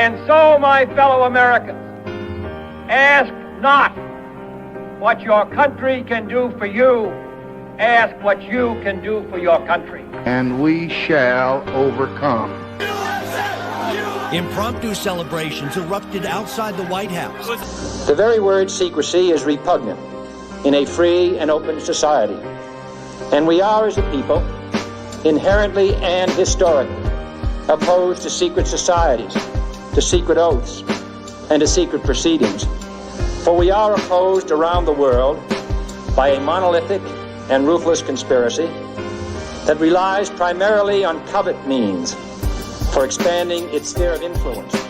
And so, my fellow Americans, ask not what your country can do for you, ask what you can do for your country. And we shall overcome. Impromptu celebrations erupted outside the White House. The very word secrecy is repugnant in a free and open society. And we are, as a people, inherently and historically opposed to secret societies, to secret oaths, and to secret proceedings. For we are opposed around the world by a monolithic and ruthless conspiracy that relies primarily on covert means for expanding its sphere of influence.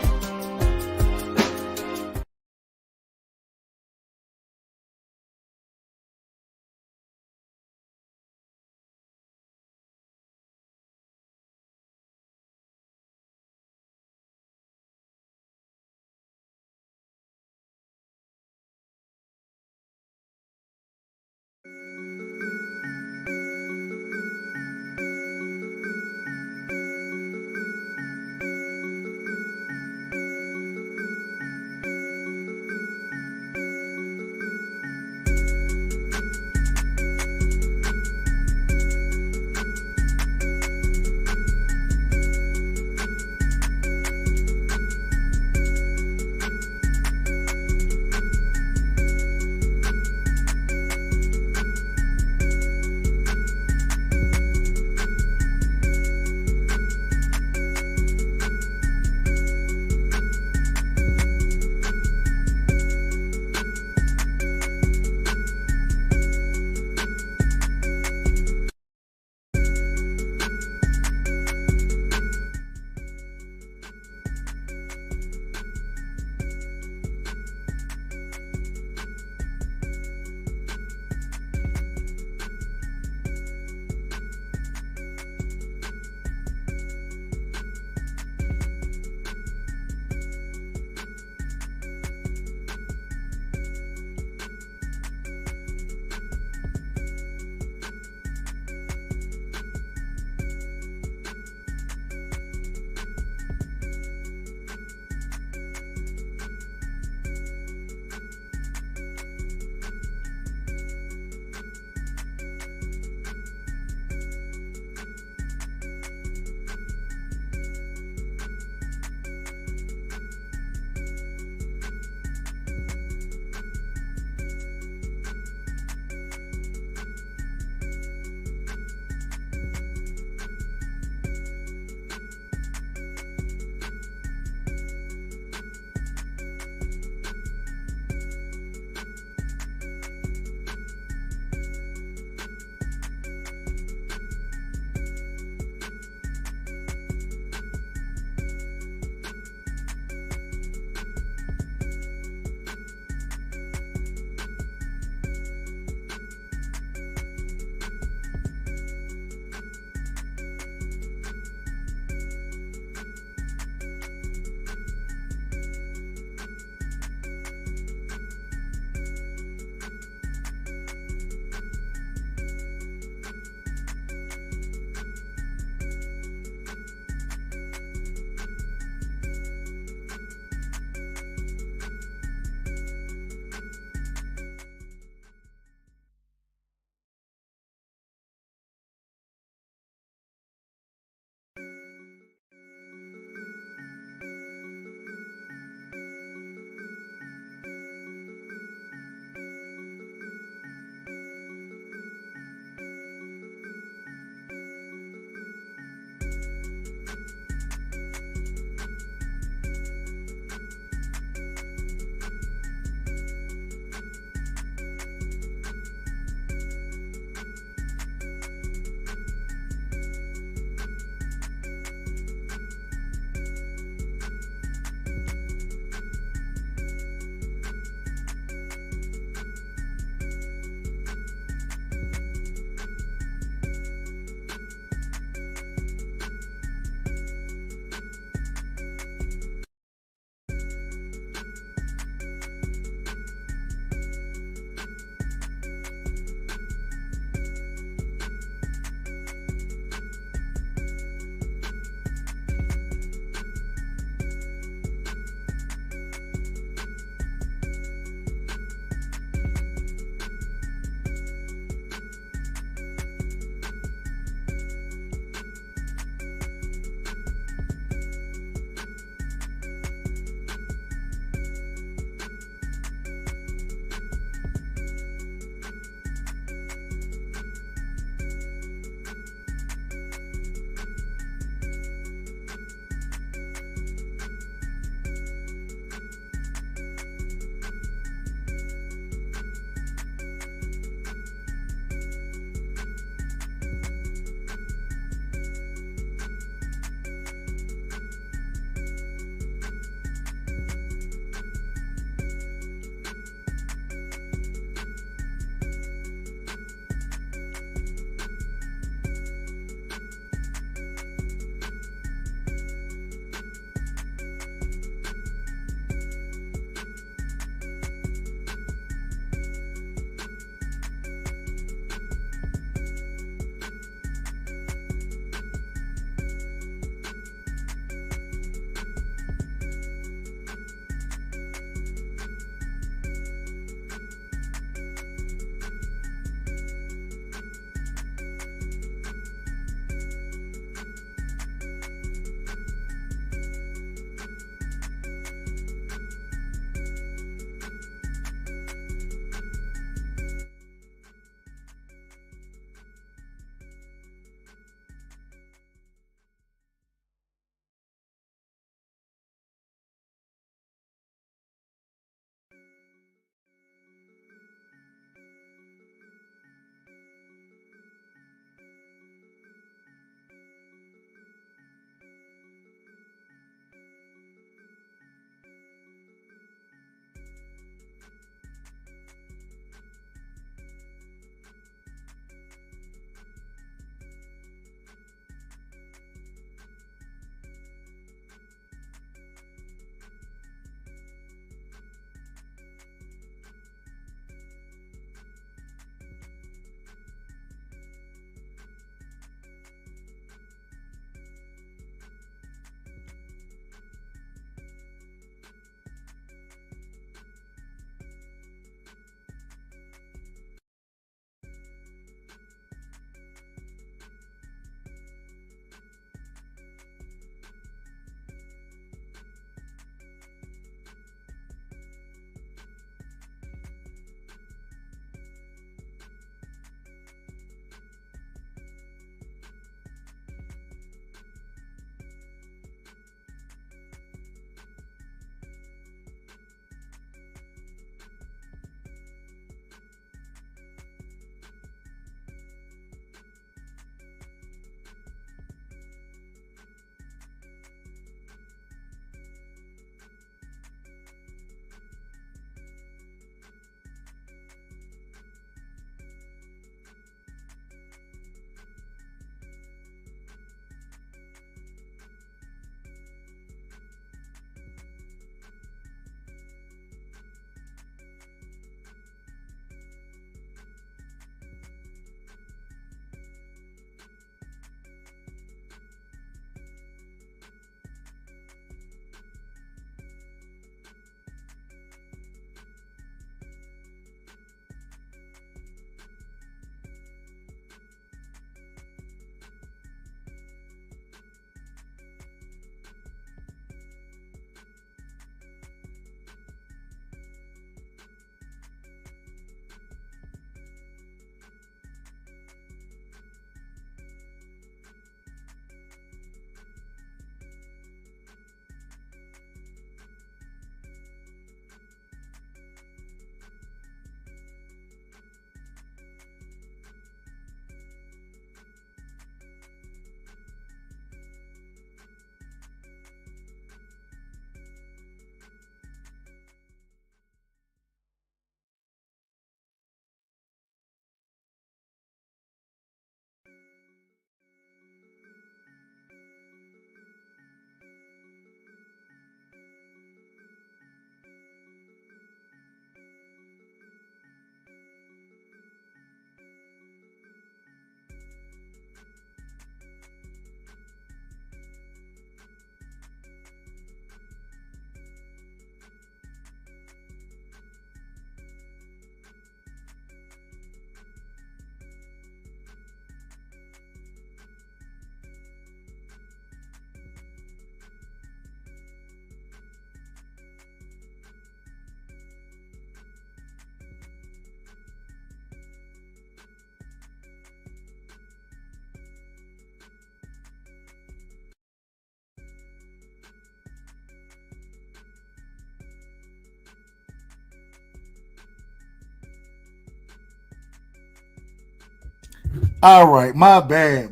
All right, my bad.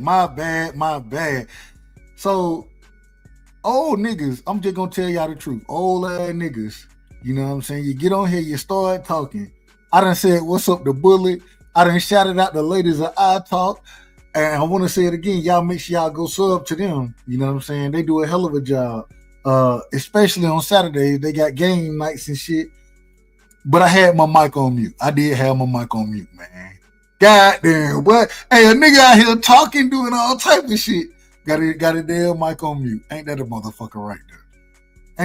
So, old niggas, I'm just gonna tell y'all the truth. Old ass niggas, you know what I'm saying? You get on here, you start talking. I done said, what's up, the Bullet? I done shouted out the ladies of I Talk. And I want to say it again. Y'all make sure y'all go sub to them. You know what I'm saying? They do a hell of a job. Especially on Saturdays. They got game nights and shit. But I had my mic on mute. I did have my mic on mute, man. Goddamn, what? Hey, a nigga out here talking, doing all type of shit. Got a damn mic on mute. Ain't that a motherfucker right there?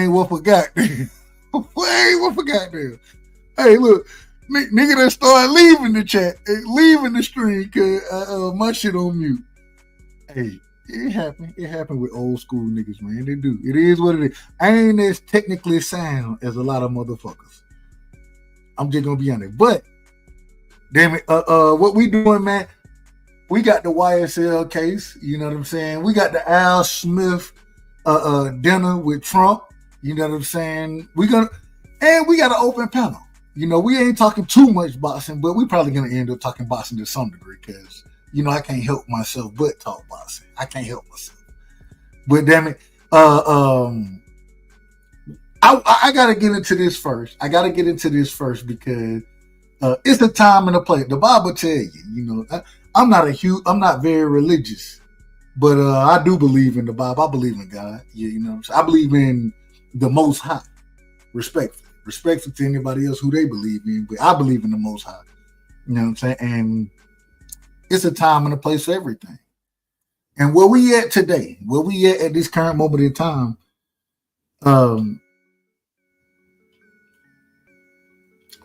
Ain't what for goddamn. Ain't what for goddamn. Hey, look. Nigga that started leaving the chat, leaving the stream because my shit on mute. Hey, it happened. It happened with old school niggas, man. They do. It is what it is. I ain't as technically sound as a lot of motherfuckers. I'm just gonna be honest. But damn it, what we doing, man? We got the YSL case. You know what I'm saying? We got the Al Smith dinner with Trump. You know what I'm saying? We got an open panel. You know, we ain't talking too much boxing, but we probably gonna end up talking boxing to some degree because, you know, I can't help myself but talk boxing. I can't help myself. But damn it, I gotta get into this first. Because it's the time and the place. The Bible tell you, you know, I'm not very religious, but I do believe in the Bible. I believe in God. Yeah, you know what I'm saying? I believe in the Most High, respectfully to anybody else who they believe in, but I believe in the Most High. You know what I'm saying? And it's a time and a place for everything. And where we at today, at this current moment in time,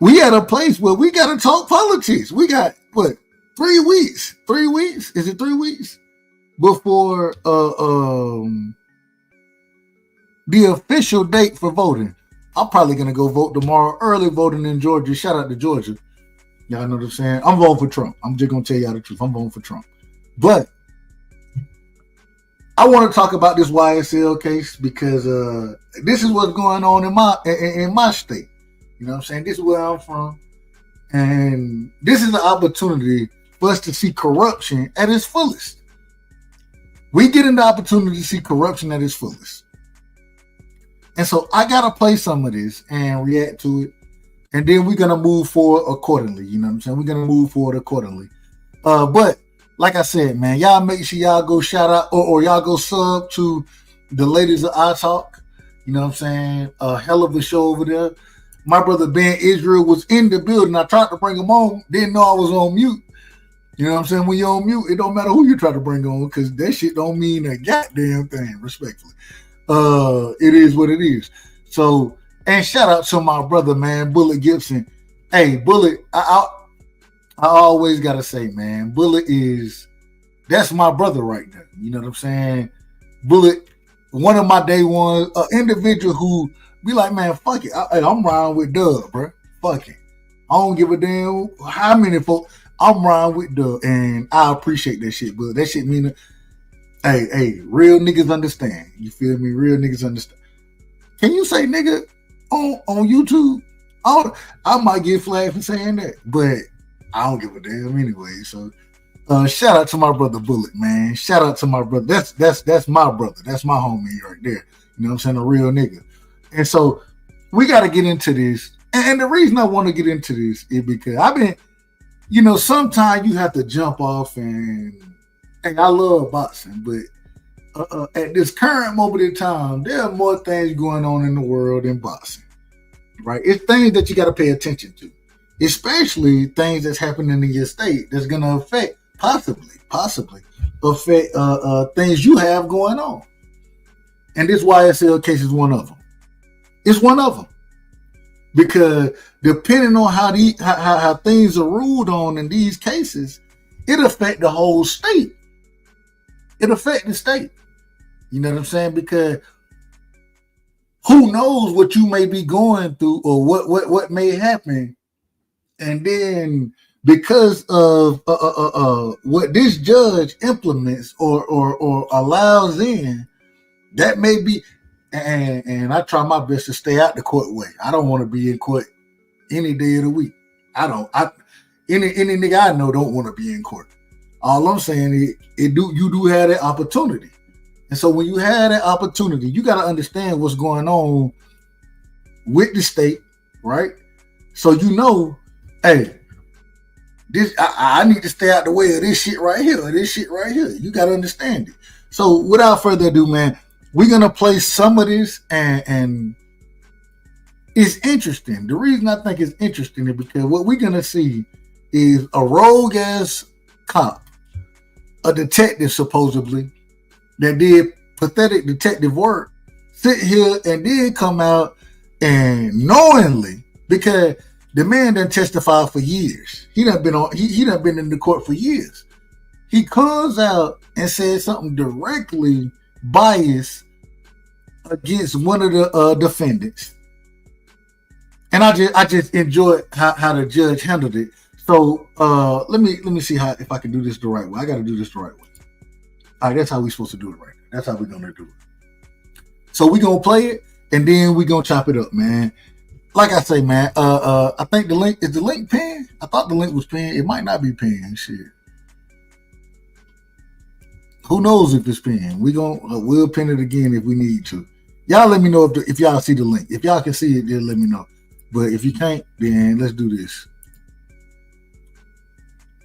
we at a place where we got to talk politics. We got, 3 weeks? 3 weeks? Is it 3 weeks? Before the official date for voting. I'm probably going to go vote tomorrow. Early voting in Georgia. Shout out to Georgia. Y'all know what I'm saying? I'm voting for Trump. I'm just going to tell y'all the truth. I'm voting for Trump. But I want to talk about this YSL case because this is what's going on in my state. You know what I'm saying? This is where I'm from. And this is an opportunity for us to see corruption at its fullest. We get an opportunity to see corruption at its fullest. And so I got to play some of this and react to it. And then we're going to move forward accordingly. You know what I'm saying? We're going to move forward accordingly. But like I said, man, y'all make sure y'all go shout out or y'all go sub to the ladies of I Talk. You know what I'm saying? A hell of a show over there. My brother Ben Israel was in the building. I tried to bring him on. Didn't know I was on mute. You know what I'm saying? When you're on mute, it don't matter who you try to bring on because that shit don't mean a goddamn thing, respectfully. It is what it is. So, and shout out to my brother, man, Bullet Gibson. Hey, Bullet, I always gotta say, man, Bullet that's my brother right there. You know what I'm saying? Bullet, one of my day ones, an individual who be like, man, fuck it. I'm riding with Doug, bro. Fuck it. I don't give a damn how many folks. I'm riding with Doug, and I appreciate that shit, but that shit mean. Hey, real niggas understand. You feel me? Real niggas understand. Can you say nigga on YouTube? I might get flagged for saying that, but I don't give a damn anyway. So shout out to my brother Bullet, man. Shout out to my brother. That's my brother. That's my homie right there. You know what I'm saying? A real nigga. And so we got to get into this. And the reason I want to get into this is because I've been, you know, sometimes you have to jump off and I love boxing, but at this current moment in time, there are more things going on in the world than boxing, right? It's things that you got to pay attention to, especially things that's happening in your state that's going to affect, possibly affect things you have going on. And this YSL case is one of them. It's one of them. Because depending on how things are ruled on in these cases, it affect the whole state. It affect the state. You know what I'm saying? Because who knows what you may be going through or what may happen. And then because of what this judge implements or allows in, that may be, and I try my best to stay out the court way. I don't want to be in court any day of the week. Any nigga I know don't want to be in court. All I'm saying is you do have that opportunity. And so when you have that opportunity, you got to understand what's going on with the state, right? So you know, hey, this I need to stay out the way of this shit right here, or this shit right here. You got to understand it. So without further ado, man, we're going to play some of this, and it's interesting. The reason I think it's interesting is because what we're going to see is a rogue-ass cop, a detective supposedly, that did pathetic detective work, sit here and then come out and knowingly, because the man done testified for years. He done been in the court for years. He comes out and says something directly biased against one of the defendants. And I just enjoyed how the judge handled it. So let me see if I can do this the right way. I got to do this the right way. All right, that's how we're supposed to do it right now. That's how we're going to do it. So we're going to play it, and then we're going to chop it up, man. Like I say, man, I think the link, is the link pinned? I thought the link was pinned. It might not be pinned, shit. Who knows if it's pinned? We'll pin it again if we need to. Y'all let me know if y'all see the link. If y'all can see it, then let me know. But if you can't, then let's do this.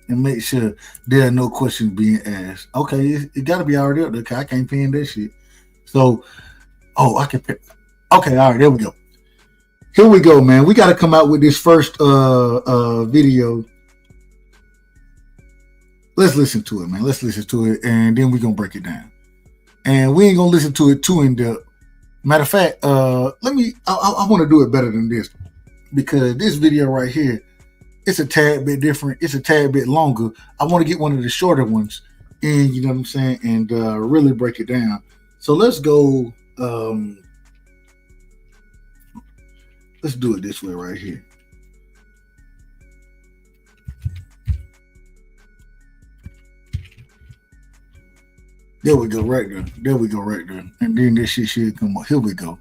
And make sure there are no questions being asked. Okay, it got to be already up there because I can't pin that shit. So, I can pin. Okay, all right, there we go. Here we go, man. We got to come out with this first video. Let's listen to it, man. Let's listen to it, and then we're going to break it down. And we ain't going to listen to it too in-depth. Matter of fact, I want to do it better than this, because this video right here, it's a tad bit different. It's a tad bit longer. I want to get one of the shorter ones, and you know what I'm saying, and really break it down. So let's go. Let's do it this way right here. There we go, right there. There we go, right there. And then this shit should come up. Here we go.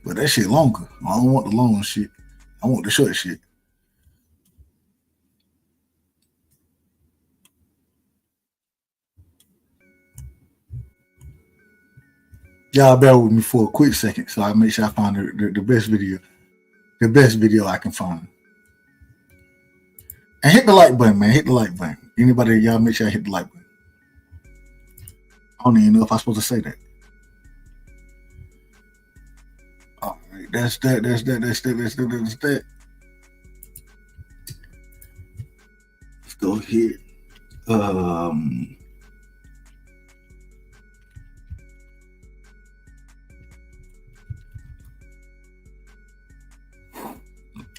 But that shit longer. I don't want the long shit. I want the short shit. Y'all bear with me for a quick second, so I make sure I find the best video. The best video I can find. And hit the like button, man. Hit the like button. Anybody, y'all make sure I hit the like button. I don't even know if I'm supposed to say that. All right, that's that. Let's go here.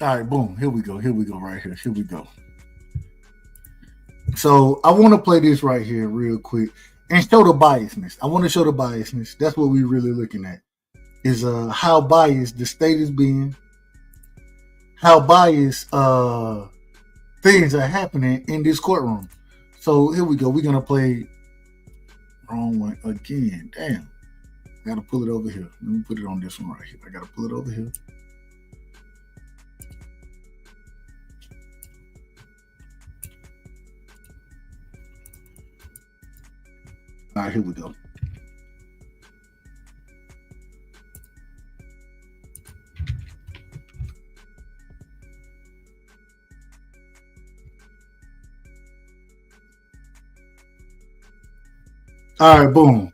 All right, boom. Here we go right here. Here we go. So I want to play this right here real quick and show the biasness. I want to show the biasness. That's what we're really looking at, is how biased the state is being, how biased things are happening in this courtroom. So here we go. We're going to play wrong one again. Damn. I got to pull it over here. Let me put it on this one right here. I got to pull it over here. All right, here we go. All right, boom.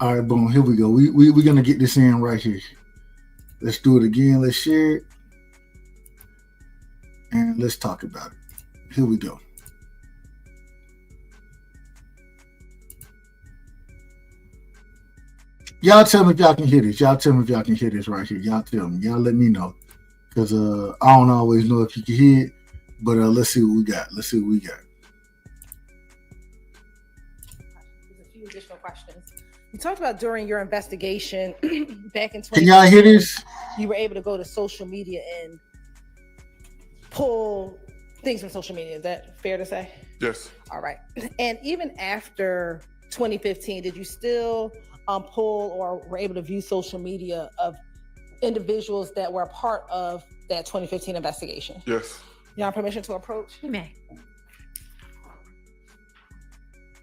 All right, boom. Here we go. We're gonna get this in right here. Let's do it again. Let's share it, and let's talk about it. Here we go. Y'all tell me if y'all can hear this. Y'all tell me if y'all can hear this right here. Y'all tell me. Y'all let me know. Because I don't always know if you can hear it. But let's see what we got. Let's see what we got. There's a few additional questions. You talked about during your investigation back in 2020. Can y'all hear this? You were able to go to social media and pull things from social media. Is that fair to say? Yes. All right. And even after 2015, did you still pull or were able to view social media of individuals that were a part of that 2015 investigation? Yes. You have permission to approach? You may.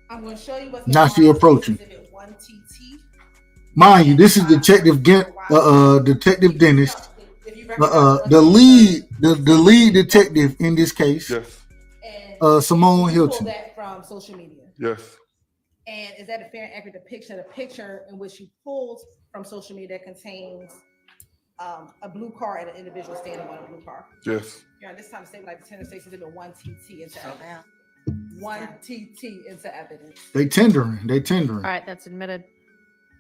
I'm going to show you what's Now she approaching. Exhibit 1TT. Mind you, this is Detective Dennis, the lead detective in this case. Yes. And Simone you pulled Hilton. that from social media. Yes. And is that a fair and accurate depiction of the picture in which you pulled from social media that contains a blue car and an individual standing on a blue car? Yes. You're on this time to say like the tender states into 1TT into evidence. 1TT into evidence. They tendering. All right, that's admitted.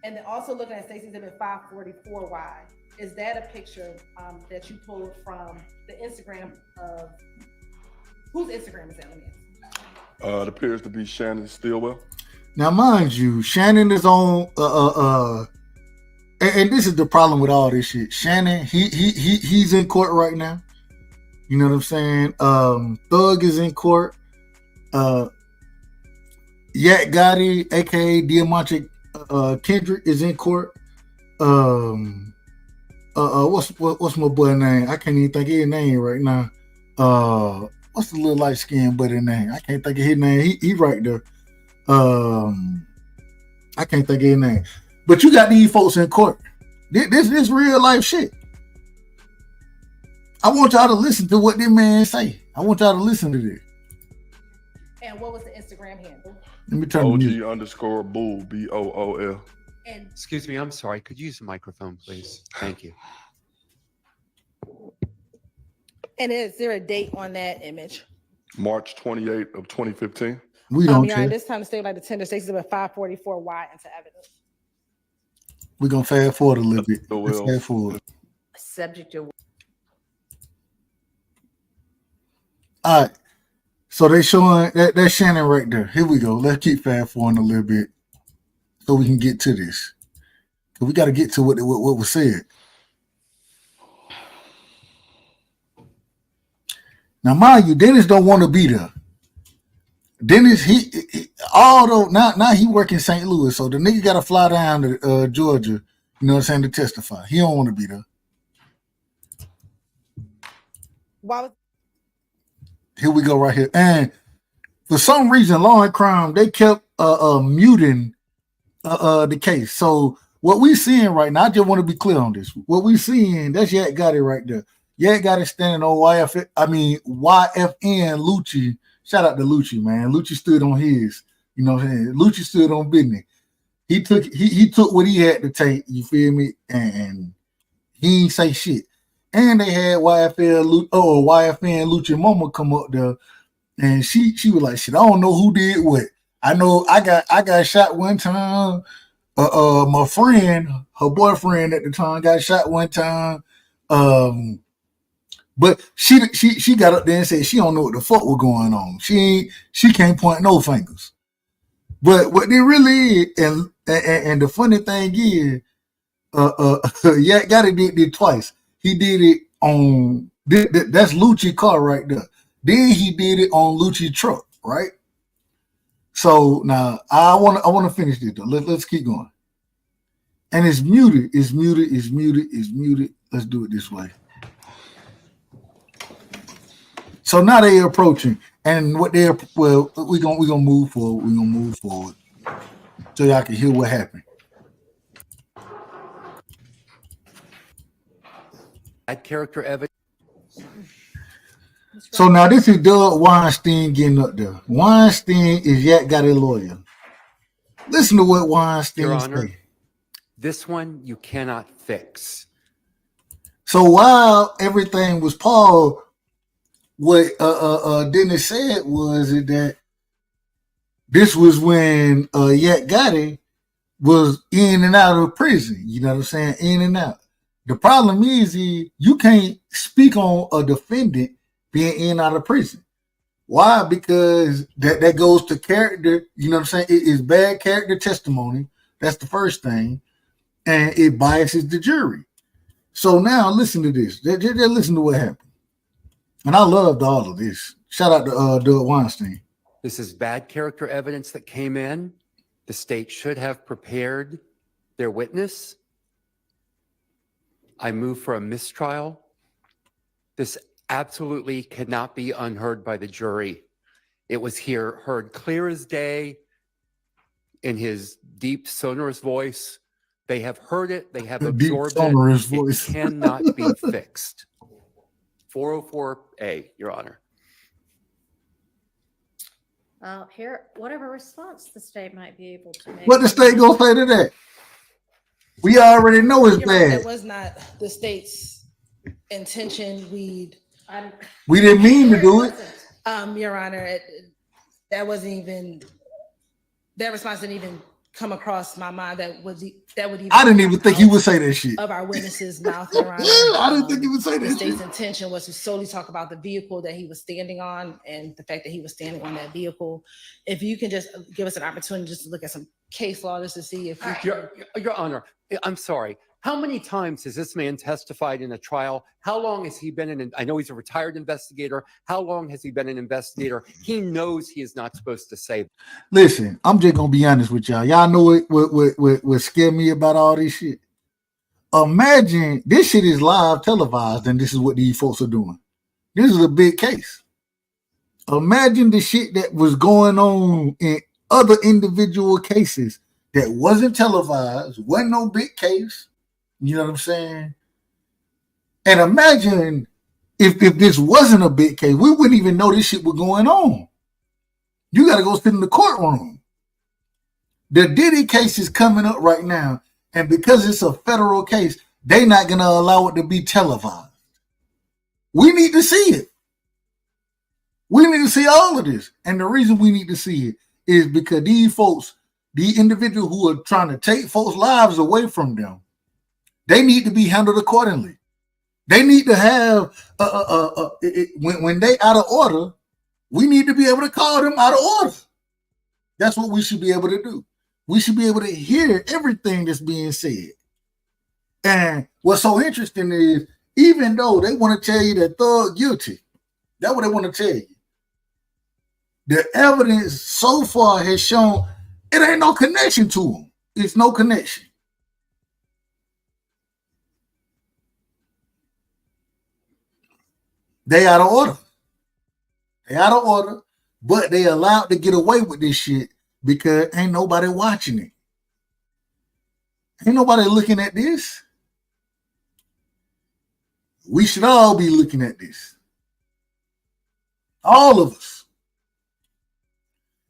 And then also looking at Stacey Exhibit 544Y, is that a picture that you pulled from the Instagram of whose Instagram is that? Let me ask. It appears to be Shannon Stillwell. Now, mind you, Shannon is on. And this is the problem with all this shit. Shannon, he's in court right now. You know what I'm saying? Thug is in court. Yak Gotti, aka Diamante Kendrick, is in court. What's my boy name? I can't even think of his name right now. What's the little light skinned buddy name? I can't think of his name. He right there. I can't think of his name. But you got these folks in court. This real life shit. I want y'all to listen to what this man say. I want y'all to listen to this. And what was the Instagram handle? Let me turn the music. OG_Bull, BOOL. And Excuse me, I'm sorry. Could you use the microphone, please? Thank you. and is there a date on that image? March 28th of 2015. We don't Your care. Honor, this time to stay like the tender Stacey Exhibit 544Y into evidence. We're gonna fast forward a little bit. So Let's well. fast forward. Subject to All right. So they showing that's Shannon right there. Here we go. Let's keep fast forwarding a little bit so we can get to this. So we got to get to what was said. Now, mind you, Dennis don't want to be there. Dennis, although now he work in St. Louis, so the nigga got to fly down to Georgia, you know what I'm saying, to testify. He don't want to be there. Why was Here we go right here. And for some reason, Law and Crime, they kept muting the case. So what we seeing right now, I just want to be clear on this. What we seeing, that's Yak Gotti right there. Yak Gotti standing on YFN Lucci. Shout out to Lucci, man. Lucci stood on his, you know what I'm saying? Lucci stood on business. He took what he had to take, you feel me? And he ain't say shit. And they had YFN Lucci Mama come up there, and she was like, "Shit, I don't know who did what. I know I got shot one time. My friend, her boyfriend at the time, got shot one time. But she got up there and said she don't know what the fuck was going on. She can't point no fingers. But what they really is, and the funny thing is, Yak Gotti did twice. He did it on that's Lucci car right there. Then he did it on Lucci truck, right? So now I want to finish this though. Let's keep going. And it's muted. It's muted. Let's do it this way. So now they're approaching, and what we're gonna move forward. We're gonna move forward so y'all can hear what happened. Character evidence. So now this is Doug Weinstein getting up there. Weinstein is Yak Gotti lawyer. Listen to what Weinstein Your Honor, say. this one you cannot fix. So while everything was Paul, what Dennis said was that this was when Yak Gotti was in and out of prison. You know what I'm saying? In and out. The problem is you can't speak on a defendant being in and out of prison. Why? Because that goes to character. You know what I'm saying? It is bad character testimony. That's the first thing. And it biases the jury. So now listen to this. Just listen to what happened. And I loved all of this. Shout out to Doug Weinstein. This is bad character evidence that came in. The state should have prepared their witness. I move for a mistrial. This absolutely cannot be unheard by the jury. It was heard clear as day in his deep, sonorous voice. They have heard it. They have Deep, absorbed sonorous it. voice. It cannot be fixed. 404A, Your Honor. Here, whatever response the state might be able to make. What the state gonna say to that? We already know it's You're right, bad. that was not the state's intention. We didn't mean to do it. Your Honor, that wasn't even, that response didn't even come across my mind. That would even. I didn't even think he would say that shit. Of our witness's mouth, Your Honor. I didn't think he would say The that state's shit. intention was to solely talk about the vehicle that he was standing on and the fact that he was standing on that vehicle. If you can just give us an opportunity just to look at some case law just to see if we can. Your Honor, I'm sorry. How many times has this man testified in a trial? How long has he been I know he's a retired investigator. How long has he been an investigator? He knows he is not supposed to say. Listen, I'm just gonna be honest with y'all. Y'all know what scared me about all this shit. Imagine this shit is live televised, and this is what these folks are doing. This is a big case. Imagine the shit that was going on in other individual cases that wasn't televised, wasn't no big case. You know what I'm saying? And imagine if this wasn't a big case, we wouldn't even know this shit was going on. You got to go sit in the courtroom. The Diddy case is coming up right now, and because it's a federal case, they're not going to allow it to be televised. We need to see it. We need to see all of this. And the reason we need to see it is because these folks, the individuals who are trying to take folks' lives away from them, they need to be handled accordingly. They need to have, when they out of order, we need to be able to call them out of order. That's what we should be able to do. We should be able to hear everything that's being said. And what's so interesting is, even though they want to tell you that Thug guilty, that's what they want to tell you. The evidence so far has shown it ain't no connection to him. It's no connection. They out of order. They out of order, but they allowed to get away with this shit because ain't nobody watching it. Ain't nobody looking at this. We should all be looking at this. All of us.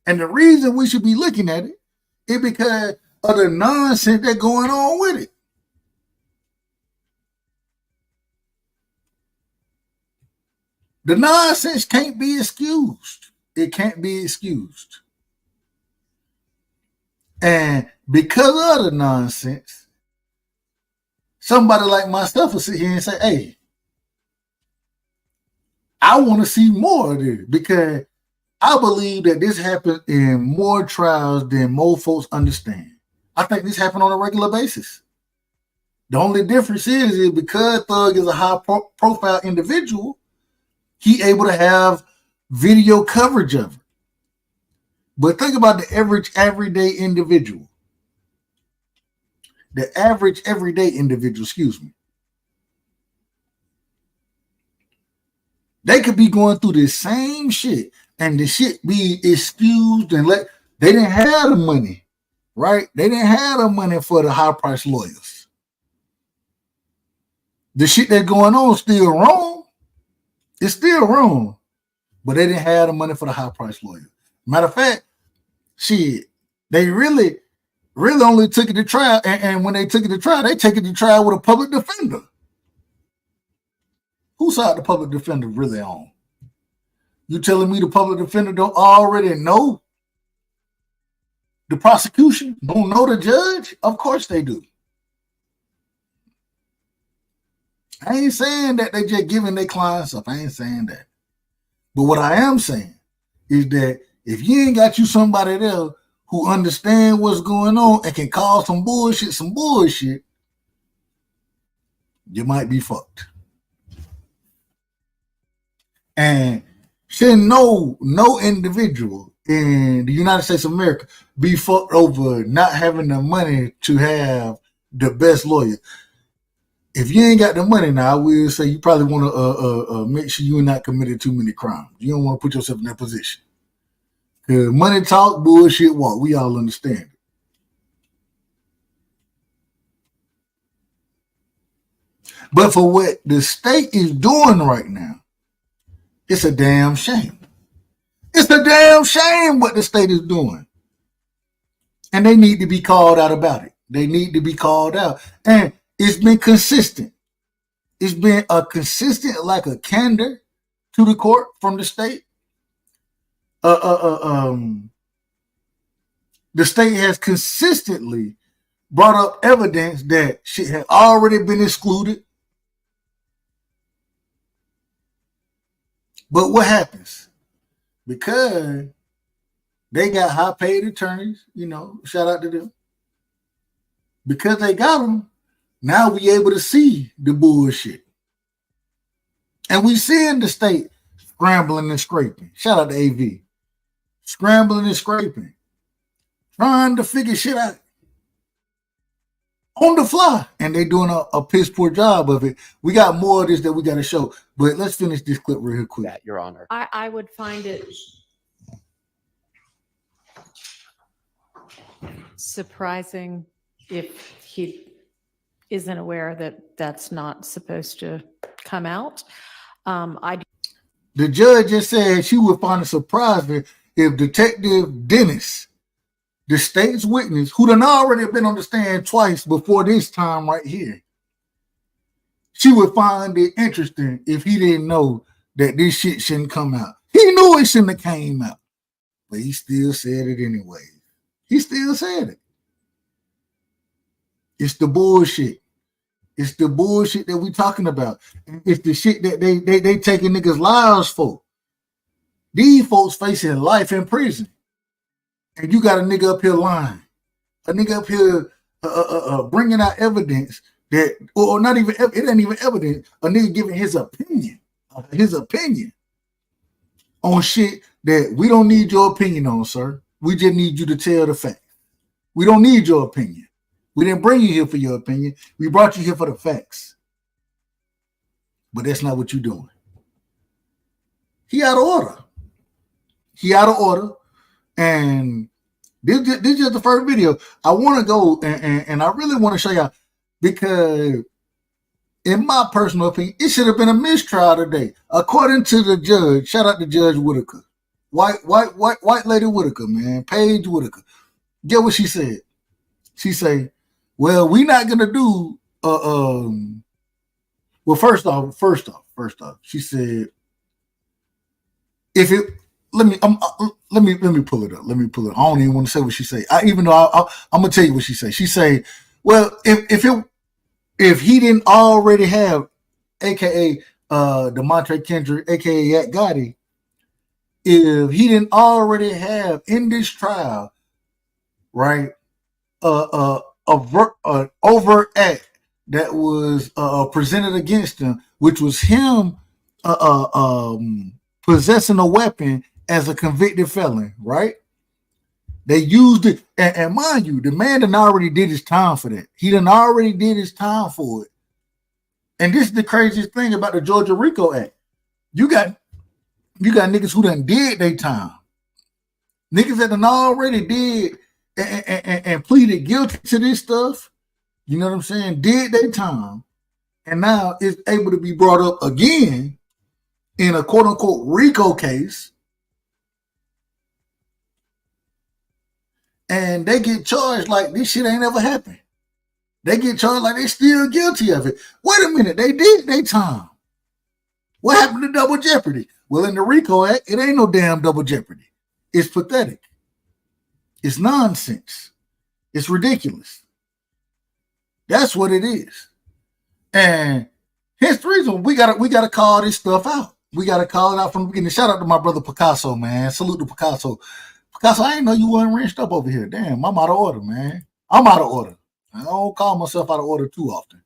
And the reason we should be looking at it is because of the nonsense that's going on with it. The nonsense can't be excused. It can't be excused. And because of the nonsense, somebody like myself will sit here and say, hey, I want to see more of this because I believe that this happens in more trials than most folks understand. I think this happens on a regular basis. The only difference is because Thug is a high-profile individual, he able to have video coverage of it. But think about the average everyday individual. The average everyday individual, excuse me. They could be going through the same shit and the shit be excused and they didn't have the money, right? They didn't have the money for the high price lawyers. The shit that's going on is still wrong. It's still wrong, but they didn't have the money for the high price lawyer. Matter of fact, shit, they really only took it to trial. And when they took it to trial, they take it to trial with a public defender. Whose side the public defender really on? You telling me the public defender don't already know the prosecution? Don't know the judge? Of course they do. I ain't saying that they just giving their clients up. I ain't saying that. But what I am saying is that if you ain't got you somebody there who understand what's going on and can call some bullshit, you might be fucked. And shouldn't no individual in the United States of America be fucked over not having the money to have the best lawyer. If you ain't got the money now, I will say you probably want to make sure you're not committed too many crimes. You don't want to put yourself in that position. Because money talk, bullshit walk. We all understand it. But for what the state is doing right now, it's a damn shame. It's a damn shame what the state is doing. And they need to be called out about it. They need to be called out. And it's been consistent. It's been a consistent, like a candor to the court from the state. The state has consistently brought up evidence that shit had already been excluded. But what happens? Because they got high paid attorneys, shout out to them. Because they got them, now we able to see the bullshit. And we seeing the state scrambling and scraping. Shout out to AV. Scrambling and scraping. Trying to figure shit out. On the fly. And they doing a piss poor job of it. We got more of this that we got to show. But let's finish this clip real quick. That, Your Honor. I would find it surprising if he isn't aware that that's not supposed to come out. The judge just said she would find it surprising if Detective Dennis, the state's witness, who done already been on the stand twice before this time right here, she would find it interesting if he didn't know that this shit shouldn't come out. He knew it shouldn't have came out, but he still said it anyway. He still said it. It's the bullshit. It's the bullshit that we talking about. It's the shit that they taking niggas' lives for. These folks facing life in prison. And you got a nigga up here lying. A nigga up here bringing out evidence that, or not even, it ain't even evidence. A nigga giving his opinion on shit that we don't need your opinion on, sir. We just need you to tell the fact. We don't need your opinion. We didn't bring you here for your opinion. We brought you here for the facts. But that's not what you're doing. He out of order. He out of order. And this is the first video. I want to go and I really want to show y'all, because in my personal opinion, it should have been a mistrial today. According to the judge, shout out to Judge Whitaker. White lady Whitaker, man. Paige Whitaker. Get what she said. She say, well, we not gonna do well, first off, she said, if it let me pull it up. Let me pull it. I don't even want to say what she say. I'm gonna tell you what she say. She say, well, if he didn't already have, aka DeMontre Kendrick, aka Yak Gotti, if he didn't already have in this trial, right, an overt act that was presented against him, which was him possessing a weapon as a convicted felon, right? They used it, and mind you, the man done already did his time for that. He done already did his time for it. And this is the craziest thing about the Georgia RICO Act. You got niggas who done did their time. Niggas that done already did and pleaded guilty to this stuff, you know what I'm saying, did their time, and now it's able to be brought up again in a quote-unquote RICO case, and they get charged like this shit ain't ever happened. They get charged like they still guilty of it. Wait a minute, they did their time. What happened to double jeopardy? Well, in the RICO Act, it ain't no damn double jeopardy. It's pathetic. It's nonsense. It's ridiculous. That's what it is. And here's the reason we gotta call this stuff out. We gotta call it out from the beginning. Shout out to my brother Picasso, man. Salute to Picasso. Picasso, I didn't know you weren't wrenched up over here. Damn, I'm out of order, man. I'm out of order. I don't call myself out of order too often.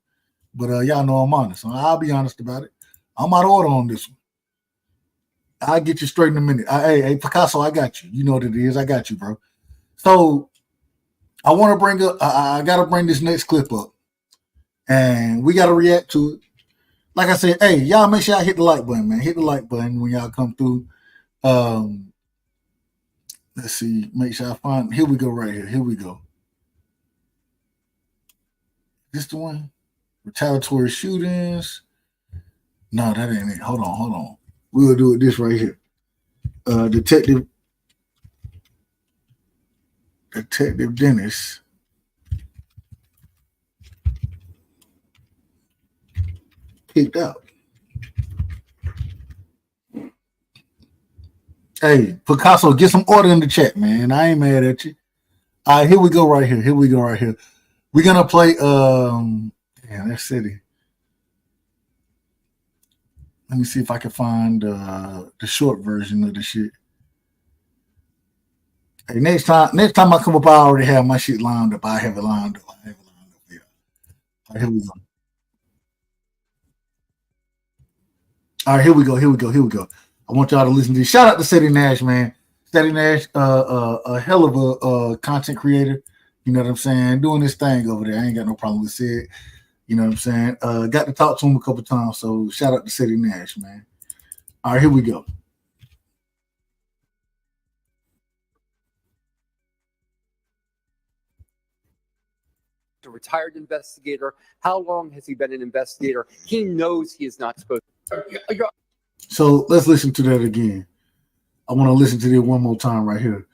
But y'all know I'm honest. I'll be honest about it. I'm out of order on this one. I'll get you straight in a minute. Hey, Picasso, I got you. You know what it is. I got you, bro. So I want to bring up, I got to bring this next clip up. and we got to react to it. Like I said, hey, y'all make sure y'all hit the like button, man. Hit the like button when y'all come through. Let's see. Make sure I find. Here we go. Right here. Here we go. This the one? Retaliatory shootings. No, that ain't it. Hold on. We'll do it this right here. Detective Dennis. Picked up. Hey, Picasso, get some order in the chat, man. I ain't mad at you. All right, here we go right here. We're gonna play that city. Let me see if I can find the short version of the shit. Hey, next time I come up, I already have my shit lined up. I have it lined up. Yeah. All right, here we go. All right, here we go. I want y'all to listen to this. Shout out to Steady Nash, man. Steady Nash, a hell of a content creator. You know what I'm saying? Doing this thing over there. I ain't got no problem with it. You know what I'm saying? Got to talk to him a couple times. So shout out to Steady Nash, man. All right, here we go. A retired investigator. How long has he been an investigator? He knows he is not supposed to. So let's listen to that again. I want to listen to it one more time right here.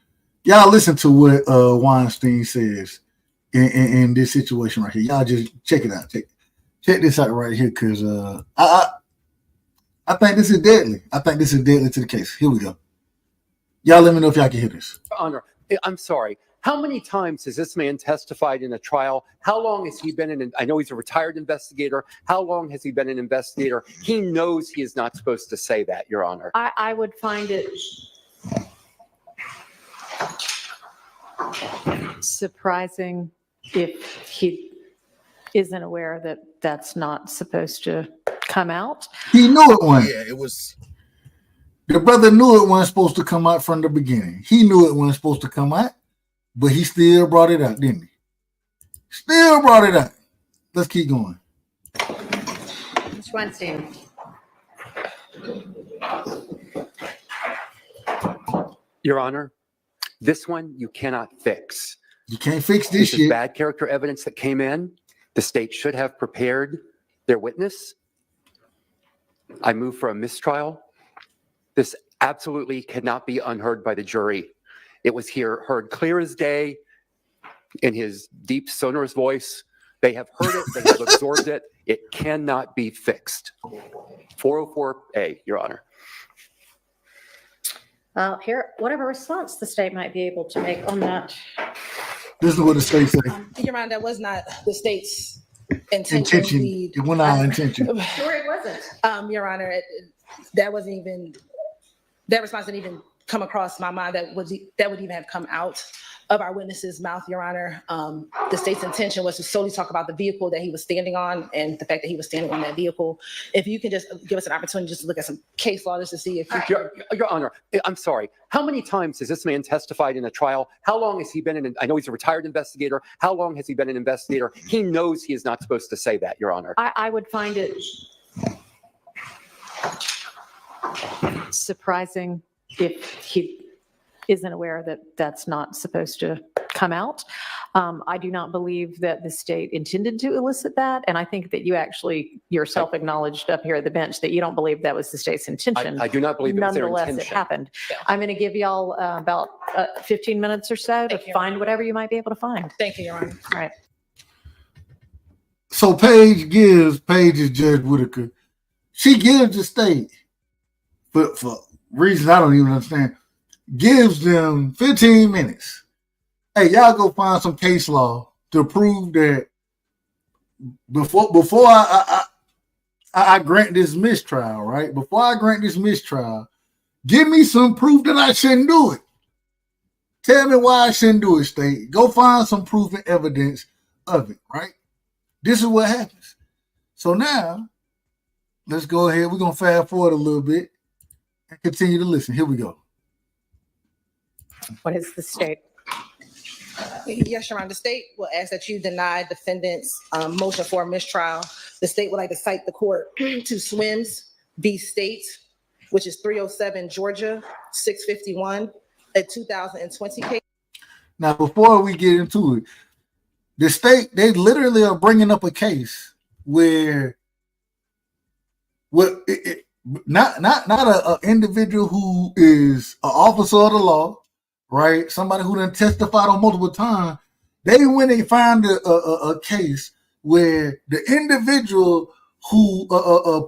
Y'all listen to what Weinstein says in this situation right here. Y'all just check it out. Check this out right here, because I think this is deadly. I think this is deadly to the case. Here we go. Y'all let me know if y'all can hear this. Honor, I'm sorry. How many times has this man testified in a trial? How long has he been I know he's a retired investigator. How long has he been an investigator? He knows he is not supposed to say that, Your Honor. I would find it surprising if he isn't aware that that's not supposed to come out. He knew it wasn't. Yeah, it was. The brother knew it wasn't supposed to come out from the beginning. He knew it wasn't supposed to come out, but he still brought it out, didn't he? Still brought it out. Let's keep going. Mr. Weinstein. Your Honor, this one you cannot fix. You can't fix this This is shit. bad character evidence that came in. The state should have prepared their witness. I move for a mistrial. This absolutely cannot be unheard by the jury. It was heard clear as day in his deep, sonorous voice. They have heard it. They have absorbed it. It cannot be fixed. 404A, Your Honor. Here, whatever response the state might be able to make on that. This is what the state say. Your Honor, that was not the state's intention. It went our intention. Sure, it wasn't. Your Honor, that wasn't even, that response didn't even come across my mind that would even have come out of our witness's mouth, Your Honor. The state's intention was to solely talk about the vehicle that he was standing on and the fact that he was standing on that vehicle. If you can just give us an opportunity just to look at some case law just to see if Your Honor, I'm sorry. How many times has this man testified in a trial? How long has he been I know he's a retired investigator. How long has he been an investigator? He knows he is not supposed to say that, Your Honor. I would find it surprising if he isn't aware that that's not supposed to come out. I do not believe that the state intended to elicit that. And I think that you actually yourself acknowledged up here at the bench that you don't believe that was the state's intention. I do not believe it was their Nonetheless, intention. it happened. I'm going to give y'all about 15 minutes or so to find whatever you might be able to find. Thank you, Your Honor. All right. So Paige is Judge Whitaker. She gives the state, for reasons I don't even understand, gives them 15 minutes. Hey, y'all go find some case law to prove that before I grant this mistrial, right? Before I grant this mistrial, give me some proof that I shouldn't do it. Tell me why I shouldn't do it, state. Go find some proof and evidence of it, right? This is what happens. So now, let's go ahead. We're going to fast forward a little bit and continue to listen. Here we go. What is the state? Yes, Your Honor. The state will ask that you deny defendant's motion for a mistrial. The state would like to cite the court to Swims v. State, which is 307 Georgia, 651, a 2020 case. Now, before we get into it, the state, they literally are bringing up a case where not an individual who is an officer of the law, right? Somebody who done testified on multiple times. They went and found a case where the individual who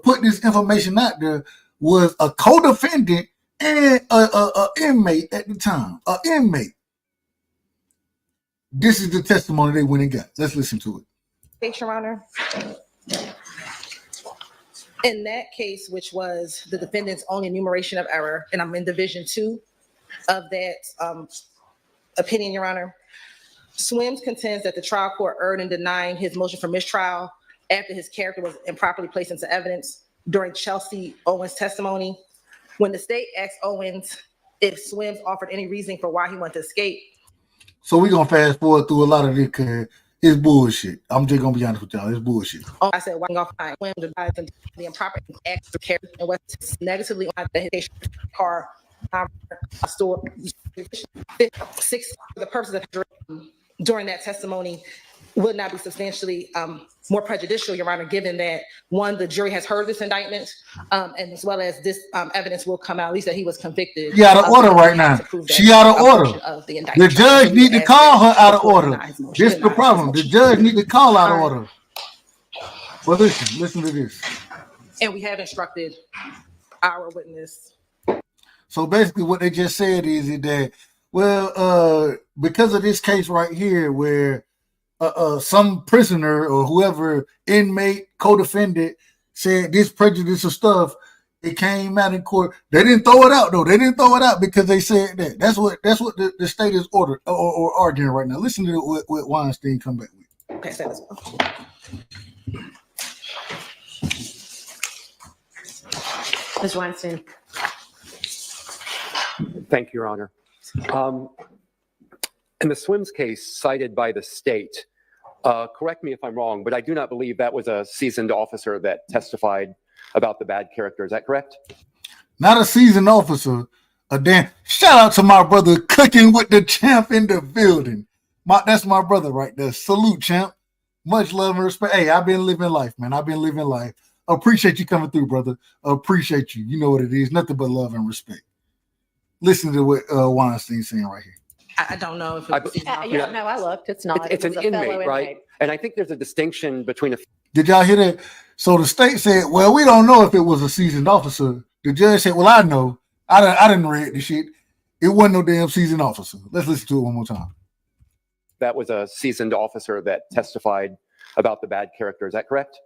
put this information out there was a co-defendant and a inmate at the time, an inmate. This is the testimony they went and got. Let's listen to it. Thanks, Your Honor. In that case, which was the defendant's own enumeration of error, and I'm in Division 2 of that opinion, Your Honor, Swims contends that the trial court erred in denying his motion for mistrial after his character was improperly placed into evidence during Chelsea Owens' testimony. When the state asked Owens if Swims offered any reasoning for why he wanted to escape. So we're going to fast forward through a lot of this because it's bullshit. I'm just going to be honest with y'all. It's bullshit. I said, why off time? When the improper acts of character and was negatively on the his car store. Six, the purpose of during that testimony would not be substantially more prejudicial, Your Honor, given that, one, the jury has heard this indictment, and as well as this evidence will come out, at least that he was convicted. She out of order right now. She out of order. The judge need to call her out of order. This is the problem. The judge need to call out of order. Well, listen to this. And we have instructed our witness. So basically what they just said is that, well, because of this case right here where some prisoner or whoever, inmate, co-defendant, said this prejudicial stuff, it came out in court. They didn't throw it out though. They didn't throw it out because they said that. That's what the state is ordered or arguing right now. Listen to what Weinstein come back with. Okay, say this. Ms. Weinstein. Thank you, Your Honor. In the Swims case cited by the state, correct me if I'm wrong, but I do not believe that was a seasoned officer that testified about the bad character. Is that correct? Not a seasoned officer. Shout out to my brother Cooking with the Champ in the building. That's my brother right there. Salute, champ. Much love and respect. Hey, I've been living life, man. I've been living life. Appreciate you coming through, brother. Appreciate you. You know what it is. Nothing but love and respect. Listen to what Weinstein's saying right here. I don't know if it was No, I looked. It's not. It's an inmate, right? And I think there's a distinction between Did y'all hear that? So the state said, well, we don't know if it was a seasoned officer. The judge said, well, I know. I didn't read the shit. It wasn't no damn seasoned officer. Let's listen to it one more time. That was a seasoned officer that testified about the bad character. Is that correct?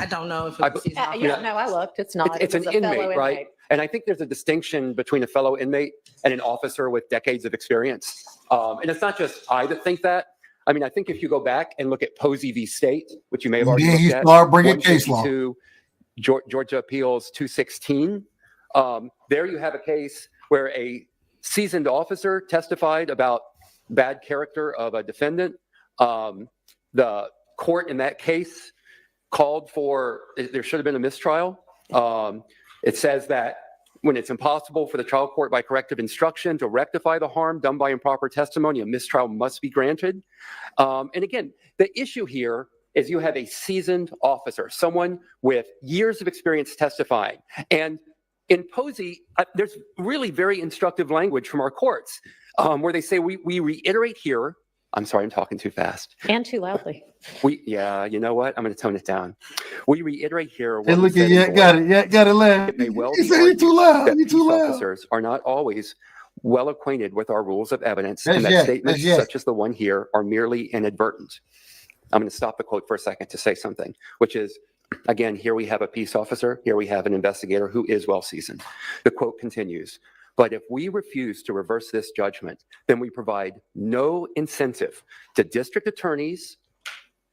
I don't know if it was seasoned officer. No, I looked. It's not. It's an inmate, right? And I think there's a distinction between a fellow inmate and an officer with decades of experience. And it's not just I that think that. I mean, I think if you go back and look at Posey v. State, which you may have already looked at, start bringing case law. Georgia Appeals 216. There you have a case where a seasoned officer testified about bad character of a defendant. The court in that case called for, there should have been a mistrial. It says that when it's impossible for the trial court by corrective instruction to rectify the harm done by improper testimony, a mistrial must be granted. And again, the issue here is you have a seasoned officer, someone with years of experience testifying. And in Posey, there's really very instructive language from our courts where they say, we reiterate here. I'm sorry, I'm talking too fast. And too loudly. Yeah, you know what? I'm going to tone it down. We reiterate here. Hey, look at got it laugh. You say you're too loud. You're too loud. Officers are not always well acquainted with our rules of evidence, and that statements such as the one here are merely inadvertent. I'm going to stop the quote for a second to say something, which is, again, here we have a peace officer. Here we have an investigator who is well seasoned. The quote continues. But if we refuse to reverse this judgment, then we provide no incentive to district attorneys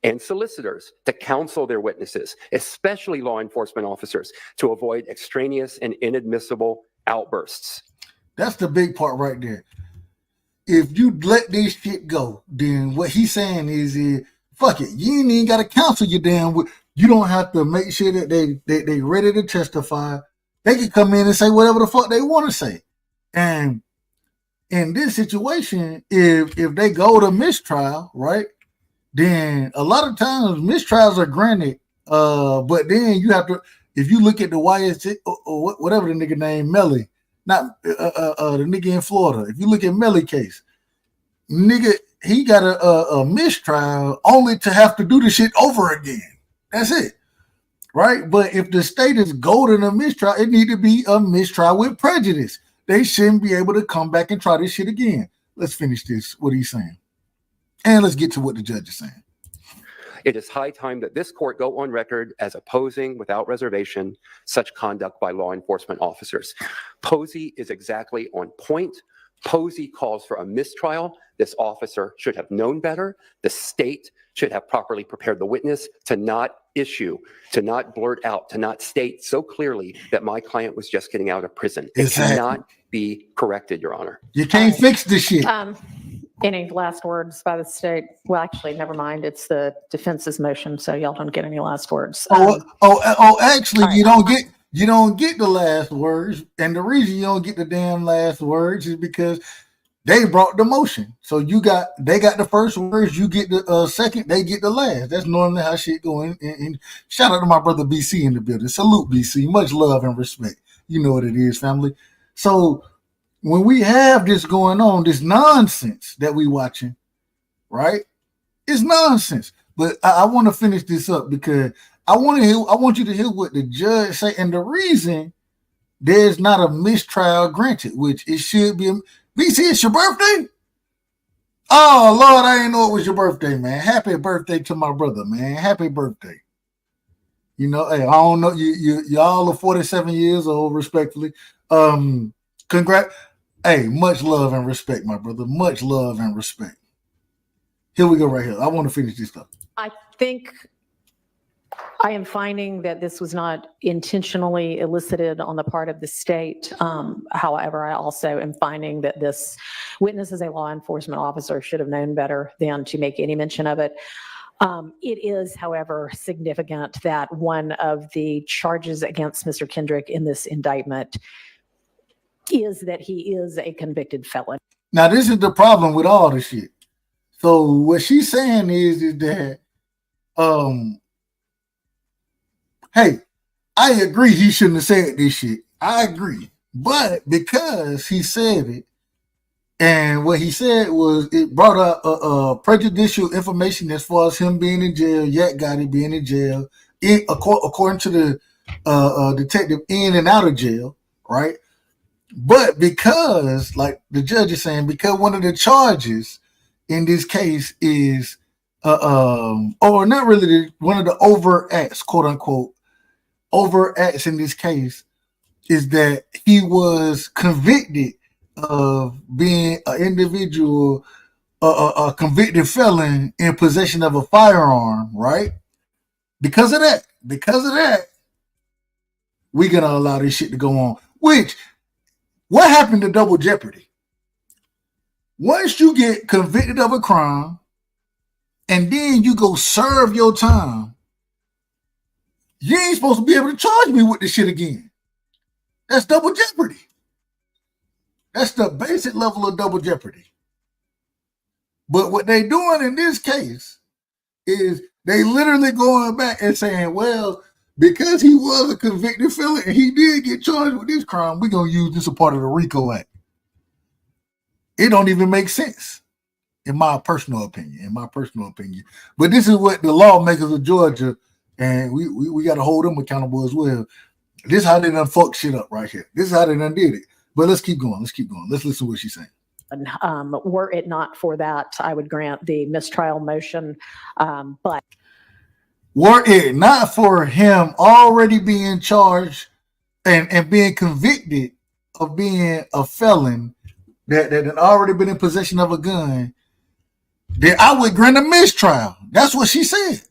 and solicitors to counsel their witnesses, especially law enforcement officers, to avoid extraneous and inadmissible outbursts. That's the big part right there. if you let this shit go, then what he's saying is fuck it. You ain't even got to counsel your damn. You don't have to make sure that they ready to testify. They can come in and say whatever the fuck they want to say. And in this situation, if they go to mistrial, right, then a lot of times mistrials are granted. But then you have to, if you look at the YS or whatever the nigga named Melly, not the nigga in Florida. If you look at Melly case, nigga, he got a mistrial only to have to do the shit over again. That's it. Right? But if the state is golden a mistrial, it need to be a mistrial with prejudice. They shouldn't be able to come back and try this shit again. Let's finish this, what he's saying. And let's get to what the judge is saying. It is high time that this court go on record as opposing without reservation such conduct by law enforcement officers. Posey is exactly on point. Posey calls for a mistrial. This officer should have known better. The state should have properly prepared the witness to not issue, to not blurt out, to not state so clearly that my client was just getting out of prison. It cannot be corrected, Your Honor. You can't fix this shit. Any last words by the state? Well, actually, never mind. It's the defense's motion, so y'all don't get any last words. Actually, right. you don't get the last words, and the reason you don't get the damn last words is because they brought the motion. So they got the first words, you get the second, they get the last. That's normally how shit going. And shout out to my brother BC in the building. Salute BC, much love and respect. You know what it is, family. So when we have this going on, this nonsense that we watching, right? It's nonsense. But I want to finish this up because I want you to hear what the judge say, and the reason there's not a mistrial granted, which it should be. BC, it's your birthday? Oh Lord, I didn't know it was your birthday, man. Happy birthday to my brother, man. Happy birthday. You know, hey, I don't know, y'all are 47 years old, respectfully. Congrats. Hey, much love and respect, my brother. Much love and respect. Here we go right here. I want to finish this stuff. I think I am finding that this was not intentionally elicited on the part of the state. However, I also am finding that this witness as a law enforcement officer should have known better than to make any mention of it. It is, however, significant that one of the charges against Mr. Kendrick in this indictment is that he is a convicted felon. Now, this is the problem with all this shit. So what she's saying is that, hey, I agree he shouldn't have said this shit. I agree. But because he said it, and what he said was it brought up prejudicial information as far as him being in jail, Yak Gotti being in jail, according to the detective in and out of jail, right? But because, like the judge is saying, because one of the charges in this case is, or not really, one of the overt acts, quote unquote, overt acts in this case is that he was convicted of being an individual, a convicted felon in possession of a firearm, right? Because of that, we're going to allow this shit to go on. Which, what happened to double jeopardy? Once you get convicted of a crime and then you go serve your time, you ain't supposed to be able to charge me with this shit again. That's double jeopardy. That's the basic level of double jeopardy. But what they doing in this case is they literally going back and saying, well, because he was a convicted felon and he did get charged with this crime, we're going to use this as a part of the RICO Act. It don't even make sense, in my personal opinion. But this is what the lawmakers of Georgia, and we got to hold them accountable as well. This is how they done fucked shit up right here. This is how they done did it. But let's keep going. Let's listen to what she's saying. Were it not for that, I would grant the mistrial motion. But were it not for him already being charged and being convicted of being a felon that had already been in possession of a gun, then I would grant a mistrial. That's what she said.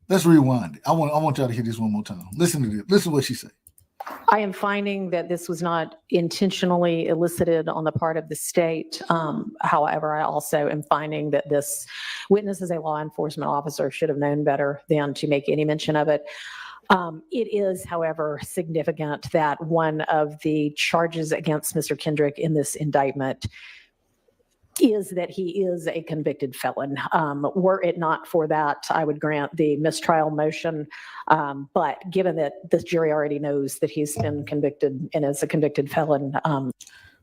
Let's rewind it. I want y'all to hear this one more time. Listen to this. Listen to what she said. I am finding that this was not intentionally elicited on the part of the state. However, I also am finding that this witness as a law enforcement officer should have known better than to make any mention of it. It is, however, significant that one of the charges against Mr. Kendrick in this indictment is that he is a convicted felon. Were it not for that, I would grant the mistrial motion. But given that this jury already knows that he's been convicted and is a convicted felon.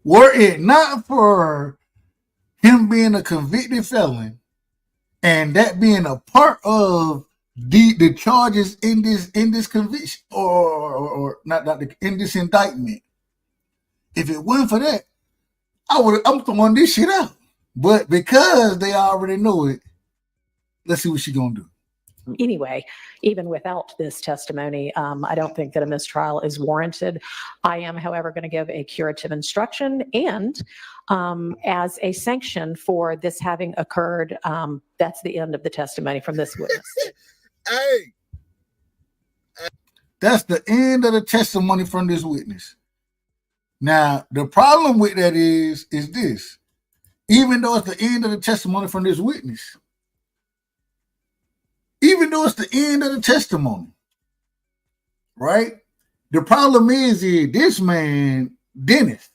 Were it not for him being a convicted felon and that being a part of the charges in this conviction or in this indictment, if it wasn't for that, I'm throwing this shit out. But because they already know it, let's see what she's gonna do. Anyway, even without this testimony, I don't think that a mistrial is warranted. I am, however, going to give a curative instruction and as a sanction for this having occurred, that's the end of the testimony from this witness. Hey, that's the end of the testimony from this witness. Now, the problem with that is this. Even though it's the end of the testimony from this witness, even though it's the end of the testimony, right? The problem is this man, Dennis,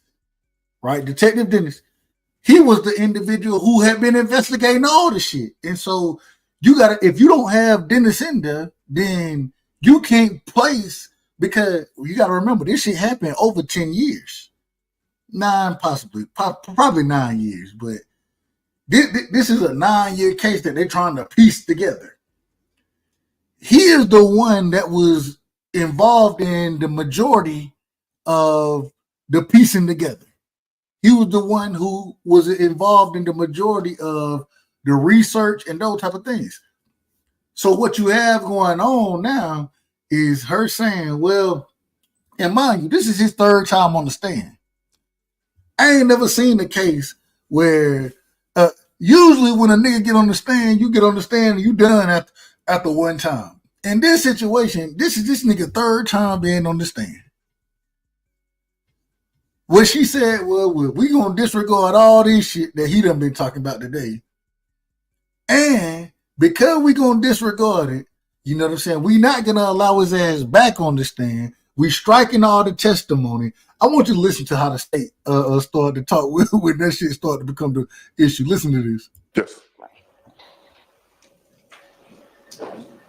right? Detective Dennis, he was the individual who had been investigating all the shit. And so if you don't have Dennis in there, then you can't place, because you got to remember, this shit happened over 10 years. Probably 9 years, but this is a 9-year case that they're trying to piece together. He is the one that was involved in the majority of the piecing together. He was the one who was involved in the majority of the research and those type of things. So what you have going on now is her saying, well, and mind you, this is his third time on the stand. I ain't never seen a case where usually when a nigga get on the stand, you get on the stand and you done after one time. In this situation, this is this nigga third time being on the stand. What she said was, we gonna disregard all this shit that he done been talking about today. And because we gonna disregard it, you know what I'm saying, we not gonna allow his ass back on the stand. We striking all the testimony. I want you to listen to how the state started to talk when that shit started to become the issue. Listen to this. Yes.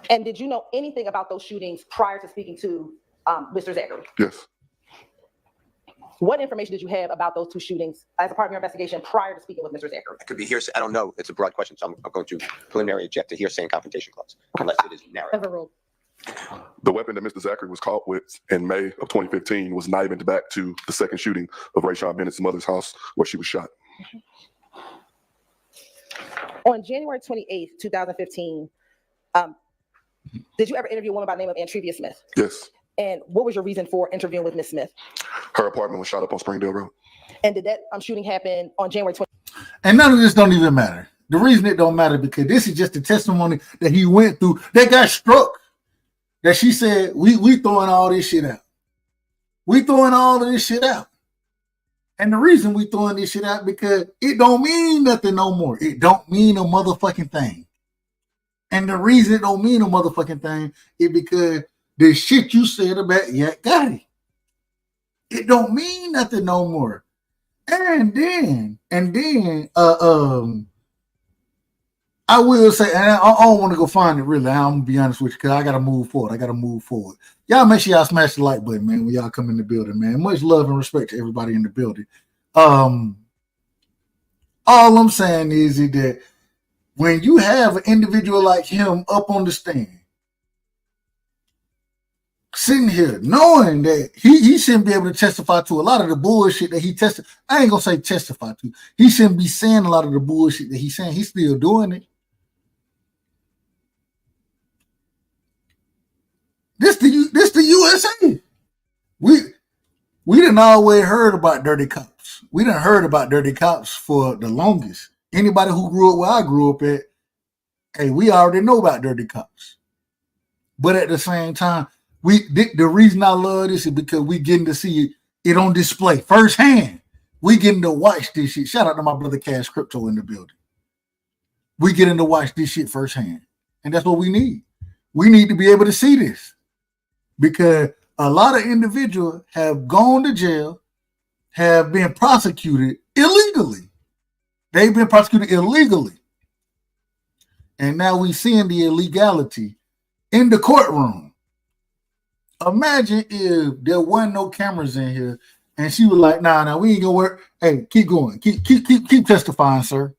And did you know anything about those shootings prior to speaking to Mr. Zachary? Yes. What information did you have about those two shootings as a part of your investigation prior to speaking with Mr. Zachary? It could be hearsay. I don't know. It's a broad question, so I'm going to preliminary object to hearsay and confrontation clause, unless it is narrow. Overruled. The weapon that Mr. Zachary was caught with in May of 2015 was not even back to the second shooting of Rayshawn Bennett's mother's house where she was shot. On January 28th, 2015, did you ever interview a woman by the name of Antrevia Smith? Yes. And what was your reason for interviewing with Ms. Smith? Her apartment was shot up on Springdale Road. And did that shooting happen on January 20th? And none of this don't even matter. The reason it don't matter because this is just the testimony that he went through that got struck. That she said, we throwing all this shit out. We throwing all of this shit out. And the reason we throwing this shit out because it don't mean nothing no more. It don't mean a motherfucking thing. And the reason it don't mean a motherfucking thing is because the shit you said about Yak Gotti. It don't mean nothing no more. And then, I will say, and I don't want to go find it really. I'm gonna be honest with you, because I gotta move forward. Y'all make sure y'all smash the like button, man, when y'all come in the building, man. Much love and respect to everybody in the building. All I'm saying is that when you have an individual like him up on the stand, sitting here knowing that he shouldn't be able to testify to a lot of the bullshit that he I ain't gonna say testify to. He shouldn't be saying a lot of the bullshit that he's saying. He's still doing it. This the USA. We done always heard about dirty cops. We done heard about dirty cops for the longest. Anybody who grew up where I grew up at, hey, we already know about dirty cops. But at the same time, The reason I love this is because we getting to see it on display firsthand. We getting to watch this shit. Shout out to my brother Cash Crypto in the building. We getting to watch this shit firsthand. And that's what we need. We need to be able to see this. Because a lot of individuals have gone to jail, have been prosecuted illegally. They've been prosecuted illegally. And now we're seeing the illegality in the courtroom. Imagine if there wasn't no cameras in here and she was like, nah, we ain't gonna work. Hey, keep going. Keep testifying, sir.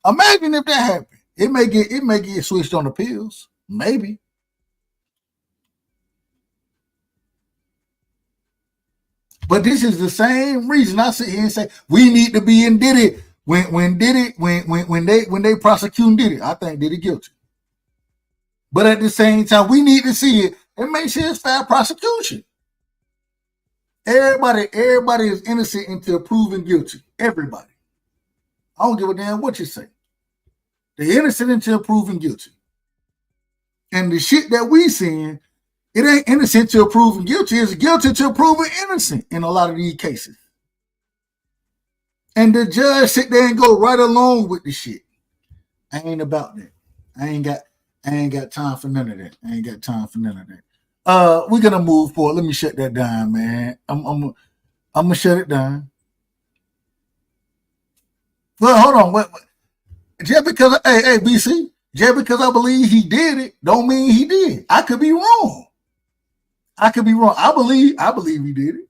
Imagine if that happened. It may get switched on appeals. Maybe. But this is the same reason I sit here and say we need to be in Diddy. When they prosecute Diddy, I think Diddy guilty. But at the same time, we need to see it and make sure it's fair prosecution. Everybody is innocent until proven guilty. Everybody. I don't give a damn what you say. They're innocent until proven guilty. And the shit that we seeing, it ain't innocent till proven guilty. It's guilty till proven innocent in a lot of these cases. And the judge sit there and go right along with the shit. I ain't about that. I ain't got time for none of that. We're gonna move forward. Let me shut that down, man. I'm gonna shut it down. Well, hold on. What? Just because, hey, BC, just because I believe he did it, don't mean he did. I could be wrong. I believe he did it.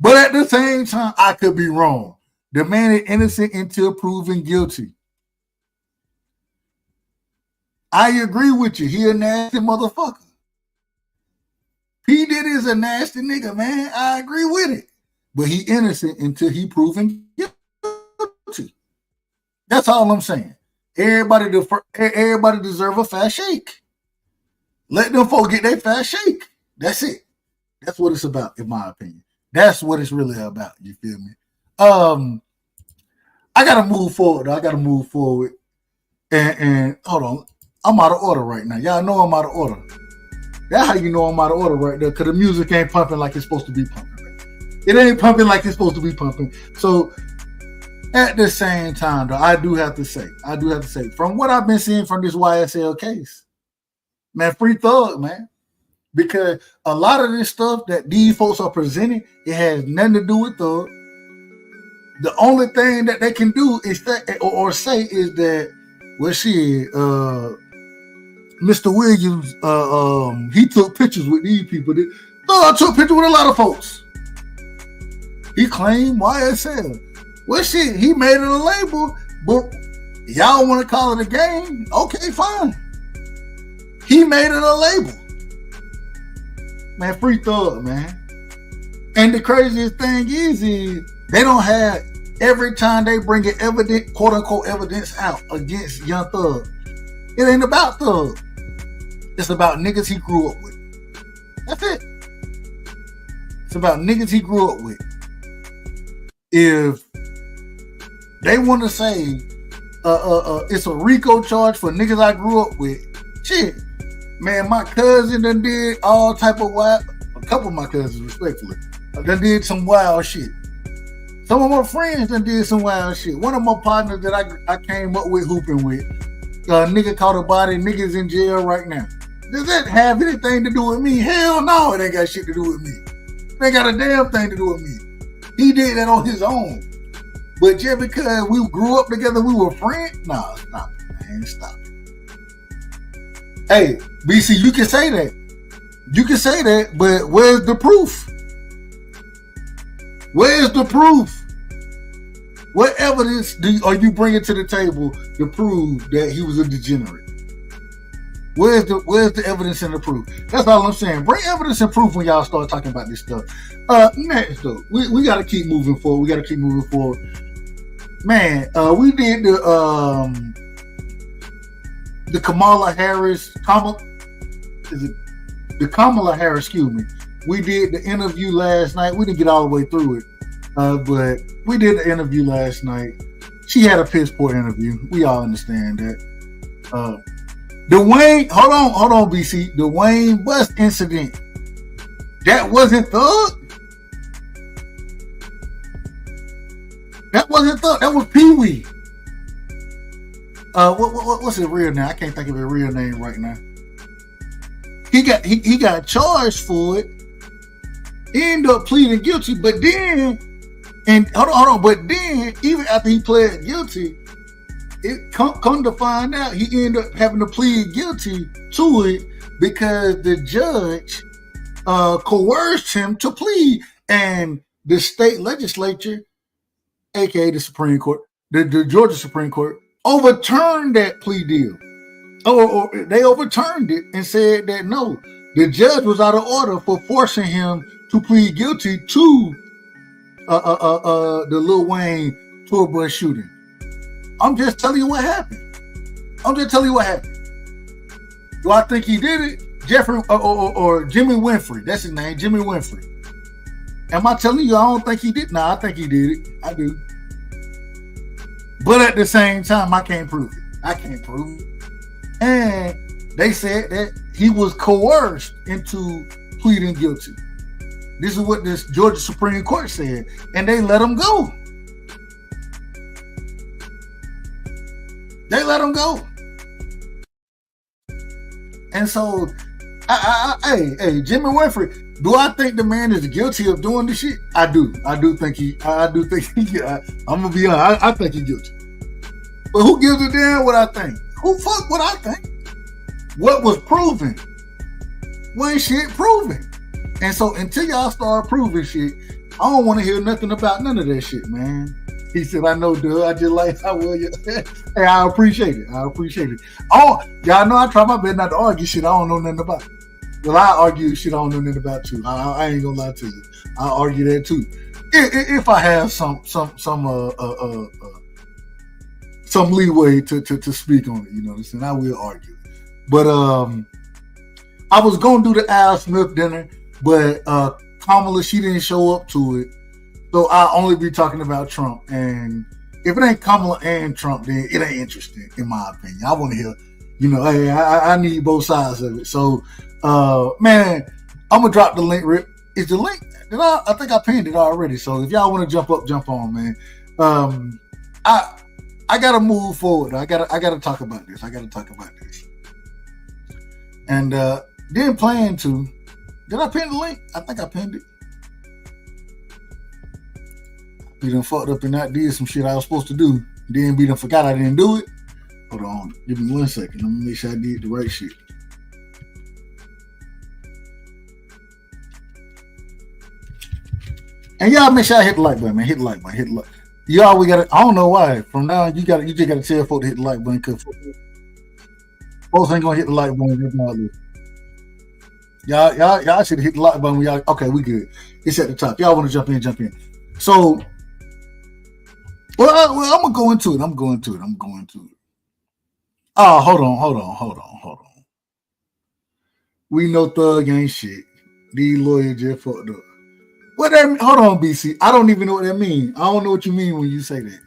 But at the same time, I could be wrong. The man is innocent until proven guilty. I agree with you. He a nasty motherfucker. P. Diddy is a nasty nigga, man. I agree with it. But he innocent until he proven guilty. That's all I'm saying. Everybody deserve a fair shake. Let them folk get their fair shake. That's it. That's what it's about, in my opinion. That's what it's really about. You feel me? I gotta move forward. And hold on. I'm out of order right now. Y'all know I'm out of order. That's how you know I'm out of order right there, because the music ain't pumping like it's supposed to be pumping. It ain't pumping like it's supposed to be pumping. So at the same time, though, I do have to say, from what I've been seeing from this YSL case, man, free Thug, man. Because a lot of this stuff that these folks are presenting, it has nothing to do with Thug. The only thing that they can do is say is that, well, shit, Mr. Williams, he took pictures with these people. Thug took pictures with a lot of folks. He claimed YSL. Well, shit, he made it a label, but y'all want to call it a game? Okay, fine. He made it a label. Man, free Thug, man. And the craziest thing is they don't have, every time they bring an evidence, quote unquote evidence out against Young Thug, it ain't about Thug. It's about niggas he grew up with. That's it. It's about niggas he grew up with. If they want to say it's a RICO charge for niggas I grew up with, shit. Man, my cousin done did all type of wild, a couple of my cousins, respectfully, done did some wild shit. Some of my friends done did some wild shit. One of my partners that I came up with hooping with, nigga caught a body, niggas in jail right now. Does that have anything to do with me? Hell no, it ain't got shit to do with me. It ain't got a damn thing to do with me. He did that on his own. But just because we grew up together, we were friends? Nah, stop it, man. Stop it. Hey, BC, you can say that. You can say that, but where's the proof? Where's the proof? What evidence are you bringing to the table to prove that he was a degenerate? Where's the evidence and the proof? That's all I'm saying. Bring evidence and proof when y'all start talking about this stuff. Next though, we got to keep moving forward. Man, we did the Kamala Harris, excuse me. We did the interview last night. We didn't get all the way through it, but we did the interview last night. She had a piss poor interview. We all understand that. The Wayne, hold on, BC. The Wayne bus incident That wasn't Thug. That wasn't Thug. That was Pee Wee. What's his real name? I can't think of his real name right now. He got charged for it. He ended up pleading guilty, but then, hold on. But then, even after he pled guilty, it come to find out he ended up having to plead guilty to it because the judge coerced him to plead, and the state legislature, aka the Supreme Court, the Georgia Supreme Court, overturned that plea deal. Or they overturned it and said that no, the judge was out of order for forcing him to plead guilty to the Lil Wayne tour bus shooting. I'm just telling you what happened. Do I think he did it? Jeffrey or Jimmy Winfrey. That's his name, Jimmy Winfrey. Am I telling you I don't think he did? No, I think he did it. I do. But at the same time, I can't prove it. And they said that he was coerced into pleading guilty. This is what this Georgia Supreme Court said. And they let him go. And so, hey, Jimmy Winfrey, do I think the man is guilty of doing this shit? I do think he, I'm gonna be honest, I think he's guilty. But who gives a damn what I think? Who fuck what I think? What was proven? When shit proven. And so until y'all start proving shit, I don't want to hear nothing about none of that shit, man. He said, I know, dude. I just like how well you. Hey, I appreciate it. Oh, y'all know I try my best not to argue shit I don't know nothing about. Well, I argue shit I don't know nothing about too. I ain't gonna lie to you. I argue that too. If I have some leeway to speak on it, you know what I'm saying? I will argue. But I was gonna do the Al Smith dinner, but Kamala, she didn't show up to it. So I'll only be talking about Trump. And if it ain't Kamala and Trump, then it ain't interesting, in my opinion. I want to hear, hey, I need both sides of it. So, man, I'm going to drop the link. Is the link? I think I pinned it already. So if y'all want to jump up, jump on, man. I got to move forward. I got to talk about this. And didn't plan to. Did I pin the link? I think I pinned it. Be done fucked up and not did some shit I was supposed to do. Then be done forgot I didn't do it. Hold on. Give me 1 second. Let me make sure I did the right shit. And y'all make sure I hit the like button, man. Hit the like button. Y'all, we gotta, I don't know why. From now on, you just gotta tell folks to hit the like button, because folks ain't gonna hit the like button. Y'all should hit the like button when y'all, okay, we good. It's at the top. Y'all wanna jump in. So, well, I'm gonna go into it. Oh, hold on. We know Thug ain't shit. These lawyers just fucked up. What that mean? Hold on, BC. I don't even know what that means. I don't know what you mean when you say that.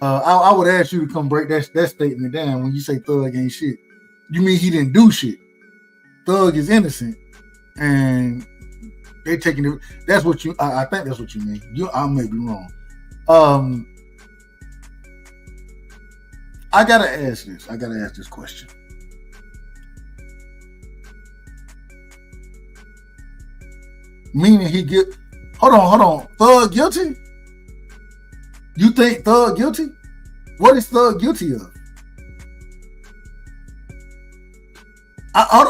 I would ask you to come break that statement down when you say Thug ain't shit. You mean he didn't do shit? Thug is innocent, and they taking it. That's what you. I think that's what you mean. I may be wrong. I gotta ask this question. Meaning he get. Hold on. Thug guilty? You think Thug guilty? What is Thug guilty of? All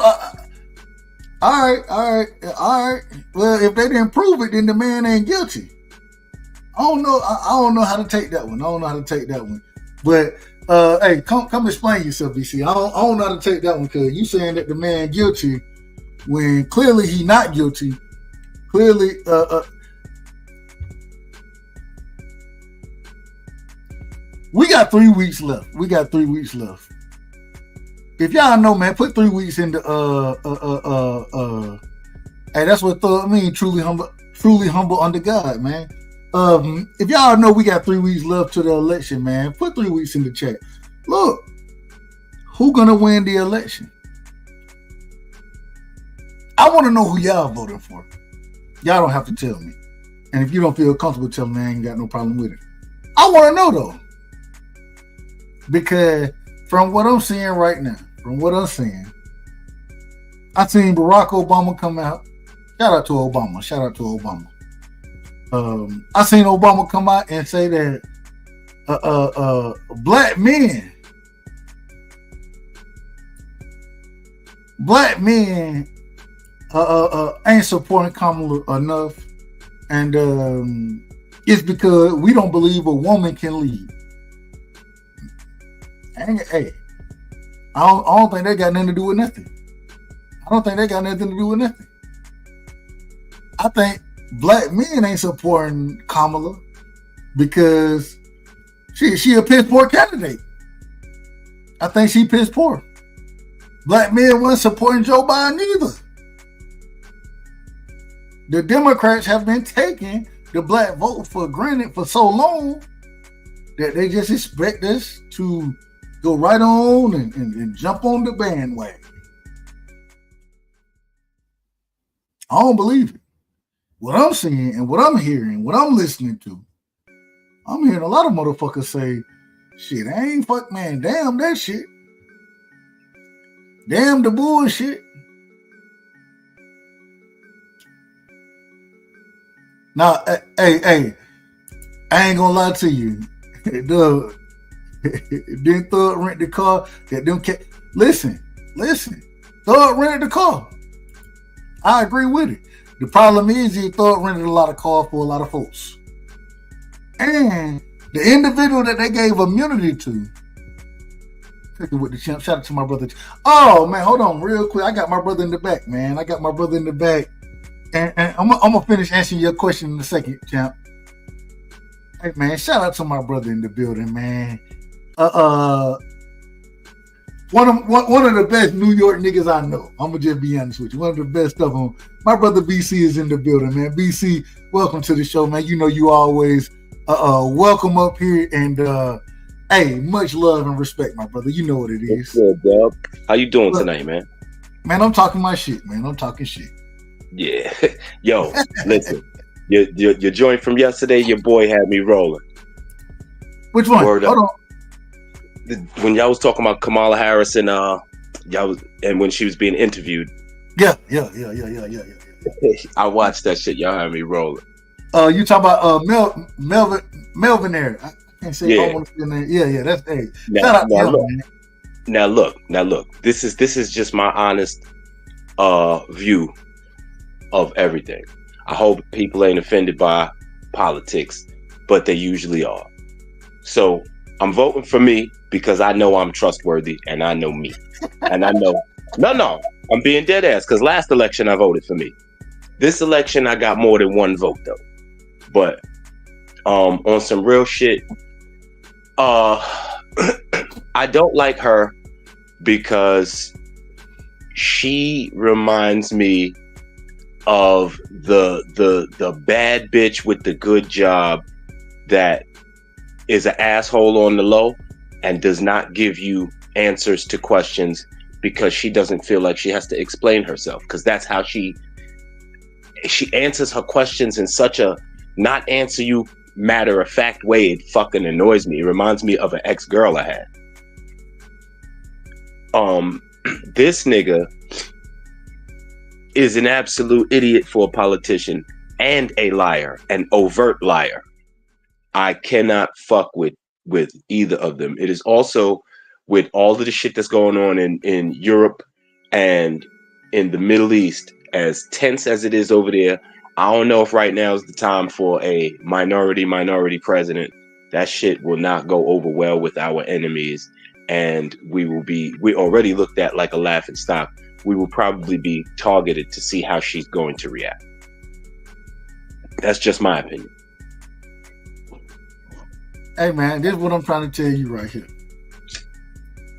right. Well, if they didn't prove it, then the man ain't guilty. I don't know how to take that one. But hey, come explain yourself, BC. I don't know how to take that one, because you saying that the man guilty when clearly he not guilty. Clearly, we got 3 weeks left. If y'all know, man, put 3 weeks into hey, that's what Thug mean, truly humble under God, man. If y'all know we got 3 weeks left to the election, man, put 3 weeks in the chat. Look, who gonna win the election? I want to know who y'all voting for. Y'all don't have to tell me. And if you don't feel comfortable telling me, I ain't got no problem with it. I want to know though. Because from what I'm seeing right now, I seen Barack Obama come out. Shout out to Obama. I seen Obama come out and say that black men ain't supporting Kamala enough, and it's because we don't believe a woman can lead. Hey, I don't think that got nothing to do with nothing. I think black men ain't supporting Kamala because she a piss poor candidate. I think she piss poor. Black men wasn't supporting Joe Biden either. The Democrats have been taking the black vote for granted for so long that they just expect us to go right on and jump on the bandwagon. I don't believe it. What I'm seeing and what I'm hearing, what I'm listening to, I'm hearing a lot of motherfuckers say, shit, I ain't fuck, man, damn that shit. Damn the bullshit. Now, hey, I ain't gonna lie to you. Didn't Thug rent the car? Listen. Thug rented the car. I agree with it. The problem is he Thug rented a lot of cars for a lot of folks. And the individual that they gave immunity to, with the champ. Shout out to my brother. Oh man, hold on real quick. I got my brother in the back, man. And I'm gonna finish answering your question in a second, champ. Hey man, shout out to my brother in the building, man. One of the best New York niggas I know. I'm gonna just be honest with you. One of the best of them. My brother BC is in the building, man. BC, welcome to the show, man. You know you always welcome up here, and hey, much love and respect, my brother. You know what it is. What's good, Dub? How you doing tonight, man? Man, I'm talking my shit, man. I'm talking shit. Yeah. Yo, listen. Your joint from yesterday, your boy had me rolling. Which one? Hold on. When y'all was talking about Kamala Harris and and when she was being interviewed. Yeah. I watched that shit. Y'all had me rolling. You talking about Melvin there? I can't say. Yeah. Yeah. That's hey. Shout out to him, man. Now look. This is just my honest view of everything. I hope people ain't offended by politics, but they usually are. So I'm voting for me because I know I'm trustworthy and I know me. And I know, no, I'm being dead ass because last election I voted for me. This election I got more than one vote though. But on some real shit, I don't like her because she reminds me of the bad bitch with the good job that is an asshole on the low and does not give you answers to questions because she doesn't feel like she has to explain herself, because that's how she answers her questions in such a not answer you matter of fact way. It fucking annoys me. It reminds me of an ex-girl I had. This nigga is an absolute idiot for a politician and a liar, an overt liar. I cannot fuck with either of them. It is also with all of the shit that's going on in Europe and in the Middle East, as tense as it is over there. I don't know if right now is the time for a minority president. That shit will not go over well with our enemies, and we already looked at like a laughing stock. We will probably be targeted to see how she's going to react. That's just my opinion. Hey man, this is what I'm trying to tell you right here.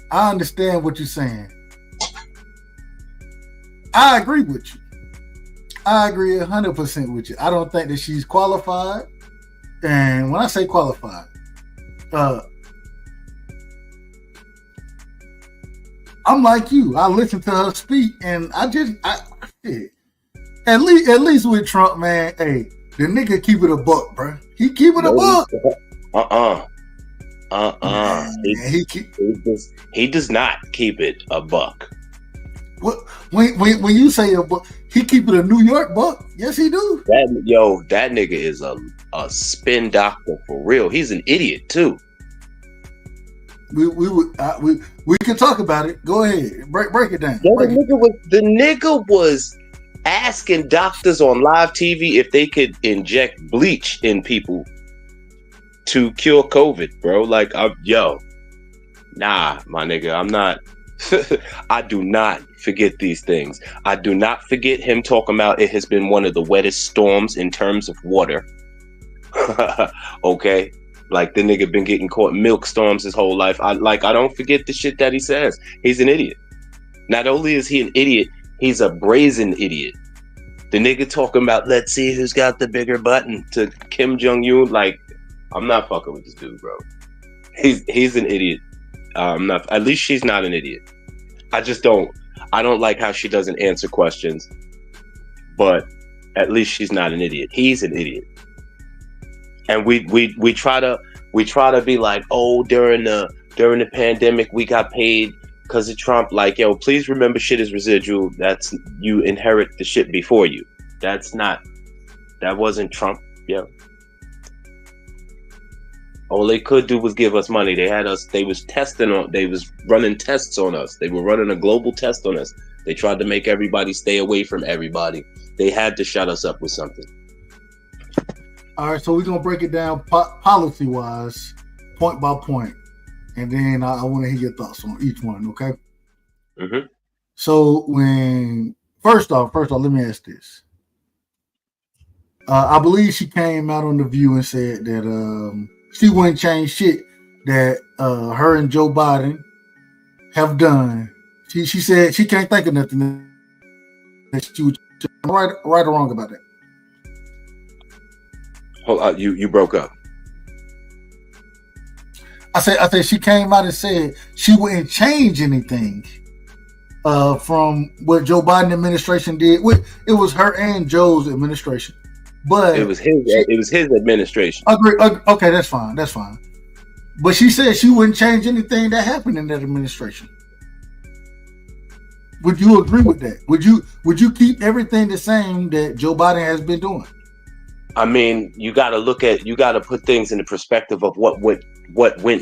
I understand what you're saying. I agree with you. I agree 100% with you. I don't think that she's qualified. And when I say qualified, I'm like you. I listen to her speak, and At least with Trump, man, hey, the nigga keep it a buck, bro. He keep it a buck. He does not keep it a buck. What when you say a buck, he keep it a New York buck? Yes, he do. That nigga is a spin doctor for real. He's an idiot too. We can talk about it. Go ahead, break it down. The nigga was asking doctors on live TV if they could inject bleach in people to cure COVID, bro. Like, nah, my nigga, I'm not. I do not forget these things. I do not forget him talking about it has been one of the wettest storms in terms of water. Okay, like the nigga been getting caught in milk storms his whole life. I don't forget the shit that he says. He's an idiot. Not only is he an idiot, he's a brazen idiot. The nigga talking about let's see who's got the bigger button to Kim Jong-un. Like, I'm not fucking with this dude, bro. He's an idiot. Not. At least she's not an idiot. I don't like how she doesn't answer questions. But at least she's not an idiot. He's an idiot. And we try to be like, oh, during the pandemic we got paid because of Trump. Like, yo, please remember shit is residual. That's, you inherit the shit before you. That wasn't Trump, yo. All they could do was give us money. They was running tests on us. They were running a global test on us. They tried to make everybody stay away from everybody. They had to shut us up with something. All right, so we're going to break it down policy-wise, point by point. And then I want to hear your thoughts on each one, okay? Mm-hmm. So first off, let me ask this. I believe she came out on The View and said that she wouldn't change shit that her and Joe Biden have done. She said she can't think of nothing that she would. Right or wrong about that? Hold on, you broke up. I said she came out and said she wouldn't change anything from what Joe Biden administration did. It was her and Joe's administration, but it was his administration. Agree. Okay, that's fine. But she said she wouldn't change anything that happened in that administration. Would you agree with that? Would you keep everything the same that Joe Biden has been doing? I mean, you got to put things in the perspective of what went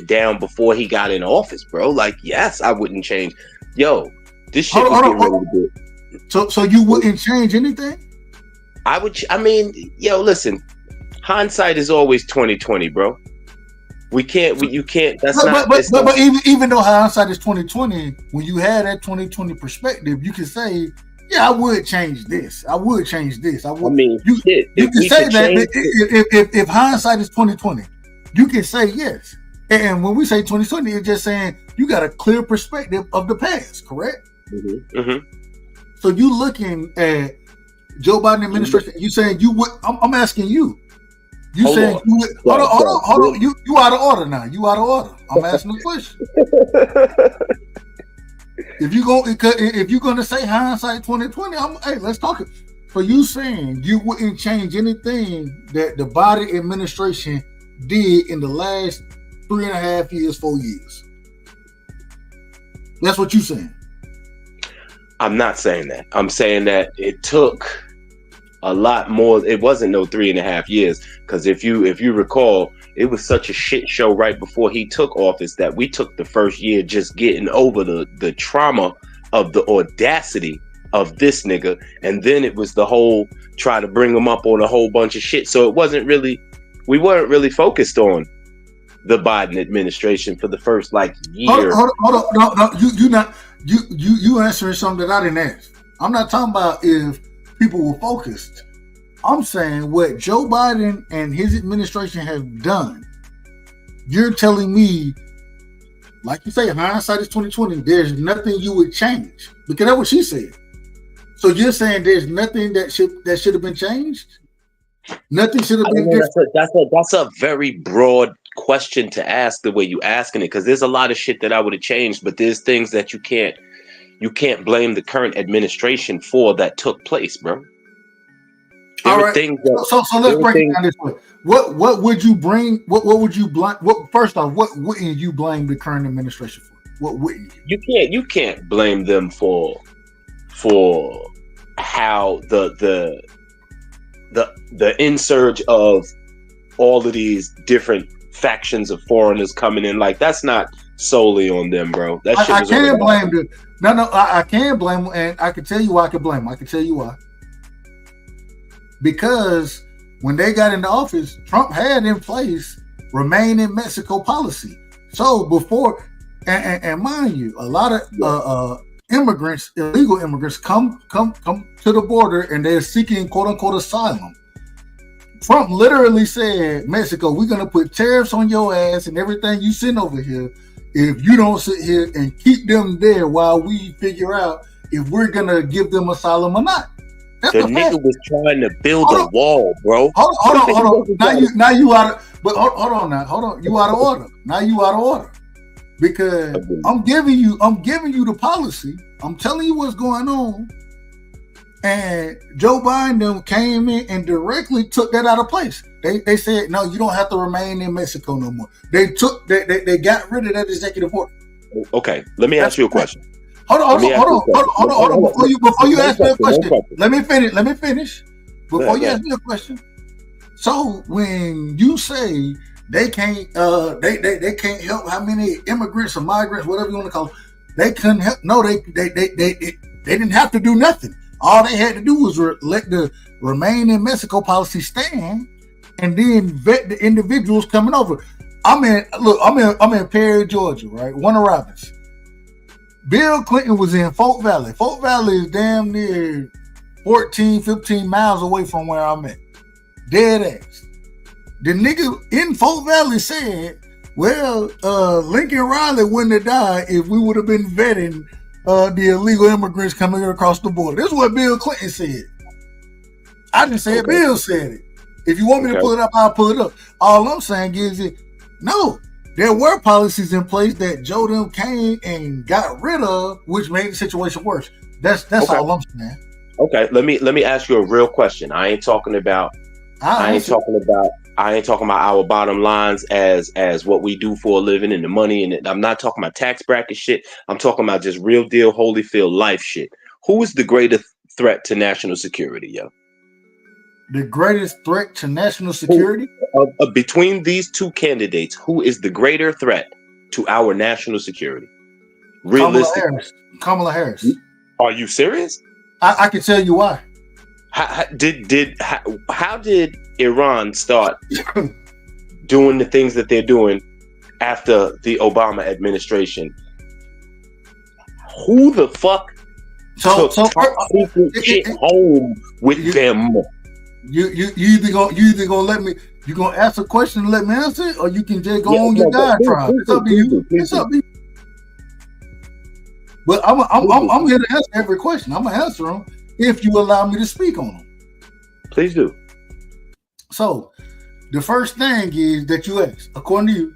down before he got in office, bro. Like, yes, I wouldn't change. Yo, this shit was getting ready to do. So you wouldn't change anything? Listen, hindsight is always 20/20, bro. You can't. But even though hindsight is 20/20, when you had that 20/20 perspective, you can say, yeah, I would change this. I would change this. I would. I mean, you can say that if hindsight is 20/20, you can say yes. And when we say 20/20, it's just saying you got a clear perspective of the past, correct? Mm-hmm. Mm-hmm. So you looking at Joe Biden administration, you saying you would? I'm asking you. You saying you would? Hold on. You out of order now. You out of order. I'm asking the question. If you're gonna say hindsight 20/20, hey, let's talk it. So you saying you wouldn't change anything that the Biden administration did in the last 3.5 years, 4 years? That's what you saying? I'm not saying that. I'm saying that it took a lot more. It wasn't no 3.5 years, because if you recall, it was such a shit show right before he took office that we took the first year just getting over the trauma of the audacity of this nigga, and then it was the whole try to bring him up on a whole bunch of shit. So we weren't really focused on the Biden administration for the first year. Hold on. No, you answering something that I didn't ask. I'm not talking about if people were focused. I'm saying what Joe Biden and his administration have done. You're telling me, like you say, hindsight is 20/20. There's nothing you would change, because that's what she said. So you're saying there's nothing that should have been changed? Nothing should have been different. That's a very broad question to ask the way you asking it, because there's a lot of shit that I would have changed, but there's things that you can't blame the current administration for that took place, bro. There All are right. things that So let's break it down this way. What would you bring? What would you blame? First off, what wouldn't you blame the current administration for? What wouldn't you? you can't blame them for how the insurge of all of these different factions of foreigners coming in. Like, that's not solely on them, bro. That shit I was can't already- blame them. No, I can't blame them, and I can tell you why I can blame them. I can tell you why. Because when they got into office, Trump had in place remain in Mexico policy. So before, and mind you, a lot of immigrants, illegal immigrants, come to the border and they're seeking quote unquote asylum. Trump literally said, Mexico, we're gonna put tariffs on your ass and everything you send over here if you don't sit here and keep them there while we figure out if we're gonna give them asylum or not. That's The the fact. nigga was trying to build a wall, bro. Hold on. Now you out of. But hold on. You out of order. Now you out of order because I'm giving you the policy. I'm telling you what's going on, and Joe Biden came in and directly took that out of place. They said no, you don't have to remain in Mexico no more. They got rid of that executive order. Okay, let me ask you a question. Hold on. Before you ask me a question, let me finish. Before you ask me a question. So when you say they can't help how many immigrants or migrants, whatever you want to call them, they couldn't help. No, they didn't have to do nothing. All they had to do was let the remain in Mexico policy stand, and then vet the individuals coming over. I'm in Perry, Georgia, right? Warner Robins. Bill Clinton was in Folk Valley. Folk Valley is damn near 14, 15 miles away from where I'm at. Dead ass. The nigga in Folk Valley said, well, Lincoln Riley wouldn't have died if we would have been vetting the illegal immigrants coming across the border. This is what Bill Clinton said. I didn't say it. Bill said it. If you want me to pull it up, I'll pull it up. All I'm saying is no. There were policies in place that Joe them came and got rid of, which made the situation worse. That's all I'm saying. Okay, let me ask you a real question. I ain't talking about our bottom lines as what we do for a living and the money, and I'm not talking about tax bracket shit. I'm talking about just real deal Holyfield life shit. Who is the greatest threat to national security, yo? The greatest threat to national security? Between these two candidates, who is the greater threat to our national security? Realistically, Kamala Harris. Are you serious? I can tell you why. How did Iran start doing the things that they're doing after the Obama administration? Who the fuck took top secret shit home with them? You either gonna let me, you gonna ask a question and let me answer it, or you can just go on your diatribe. It's up to you. It's up to you. But I'm here to answer every question. I'm gonna answer them if you allow me to speak on them. Please do. So, the first thing is that you asked, according to you,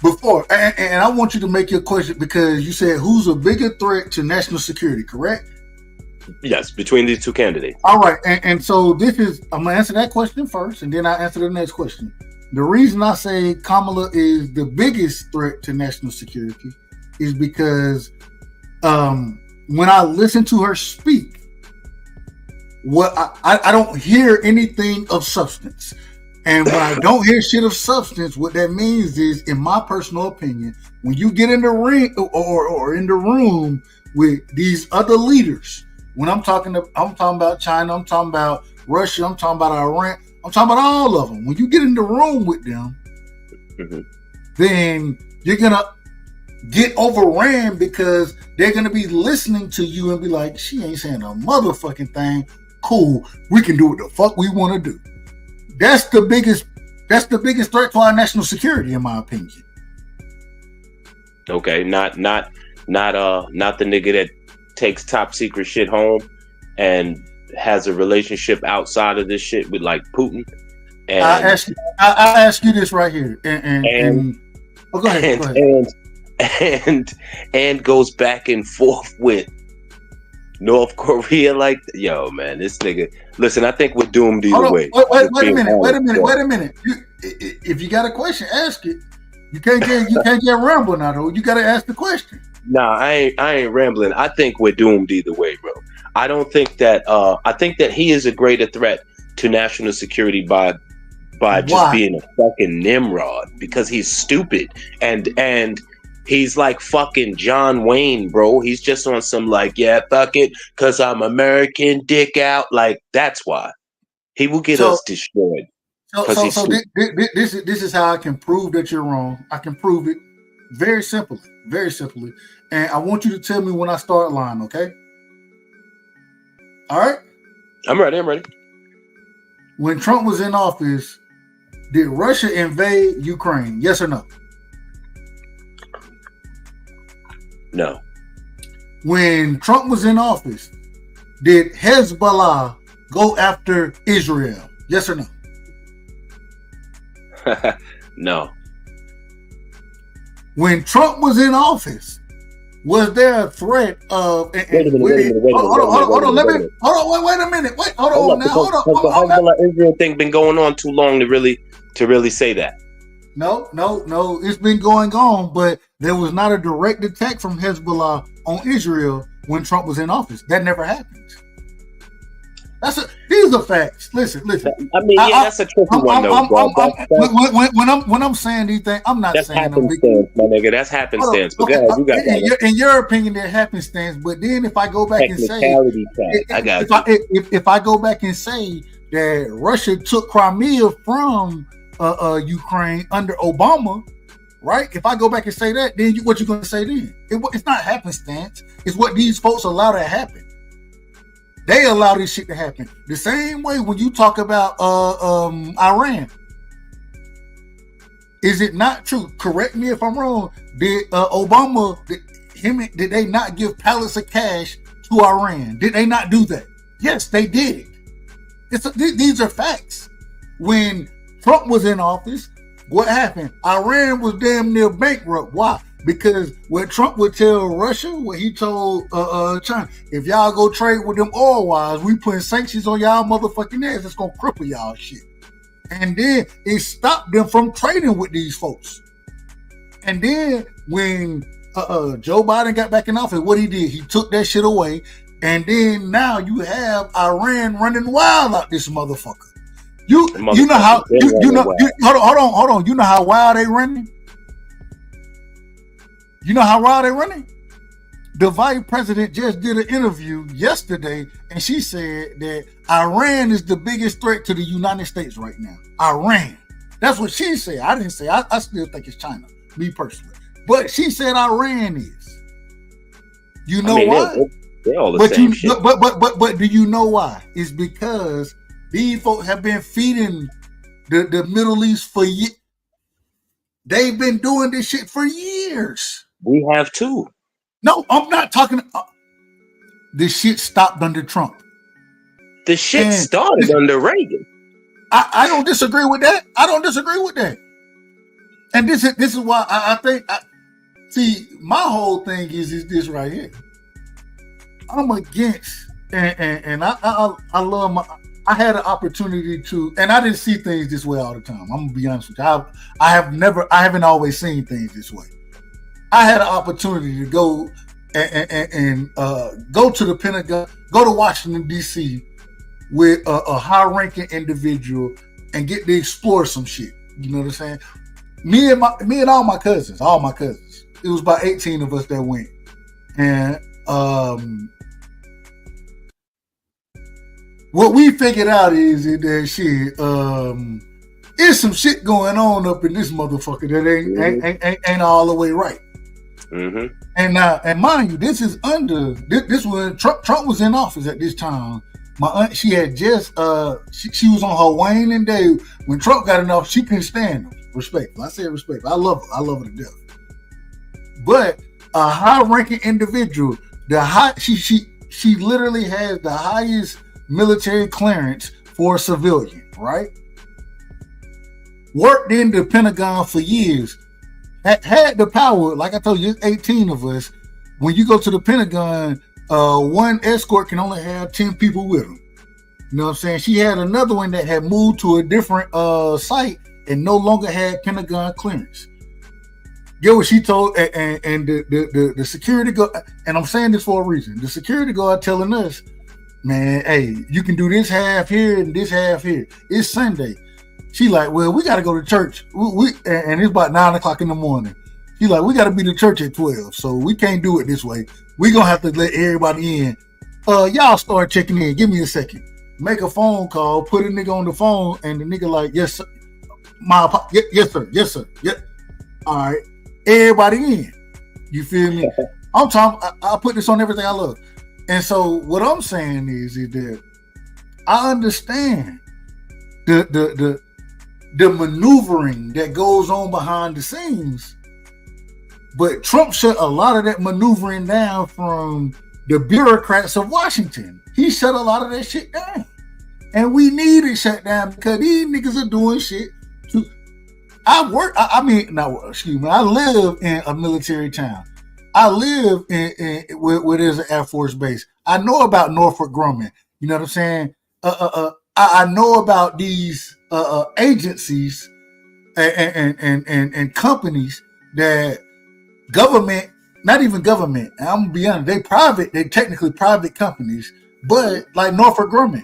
before, and I want you to make your question because you said who's a bigger threat to national security, correct? Yes, between these two candidates. All right, and so I'm gonna answer that question first, and then I answer the next question. The reason I say Kamala is the biggest threat to national security is because when I listen to her speak, what I don't hear anything of substance. And when I don't hear shit of substance, what that means is, in my personal opinion, when you get in the ring or in the room with these other leaders, when I'm talking about China, I'm talking about Russia, I'm talking about Iran, I'm talking about all of them. When you get in the room with them, then you're gonna get overran because they're gonna be listening to you and be like, she ain't saying a motherfucking thing. Cool, we can do what the fuck we want to do. That's the biggest threat to our national security, in my opinion. Okay, not the nigga that takes top secret shit home and has a relationship outside of this shit with like Putin. And I ask you this right here, and go ahead. And goes back and forth with North Korea like yo, man, this nigga. Listen, I think we're doomed either Hold on, way. wait a minute. If you got a question, ask it. You can't get ramble now though. You got to ask the question. Nah, I ain't rambling. I think we're doomed either way, bro. I don't think that. I think that he is a greater threat to national security by just being a fucking Nimrod, because he's stupid and he's like fucking John Wayne, bro. He's just on some like, yeah, fuck it, cause I'm American, dick out. Like that's why he will get us destroyed. So this is how I can prove that you're wrong. I can prove it very simply, and I want you to tell me when I start lying. Okay? All right. I'm ready. When Trump was in office, did Russia invade Ukraine? Yes or no? No. When Trump was in office, did Hezbollah go after Israel? Yes or no? No. When Trump was in office, was there a threat of? Wait a minute. Wait a minute. Hold on. The Hezbollah Israel thing been going on too long to really say that. No. It's been going on, but there was not a direct attack from Hezbollah on Israel when Trump was in office. That never happened. These are facts. Listen. I mean, that's a tricky one, though. When I'm saying these things, I'm not saying them. My nigga, that's happenstance. But go ahead, you got that. In your opinion, they're happenstance. But then if I go back and say, if I go back and say that Russia took Crimea from Ukraine under Obama, right? If I go back and say that, then what you going to say then? It's not happenstance. It's what these folks allow to happen. They allow this shit to happen. The same way when you talk about Iran. Is it not true? Correct me if I'm wrong. Did Obama, did they not give pallets of cash to Iran? Did they not do that? Yes, they did it. These are facts. When Trump was in office, what happened? Iran was damn near bankrupt. Why? Because what Trump would tell Russia, what he told China, if y'all go trade with them oil wires, we putting sanctions on y'all motherfucking ass. It's gonna cripple y'all shit. And then it stopped them from trading with these folks. And then when Joe Biden got back in office, what he did, he took that shit away. And then now you have Iran running wild out this motherfucker. You know how hold on. You know how wild they running? You know how wild they running? The vice president just did an interview yesterday, and she said that Iran is the biggest threat to the United States right now. Iran. That's what she said. I didn't say. I still think it's China, me personally. But she said Iran is. You know why? They're all the same shit. But do you know why? It's because these folks have been feeding the Middle East for years. They've been doing this shit for years. We have too. No, I'm not talking. This shit stopped under Trump. The shit started under Reagan. I don't disagree with that. And this is why I think. See, my whole thing is this right here. I'm against, and I love I had an opportunity to, and I didn't see things this way all the time. I'm gonna be honest with you. I haven't always seen things this way. I had an opportunity to go and go to the Pentagon, go to Washington D.C. with a high-ranking individual and get to explore some shit. You know what I'm saying? Me and all my cousins. It was about 18 of us that went, and what we figured out is that shit, there's some shit going on up in this motherfucker that ain't all the way right. Mm-hmm. And mind you, this is under this when Trump was in office at this time. My aunt, she had just she was on her waning day when Trump got in office. She couldn't stand him. Respect. I say respect. I love her to death. But a high-ranking individual, she literally has the highest military clearance for a civilian, right? Worked in the Pentagon for years, had the power. Like I told you, it's 18 of us. When you go to the Pentagon, one escort can only have 10 people with them. You know what I'm saying? She had another one that had moved to a different site and no longer had Pentagon clearance. Get what she told, and the security guard, and I'm saying this for a reason. The security guard telling us, man, hey, you can do this half here and this half here. It's Sunday. She like, well, we got to go to church. And it's about 9 o'clock in the morning. She like, we got to be to church at 12, so we can't do it this way. We gonna have to let everybody in. Y'all start checking in. Give me a second. Make a phone call. Put a nigga on the phone, and the nigga like, yes, sir. Yes, sir. Yes, sir. Yeah. All right. Everybody in. You feel me? I'm talking. I put this on everything I love. And so what I'm saying is that I understand the maneuvering that goes on behind the scenes, but Trump shut a lot of that maneuvering down from the bureaucrats of Washington. He shut a lot of that shit down, and we need it shut down because these niggas are doing shit. I live in a military town. I live in where there's an Air Force base. I know about Northrop Grumman. You know what I'm saying? I know about these agencies and companies that government, not even government. I'm gonna be honest. They technically private companies, but like Northrop Grumman,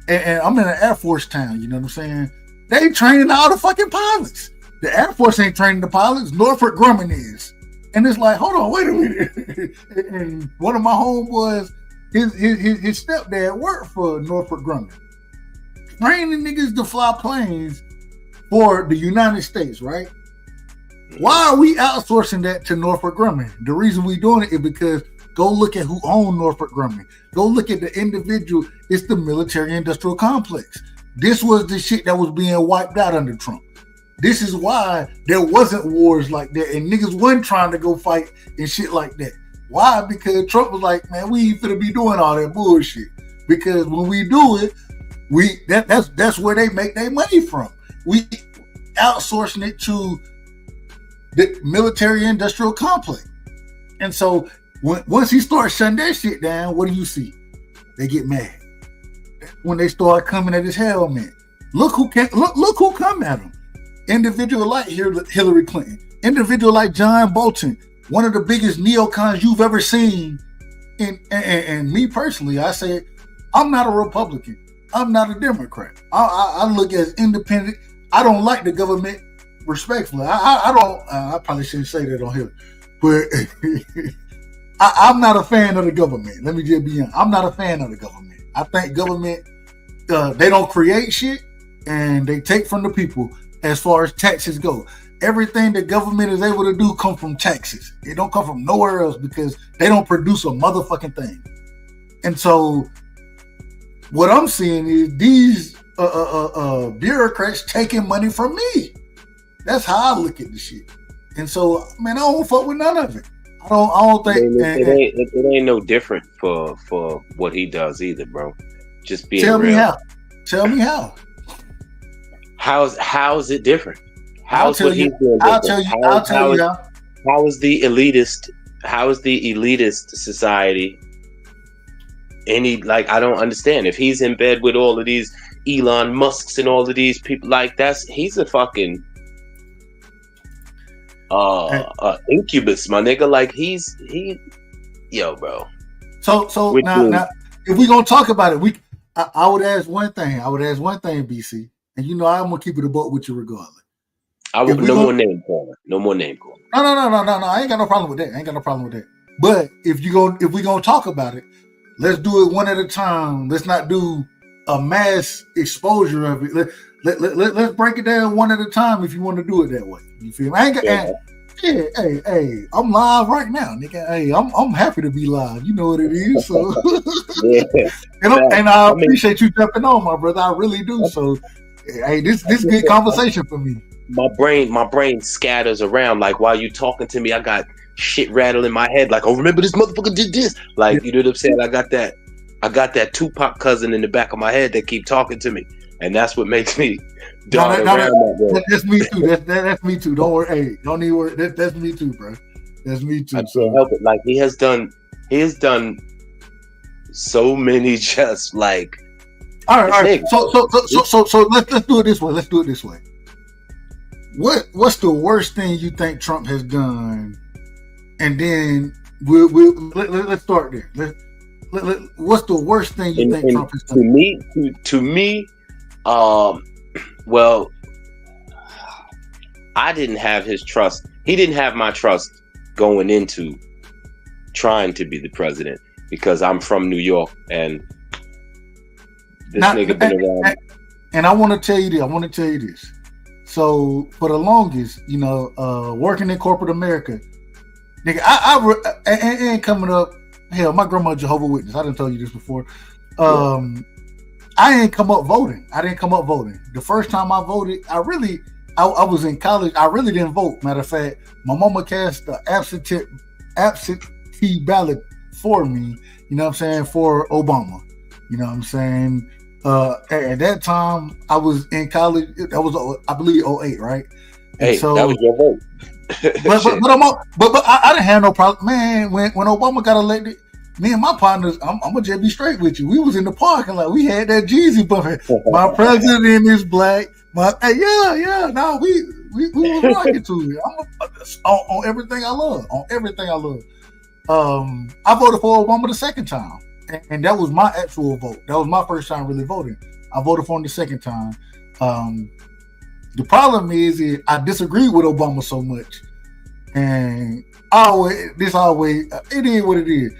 and I'm in an Air Force town. You know what I'm saying? They training all the fucking pilots. The Air Force ain't training the pilots. Northrop Grumman is. And it's like, hold on, wait a minute. And one of my homeboys, his stepdad worked for Northrop Grumman. Training niggas to fly planes for the United States, right? Why are we outsourcing that to Northrop Grumman? The reason we doing it is because go look at who owned Northrop Grumman. Go look at the individual. It's the military-industrial complex. This was the shit that was being wiped out under Trump. This is why there wasn't wars like that, and niggas wasn't trying to go fight and shit like that. Why? Because Trump was like, man, we ain't finna be doing all that bullshit. Because when we do it, that's where they make their money from. We outsourcing it to the military-industrial complex. And so once he starts shutting that shit down, what do you see? They get mad. When they start coming at his helmet, look who come at him. Individual like Hillary Clinton, individual like John Bolton, one of the biggest neocons you've ever seen. And me personally, I say I'm not a Republican. I'm not a Democrat. I look as independent. I don't like the government. Respectfully, I don't. I probably shouldn't say that on here, but I'm not a fan of the government. Let me just be honest. I'm not a fan of the government. I think government, they don't create shit and they take from the people as far as taxes go. Everything the government is able to do come from taxes. It don't come from nowhere else because they don't produce a motherfucking thing. And so what I'm seeing is these bureaucrats taking money from me. That's how I look at the shit. And so, man, I don't fuck with none of it. I don't think it ain't no different for what he does either, bro. Just being real. Tell me how. How's it different? How's what he's doing different? I'll tell you how. How is the elitist society I don't understand. If he's in bed with all of these Elon Musks and all of these people, he's a fucking incubus, my nigga. Like yo, bro. So now, if we gonna talk about it, I would ask one thing. BC, and you know I'm gonna keep it a buck with you regardless. No more name calling. No. I ain't got no problem with that. But if we gonna talk about it, let's do it one at a time. Let's not do a mass exposure of it. Let's break it down one at a time if you want to do it that way. You feel me? Hey, I'm live right now, nigga. Hey, I'm happy to be live. You know what it is. So and I appreciate you jumping on, my brother. I really do. So hey, this is good conversation for me. My brain scatters around like while you talking to me, I got shit rattle in my head like, oh, remember this motherfucker did this. Like, you know what I'm saying? I got that Tupac cousin in the back of my head that keep talking to me. And that's what makes me That's me too. That's me too. Don't worry. Hey, don't even worry. That's me too, bro. That's me too. I can't help it. Like he has done so many just like. All right. So let's do it this way. Let's do it this way. What's the worst thing you think Trump has done? And then let's start there. What's the worst thing you think Trump has done? To me, well, I didn't have his trust. He didn't have my trust going into trying to be the president because I'm from New York and this nigga been around. And I want to tell you this. So for the longest, working in corporate America, nigga, I ain't coming up. Hell, my grandma Jehovah's Witness. I didn't tell you this before. I ain't come up voting. I didn't come up voting. The first time I voted, I was in college. I really didn't vote. Matter of fact, my mama cast the absentee ballot for me. You know what I'm saying? For Obama. You know what I'm saying? At that time, I was in college. That was, I believe, 2008, right? Hey, so, that was your vote. but I didn't have no problem, man. When Obama got elected, me and my partners, I'm gonna just be straight with you. We was in the parking lot. We had that Jeezy bumping. My president is black. No, we was rocking to it. On everything I love. On everything I love. I voted for Obama the second time, and that was my actual vote. That was my first time really voting. I voted for him the second time. The problem is I disagree with Obama so much, and it is what it is.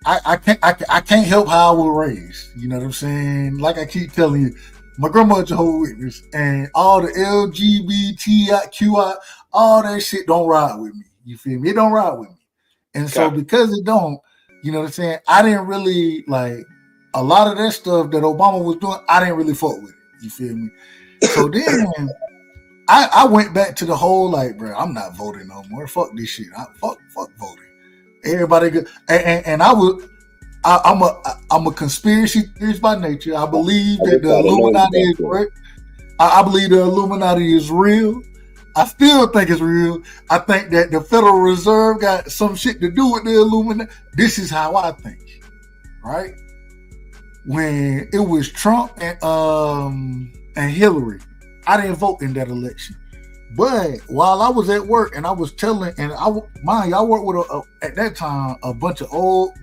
I can't help how I was raised. You know what I'm saying? Like I keep telling you, my grandma Jehovah's Witness, and all the LGBTQI, all that shit don't ride with me. You feel me? It don't ride with me. And so because it don't, you know what I'm saying? I didn't really like a lot of that stuff that Obama was doing. I didn't really fuck with it. You feel me? So then I went back to the whole like, bro, I'm not voting no more. Fuck this shit. Fuck voting. Everybody good. And I'm a conspiracy theorist by nature. I believe that the Illuminati is correct. I believe the Illuminati is real. I still think it's real. I think that the Federal Reserve got some shit to do with the Illuminati. This is how I think, right? When it was Trump and Hillary, I didn't vote in that election. But while I was at work and I was telling, and I worked with at that time a bunch of older,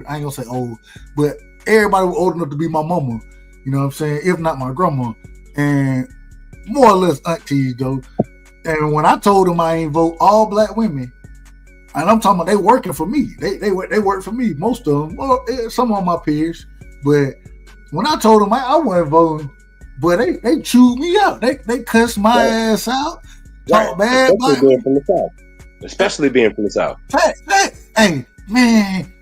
I ain't gonna say old, but everybody was old enough to be my mama. You know what I'm saying? If not my grandma, and more or less aunties though. And when I told them I ain't vote, all black women, and I'm talking about they working for me. They work for me. Most of them, well, some of my peers. But when I told them I wasn't voting, but they chewed me out. They cussed my ass out. Talk bad about me. Especially being from the South. Hey, man,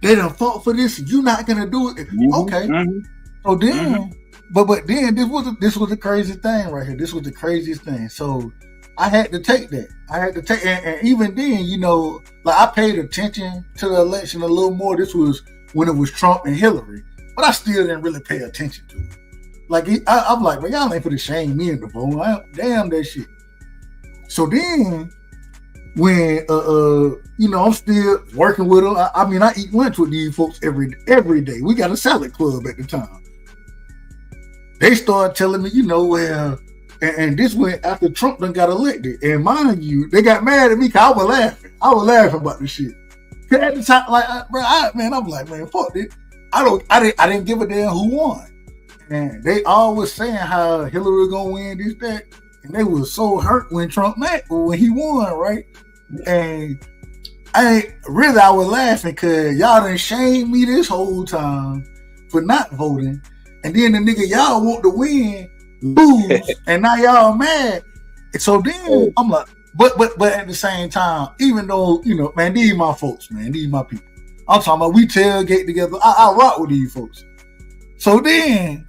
they done fought for this. You not gonna do it? Okay. Mm-hmm. So then, but then this was the crazy thing right here. This was the craziest thing. So I had to take that. And even then, like I paid attention to the election a little more. This was when it was Trump and Hillary, but I still didn't really pay attention to it. Like I'm like, but y'all ain't for the shame me in the vote. Damn that shit. So then, when I'm still working with them. I eat lunch with these folks every day. We got a salad club at the time. They started telling me, and this went after Trump done got elected. And mind you, they got mad at me because I was laughing. I was laughing about this shit. Cause at the time, I'm like, man, fuck this. I didn't give a damn who won. And they always saying how Hillary was gonna win this, that, and they was so hurt when when he won, right? And I was laughing because y'all done shamed me this whole time for not voting, and then the nigga y'all want to win, lose, and now y'all mad. And so then I'm like, but at the same time, even though man, these my folks, man, these my people. I'm talking about we tailgate together. I rock with these folks. So then,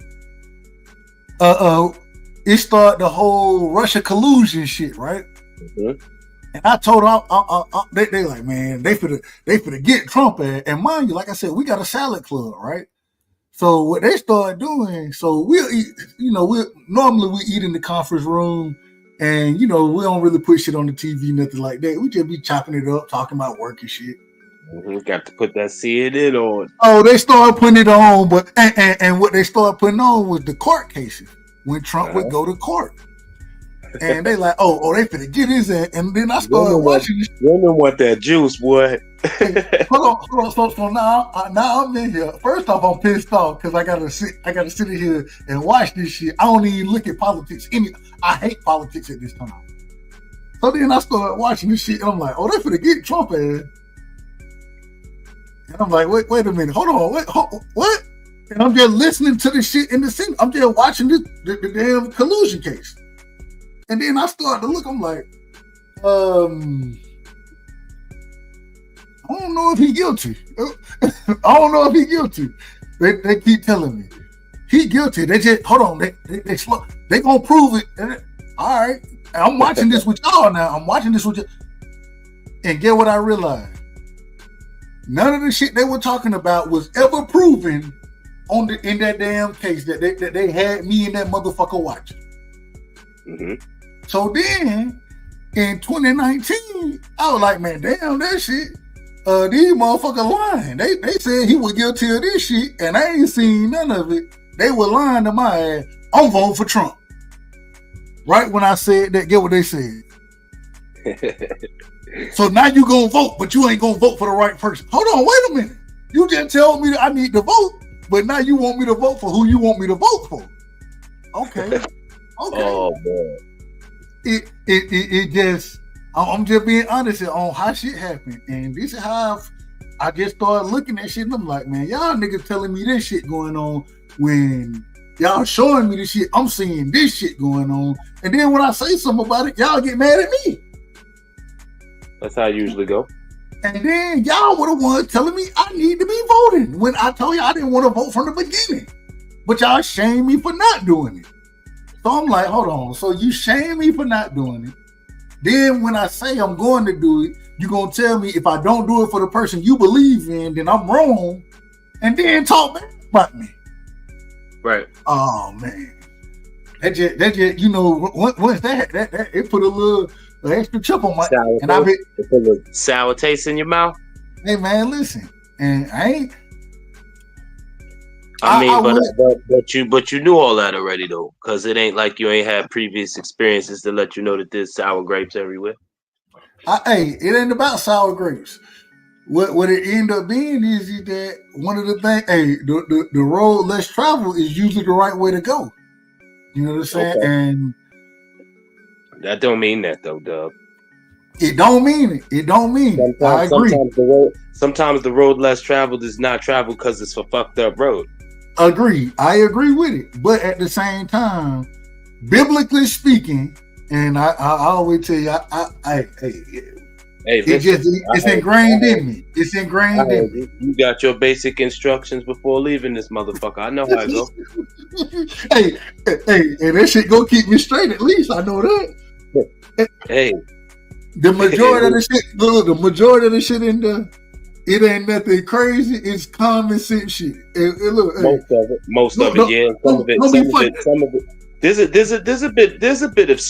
it started the whole Russia collusion shit, right? Mm-hmm. And I told them, they like, man, they finna get Trump at. And mind you, like I said, we got a salad club, right? So what they started doing, so we'll eat, normally we eat in the conference room And, you know, we don't really put shit on the TV, nothing like that. We just be chopping it up, talking about work and shit. Got to put that CNN on. Oh, they started putting it on, but and what they started putting on was the court cases when Trump would go to court. And they like, oh, they finna get his ass. And then I started watching this. Women want that juice, boy. Hold on. So now I'm in here. First off, I'm pissed off because I gotta sit in here and watch this shit. I don't even look at politics. I hate politics at this time. So then I started watching this shit, and I'm like, oh, they finna get Trump ass. And I'm like, wait a minute, hold on, what? And I'm just listening to this shit in the scene. I'm just watching the damn collusion case. And then I started to look, I'm like, I don't know if he's guilty. I don't know if he's guilty. They keep telling me he guilty. They just hold on. They slow. They gonna prove it. All right. I'm watching this with y'all now. I'm watching this with you. And get what I realized? None of the shit they were talking about was ever proven in that damn case that they had me and that motherfucker watching. Mm-hmm. So then in 2019, I was like, man, damn that shit. These motherfuckers lying. They said he was guilty of this shit, and I ain't seen none of it. They were lying to my ass. I'm voting for Trump. Right when I said that, get what they said. So now you gonna vote, but you ain't gonna vote for the right person. Hold on, wait a minute. You just told me that I need to vote, but now you want me to vote for who you want me to vote for. Okay. Oh man. It just, I'm just being honest on how shit happened. And this is how I just started looking at shit, and I'm like, man, y'all niggas telling me this shit going on when y'all showing me this shit. I'm seeing this shit going on. And then when I say something about it, y'all get mad at me. That's how I usually go. And then y'all were the ones telling me I need to be voting when I told you I didn't want to vote from the beginning. But y'all shame me for not doing it. So I'm like, hold on. So you shame me for not doing it. Then when I say I'm going to do it, you're going to tell me if I don't do it for the person you believe in, then I'm wrong. And then talk bad about me. Right. Oh, man. That just you know, once that it put a little extra chip on my... Sour and I it put a sour taste in your mouth? Hey, man, listen. And I ain't... But you knew all that already though, because it ain't like you ain't had previous experiences to let you know that there's sour grapes everywhere. Hey, it ain't about sour grapes. What it end up being is that one of the things. Hey, the road less traveled is usually the right way to go. You know what I'm saying? Okay. And that don't mean that though, Dub. It don't mean it. It don't mean it. I agree. Sometimes the road less traveled is not traveled because it's a fucked up road. Agree. I agree with it. But at the same time, biblically speaking, and I always tell you, it's ingrained in me. It's ingrained in me. You got your basic instructions before leaving this motherfucker. I know how it go. hey, and that shit go keep me straight. At least I know that. Hey, the majority of the shit. Look, the majority of the shit in there. It ain't nothing crazy. It's common sense shit. Most of it, yeah. Some of it. There's a bit of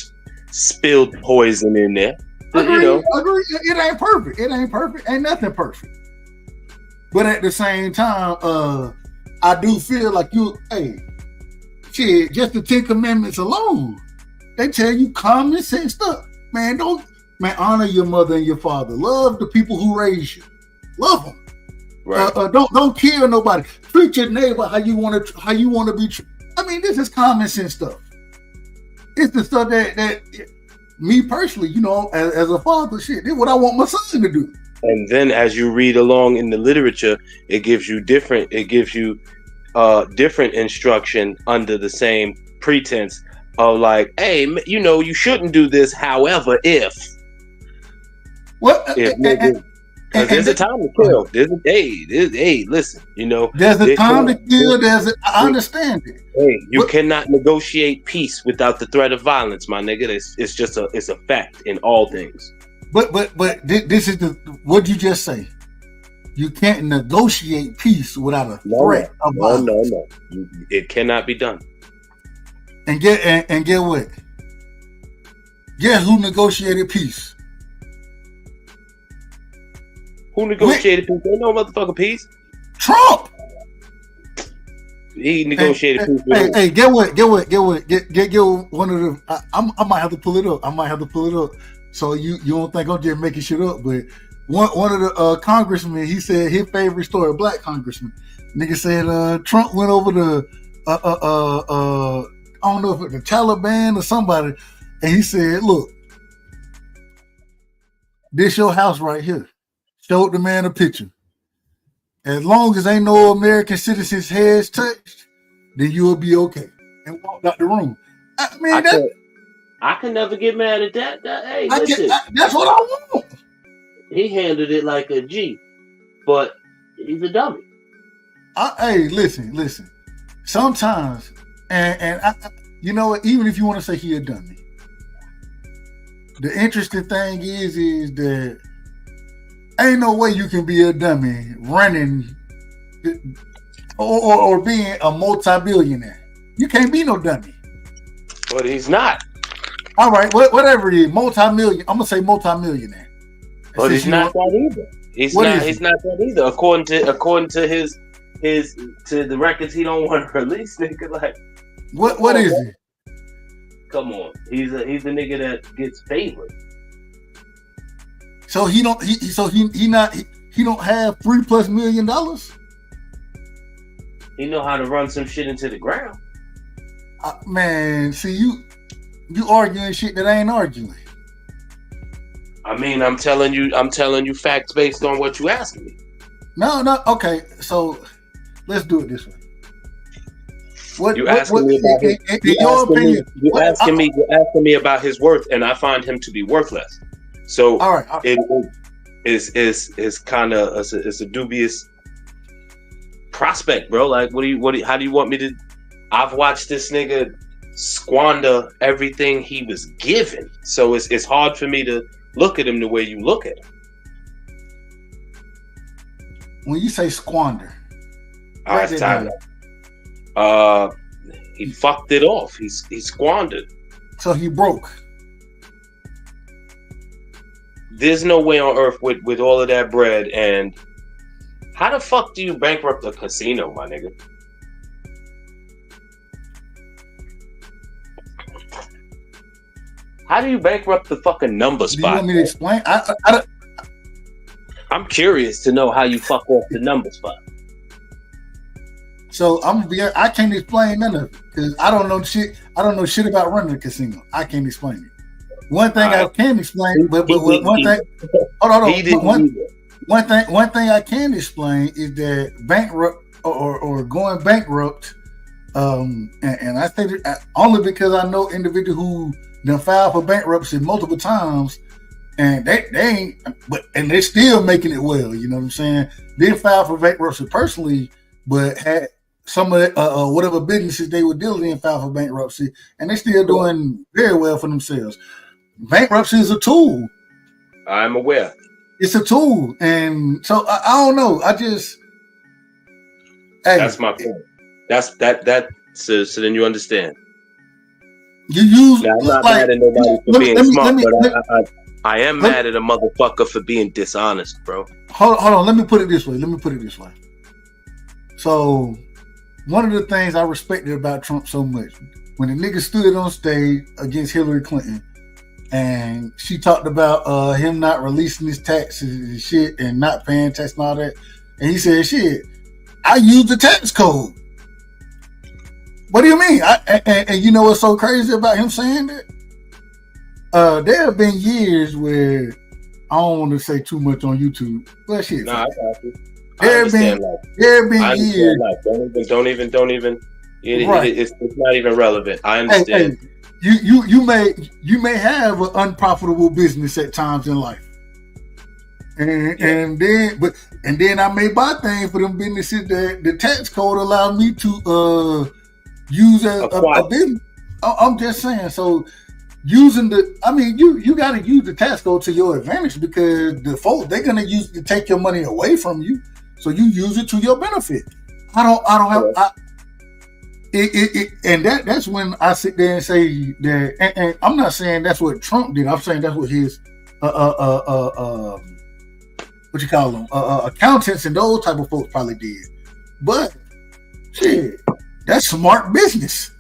spilled poison in there. Agree. You know. Agree. It ain't perfect. It ain't perfect. Ain't nothing perfect. But at the same time, I do feel like shit, just the 10 Commandments alone, they tell you common sense stuff. Man, honor your mother and your father. Love the people who raised you. Love them. Right. Don't kill nobody. Treat your neighbor how you want to be treated. I mean, this is common sense stuff. It's the stuff that me personally, you know, as a father, shit, this is what I want my son to do. And then as you read along in the literature, it gives you different instruction under the same pretense of like, hey, you know, you shouldn't do this. However, if there's a time to kill. Listen, you know. There's a time to kill. I understand it. Hey, you cannot negotiate peace without the threat of violence, my nigga. It's just a fact in all things. But this is what you just say. You can't negotiate peace without a threat of violence. No. It cannot be done. And get what? Guess who negotiated peace? Who negotiated peace? Ain't no motherfucking peace. Trump. He negotiated peace. Hey, get what? Get one of the. I might have to pull it up. So you don't think I'm just making shit up? But one of the congressmen, he said his favorite story, a black congressman. Nigga said Trump went over to I don't know if it's the Taliban or somebody, and he said, "Look, this your house right here." Showed the man a picture. As long as ain't no American citizens' heads touched, then you'll be okay. And walked out the room. I can never get mad at that. Hey, listen, that's what I want. He handled it like a G, but he's a dummy. Hey, listen. Sometimes, and I, you know what? Even if you want to say he a dummy, the interesting thing is that ain't no way you can be a dummy running or being a multi-billionaire. You can't be no dummy. But he's not. All right, whatever it is, multi-million. I'm gonna say multi-millionaire. But he's not that either. He's not that either. According to his to the records he don't want to release, nigga. Like what is he? Come on, he's a nigga that gets favored. So he don't have $3+ million. He know how to run some shit into the ground. Man, see you arguing shit that I ain't arguing. I mean, I'm telling you facts based on what you asking me. No, okay. So let's do it this way. You're asking me about his worth, and I find him to be worthless. So all right. It is kind of it's a dubious prospect, bro. Like, how do you want me to? I've watched this nigga squander everything he was given, so it's hard for me to look at him the way you look at him. When you say squander, he fucked it off. He squandered. So he broke. There's no way on earth with all of that bread. And how the fuck do you bankrupt a casino, my nigga? How do you bankrupt the fucking number spot? Do you want me to explain? I'm curious to know how you fuck off the number spot. So I can't explain none of it because I don't know shit. I don't know shit about running a casino. I can't explain it. One thing I can explain, but one thing. Hold on. One thing I can explain is that bankrupt or going bankrupt. And I think only because I know individuals who done filed for bankruptcy multiple times, and they ain't, and they're still making it well. You know what I'm saying? They filed for bankruptcy personally, but had some of whatever businesses they were dealing in filed for bankruptcy, and they're still doing very well for themselves. Bankruptcy is a tool. I'm aware. It's a tool, and so I don't know. That's my point. So then you understand. You use. Now, I'm not mad at nobody for being smart, but I am mad at a motherfucker for being dishonest, bro. Hold on. Let me put it this way. So, one of the things I respected about Trump so much, when the nigga stood on stage against Hillary Clinton, and she talked about him not releasing his taxes and shit and not paying tax and all that, and he said, "Shit, I use the tax code." What do you mean? And you know what's so crazy about him saying that? There have been years where I don't want to say too much on YouTube, but shit. Nah, I got you. There have been years. Don't even. Right. It's not even relevant. I understand. Hey, you may have an unprofitable business at times in life, and then I may buy things for them businesses that the tax code allow me to use a business. I'm just saying. So using you got to use the tax code to your advantage because the folks they're gonna use to take your money away from you. So you use it to your benefit. And that's when I sit there and say that, and I'm not saying that's what Trump did. I'm saying that's what his what you call them accountants and those type of folks probably did. But shit, that's smart business.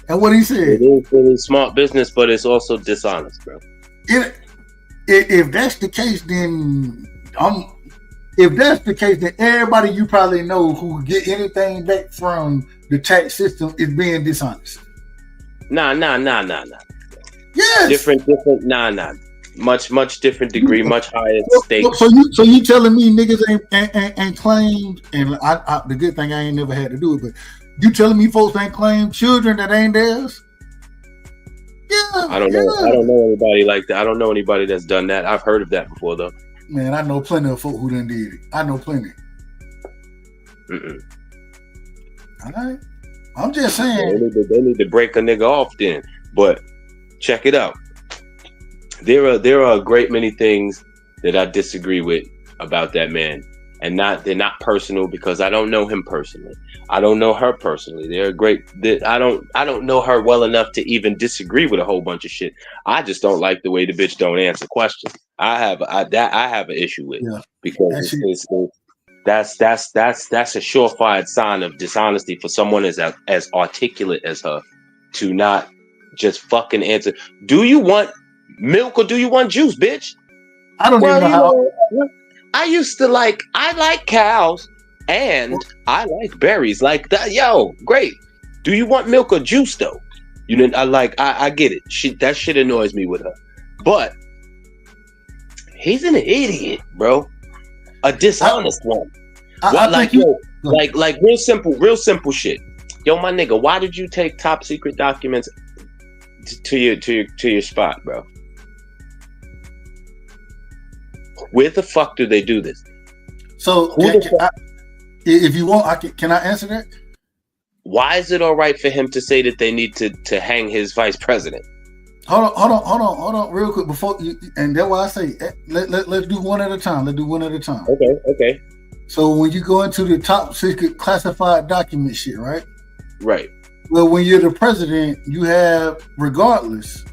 And what he said, it is really smart business, but it's also dishonest, bro. If that's the case, then everybody you probably know who get anything back from the tax system is being dishonest. Nah. Yes. Different. Nah. Much different degree, much higher stakes. So you telling me niggas ain't claimed, and I the good thing I ain't never had to do it, but you telling me folks ain't claimed children that ain't theirs? Yeah. I don't know anybody like that. I don't know anybody that's done that. I've heard of that before though. Man, I know plenty of folk who done did it. I know plenty. All right. I'm just saying. They need to break a nigga off then. But check it out. There are a great many things that I disagree with about that man. And they're not personal because I don't know him personally. I don't know her personally. I don't know her well enough to even disagree with a whole bunch of shit. I just don't like the way the bitch don't answer questions. I have an issue with because that's a surefire sign of dishonesty for someone as articulate as her to not just fucking answer. Do you want milk or do you want juice, bitch? I don't even know how. I like cows and I like berries like that. Yo, great. Do you want milk or juice though? You know, I get it. That shit annoys me with her. But he's an idiot, bro. A dishonest one. Like real simple shit. Yo, my nigga, why did you take top secret documents to your spot, bro? Where the fuck do they do this? So, if you want, can I answer that? Why is it all right for him to say that they need to hang his vice president? Hold on, real quick before you, and that's why I say let's do one at a time. Okay. So when you go into the top secret classified document shit, right? Right. Well, when you're the president, you have regardless,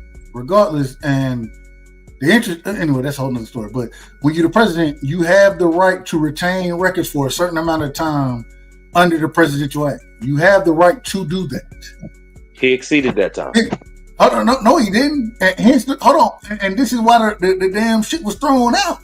and the interest. Anyway, that's a whole nother story. But when you're the president, you have the right to retain records for a certain amount of time under the Presidential Act. You have the right to do that. He exceeded that time. Hold on, no, he didn't. And hence, hold on, and this is why the damn shit was thrown out.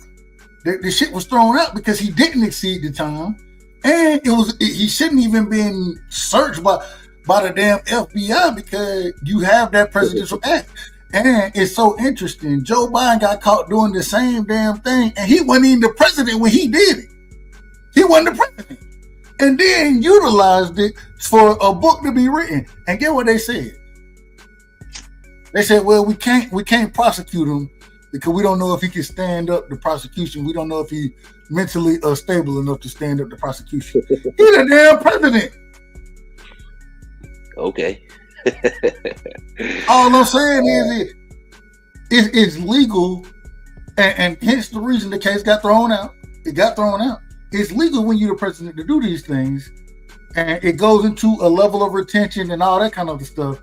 The shit was thrown out because he didn't exceed the time, and he shouldn't even been searched by the damn FBI because you have that Presidential Act. And it's so interesting. Joe Biden got caught doing the same damn thing, and he wasn't even the president when he did it. He wasn't the president, and then utilized it for a book to be written. And get what they said. They said, well, we can't prosecute him because we don't know if he can stand up to prosecution. We don't know if he mentally stable enough to stand up to prosecution. He's the damn president. Okay. All I'm saying is it's legal, and hence the reason the case got thrown out. It got thrown out. It's legal when you're the president to do these things, and it goes into a level of retention and all that kind of stuff.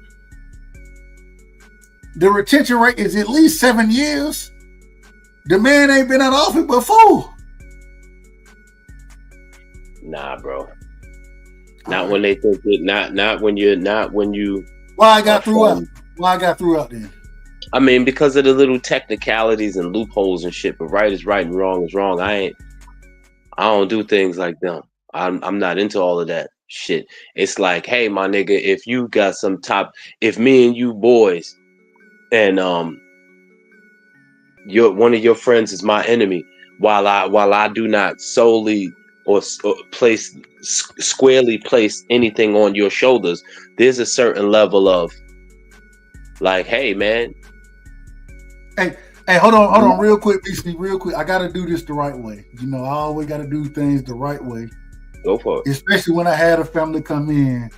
The retention rate is at least 7 years. The man ain't been out of office before. Nah, bro. Not when they think it. Not when you. Why I got through out then? I mean, because of the little technicalities and loopholes and shit. But right is right and wrong is wrong. I don't do things like them. I'm not into all of that shit. It's like, hey, my nigga, if you got if me and you boys, and one of your friends is my enemy, while I do not solely or squarely place anything on your shoulders, there's a certain level of like, hey man, hey, hold on real quick, BC, real quick. I gotta do this the right way. You know, I always gotta do things the right way. Go for it. Especially when I had a family come in.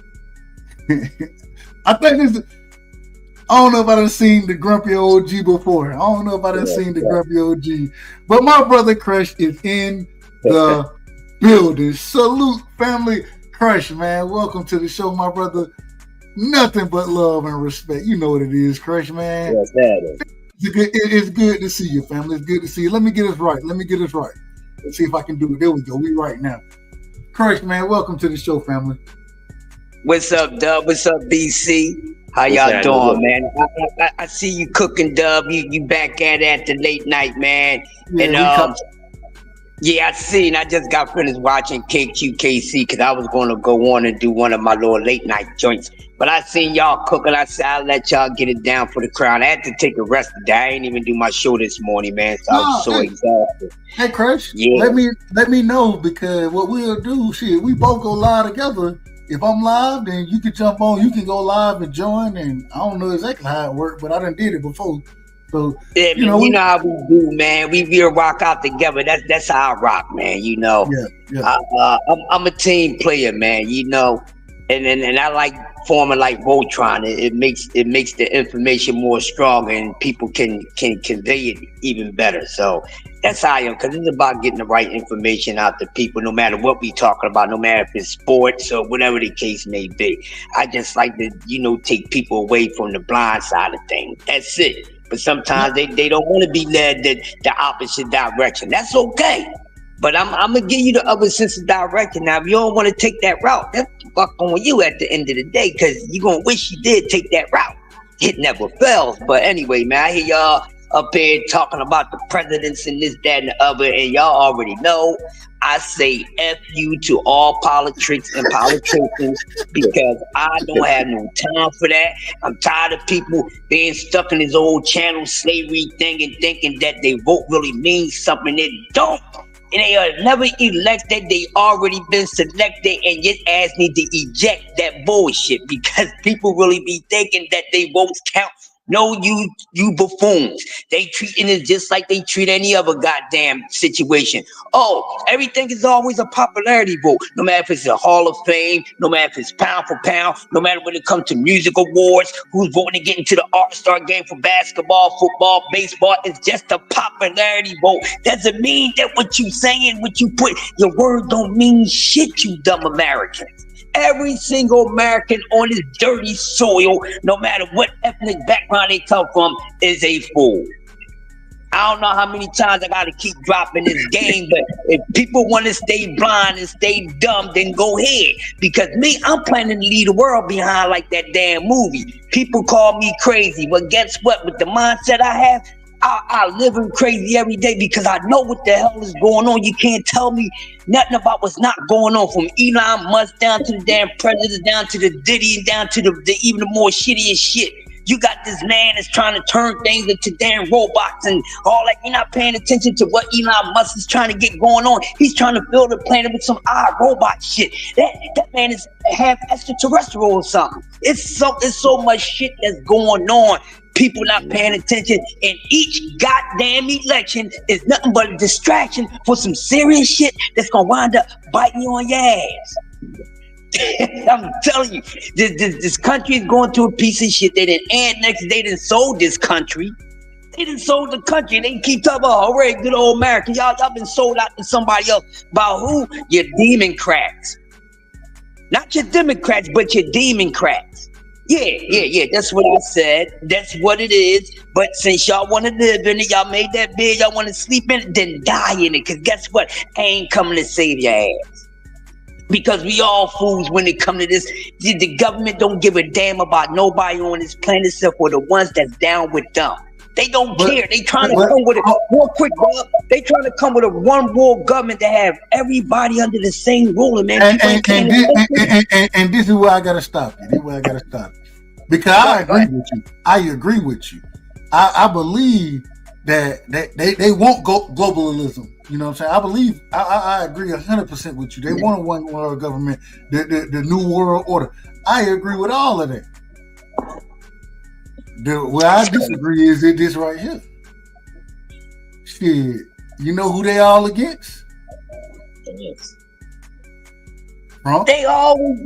I think I don't know if I done seen the Grumpy OG before. I don't know if I done seen the Grumpy OG. But my brother Crush is in the building. Salute, family. Crush, man. Welcome to the show, my brother. Nothing but love and respect. You know what it is, Crush, man. Yes, that is. It's good to see you, family. It's good to see you. Let me get us right. Let's see if I can do it. There we go. We right now. Crush, man, welcome to the show, family. What's up, Dub? What's up, BC? How y'all doing, man? I see you cooking, Dub. You back at the late night, man. Yeah, and yeah, I seen. I just got finished watching KQKC because I was going to go on and do one of my little late night joints. But I seen y'all cooking. I said I'll let y'all get it down for the crowd. I had to take a rest today. I ain't even do my show this morning, man. So I was so exhausted. Hey, Crush, yeah. let me know, because what we'll do, shit, we both go live together. If I'm live, then you can jump on. You can go live and join. And I don't know exactly how it worked, but I done did it before. So yeah, you know how we do, man. We rock out together. That's how I rock, man. You know. Yeah. I'm a team player, man. You know, and I like forming like Voltron. It makes the information more strong, and people can convey it even better. So that's how I am, because it's about getting the right information out to people, no matter what we talking about, no matter if it's sports or whatever the case may be. I just like to, take people away from the blind side of things. That's it. But sometimes they don't want to be led the opposite direction. That's okay. But I'm gonna give you the other sense of direction. Now, if you don't want to take that route, that's fuck on you at the end of the day, because you're gonna wish you did take that route. It never fails. But anyway, man, I hear y'all up here talking about the presidents and this, that, and the other, and y'all already know I say F you to all politics and politicians, because I don't have no time for that. I'm tired of people being stuck in this old channel slavery thing and thinking that they vote really means something. It don't. And they are never elected. They already been selected, and your ass need to eject that bullshit, because people really be thinking that they votes count. No, you buffoons. They treating it just like they treat any other goddamn situation. Oh, everything is always a popularity vote. No matter if it's a Hall of Fame, no matter if it's pound for pound, no matter when it comes to music awards, who's voting to get into the All-Star game for basketball, football, baseball. It's just a popularity vote. Doesn't mean that what you saying, what you put, your word don't mean shit, you dumb Americans. Every single American on this dirty soil, no matter what ethnic background they come from, is a fool. I don't know how many times I gotta keep dropping this game, but if people want to stay blind and stay dumb, then go ahead. Because me, I'm planning to leave the world behind like that damn movie. People call me crazy, but guess what? With the mindset I have, I live in crazy every day, because I know what the hell is going on. You can't tell me nothing about what's not going on, from Elon Musk down to the damn president, down to the Diddy, and down to the even the more shittiest shit. You got this man that's trying to turn things into damn robots and all that. You're not paying attention to what Elon Musk is trying to get going on. He's trying to fill the planet with some odd robot shit. That man is half extraterrestrial or something. It's so much shit that's going on. People not paying attention, and each goddamn election is nothing but a distraction for some serious shit that's gonna wind up biting you on your ass. I'm telling you, this country is going through a piece of shit. They didn't annex, they didn't sold this country. They didn't sold the country. They keep talking about, all right, good old America. Y'all been sold out to somebody else. By who? Your Democrats. Not your Democrats, but your Democrats. Yeah, that's what I said. That's what it is. But since y'all want to live in it, y'all made that bed, y'all want to sleep in it, then die in it. Because guess what? I ain't coming to save your ass. Because we all fools when it come to this. The government don't give a damn about nobody on this planet except for the ones that's down with them. They don't care. They trying to come with it real quick, dog. They trying to come with a one world government to have everybody under the same rule, man. And this is where I gotta stop you. This is where I gotta stop you. Because I agree with you. I believe that they want globalism. You know what I'm saying? I agree 100% with you. They want a one world government, the new world order. I agree with all of that. Where I disagree is this right here. Shit, you know who they all against? Yes. They always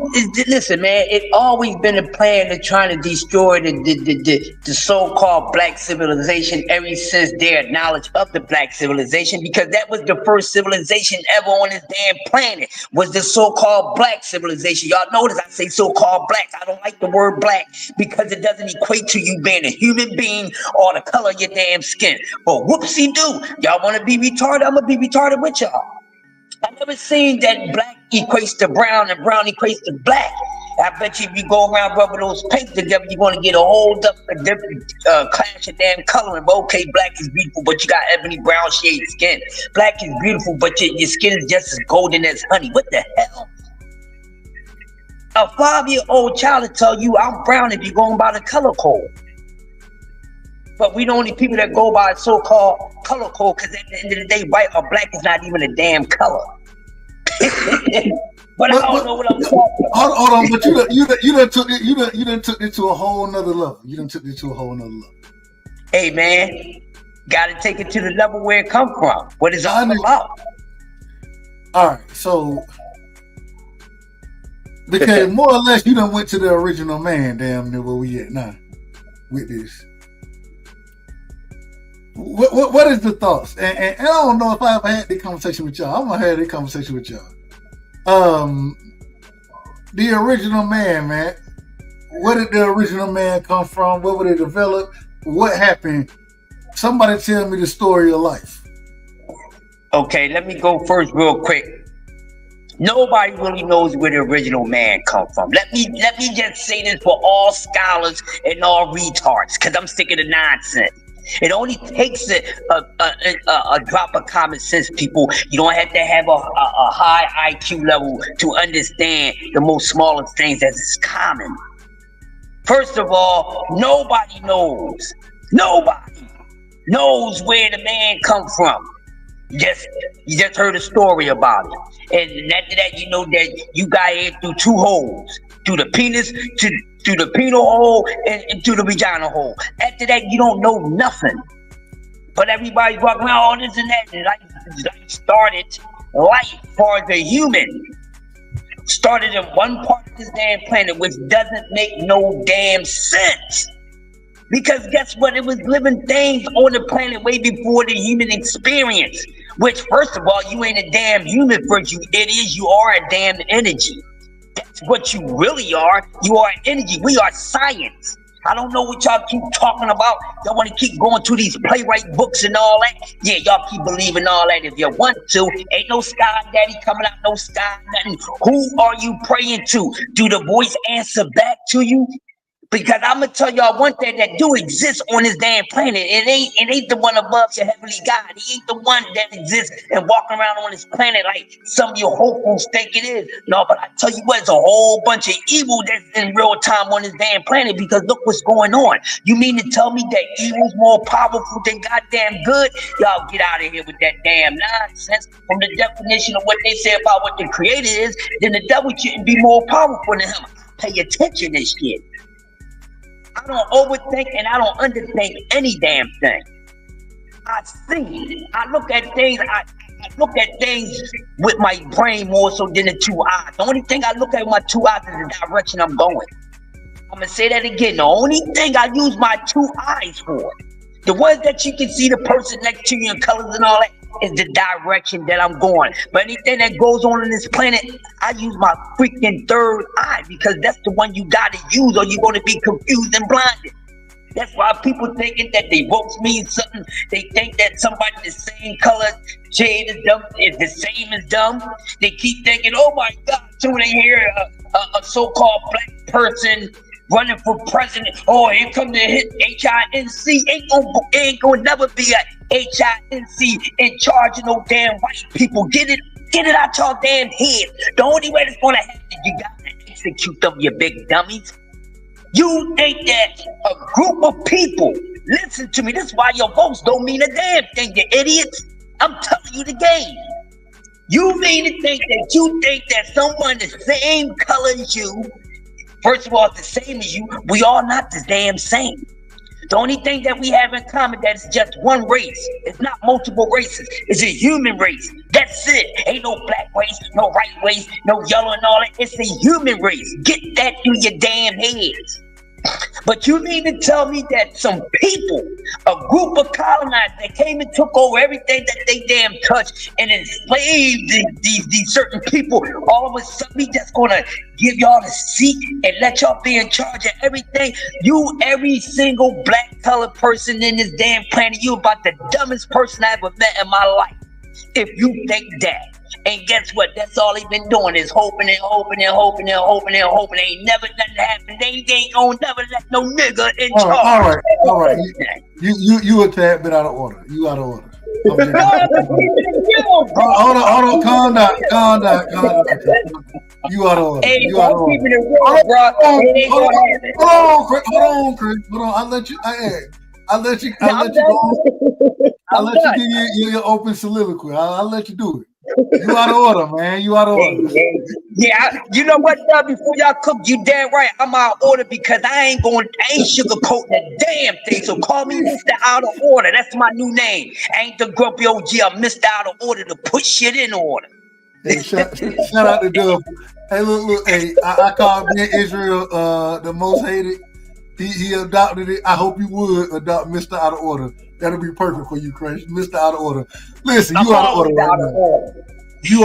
listen, man. It always been a plan to trying to destroy the so-called black civilization ever since their knowledge of the black civilization, because that was the first civilization ever on this damn planet, was the so-called black civilization. Y'all notice I say so-called blacks. I don't like the word black because it doesn't equate to you being a human being or the color of your damn skin. But whoopsie-doo, y'all want to be retarded? I'm gonna be retarded with y'all. I've never seen that black equates to brown and brown equates to black. I bet you if you go around rubbing those paints together, you're going to get a whole different clash of damn coloring. But okay, black is beautiful, but you got ebony brown shade skin. Black is beautiful, but your skin is just as golden as honey. What the hell? A 5-year-old child will tell you I'm brown if you're going by the color code. But we the only people that go by so-called color code, because at the end of the day, white or black is not even a damn color. But I don't know what I'm talking about. Hold on, but you done took it to a whole nother level. You done took it to a whole nother level. Hey man, gotta take it to the level where it come from. What is all about? All right, so because more or less you done went to the original man, damn near where we at now with this. What is the thoughts? And I don't know if I ever had this conversation with y'all. I'm gonna have this conversation with y'all. The original man, where did the original man come from? Where would it develop? What happened? Somebody tell me the story of life. Okay, let me go first real quick. Nobody really knows where the original man come from. Let me just say this for all scholars and all retards, because I'm sick of the nonsense. It only takes a drop of common sense, people. You don't have to have a high IQ level to understand the most smallest things as it's common. First of all, nobody knows where the man come from. You just heard a story about it. And after that, you know that you got in through two holes. Through the penis, through the penile hole, and through the vagina hole. After that, you don't know nothing. But everybody's walking around all this and that. And life started, life for the human started in one part of this damn planet, which doesn't make no damn sense. Because guess what? It was living things on the planet way before the human experience. Which, first of all, you ain't a damn human first, you idiots. You are a damn energy. That's what you really are. You are energy. We are science. I don't know what y'all keep talking about. Y'all want to keep going to these playwright books and all that. Yeah, y'all keep believing all that if you want to. Ain't no sky daddy coming out, no sky nothing. Who are you praying to? Do the voice answer back to you? Because I'm gonna tell y'all one thing that do exist on this damn planet. It ain't the one above your heavenly God. He ain't the one that exists and walking around on this planet like some of your hopefuls think it is. No, but I tell you what, it's a whole bunch of evil that's in real time on this damn planet, because look what's going on. You mean to tell me that evil's more powerful than goddamn good? Y'all get out of here with that damn nonsense. From the definition of what they say about what the creator is, then the devil shouldn't be more powerful than him. Pay attention to this shit. I don't overthink and I don't underthink any damn thing. I see. I look at things. I look at things with my brain more so than the two eyes. The only thing I look at with my two eyes is the direction I'm going. I'm gonna say that again. The only thing I use my two eyes for, the ones that you can see the person next to you and colors and all that, is the direction that I'm going. But anything that goes on this planet, I use my freaking third eye, because that's the one you gotta use or you're gonna be confused and blinded. That's why people thinking that they votes mean something. They think that somebody the same color shade is dumb, is the same as dumb. They keep thinking, oh my God, soon they hear a so-called black person running for president. Oh, here come the HINC. Ain't gonna never be a HINC in charge of no damn white people. Get it out your damn head. The only way that's gonna happen, you gotta execute them, you big dummies. You think that a group of people, listen to me, this is why your votes don't mean a damn thing, you idiots. I'm telling you the game. You mean to think that someone the same color as you, first of all, it's the same as you, we all not the damn same. The only thing that we have in common that is just one race. It's not multiple races. It's a human race. That's it. Ain't no black race, no white race, no yellow and all that. It's a human race. Get that through your damn heads. But you mean to tell me that some people, a group of colonizers that came and took over everything that they damn touched and enslaved these certain people, all of a sudden we just gonna give y'all a seat and let y'all be in charge of everything? You, every single black colored person in this damn planet, you about the dumbest person I ever met in my life. If you think that. And guess what? That's all he been doing is hoping and hoping and hoping and hoping and hoping. Ain't never nothing happen. They ain't gonna never let no nigga in charge. All right. You a tad bit out of order. You out of order. Hold on, calm down. You out of order. Hey, you out of order. Keeping it real, bro. Hold on, Chris. Hold on. I'll let you give your open soliloquy. I'll let you do it. You out of order, man. You out of order. Yeah, you know what, before y'all cook, you damn right. I'm out of order because I ain't sugarcoating the damn thing. So call me Mr. Out of Order. That's my new name. I ain't the grumpy OG. I'm Mr. Out of Order to put shit in order. Hey, shout out to Dub. Hey, look. Hey, I called me Israel the most hated. He adopted it. I hope you would adopt Mr. Out of Order. That'll be perfect for you, Chris. Mr. Out of Order. Listen, you out of order right now. You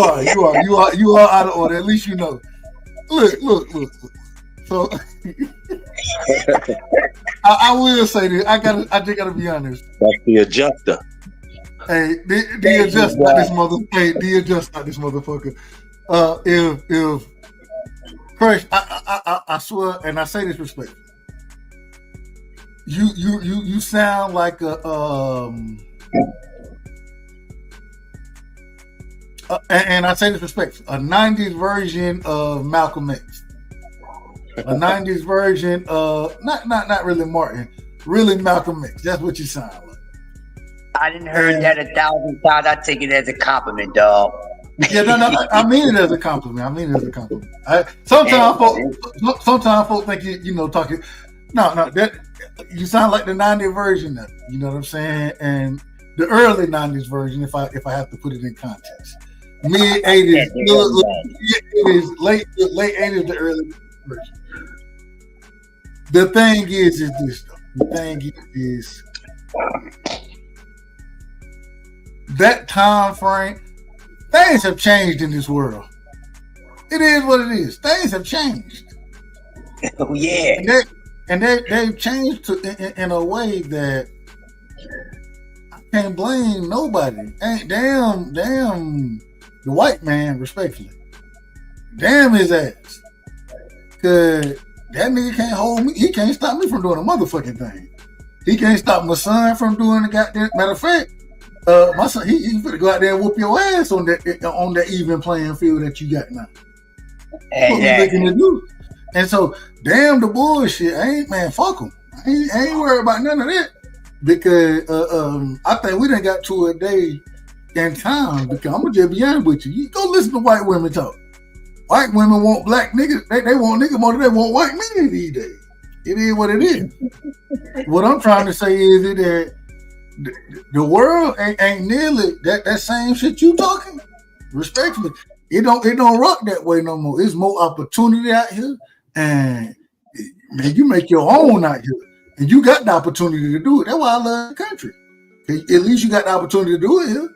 are out of order. At least you know. Look. So I will say this. I just gotta be honest. That's the adjuster. Hey, the adjuster, not this mother. Hey, the adjuster, not this motherfucker. If Chris, I swear, and I say this respectfully. You sound like and I say this respectfully, a 90s version of Malcolm X. A 90s version of not really Martin, really Malcolm X. That's what you sound like. I didn't heard that 1,000 times. I take it as a compliment, dog. Yeah, no, I mean it as a compliment. Sometimes folks think you know talking. No, that you sound like the 90s version of it, you know what I'm saying? And the early 90s version, if I have to put it in context. Mid 80s, it is late 80s, the early version. The thing is this though. The thing is that time frame, things have changed in this world. It is what it is. Things have changed. Oh yeah. And they've changed in a way that I can't blame nobody. Ain't damn the white man, respectfully. Damn his ass. Cause that nigga can't hold me. He can't stop me from doing a motherfucking thing. He can't stop my son from doing the goddamn. Matter of fact, my son he finna go out there and whoop your ass on that even playing field that you got now. What we looking to do? And so, damn the bullshit. Fuck them. I ain't worried about none of that. Because I think we done got to a day in time, because I'm going to just be honest with you. You go listen to white women talk. White women want black niggas. They want niggas more than they want white men these days. It is what it is. What I'm trying to say is that the world ain't nearly that same shit you talking. Respectfully. It don't rock that way no more. There's more opportunity out here. And man, you make your own out here, and you got the opportunity to do it. That's why I love the country. At least you got the opportunity to do it here.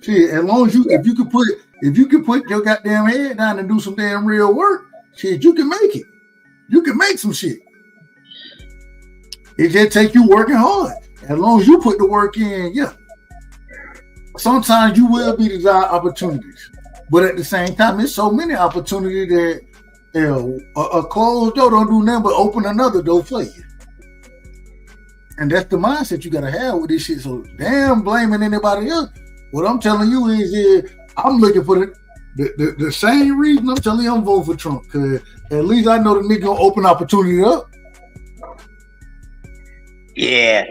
Shit, as long as if you could put your goddamn head down and do some damn real work, shit, you can make it. You can make some shit. It just take you working hard. As long as you put the work in, yeah. Sometimes you will be desired opportunities, but at the same time, there's so many opportunities that. A closed door don't do nothing but open another door for you. And that's the mindset you gotta have with this shit. So damn blaming anybody else. What I'm telling you is I'm looking for the same reason I'm telling you I'm voting for Trump. Cause at least I know the nigga gonna open opportunity up. Yeah.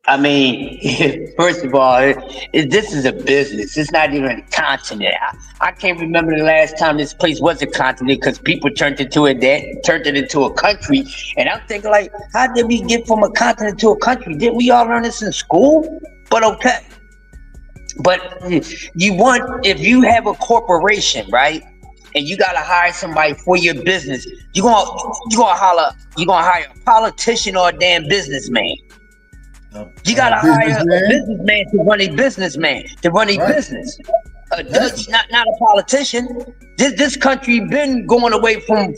I mean, first of all, this is a business. It's not even a continent. I can't remember the last time this place was a continent because people turned it into a country. And I'm thinking, like, how did we get from a continent to a country? Didn't we all learn this in school? But okay. But if you have a corporation, right? And you gotta hire somebody for your business, you're gonna hire a politician or a damn businessman. You gotta hire a businessman to run a businessman to run a business. A judge, not a politician. This country been going away from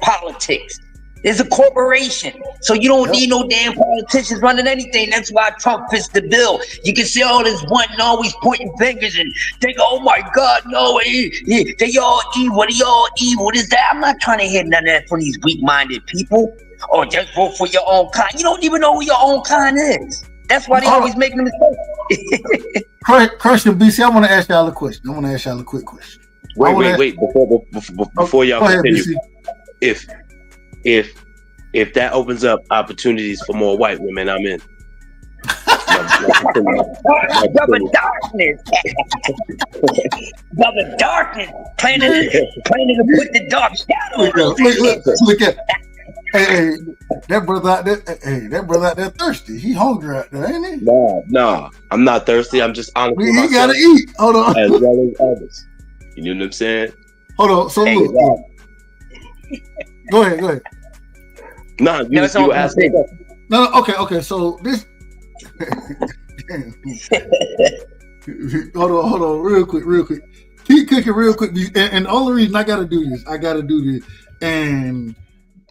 politics. It's a corporation, so you don't need no damn politicians running anything. That's why Trump fits the bill. You can see all this one always pointing fingers and think, "Oh my God, no, they all evil. They all evil." What is that? I'm not trying to hear none of that from these weak-minded people. Or just vote for your own kind. You don't even know who your own kind is. That's why they always making a mistake. Question, BC, I want to ask y'all a question. I want to ask y'all a quick question. Wait. Before y'all continue, ahead, if that opens up opportunities for more white women, I'm in. Brother Darkness. Brother Darkness. Planning to put the dark shadow. Look at Hey, that brother out there thirsty. He hungry out there, ain't he? No, I'm not thirsty. I'm just honest with myself. He gotta eat. Hold on. As well as others. You know what I'm saying? Hold on. So look. Go ahead. No, you asked me. No, okay. So this. Hold on, real quick. Keep cooking real quick. And the only reason I gotta do this, and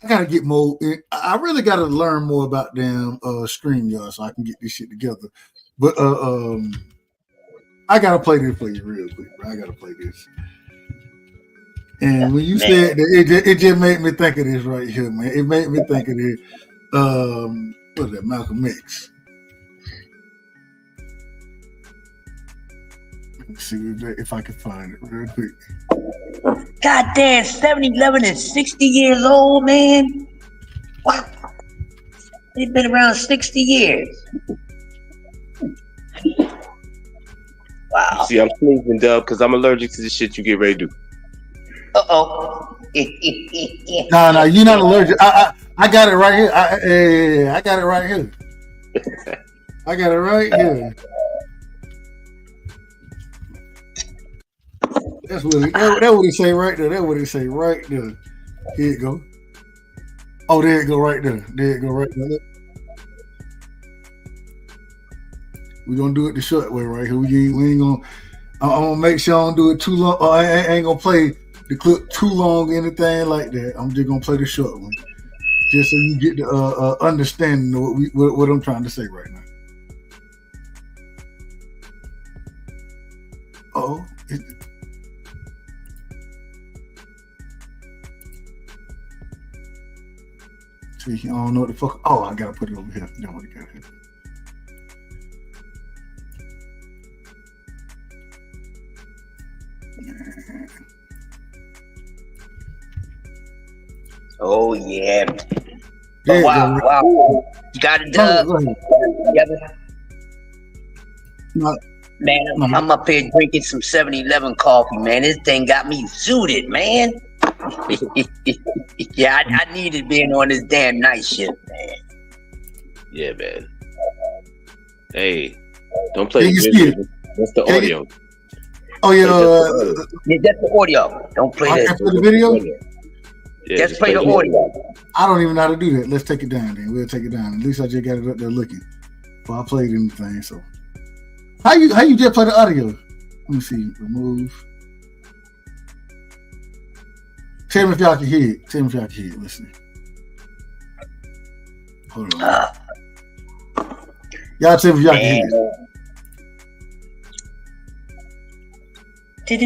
I gotta get more. I really gotta learn more about them StreamYard so I can get this shit together. But I gotta play this for you real quick, bro. I gotta play this. And when you said that, it just made me think of this right here, man. It made me think of this. What is that? Malcolm X. Let's see if I can find it real quick. Goddamn, 7-Eleven is 60 years old, man. Wow. They've been around 60 years. Wow. See, I'm sneezing, Dub, because I'm allergic to the shit you get ready to do. Uh-oh. No, you're not allergic. I got it right here. I got it right here. I got it right here. That's what it say right there. That's what it say right there. Here it go. Oh, there it go right there. Look. We're gonna do it the short way right here. We ain't gonna. I'm gonna make sure I don't do it too long. I ain't gonna play the clip too long or anything like that. I'm just gonna play the short one, just so you get the understanding of what I'm trying to say right now. Oh. See, I don't know what the fuck. Oh, I gotta put it over here. That's what I got here. Oh yeah. Wow. You got it done. Man, I'm up here drinking some 7-Eleven coffee, man. This thing got me zooted, man. Yeah, I needed being on this damn night shift, man. Yeah, man. Hey, don't play the video. What's the audio? Oh yeah, that's the audio. Don't play that. For the video? Yeah, just play the audio. I don't even know how to do that. Let's take it down then. We'll take it down. At least I just got it up there looking. Well, I played anything, so how you just play the audio? Let me see. Remove. Tell me if y'all can hear it. Listen. Hold on. Y'all tell me if y'all can hear it.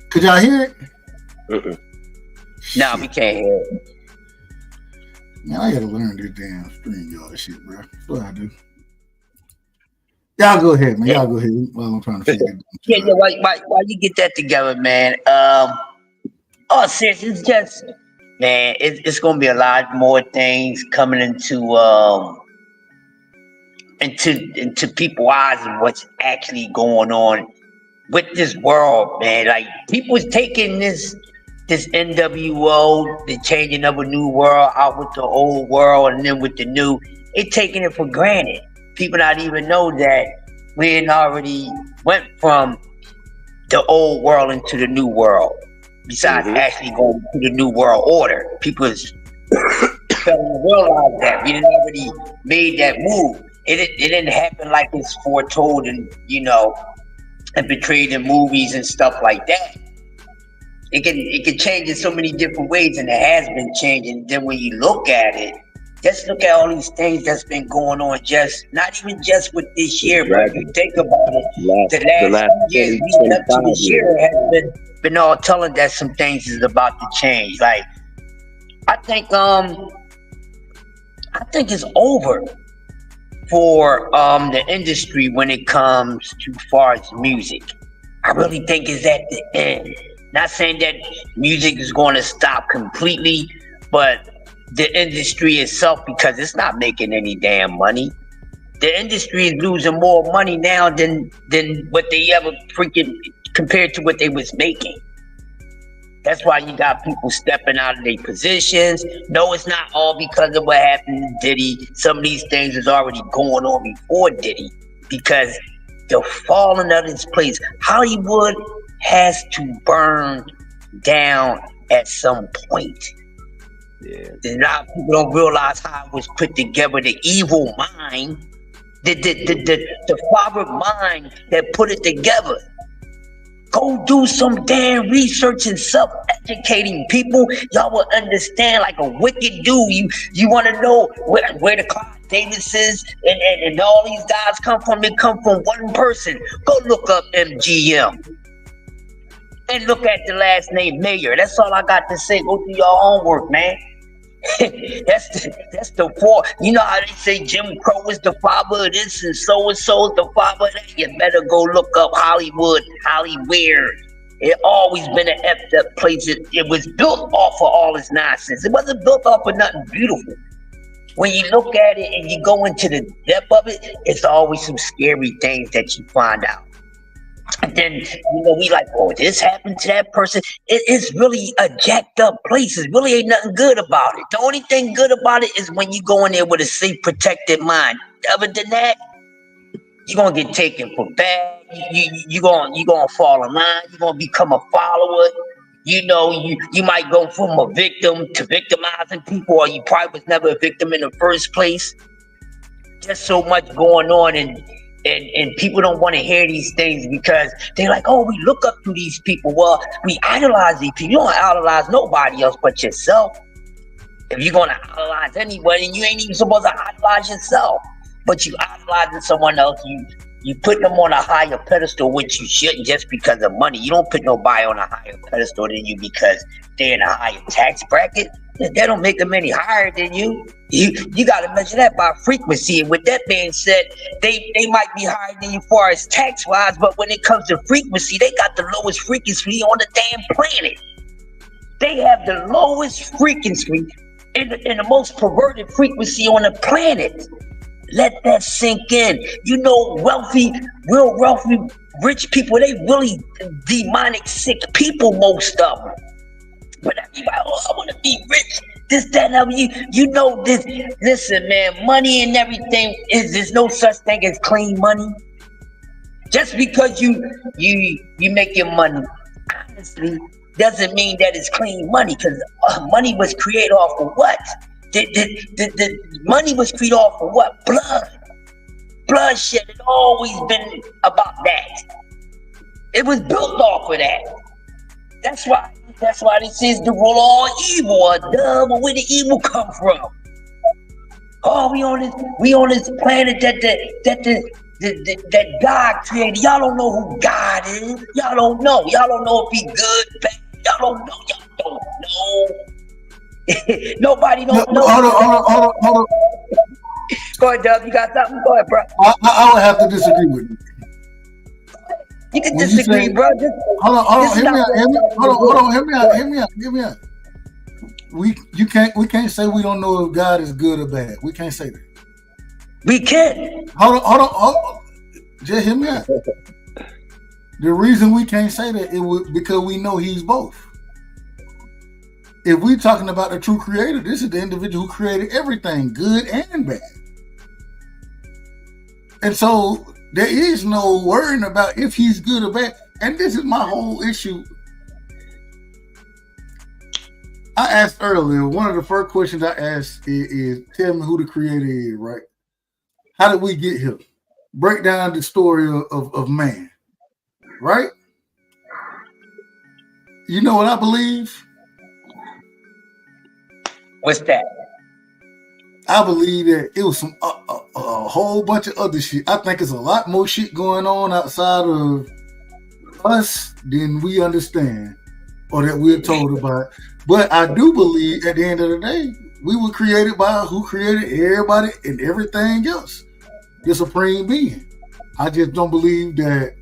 Could y'all hear it? No, we can't hear it. Man, I gotta learn this damn StreamYard shit, bro. That's what I do. Y'all go ahead, man. Y'all go ahead while I'm trying to figure it out. Yeah. While you get that together, man. Oh, seriously, it's just, man, it's gonna be a lot more things coming into people's eyes and what's actually going on with this world, man. Like people's taking this NWO, the changing of a new world out with the old world and then with the new, it taking it for granted. People not even know that we had already went from the old world into the new world. Besides actually going to the new world order, people failing to realize that we didn't already made that move. It didn't happen like it's foretold and and portrayed in movies and stuff like that. It can change in so many different ways, and it has been changing. Then when you look at it, just look at all these things that's been going on. Just not even just with this year, but if you think about it, the last years leading up to this year has been all telling that some things is about to change. Like I think it's over for the industry when it comes to far as music. I really think it's at the end. Not saying that music is going to stop completely, but the industry itself, because it's not making any damn money. The industry is losing more money now than what they ever freaking compared to what they was making. That's why you got people stepping out of their positions. No, it's not all because of what happened to Diddy. Some of these things was already going on before Diddy, because the falling of this place, Hollywood has to burn down at some point. Yeah. A lot of people don't realize how it was put together. The evil mind, the father mind that put it together. Go do some damn research and self-educating people. Y'all will understand like a wicked dude. You want to know where the Clive Davis is and all these guys come from. They come from one person. Go look up MGM. And look at the last name Mayer. That's all I got to say. Go do your homework, man. That's the four. You know how they say Jim Crow is the father of this and so is the father of that? You better go look up Hollywood, Hollyweird. It always been an effed up place. It was built off of all this nonsense. It wasn't built off of nothing beautiful. When you look at it and you go into the depth of it, it's always some scary things that you find out. And then, we like, oh, this happened to that person. It's really a jacked up place. It really ain't nothing good about it. The only thing good about it is when you go in there with a safe, protected mind. Other than that, you're going to get taken for bad. You're going to fall in line. You're going to become a follower. You might go from a victim to victimizing people, or you probably was never a victim in the first place. Just so much going on, and people don't want to hear these things because they're like, oh, we look up to these people. Well, we idolize these people. You don't idolize nobody else but yourself. If you're going to idolize anyone, and you ain't even supposed to idolize yourself, but you idolizing someone else, you put them on a higher pedestal, which you shouldn't, just because of money. You don't put nobody on a higher pedestal than you because they're in a higher tax bracket. That don't make them any higher than you. You got to measure that by frequency. And with that being said, they might be higher than you as far as tax wise, but when it comes to frequency, they got the lowest frequency on the damn planet. They have the lowest frequency and the most perverted frequency on the planet. Let that sink in. Real wealthy, rich people, they really demonic, sick people, most of them. But everybody, oh, I want to be rich. This, that, and this. Listen, man, money and everything there's no such thing as clean money. Just because you make your money, honestly, doesn't mean that it's clean money. Because money was created off of what? The money was created off of what? Bloodshed. It's always been about that. It was built off of that. That's why this is the rule of all evil. But where the evil come from? Oh, we on this planet that God created. Y'all don't know who God is. Y'all don't know. Y'all don't know if he good, bad. Y'all don't know. Y'all don't know. Nobody don't know. Hold on. Go ahead, Dub. You got something? Go ahead, bro. I would have to disagree with you. You can disagree, bro. Hold on. Hear me out. we can't say we don't know if God is good or bad. We can't say that. We can't. Hold on. Just hear me out. The reason we can't say that is because we know he's both. If we're talking about the true creator, this is the individual who created everything, good and bad. And so there is no worrying about if he's good or bad. And this is my whole issue. I asked earlier, one of the first questions I asked is tell me who the creator is, right? How did we get here? Break down the story of man, right? You know what I believe? What's that? I believe that it was some a whole bunch of other shit. I think it's a lot more shit going on outside of us than we understand or that we're told about. But I do believe at the end of the day, we were created by who created everybody and everything else, the supreme being. I just don't believe that,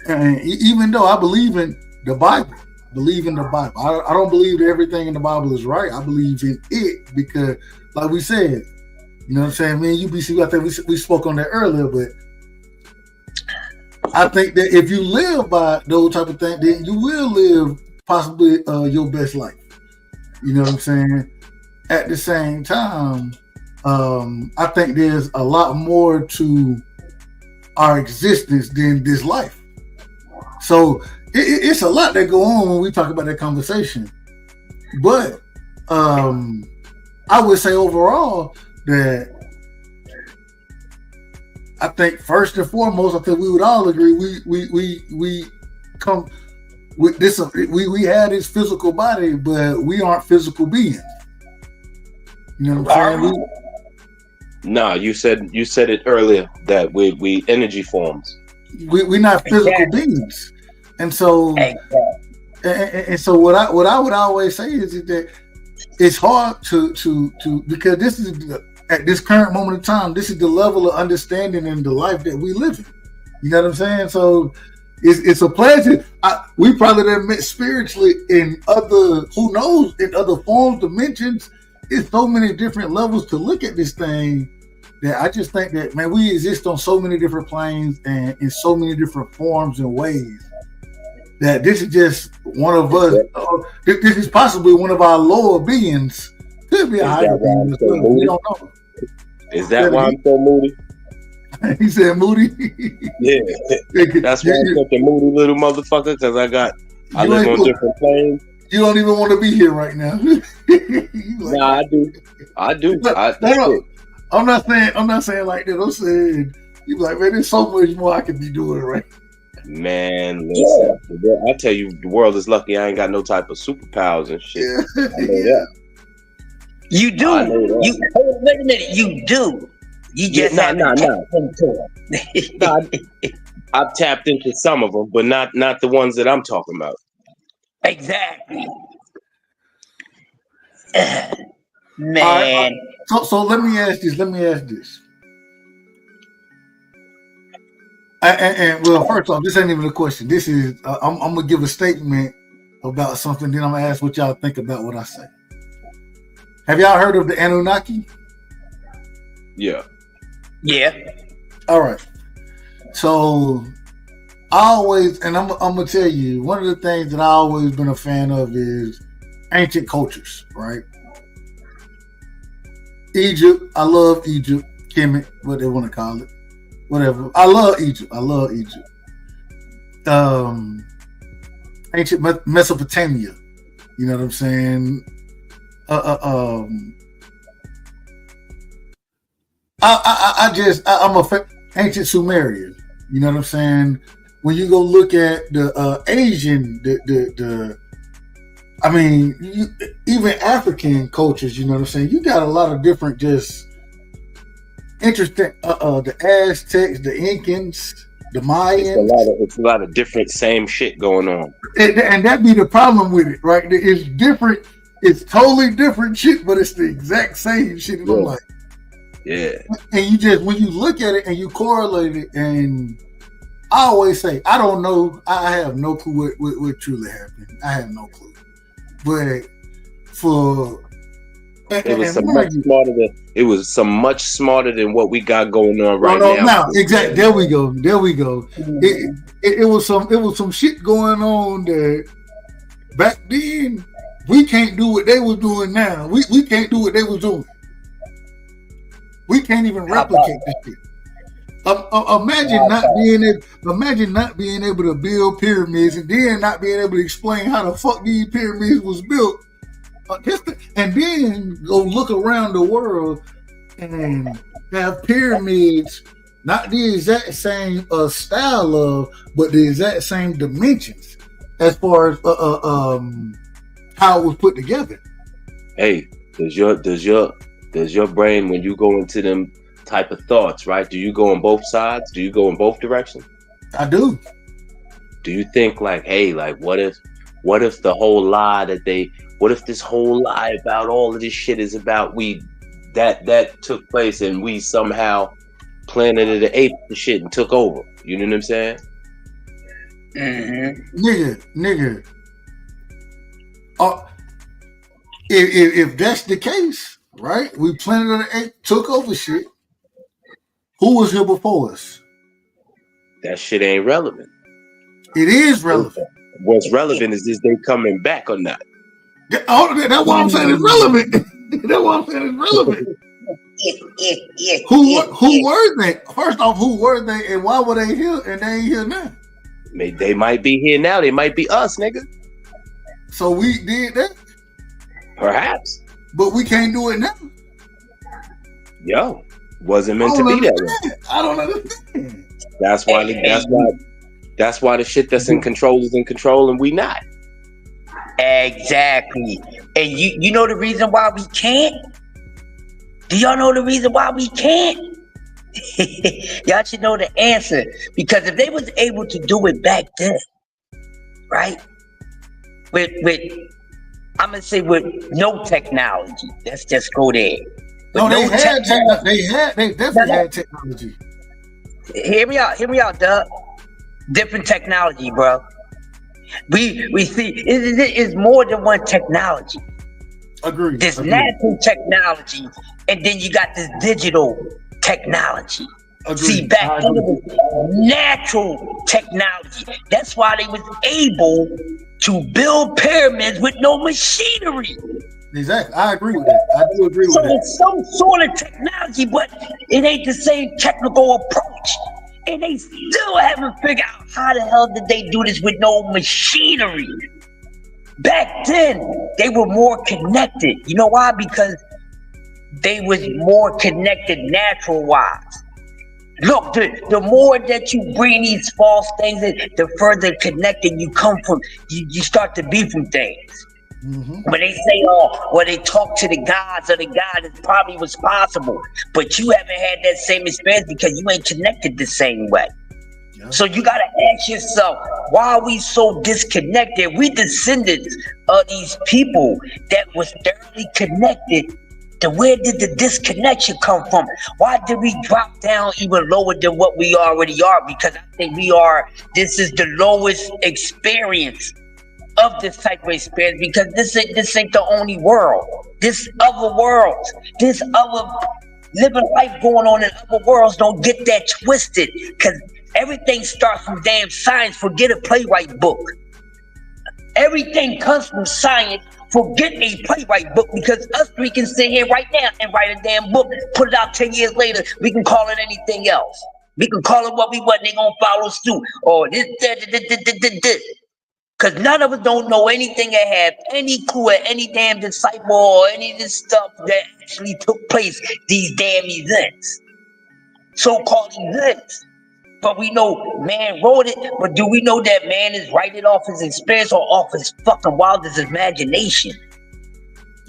and even though I believe in the Bible, I don't believe that everything in the Bible is right. I believe in it because, like we said, you know what I'm saying? Me and UBC, I think we spoke on that earlier, but I think that if you live by those type of things, then you will live possibly your best life. You know what I'm saying? At the same time, I think there's a lot more to our existence than this life. So it's a lot that go on when we talk about that conversation. But I would say overall that I think first and foremost, I think we would all agree we come with this. We have this physical body, but we aren't physical beings. You know what I'm saying? No, you said it earlier that we energy forms. We're not physical beings, and so and so what I would always say is that it's hard to because this is at this current moment in time, this is the level of understanding in the life that we live in. You know what I'm saying? So it's a pleasure. We probably done met spiritually in other, who knows, in other forms, dimensions. It's so many different levels to look at this thing that I just think that, man, we exist on so many different planes and in so many different forms and ways that this is just one of us. This is possibly one of our lower beings. Could be a higher being as well. We don't know. Is that why I'm so moody? He said moody. Yeah, that's why I'm such a moody little motherfucker, because I live on different planes. You don't even want to be here right now. Like, nah, I do. I'm not saying like that. I'm saying you like, man, there's so much more I could be doing right. Man, listen, I tell you, the world is lucky I ain't got no type of superpowers and shit. Yeah. I know that. You do. You wait a minute. You do. You just haven't tapped into it. I've tapped into some of them, but not the ones that I'm talking about. Exactly. Man. So let me ask this. And well, first off, this ain't even a question. This is I'm gonna give a statement about something. Then I'm gonna ask what y'all think about what I say. Have y'all heard of the Anunnaki? Yeah. Yeah. All right. So I always, and I'm gonna tell you, one of the things that I always been a fan of is ancient cultures, right? Egypt, I love Egypt, Kemet, what they want to call it, whatever. I love Egypt. Ancient Mesopotamia, you know what I'm saying? I'm a ancient Sumerian, you know what I'm saying? When you go look at the Asian, even African cultures, you know what I'm saying? You got a lot of different, just interesting. The Aztecs, the Incans, the Mayans. It's a lot of different same shit going on. And that be the problem with it, right? It's different. It's totally different shit, but it's the exact same shit. Yeah. Like, yeah. And you just, when you look at it and you correlate it, and I always say, I don't know. I have no clue what truly happened. I have no clue. But for. It was some much smarter than much smarter than what we got going on right now. Exactly. There we go. It was some shit going on that back then we can't do what they was doing now. We can't do what they was doing. We can't even replicate this shit. Imagine not being able to build pyramids and then not being able to explain how the fuck these pyramids was built. And then go look around the world and have pyramids, not the exact same style of, but the exact same dimensions as far as how it was put together. Hey, does your brain, when you go into them type of thoughts, right? Do you go on both sides? Do you go in both directions? I do. Do you think like, hey, like what if the whole lie what if this whole lie about all of this shit is about that took place and we somehow Planet of the Apes and shit and took over? You know what I'm saying? Nigga. If that's the case, right? We Planet of the Apes took over shit. Who was here before us? That shit ain't relevant. It is relevant. What's relevant is they coming back or not. That's what I'm saying is relevant. That's what I'm saying is relevant. Who were they? First off, who were they and why were they here and they ain't here now? They might be here now. They might be us, nigga. So we did that? Perhaps. But we can't do it now. Yo, wasn't meant to be that way. I don't understand. That's why the shit that's in control is in control and we not. Exactly. And you know the reason why we can't? Do y'all know the reason why we can't? Y'all should know the answer. Because if they was able to do it back then, right? With I'm gonna say with no technology. Let's just go there. They definitely had technology. Hear me out, Doug. Different technology, bro. We see it is more than one technology. Agreed. This natural technology, and then you got this digital technology. Agreed. See, back then it was natural technology. That's why they was able to build pyramids with no machinery. Exactly. I agree with that. I do agree with that. So it's some sort of technology, but it ain't the same technical approach. And they still haven't figured out how the hell did they do this with no machinery. Back then, they were more connected. You know why? Because they was more connected natural-wise. Look, the more that you bring these false things in, the further connected you come from. You start to be from things. Mm-hmm. When they say, they talk to the gods or the God, it probably was possible. But you haven't had that same experience because you ain't connected the same way. Yeah. So you got to ask yourself, why are we so disconnected? We descendants of these people that was thoroughly connected. Where did the disconnection come from? Why did we drop down even lower than what we already are? Because I think this is the lowest experience of this type of experience, because this ain't the only world. This other world, this other living life going on in other worlds, don't get that twisted, because everything starts from damn science. Forget a playwright book. Everything comes from science. Forget a playwright book, because us three can sit here right now and write a damn book, put it out 10 years later, we can call it anything else. We can call it what we want, they gonna follow suit. Or this. Because none of us don't know anything or have any clue at any damn disciple or any of this stuff that actually took place, these damn events. So-called events. But we know man wrote it, but do we know that man is writing off his experience or off his fucking wildest imagination?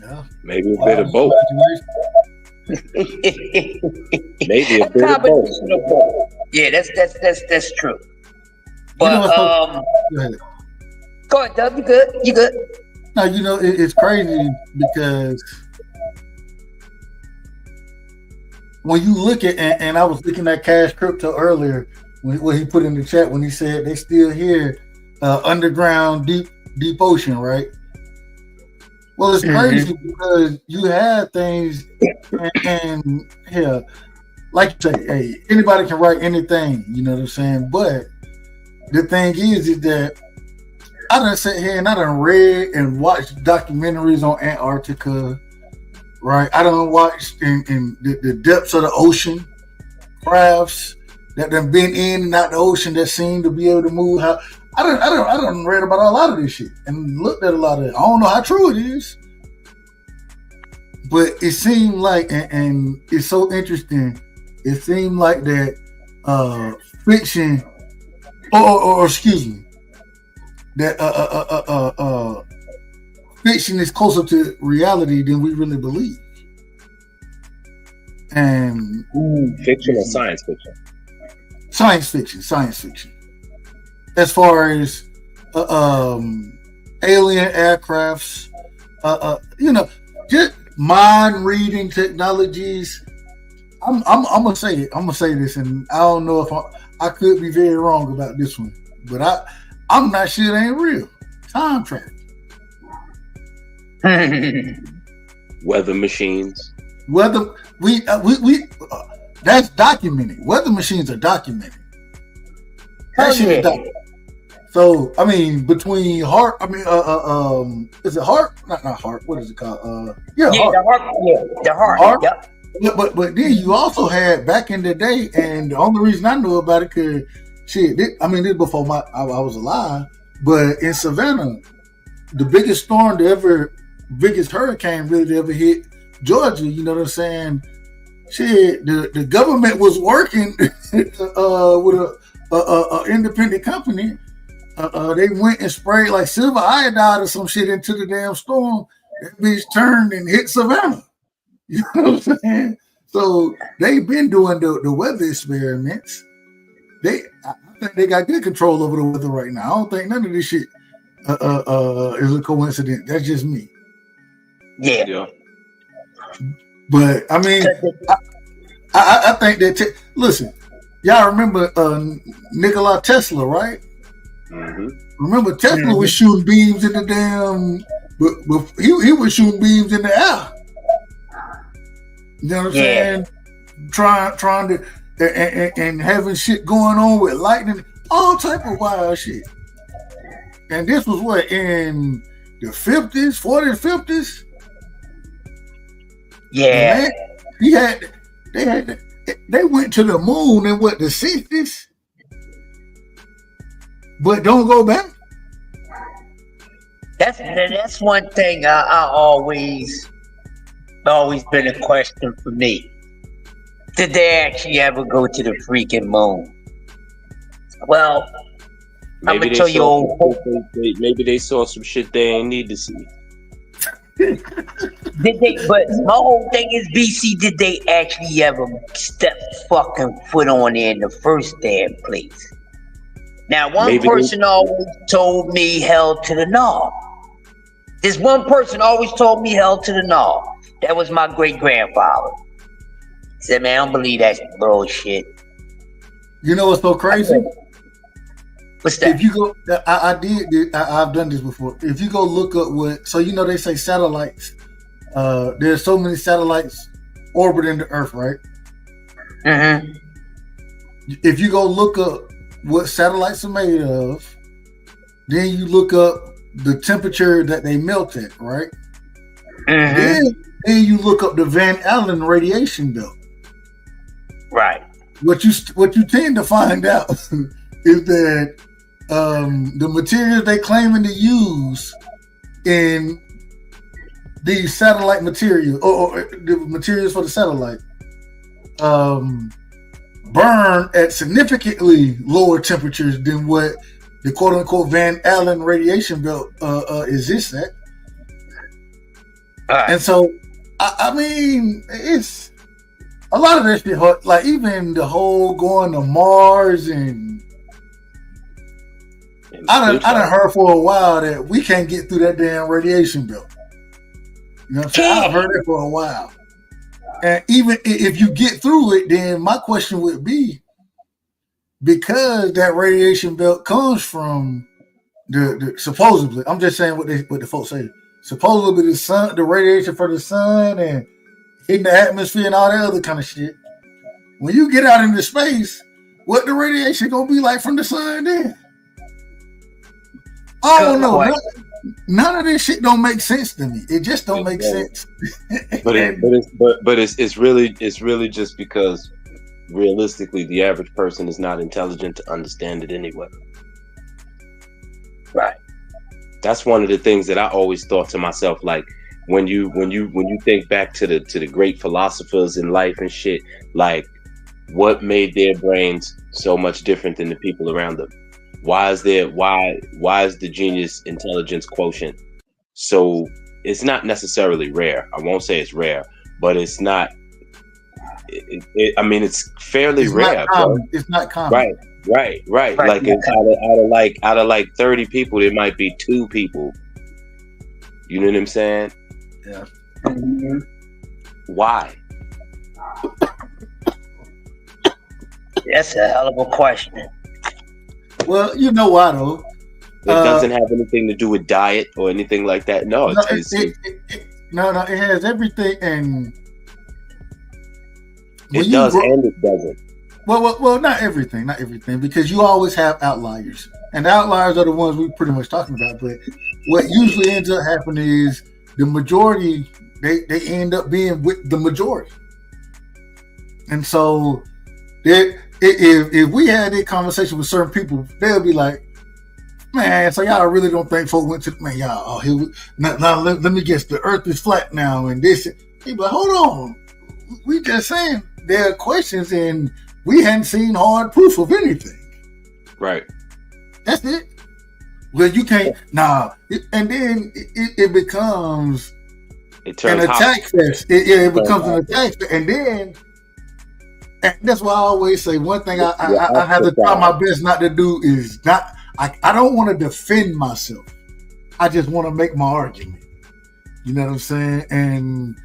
Yeah. Maybe a bit of both. Maybe a bit of both. Yeah, that's true. But go ahead, Doug. You good? No, it's crazy because when you look at, and I was looking at Cash Crypto earlier, what he put in the chat when he said they still here, underground, deep ocean, right? Well, it's crazy because you had things, and yeah, like you say, hey, anybody can write anything, you know what I'm saying? But the thing is that I done sit here and I done read and watched documentaries on Antarctica, right? I done watched in the depths of the ocean, crafts that done been in and out the ocean that seem to be able to move. How I done read about a lot of this shit and looked at a lot of it. I don't know how true it is, but it seemed like, and it's so interesting. It seemed like that fiction, or excuse me, that fiction is closer to reality than we really believe. And fiction or science fiction? Science fiction. As far as alien aircrafts, just mind reading technologies. I'm gonna say it. I'm gonna say this, and I don't know if I could be very wrong about this one, but I'm not sure it ain't real. Time travel. Weather machines. Weather we that's documented. Weather machines are documented. That shit is documented. So I mean, between heart, is it heart? Not heart. What is it called? Heart. The heart. Yep. But then you also had back in the day, and the only reason I knew about it because shit. This before I was alive. But in Savannah, the biggest storm biggest hurricane really to ever hit Georgia. You know what I'm saying? Shit, the government was working with a independent company. They went and sprayed like silver iodide or some shit into the damn storm. That bitch turned and hit Savannah. You know what I'm saying? So they've been doing the weather experiments. I think they got good control over the weather right now. I don't think none of this shit is a coincidence. That's just me. Yeah. But I mean, I think that listen, y'all remember Nikola Tesla, right? Mm-hmm. Remember Tesla was shooting beams in the damn, but he was shooting beams in the air. You know what I'm saying? Trying to and having shit going on with lightning, all type of wild shit. And this was what, in the 50s, 40s, 50s? Yeah. Man, they went to the moon in what, the 60s? But don't go back. That's one thing I always been a question for me. Did they actually ever go to the freaking moon? Well, I'm gonna tell you. Maybe they saw some shit they ain't need to see. Did they? But my whole thing is, BC. Did they actually ever step fucking foot on there in the first damn place? Now, one person always told me hell to the no. This one person always told me hell to the no. That was my great grandfather. He said, "Man, I don't believe that bullshit." You know what's so crazy? What's that? If you go, I've done this before. If you go look up they say satellites. There's so many satellites orbiting the Earth, right? Mm-hmm. If you go look up what satellites are made of, then you look up the temperature that they melt at, right? Mm-hmm. Then you look up the Van Allen radiation belt. Right. What you tend to find out is that the materials they claiming to use in these satellite materials or the materials for the satellite burn at significantly lower temperatures than what the quote unquote Van Allen radiation belt exists at. Right. And so I mean it's a lot of that shit, like even the whole going to Mars and I done heard for a while that we can't get through that damn radiation belt. You know what I'm saying? I've heard it for a while. And even if you get through it, then my question would be, because that radiation belt comes from the supposedly, I'm just saying what the folks say, supposedly the sun, the radiation for the sun, and hitting the atmosphere and all that other kind of shit. When you get out into space, what the radiation gonna be like from the sun then? I don't know. None of this shit don't make sense to me. It just don't make sense. But it's really just because realistically the average person is not intelligent to understand it anyway. Right. That's one of the things that I always thought to myself, like when you think back to the great philosophers in life and shit, like what made their brains so much different than the people around them? Why is the genius intelligence quotient so it's not necessarily rare? I won't say it's rare, but it's not. I mean, it's fairly rare. It's not common. Right. Like it's out of like 30 people, there might be 2 people. You know what I'm saying? Yeah. Mm-hmm. Why? That's a hell of a question. Well, you know why though? It doesn't have anything to do with diet or anything like that. No, it has everything, and it does and it doesn't. Well, not everything, because you always have outliers, and the outliers are the ones we're pretty much talking about. But what usually ends up happening is the majority they end up being with the majority, and so if we had a conversation with certain people, they'll be like, man, so y'all really don't think folk went to, man, y'all, now let me guess, the earth is flat now, and this. He be like, hold on, we just saying there are questions, and we hadn't seen hard proof of anything. Right. That's it. Well, you can't, and then it becomes an attack fest. It becomes an attack fest, and then, and that's why I always say one thing I have to try my best not to do is not. I don't want to defend myself. I just want to make my argument. You know what I'm saying? And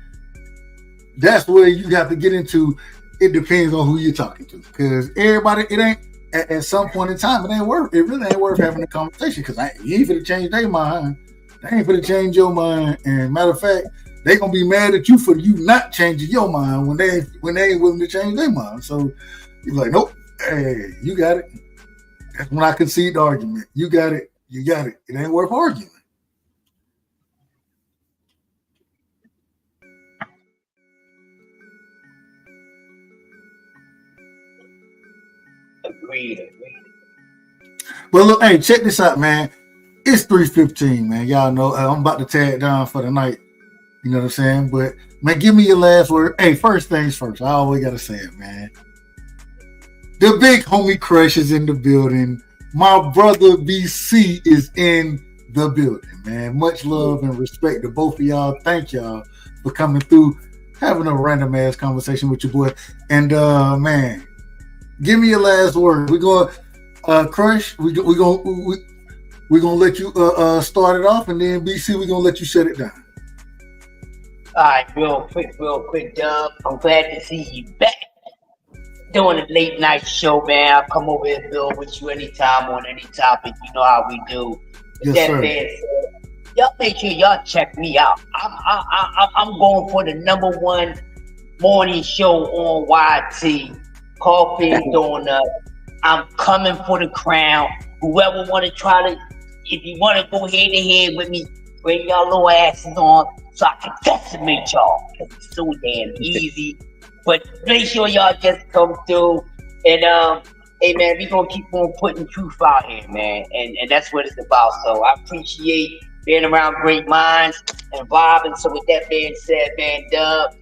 that's where you have to get into. It depends on who you're talking to, because everybody, it ain't at some point in time. It really ain't worth having a conversation, because you ain't finna change their mind. They ain't finna change your mind. And matter of fact, they gonna be mad at you for you not changing your mind when they ain't willing to change their mind. So you're like, nope, hey, you got it. That's when I concede the argument. You got it. You got it. It ain't worth arguing. Agreed. Well, look, hey, check this out, man. It's 3:15, man. Y'all know I'm about to tear it down for the night. You know what I'm saying? But, man, give me your last word. Hey, first things first. I always got to say it, man. The big homie Crush is in the building. My brother BC is in the building, man. Much love and respect to both of y'all. Thank y'all for coming through, having a random ass conversation with your boy. And man, give me your last word. We're going Crush. We're gonna let you start it off, and then BC, we're gonna let you shut it down. All right, real quick, Dub. I'm glad to see you back doing a late night show, man. I'll come over and build with you anytime on any topic. You know how we do. Yes, that sir. being said, y'all make sure y'all check me out. I'm going for the #1 morning show on YT. Coffee and Donut. I'm coming for the crown. Whoever want to try to, if you want to go head to head with me, bring y'all little asses on so I can decimate y'all. It's so damn easy. But make sure y'all just come through. And hey man, we gonna keep on putting truth out here, man. And that's what it's about. So I appreciate being around great minds and vibing. So with that being said, man, Dub,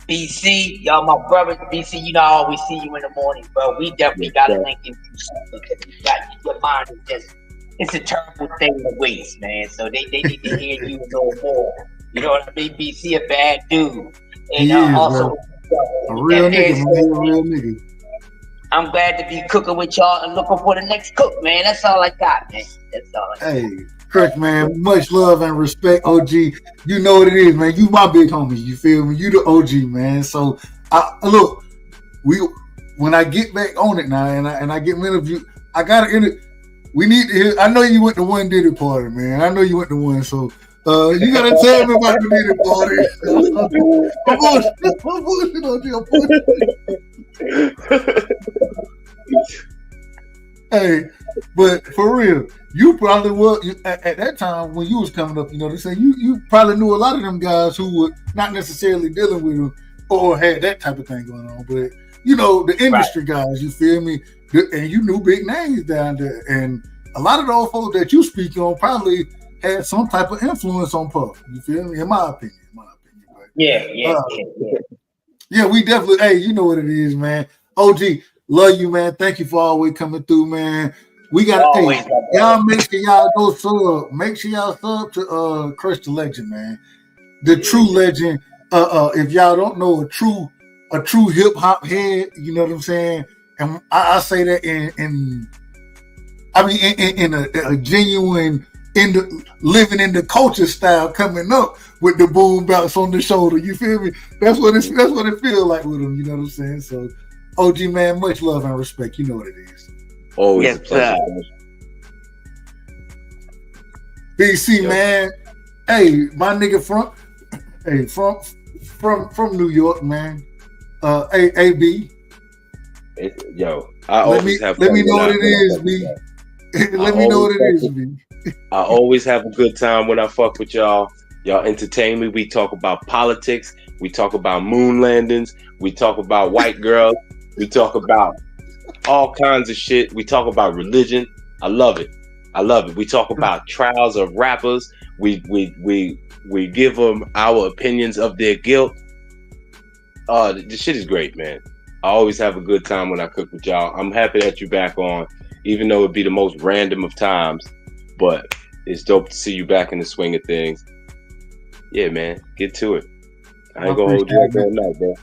BC, y'all my brothers. BC, you know I always see you in the morning, bro. We definitely gotta link in because your mind is just, it's a terrible thing to waste, man. So they need to hear you a little more. You know what I mean? BC a bad dude. And also a real nigga, man. A real nigga. I'm glad to be cooking with y'all and looking for the next cook, man. That's all I got, man. That's all I got. Hey, Crush, man, much love and respect, OG. You know what it is, man. You my big homie, you feel me? You the OG, man. So, look, when I get back on it now and I get an interview, I got to we need to hear. I know you went to one Diddy party, man. I know you went to one, so You gotta tell me about the nitty party. I'm bullshit on you. Hey, but for real, you probably were at that time when you was coming up. You know, they say you probably knew a lot of them guys who were not necessarily dealing with them or had that type of thing going on. But you know, the industry guys, you feel me? And you knew big names down there, and a lot of those folks that you speak on probably had some type of influence on Puff. You feel me? In my opinion. But, yeah, we definitely. Hey, you know what it is, man. OG, love you, man. Thank you for always coming through, man. We got to. Hey, y'all make sure y'all go sub. Make sure y'all sub to Crush the Legend, man. The true legend. If y'all don't know a true hip hop head, you know what I'm saying. And I say that in a genuine, living in the culture style, coming up with the boom bounce on the shoulder. You feel me? That's what it feels like with them. You know what I'm saying? So, OG man, much love and respect. You know what it is. Always a pleasure. BC man, hey, my nigga from New York, man. AB. Let me know what it is, B. Let me know what it is, B. I always have a good time when I fuck with y'all. Y'all entertain me. We talk about politics. We talk about moon landings. We talk about white girls. We talk about all kinds of shit. We talk about religion. I love it. We talk about trials of rappers. We give them our opinions of their guilt. This shit is great, man. I always have a good time when I cook with y'all. I'm happy that you're back on, even though it'd be the most random of times. But it's dope to see you back in the swing of things. Yeah, man, get to it. I ain't gonna hold you up all night, bro.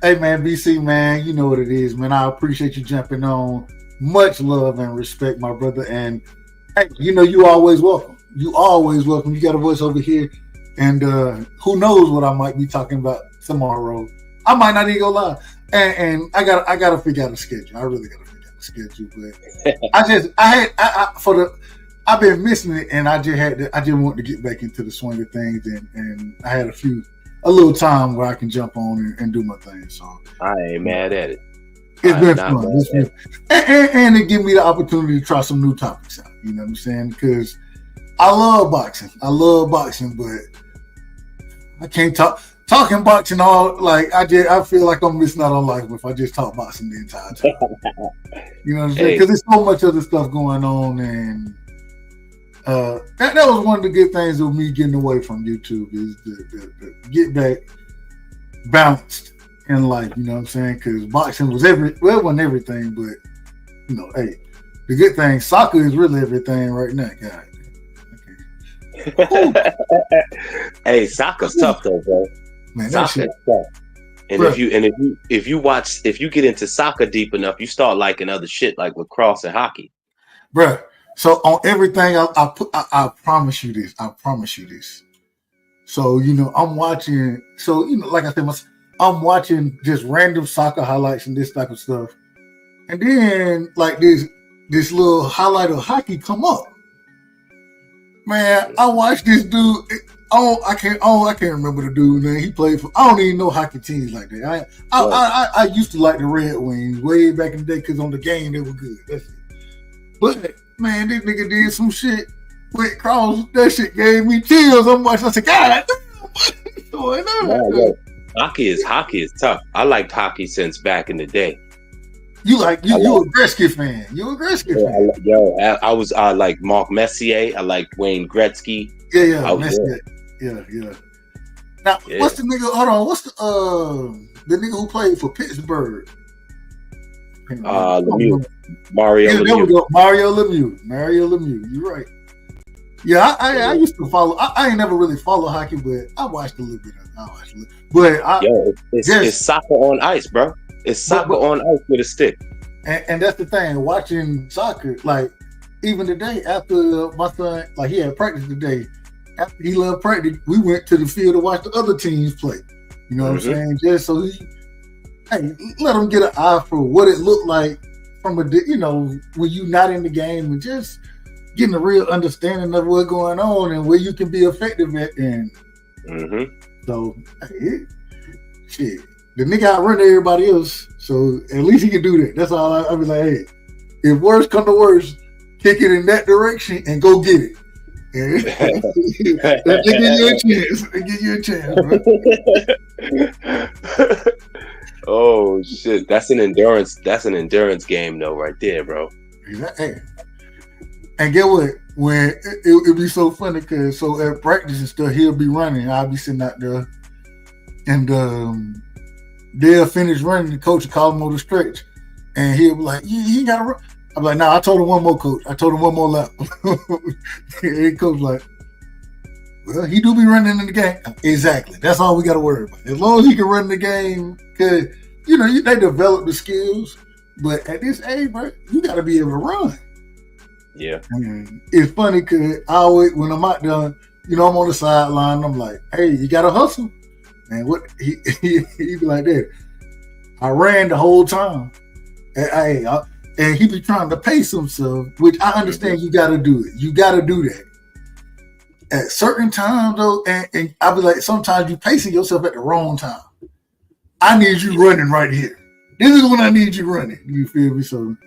Hey, man, BC, man, you know what it is, man. I appreciate you jumping on. Much love and respect, my brother. And hey, you know you always welcome. You always welcome. You got a voice over here, and who knows what I might be talking about tomorrow. I might not even go live. And I gotta figure out a schedule. I really gotta figure out a schedule. But I've been missing it, and I just want to get back into the swing of things, and I had a little time where I can jump on and do my thing. So I ain't mad at it. It's been fun. And it give me the opportunity to try some new topics out. You know what I'm saying? Because I love boxing, but I can't talking boxing all like I feel like I'm missing out on life if I just talk boxing the entire time. You know what I'm saying? Because there's so much other stuff going on, and that was one of the good things of me getting away from YouTube is to get back balanced in life. You know what I'm saying? Because boxing was it wasn't everything, but you know, hey, the good thing, soccer is really everything right now, guys. Hey, soccer's tough though, bro. Man, soccer is tough. And bro, if you get into soccer deep enough, you start liking other shit like lacrosse and hockey. Bro, so on everything I promise you this. I promise you this. So, you know, I'm watching, so you know, like I said, I'm watching just random soccer highlights and this type of stuff. And then like this little highlight of hockey come up. Man, I watched this dude. I can't remember the dude, man. He played for. I don't even know hockey teams like that. I used to like the Red Wings way back in the day because on the game they were good. That's it. But man, this nigga did some shit with Cross. That shit gave me chills. I'm watching. I said, God, what's going on? Hockey is tough. I liked hockey since back in the day. You a Gretzky fan? You a Gretzky fan? I like Mark Messier. I like Wayne Gretzky. Yeah. Now, what's the nigga? Hold on. What's the nigga who played for Pittsburgh? Lemieux. Mario Lemieux. There we go. Mario Lemieux. You're right. Yeah, I used to follow. I ain't never really followed hockey, but I watched a little bit of it. But it's soccer on ice, bro. It's soccer on ice with a stick. And that's the thing. Watching soccer, like even today, after my son, like he had practice today. After he left practice, we went to the field to watch the other teams play. You know what I'm saying? Just so let him get an eye for what it looked like from when you not in the game, and just getting a real understanding of what's going on and where you can be effective at. And so, shit, the nigga outrun everybody else, so at least he can do that. That's all I be like, hey, if worse come to worse, kick it in that direction and go get it. They give you a chance. They give you a chance, bro. Oh shit, that's an endurance game though, right there, bro. Hey. And get what? When it'd be so funny because so at practice and stuff, he'll be running. I'll be sitting out there, and they'll finish running. The coach will call him on the stretch, and he'll be like, "He got to run." I'm like, "Nah, I told him one more, coach. I told him one more lap." And coach like, "Well, he do be running in the game." Exactly. That's all we got to worry about. As long as he can run the game, because they develop the skills. But at this age, bro, you got to be able to run. Yeah. And it's funny because I always, when I'm out there, I'm on the sideline. I'm like, "Hey, you got to hustle." And what he be like that. I ran the whole time, and he be trying to pace himself, which I understand. You got to do it. You got to do that at certain times, though. And I be like, sometimes you pacing yourself at the wrong time. I need you running right here. This is when I need you running. You feel me? So,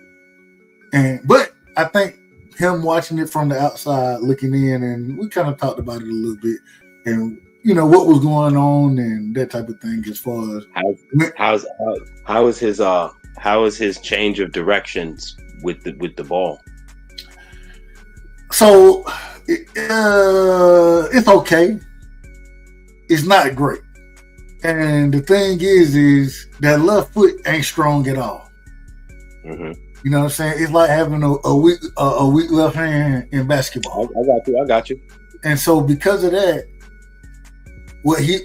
but I think him watching it from the outside, looking in, and we kind of talked about it a little bit, and what was going on and that type of thing. As far as how is his change of directions with the ball? So it's okay. It's not great. And the thing is that left foot ain't strong at all. Mm-hmm. You know what I'm saying? It's like having a weak left hand in basketball. I got you. And so because of that, what he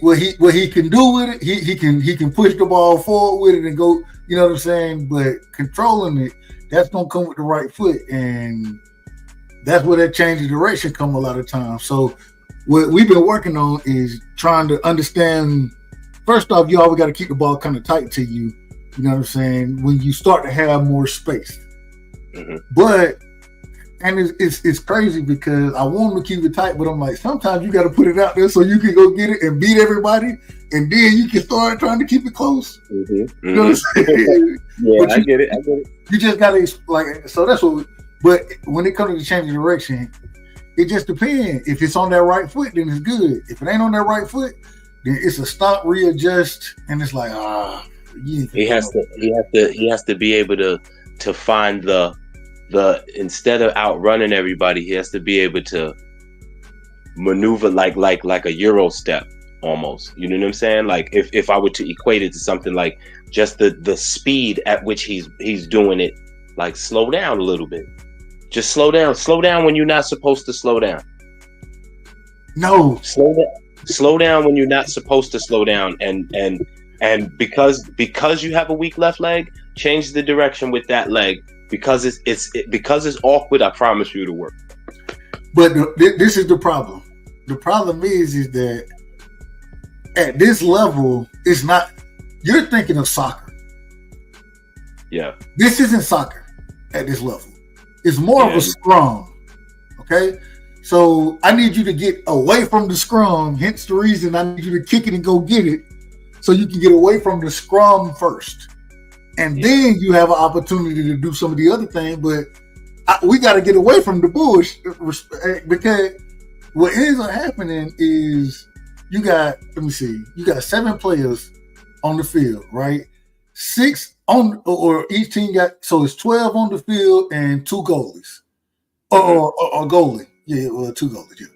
can do with it, he can push the ball forward with it and go. You know what I'm saying? But controlling it, that's gonna come with the right foot, and that's where that change of direction come a lot of times. So what we've been working on is trying to understand. First off, you always got to keep the ball kind of tight to you. You know what I'm saying? When you start to have more space. Mm-hmm. But it's crazy because I want him to keep it tight, but I'm like, sometimes you got to put it out there so you can go get it and beat everybody, and then you can start trying to keep it close. Mm-hmm. You know what I'm saying? Yeah, I get it. You just got to so that's what. But when it comes to the change of direction, it just depends. If it's on that right foot, then it's good. If it ain't on that right foot, then it's a stop, readjust, and it's like he has to be able to find the instead of outrunning everybody, he has to be able to maneuver like a Euro step almost. You know what I'm saying? Like if I were to equate it to something like just the speed at which he's doing it, like slow down a little bit. Just slow down when you're not supposed to slow down. No. Slow down when you're not supposed to slow down, and because you have a weak left leg, change the direction with that leg because it's awkward. I promise you it'll work. But this is the problem. The problem is that at this level, it's not. You're thinking of soccer. Yeah. This isn't soccer at this level. It's more of a scrum. Okay. So I need you to get away from the scrum. Hence the reason I need you to kick it and go get it, so you can get away from the scrum first, and then you have an opportunity to do some of the other things. But we got to get away from the bush because what ends up happening is you got 7 players on the field, right? 6 on, or each team got, so it's 12 on the field and 2 goalies or goalie. Yeah, well, 2 goalies. Yeah.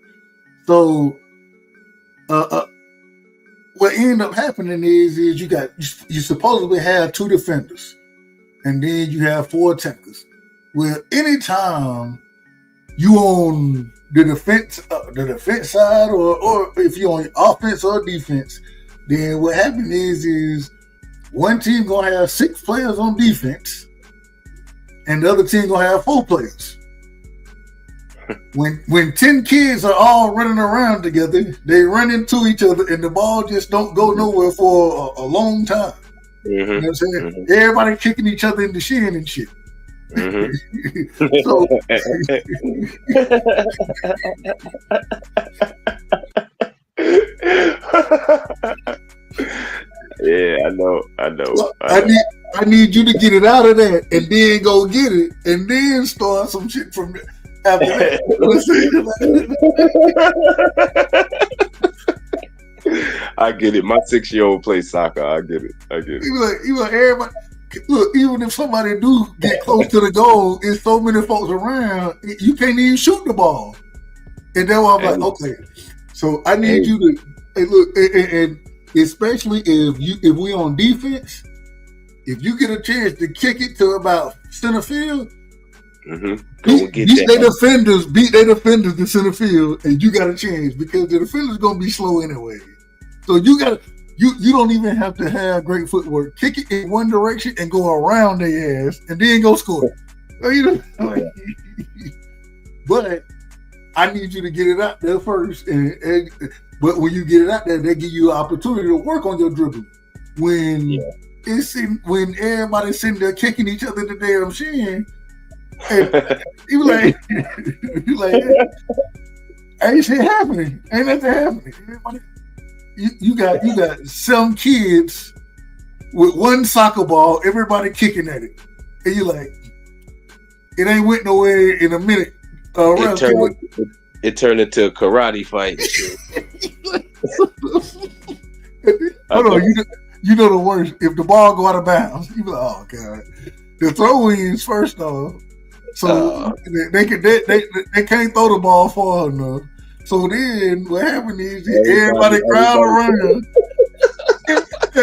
So, what ended up happening is you supposedly have 2 defenders, and then you have 4 attackers. Well, anytime you on the defense side, or if you're on offense or defense, then what happens is one team gonna have 6 players on defense, and the other team gonna have 4 players. When 10 kids are all running around together, they run into each other, and the ball just don't go nowhere for a long time. Mm-hmm. You know what I'm saying? Mm-hmm. Everybody kicking each other in the shin and shit. Mhm. So Yeah, I know. I need you to get it out of there and then go get it and then start some shit from there. After that. I get it. My 6-year-old plays soccer. I get it. You like everybody. Look, even if somebody do get close to the goal, it's so many folks around, you can't even shoot the ball. And then I'm like, okay, so I need you to look, and especially if we on defense, if you get a chance to kick it to about center field, beat their defenders to center field, and you got a chance because the defender's gonna be slow anyway. So you don't even have to have great footwork. Kick it in one direction and go around their ass, and then go score. So, but I need you to get it out there first, but when you get it out there, they give you an opportunity to work on your dribble. When everybody's sitting there kicking each other in the damn shin, and you like, ain't shit happening. Ain't nothing happening. Everybody, you got some kids with one soccer ball, everybody kicking at it, and you like, it ain't went nowhere in a minute. It turned into a karate fight. Hold on, you know the worst. If the ball go out of bounds, you be like, oh god. The throw-ins first off, so they can't throw the ball far enough. So then what happened is everybody crowd around.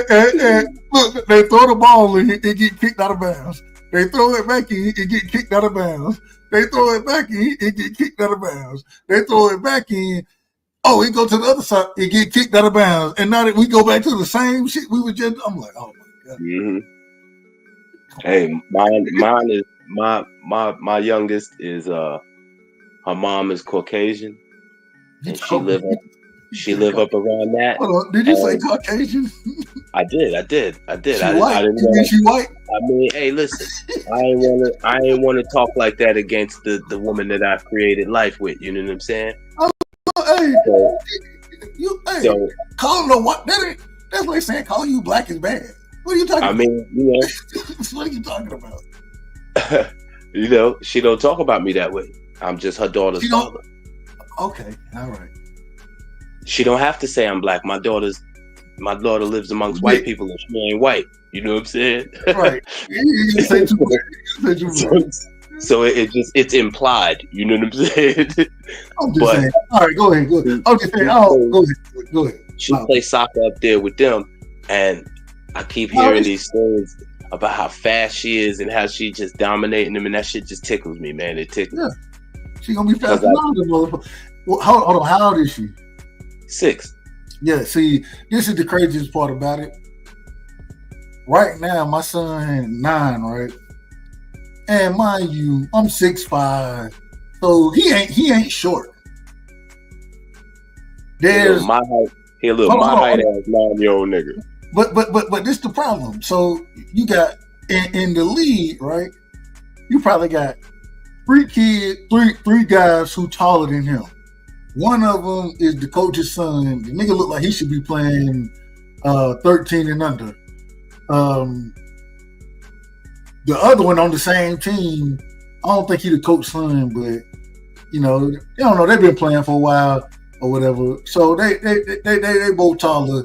and look, they throw the ball and it get kicked out of bounds. They throw it back in, it get kicked out of bounds. They throw it back in, it get kicked out of bounds. They throw it back in, it go to the other side, it get kicked out of bounds. And now that we go back to the same shit we were just, I'm like, oh my god. Mm-hmm. Hey, mine is my youngest is her mom is Caucasian, and she live up around that. Hold on, did you say Caucasian? I did. She I white? didn't know. She white? I mean, hey, listen, I ain't want to talk like that against the woman that I've created life with. You know what I'm saying? So calling her white, that's like saying calling you black is bad. What are you talking about? I mean, you know. What are you talking about? You know, she don't talk about me that way. I'm just her daughter's father. Okay, all right. She don't have to say I'm black. My daughter lives amongst white people and she ain't white. You know what I'm saying? Right. You say too much. So it's implied. You know what I'm saying? I'm just saying. All right, go ahead. I'm just saying. Go ahead. She plays soccer up there with them, and I keep hearing these things about how fast she is and how she just dominating them, and that shit just tickles me, man. It tickles. Yeah. She gonna be fast enough, motherfucker. Well, hold on. How old is she? 6. Yeah. See, this is the craziest part about it. Right now, my son 9, right? And mind you, I'm 6'5", so he ain't short. There's my height. He a little my height as 9-year-old nigga. But this the problem. So you got in the league, right? You probably got 3 guys who taller than him. One of them is the coach's son. The nigga look like he should be playing 13 and under. The other one on the same team, I don't think he the coach's son, but you know, they don't know. They've been playing for a while or whatever. So they both taller.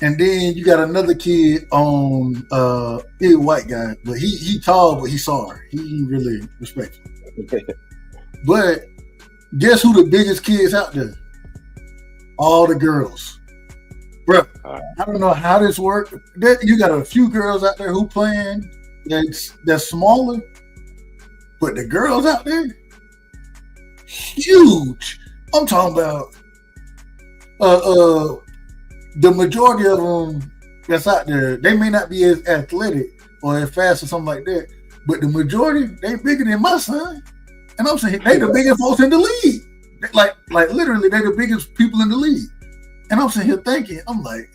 And then you got another kid on he's a white guy, but he tall, but he's sorry. He ain't really respectful. But guess who the biggest kids out there? All the girls. Bro, I don't know how this works. You got a few girls out there who playing that's smaller, but the girls out there, huge. I'm talking about the majority of them that's out there, they may not be as athletic or as fast or something like that, but the majority, they bigger than my son. And I'm saying they the biggest folks in the league. Like literally, they the biggest people in the league. And I'm sitting here thinking, I'm like,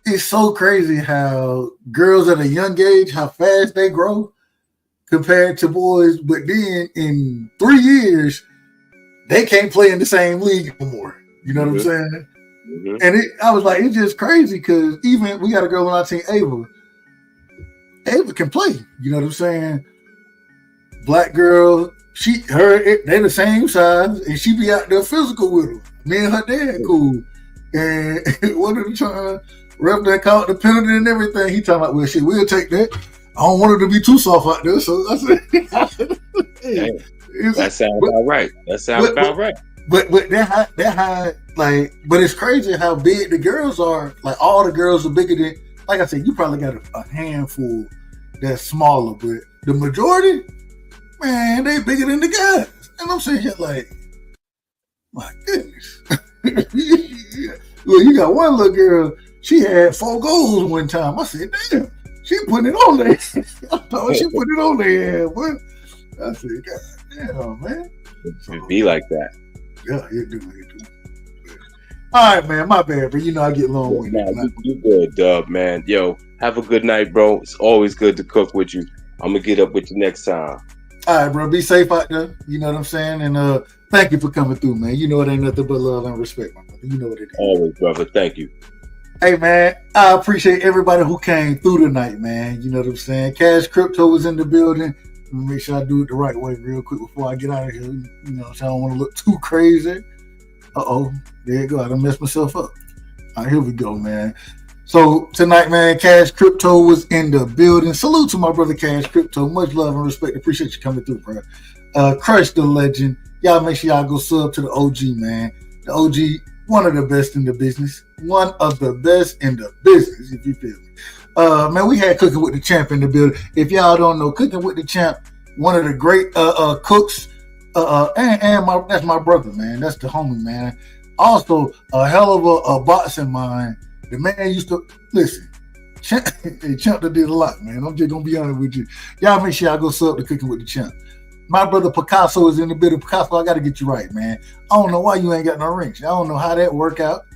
it's so crazy how girls at a young age, how fast they grow. compared to boys, but then in 3 years, they can't play in the same league anymore. You know what I'm saying? And I was like, it's just crazy because even we got a girl on our team, Ava. Ava can play. You know what I'm saying? Black girl, they the same size, and she be out there physical with her. Me and her dad cool. And one of the trying rep that caught the penalty and everything, he talking about, well, shit, we'll take that. I don't want her to be too soft out there. So I said, that sounds about right. That sounds about right. But that high, like, but it's crazy how big the girls are. Like, all the girls are bigger than, like I said, you probably got a handful that's smaller, but the majority, man, they bigger than the guys. And I'm sitting here like, my goodness. Well, you got one little girl, she had 4 goals one time. I said, damn, she put it on there. I thought she put it on there. What? I said, God damn, man. It'd be like that. Yeah, it do. All right, man, my bad, but you know I get long-winded. Nah, you good, Dub, man. Yo, have a good night, bro. It's always good to cook with you. I'm gonna get up with you next time. All right, bro. Be safe out there. You know what I'm saying? And thank you for coming through, man. You know it ain't nothing but love and respect, my brother. You know what it is. Always, brother. Thank you. Hey, man, I appreciate everybody who came through tonight, man. You know what I'm saying? Cash Crypto was in the building. Let me make sure I do it the right way real quick before I get out of here. You know, so I don't want to look too crazy. Uh-oh. There you go. I done messed myself up. All right, here we go, man. So tonight, man, Cash Crypto was in the building. Salute to my brother Cash Crypto. Much love and respect. Appreciate you coming through, bro. Crush the legend. Y'all make sure y'all go sub to the OG, man. The OG, one of the best in the business. One of the best in the business, if you feel me. Man, we had Cooking with the Champ in the building. If y'all don't know, Cooking with the Champ, one of the great cooks, and that's my brother, man. That's the homie, man. Also, a hell of a boxing mind. The man used to listen. Champ did a lot, man. I'm just gonna be honest with you. Y'all make sure y'all go sub to Cooking with the Champ. My brother Picasso is in the building. Picasso, I gotta get you right, man. I don't know why you ain't got no rings. I don't know how that work out.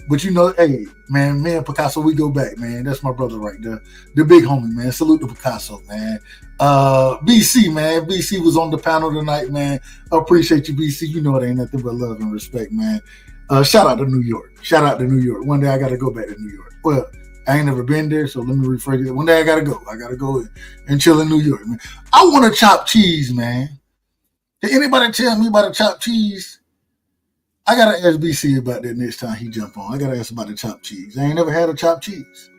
But you know, hey, man, me and Picasso, we go back, man. That's my brother right there. The big homie, man. Salute to Picasso, man. BC, man. BC was on the panel tonight, man. I appreciate you, BC. You know it ain't nothing but love and respect, man. Shout out to New York. Shout out to New York. One day I got to go back to New York. Well, I ain't never been there, so let me rephrase it. One day I got to go. I got to go and chill in New York, man. I want to chop cheese, man. Did anybody tell me about a chopped cheese? I got to ask BC about that next time he jump on. I got to ask about the chopped cheese. I ain't never had a chopped cheese.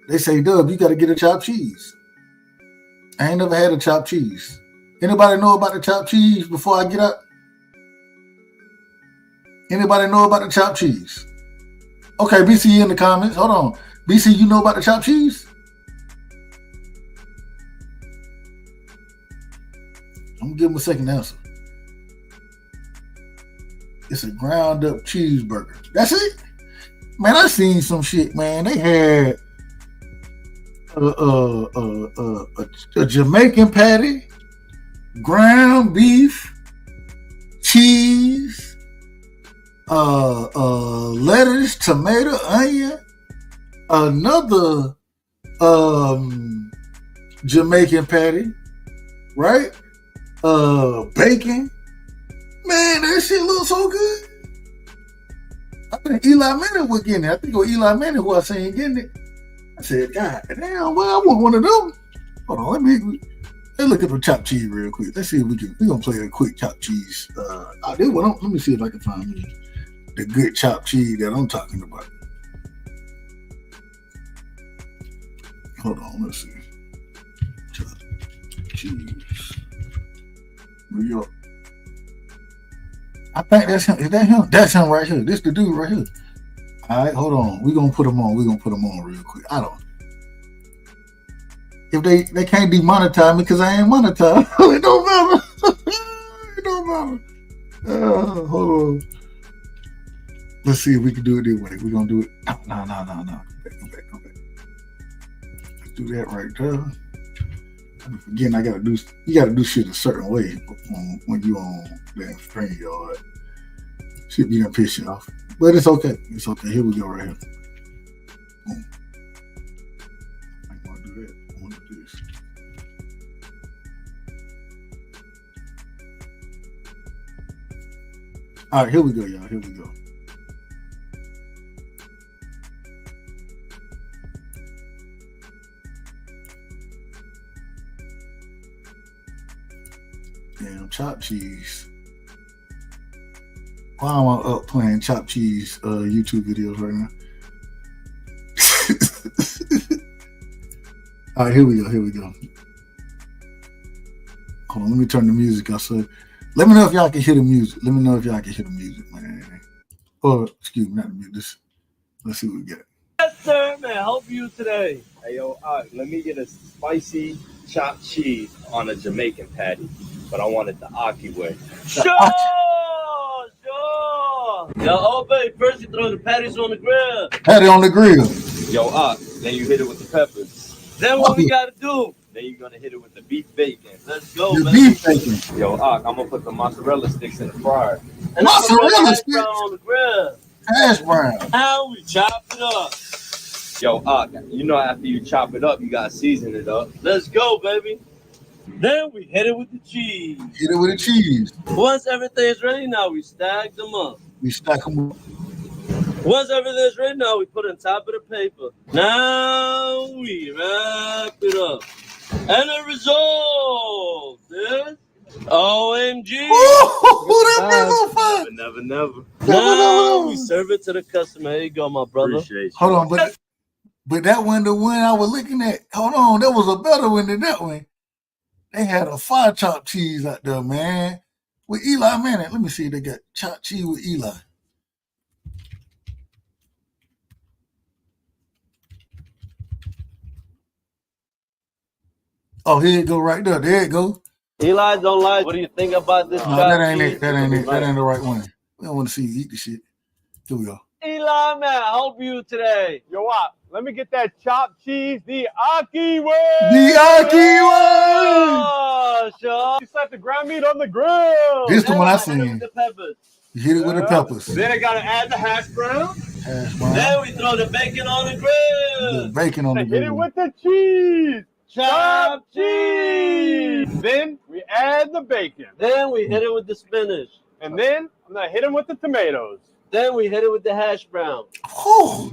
They say, Dub, you got to get a chopped cheese. I ain't never had a chopped cheese. Anybody know about the chopped cheese before I get up? Anybody know about the chopped cheese? Okay, BC in the comments. Hold on. BC, you know about the chopped cheese? I'm going to give him a second answer. It's a ground up cheeseburger. That's it? Man, I seen some shit, man. They had a Jamaican patty, ground beef, cheese, lettuce, tomato, onion, another Jamaican patty, right? Bacon. Man, that shit looks so good. I think Eli Manning was getting it. I think it was Eli Manning who I seen getting it. I said, God damn, well, I want one of them. Hold on, let's look at the chopped cheese real quick. Let's see if we're gonna play a quick chopped cheese. Let me see if I can find me the good chopped cheese that I'm talking about. Hold on, let's see. Chopped cheese. New York. I think that's him. Is that him? That's him right here. This the dude right here. All right, hold on. We're gonna put him on. We're gonna put him on real quick. I don't. If they can't demonetize me because I ain't monetized, it don't matter. It don't matter. Hold on. Let's see if we can do it this way. We're gonna do it. No. Come back. Let's do that right there. Again, you gotta do shit a certain way when you on that StreamYard. Should be gonna piss you off. But it's okay. It's okay. Here we go right here. Boom. I want to do that. I want to do this. All right, here we go, y'all. Here we go. Damn, chopped cheese. Why am I up playing chopped cheese YouTube videos right now? All right, here we go. Here we go. Hold on, let me turn the music up. So, let me know if y'all can hear the music. Let me know if y'all can hear the music, man. Or excuse me, not the music. Let's see what we got. Yes, sir, man. Help you today. Hey, yo, let me get a spicy chopped cheese on a Jamaican patty, but I want it the Aki way. Sure. Yo, babe, first you throw the patties on the grill. Patty on the grill. Yo, then you hit it with the peppers. Then what we gotta do? Then you're gonna hit it with the beef bacon. Let's go, The man. beef bacon. Yo, I'm gonna put the mozzarella sticks in the fryer. And Mozzarella sticks? on the grill. Hash brown. Now we chop it up. Yo, you know after you chop it up, you gotta season it up. Let's go, baby. Then we hit it with the cheese. Hit it with the cheese. Once everything's ready, now we stack them up. We stack them up. Once everything's ready, now we put it on top of the paper. Now we wrap it up. And the result is OMG. Ooh, that big on fire. Never. Now we serve it to the customer. Here you go, my brother. Appreciate you. Hold on, but that one, the one I was looking at, hold on, there was a better one than that one. They had a fire chopped cheese out there, man. With Eli Manning. Let me see, they got chopped cheese with Eli. Oh, here it go right there. There it go. Eli, don't lie. What do you think about this? No, that ain't it. That ain't it. That ain't the right one. We don't want to see you eat the shit. Here we go. Eli, man, I help you today. Yo, what? Let me get that chopped cheese the Aki way. The Aki way. Oh, sure. You set the ground meat on the grill. This the one I seen. The peppers. You hit it with the peppers. Then I gotta add the hash brown. Hash brown. Then we throw the bacon on the grill. The bacon on the grill. Hit it with the cheese. Chopped cheese. Then we add the bacon. Then we hit it with the spinach. And then I'm gonna hit him with the tomatoes. Then we hit it with the hash brown. Oh.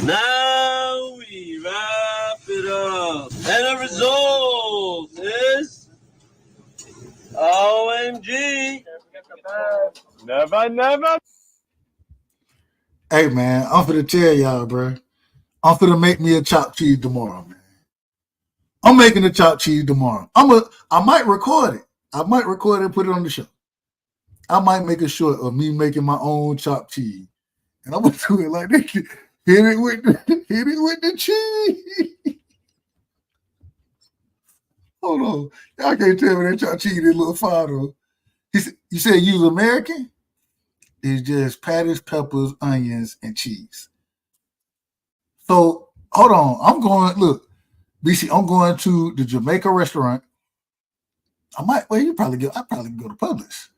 Now we wrap it up. And the result is OMG. Never. Hey, man, I'm finna tell y'all, bro. I'm finna make me a chopped cheese tomorrow, man. I'm making a chopped cheese tomorrow. I might record it. I might record it and put it on the show. I might make a short of me making my own chopped cheese. And I'm gonna do it like this. Hit it with the cheese. Hold on. Y'all can't tell me that chopped cheese is a little fire though. You said use American? It's just patties, peppers, onions, and cheese. So hold on. I'm going to the Jamaica restaurant. I probably go to Publix.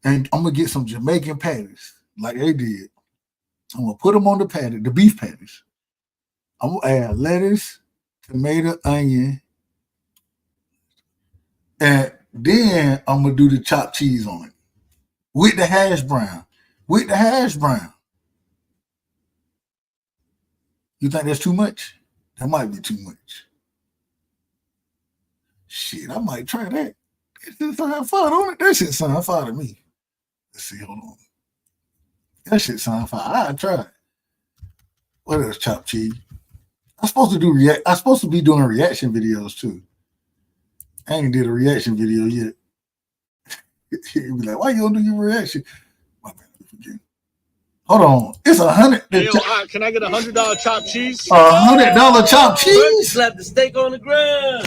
And I'm gonna get some Jamaican patties, like they did. I'm gonna put them on the patty, the beef patties. I'm gonna add lettuce, tomato, onion, and then I'm gonna do the chopped cheese on it with the hash brown. You think that's too much? That might be too much. Shit, I might try that. It just sound fire, don't it? That shit sound fire to me. Let's see, hold on. That shit sound fire. I'll try it. What else? Chopped cheese. I'm supposed to be doing reaction videos too. I ain't did a reaction video yet. He'd be like, why you don't do your reaction? My bad, I forget. Hold on. It's 100. Hey, can I get $100 chopped cheese? $100 chopped cheese? Slap the steak on the grill.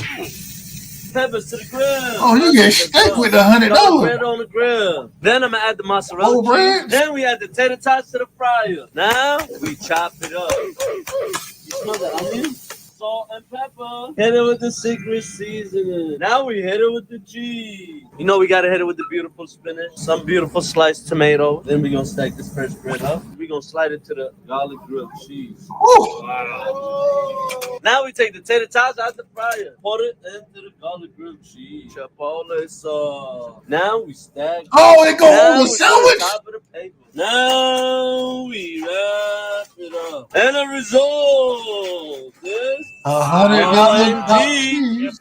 Peppers to the grill. Oh, you get steak with $100. Bread on the grill. Then I'm gonna add the mozzarella cheese. Then we add the tater tots to the fryer. Now we chop it up. You smell the onion, salt, and pepper. Hit it with the secret seasoning. Now we hit it with the cheese. You know we gotta hit it with the beautiful spinach, some beautiful sliced tomato. Then we gonna stack this fresh bread up. We gonna slide it to the garlic grilled cheese. Ooh. Wow. Now we take the tater tots out the fryer, pour it into the garlic grilled cheese, chipotle sauce. Now we stack. Oh, it goes Now on the we put sandwich? it on top of the paper. Now we wrap it up. And the result is $100 chopped cheese. cheese.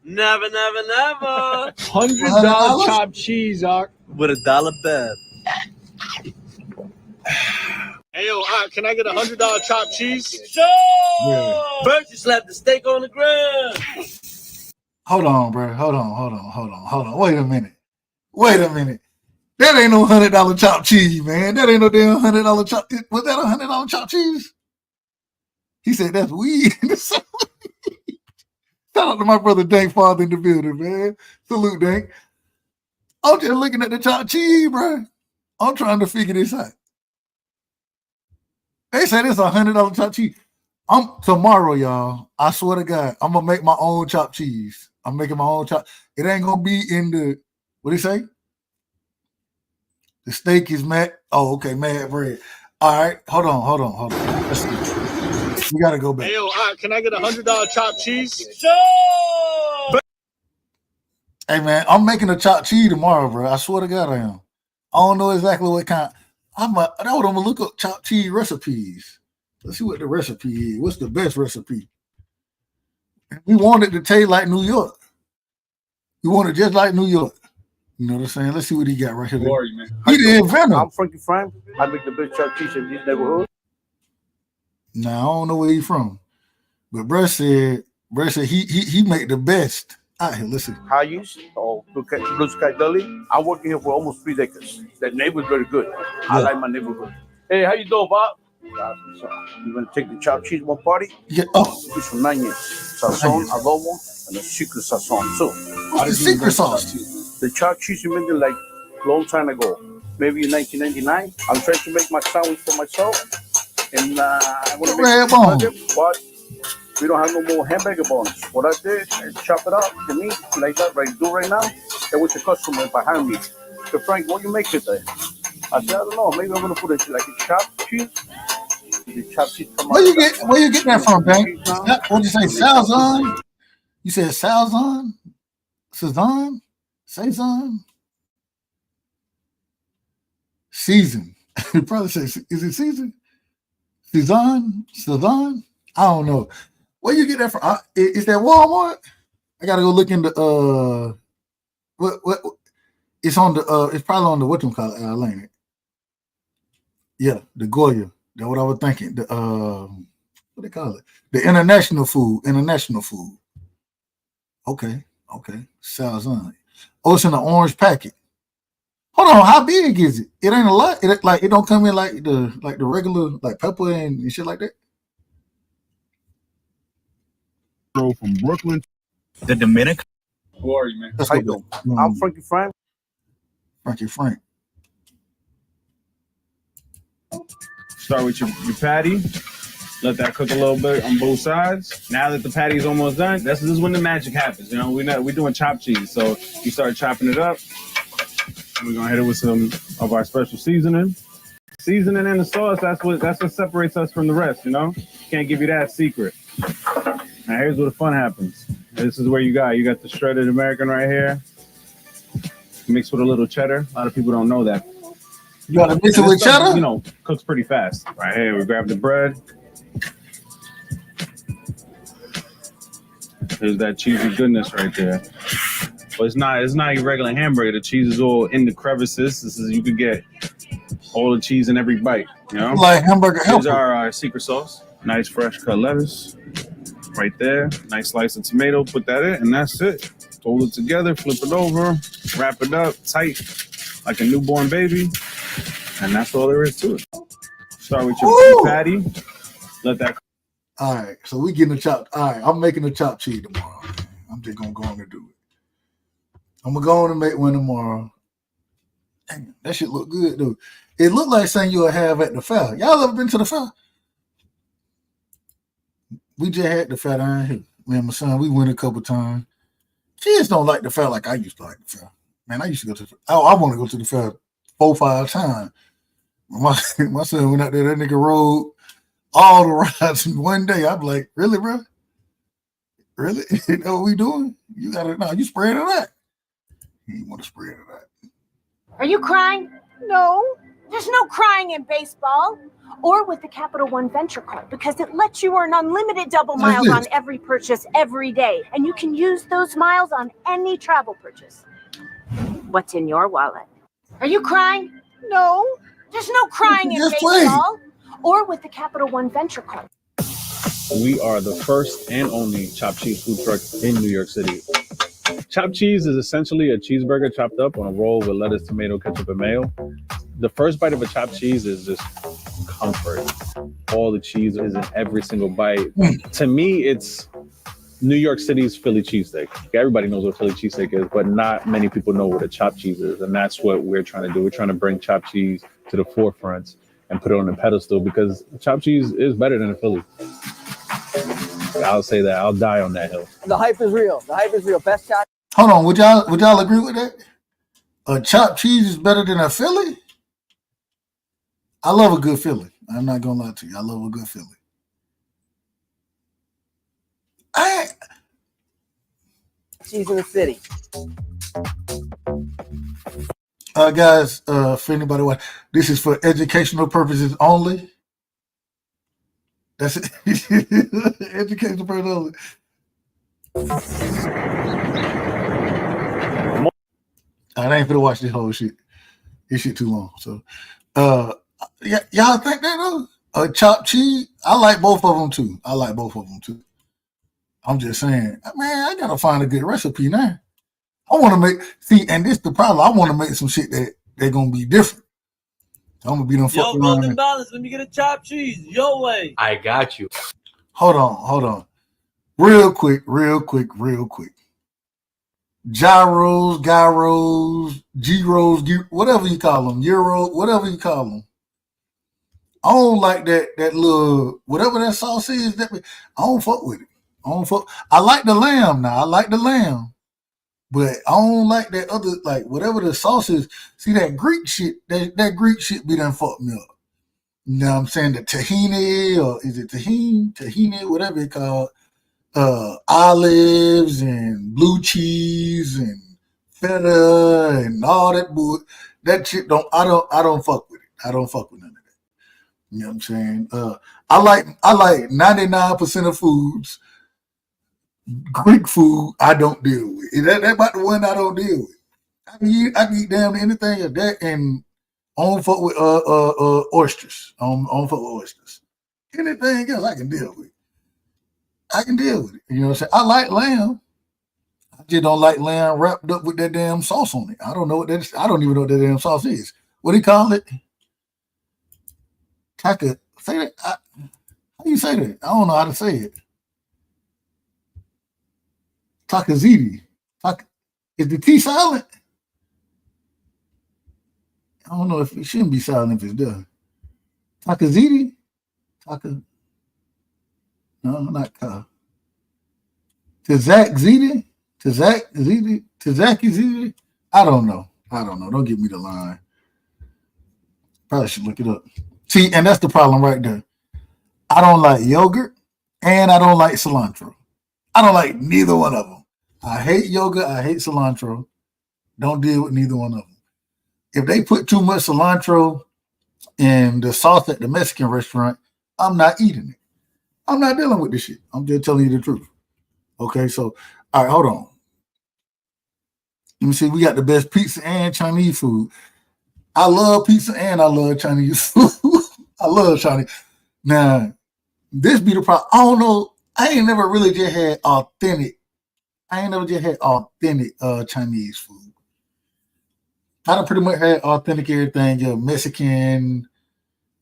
Never, never, never. $100 chopped cheese, Ark. With $1 bet. Hey, yo, can I get $100 chopped cheese? Sure. Yeah. First, you slap the steak on the grill. Hold on, bro. Hold on. Wait a minute. That ain't no $100 chopped cheese, man. That ain't no damn $100 chopped. Was that $100 chopped cheese? He said that's weed. Shout out to my brother Dank Father in the building, man. Salute, Dank. I'm just looking at the chopped cheese, bro. I'm trying to figure this out. They said it's $100 chopped cheese. Tomorrow, y'all. I swear to God, I'm gonna make my own chopped cheese. I'm making my own chopped. It ain't gonna be in the. What do you say? The steak is mad. Oh, okay, mad bread. All right, hold on. Let's see. We gotta go back. Hey, yo, can I get $100 chopped cheese? Sure. Hey man, I'm making a chopped cheese tomorrow, bro. I swear to God, I am. I don't know exactly what kind. I'm gonna look up chopped cheese recipes. Let's see what the recipe is. What's the best recipe? We want it to taste like New York. We want it just like New York. You know what I'm saying? Let's see what he got right here. How are you, man? He the inventor. I'm Frankie Frank. I make the best chopped cheese in this neighborhood. Now I don't know where he from, but bruh said he make the best out here. Listen. Hayes or Blue Sky Deli. I'm working here for almost 3 decades. The neighbor's very good. I like my neighborhood. Hey, how you doing, Bob? You gonna take the chopped cheese one party? Yeah. Oh, it's from Nanya. Sazon, adobo, and a secret sazon too. What's the secret sauce? The chopped cheese you made it like a long time ago, maybe in 1999. I'm trying to make my sandwich for myself, and I want to make red bone. But we don't have no more hamburger bones. What I did, I chop it up, the meat like that, right now. There was a customer behind me. So Frank, what you make today? I said, I don't know. Maybe I'm gonna put it like a chopped cheese. The chopped cheese. Where you get that from, Bank? What you say, Salzon? You said Salzon? Sazon? Sazon? Season. You probably say, is it season? Sazon? I don't know. Where you get that from? Is that Walmart? I gotta go look into what it's on the it's probably on the whatchamacallit, ain't it? Yeah, the Goya. That's what I was thinking. The what they call it? The international food. Okay. Salzon. Oh, it's in an orange packet. Hold on, how big is it? It ain't a lot. It don't come in like the regular like pepper and shit like that. From Brooklyn. The Dominican. Who are you, man? Let's How go you back. doing? I'm Frankie Frank. Frankie Frank. Start with your patty. Let that cook a little bit on both sides. Now that the patty's almost done, this is when the magic happens. You know, we're doing chopped cheese, so you start chopping it up. And we're gonna hit it with some of our special seasoning. Seasoning and the sauce, that's what separates us from the rest. You know, can't give you that secret. Now here's where the fun happens. This is where you got the shredded American right here, mixed with a little cheddar. A lot of people don't know that. You gotta mix it with cheddar? You know, cooks pretty fast. Right here, we grab the bread. There's that cheesy goodness right there. But it's not your regular hamburger. The cheese is all in the crevices. You could get all the cheese in every bite. You know, like hamburger Here's helper. our secret sauce. Nice fresh cut lettuce. Right there. Nice slice of tomato. Put that in, and that's it. Hold it together, flip it over, wrap it up tight like a newborn baby. And that's all there is to it. Start with your patty. Let that. All right, so we getting a chopped. All right, I'm making a chopped cheese tomorrow. I'm just gonna go on and do it. I'm gonna go on and make one tomorrow. Dang, that shit look good, dude. It looked like something you'll have at the fair. Y'all ever been to the fair? We just had the fair down here. Me and my son, we went a couple times. Kids don't like the fair like I used to like the fair. Man, I used to go to the fair. I want to go to the fair 4 or 5 times. My son went out there, that nigga rode all the rides in one day. I'm like, really, bro? Really? You know what we doing? You gotta, no, you spraying of that. You want to spray it of that. Are you crying? No. There's no crying in baseball. Or with the Capital One Venture Card, because it lets you earn unlimited double miles on every purchase every day. And you can use those miles on any travel purchase. What's in your wallet? Are you crying? No. There's no crying in baseball. Or with the Capital One Venture Card. We are the first and only chopped cheese food truck in New York City. Chopped cheese is essentially a cheeseburger chopped up on a roll with lettuce, tomato, ketchup, and mayo. The first bite of a chopped cheese is just comfort. All the cheese is in every single bite. To me, it's New York City's Philly cheesesteak. Everybody knows what Philly cheesesteak is, but not many people know what a chopped cheese is. And that's what we're trying to do. We're trying to bring chopped cheese to the forefront and put it on the pedestal, because chopped cheese is better than a Philly. I'll say that. I'll die on that hill. The hype is real. The hype is real. Best chopped. Hold on, would y'all agree with that? A chopped cheese is better than a Philly? I love a good Philly. I'm not gonna lie to you. I love a good Philly. Cheese in the city. Guys, for anybody watching, this is for educational purposes only. That's it. Educational purposes only. I ain't gonna watch this whole shit. This shit too long. So, y'all think that though? Chopped cheese. I like both of them too. I'm just saying, man, I gotta find a good recipe now. I want to and this the problem. I want to make some shit that they're gonna be different. I'm gonna be them fucking around. Golden Balance, let me get a chopped cheese. Your way. I got you. Hold on. Real quick. Gyros, G-rolls, whatever you call them, Euro, whatever you call them. I don't like that little, whatever that sauce is, I don't fuck with it. I like the lamb now. But I don't like that other, like whatever the sauce is. See that Greek shit, that Greek shit be done fucked me up. You know what I'm saying? The tahini, or is it tahini, whatever it's called. Olives and blue cheese and feta and all that bull. That shit I don't fuck with it. I don't fuck with none of that. You know what I'm saying? I like 99% of foods. Greek food I don't deal with. That about the one I don't deal with. I can eat damn anything of that, and I don't fuck with oysters. I don't fuck with oysters. Anything else I can deal with. You know what I'm saying? I like lamb. I just don't like lamb wrapped up with that damn sauce on it. I don't know what that is. I don't even know what that damn sauce is. What do you call it? Taka. Say that. How do you say that? I don't know how to say it. Takaziti. Is the T silent? I don't know if it shouldn't be silent if it's done. Takaziti? No, not Ka. Tazaki Ziti? I don't know. Don't give me the line. Probably should look it up. See, and that's the problem right there. I don't like yogurt and I don't like cilantro. I don't like neither one of them. I hate yogurt. I hate cilantro. Don't deal with neither one of them. If they put too much cilantro in the sauce at the Mexican restaurant, I'm not eating it. I'm not dealing with this shit. I'm just telling you the truth. Okay, so, all right, hold on. Let me see. We got the best pizza and Chinese food. I love pizza and I love Chinese food. I love Chinese. Now, this be the problem. I don't know. I ain't never really just had authentic Chinese food. I done pretty much had authentic everything. Mexican,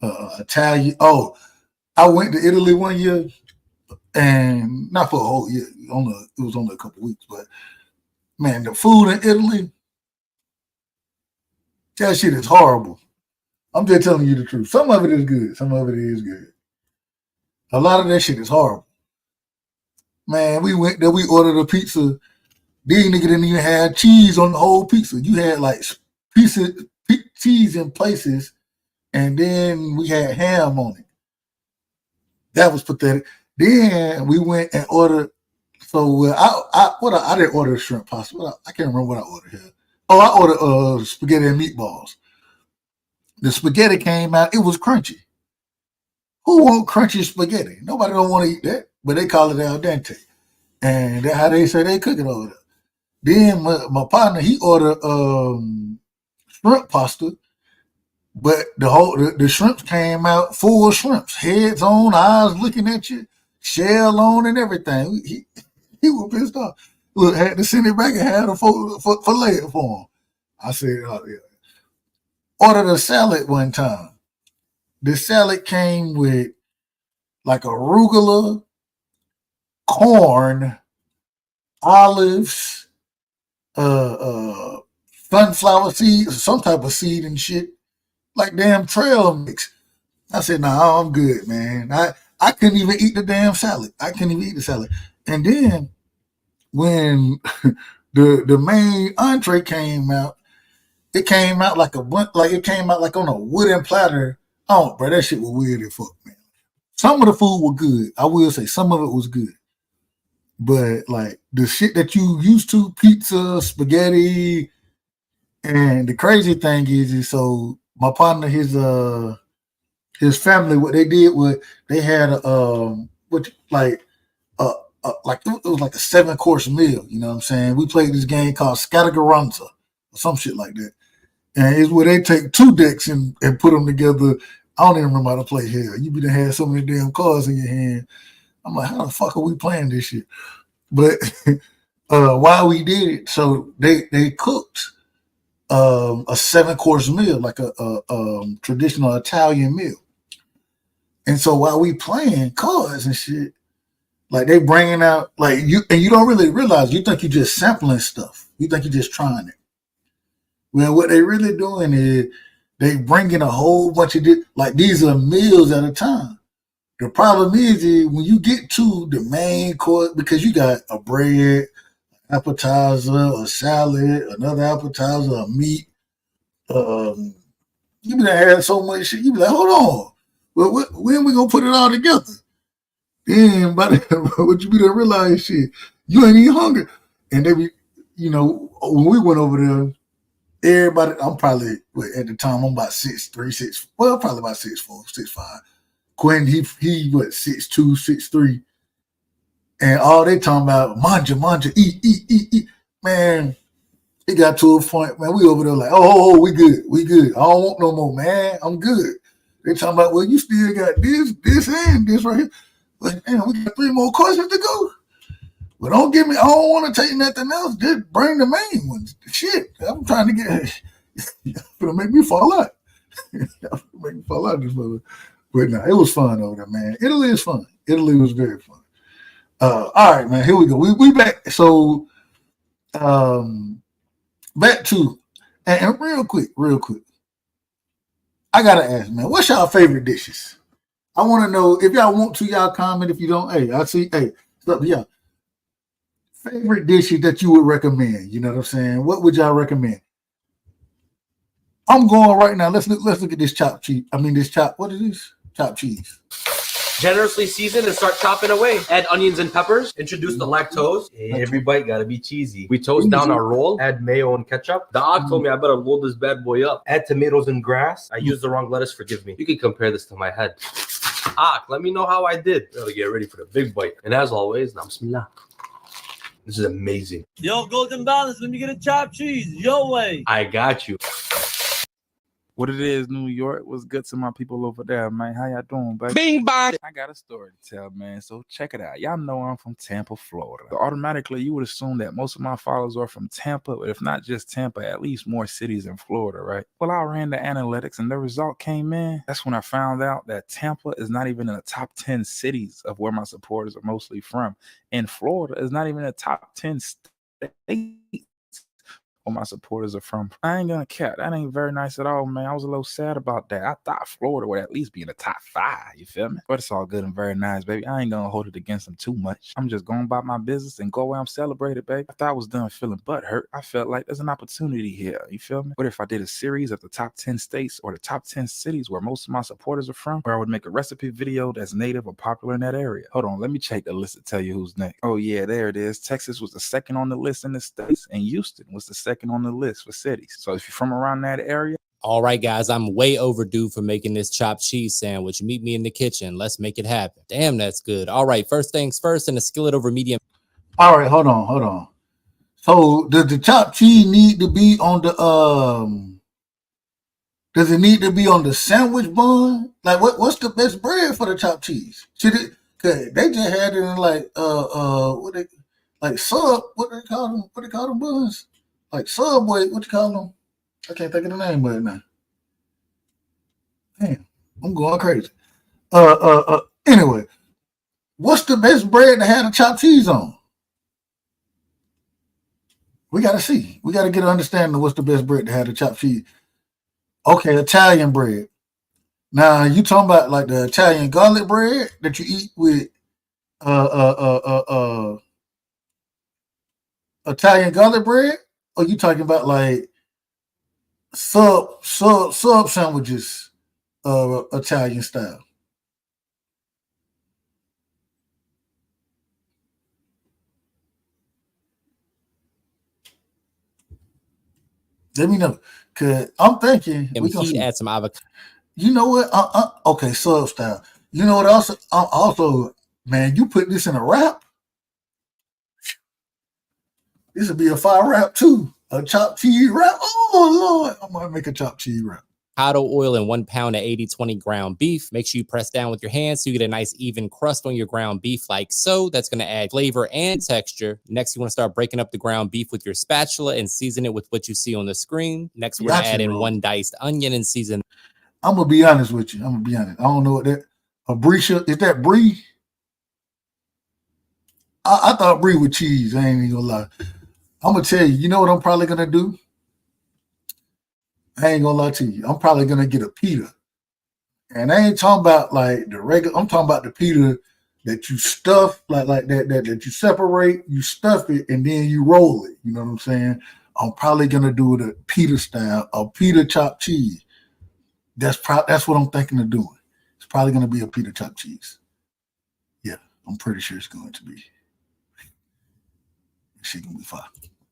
Italian. Oh, I went to Italy one year, and not for a whole year. It was only a couple weeks, but man, the food in Italy, that shit is horrible. I'm just telling you the truth. Some of it is good. A lot of that shit is horrible. Man, we went there, we ordered a pizza. These niggas didn't even have cheese on the whole pizza. You had like cheese in places and then we had ham on it. That was pathetic. Then we went and ordered. So I didn't order shrimp pasta. I can't remember what I ordered here. Oh, I ordered spaghetti and meatballs. The spaghetti came out. It was crunchy. Who want crunchy spaghetti? Nobody don't want to eat that, but they call it al dente, and that's how they say they cook it over there. Then my partner, he ordered shrimp pasta, but the shrimps came out full shrimps, heads on, eyes looking at you, shell on, and everything. He was pissed off. Look, had to send it back and had a fillet it for him. I said, oh, yeah. Ordered a salad one time. The salad came with like arugula, corn, olives, sunflower seeds, some type of seed and shit, like damn trail mix. I said, nah, I'm good, man. I couldn't even eat the damn salad. I couldn't even eat the salad. And then when the main entree came out, it came out like it came out like on a wooden platter. Oh, bro, that shit was weird as fuck, man. Some of the food was good. I will say some of it was good. But like the shit that you used to, pizza, spaghetti, and the crazy thing is so my partner, his family, what they did was they had it was like a 7-course meal. You know what I'm saying? We played this game called Scattergaranza or some shit like that. And it's where they take 2 decks and put them together. I don't even remember how to play here. You be done had so many damn cards in your hand. I'm like, how the fuck are we playing this shit? But while we did it, so they cooked a 7-course meal, like a traditional Italian meal. And so while we playing cards and shit, like they bringing out like you don't really realize, you think you're just sampling stuff. You think you're just trying it. Well, what they really doing is they bringing a whole bunch of like these are meals at a time. The problem is when you get to the main course, because you got a bread, appetizer, a salad, another appetizer, a meat. You be have so much shit. You be like, hold on, well, when we gonna put it all together? Then, but what you be to realize, shit, you ain't even hungry. And they be, when we went over there. Everybody, I'm probably at the time I'm about 6'3", probably about 6'4", 6'5". Quentin, he 6'2", 6'3", and all they talking about manja, eat. Man, it got to a point, man. We over there like, oh, we good. I don't want no more, man. I'm good. They talking about, well, you still got this, and this right here. Like, damn, we got 3 more courses to go. But I don't want to take nothing else. Just bring the main ones. Shit, I'm trying to get. It'll make me fall out. Make me fall out this mother. But no, it was fun over there, man. Italy is fun. Italy was very fun. All right, man. Here we go. We back. So, back to and real quick. I gotta ask, man, what's y'all favorite dishes? I want to know. If y'all want to, y'all comment. If you don't, I see. Hey, stuff, y'all. Favorite dishes that you would recommend? You know what I'm saying? What would y'all recommend? I'm going right now. Let's look at this chopped cheese. What is this? Chopped cheese. Generously season and start chopping away. Add onions and peppers. Introduce the lactose. Every bite gotta be cheesy. We toast down our roll. Add mayo and ketchup. The Ock told me I better load this bad boy up. Add tomatoes and grass. I used the wrong lettuce. Forgive me. You can compare this to my head. Ock, let me know how I did. Gotta get ready for the big bite. And as always, Bismillah. This is amazing. Yo, Golden Balance, let me get a chopped cheese. Your way. I got you. What it is, New York? What's good to my people over there, man? How y'all doing, baby? Bing bang. I got a story to tell, man. So check it out. Y'all know I'm from Tampa, Florida. So automatically, you would assume that most of my followers are from Tampa, but if not just Tampa, at least more cities in Florida, right? Well, I ran the analytics and the result came in. That's when I found out that Tampa is not even in the top 10 cities of where my supporters are mostly from. And Florida is not even in the top 10 states where my supporters are from. I ain't gonna cap. That ain't very nice at all, man. I was a little sad about that. I thought Florida would at least be in the top 5, you feel me? But it's all good and very nice, baby. I ain't gonna hold it against them too much. I'm just going about my business and go where I'm celebrated, baby. After I was done feeling butthurt, I felt like there's an opportunity here, you feel me? What if I did a series of the top 10 states or the top 10 cities where most of my supporters are from, where I would make a recipe video that's native or popular in that area? Hold on, let me check the list to tell you who's next. Oh yeah, there it is. Texas was the second on the list in the states, and Houston was the second on the list for cities. So if you're from around that area. All right, guys, I'm way overdue for making this chopped cheese sandwich. Meet me in the kitchen. Let's make it happen. Damn, that's good. All right, first things first, in a skillet over medium. All right, hold on. So does the chopped cheese need to be on the does it need to be on the sandwich bun? Like what's the best bread for the chopped cheese? Should it, cause they just had it in like what they call them buns? Like Subway, what you call them? I can't think of the name of it now. Damn, I'm going crazy. Anyway, what's the best bread to have the chopped cheese on? We got to see. We got to get an understanding of what's the best bread to have the chopped cheese. Okay, Italian bread. Now, you talking about like the Italian garlic bread that you eat with Italian garlic bread? Or you talking about like sub sandwiches, Italian style? Let me know, cause I'm thinking And he'd add some avocado. You know what? Okay, sub style. You know what? Also, man, you put this in a wrap. This would be a fire wrap too. A chopped cheese wrap. Oh Lord, I'm gonna make a chopped cheese wrap. Avocado oil and 1 pound of 80/20 ground beef. Make sure you press down with your hands so you get a nice even crust on your ground beef like so. That's going to add flavor and texture. Next, you want to start breaking up the ground beef with your spatula and season it with what you see on the screen. Next, we're going to add in 1 diced onion and season. I'm going to be honest with you. I don't know what that, a brie, is that brie? I thought brie with cheese. I ain't even going to lie. I'm going to tell you, you know what I'm probably going to do? I ain't gonna lie to you. I'm probably gonna get a pita. And I ain't talking about like the regular, I'm talking about the pita that you stuff, like that you separate, you stuff it, and then you roll it. You know what I'm saying? I'm probably gonna do it a pita style, a pita chopped cheese. That's what I'm thinking of doing. It's probably gonna be a pita chopped cheese. Yeah, I'm pretty sure it's going to be. It's gonna be fine.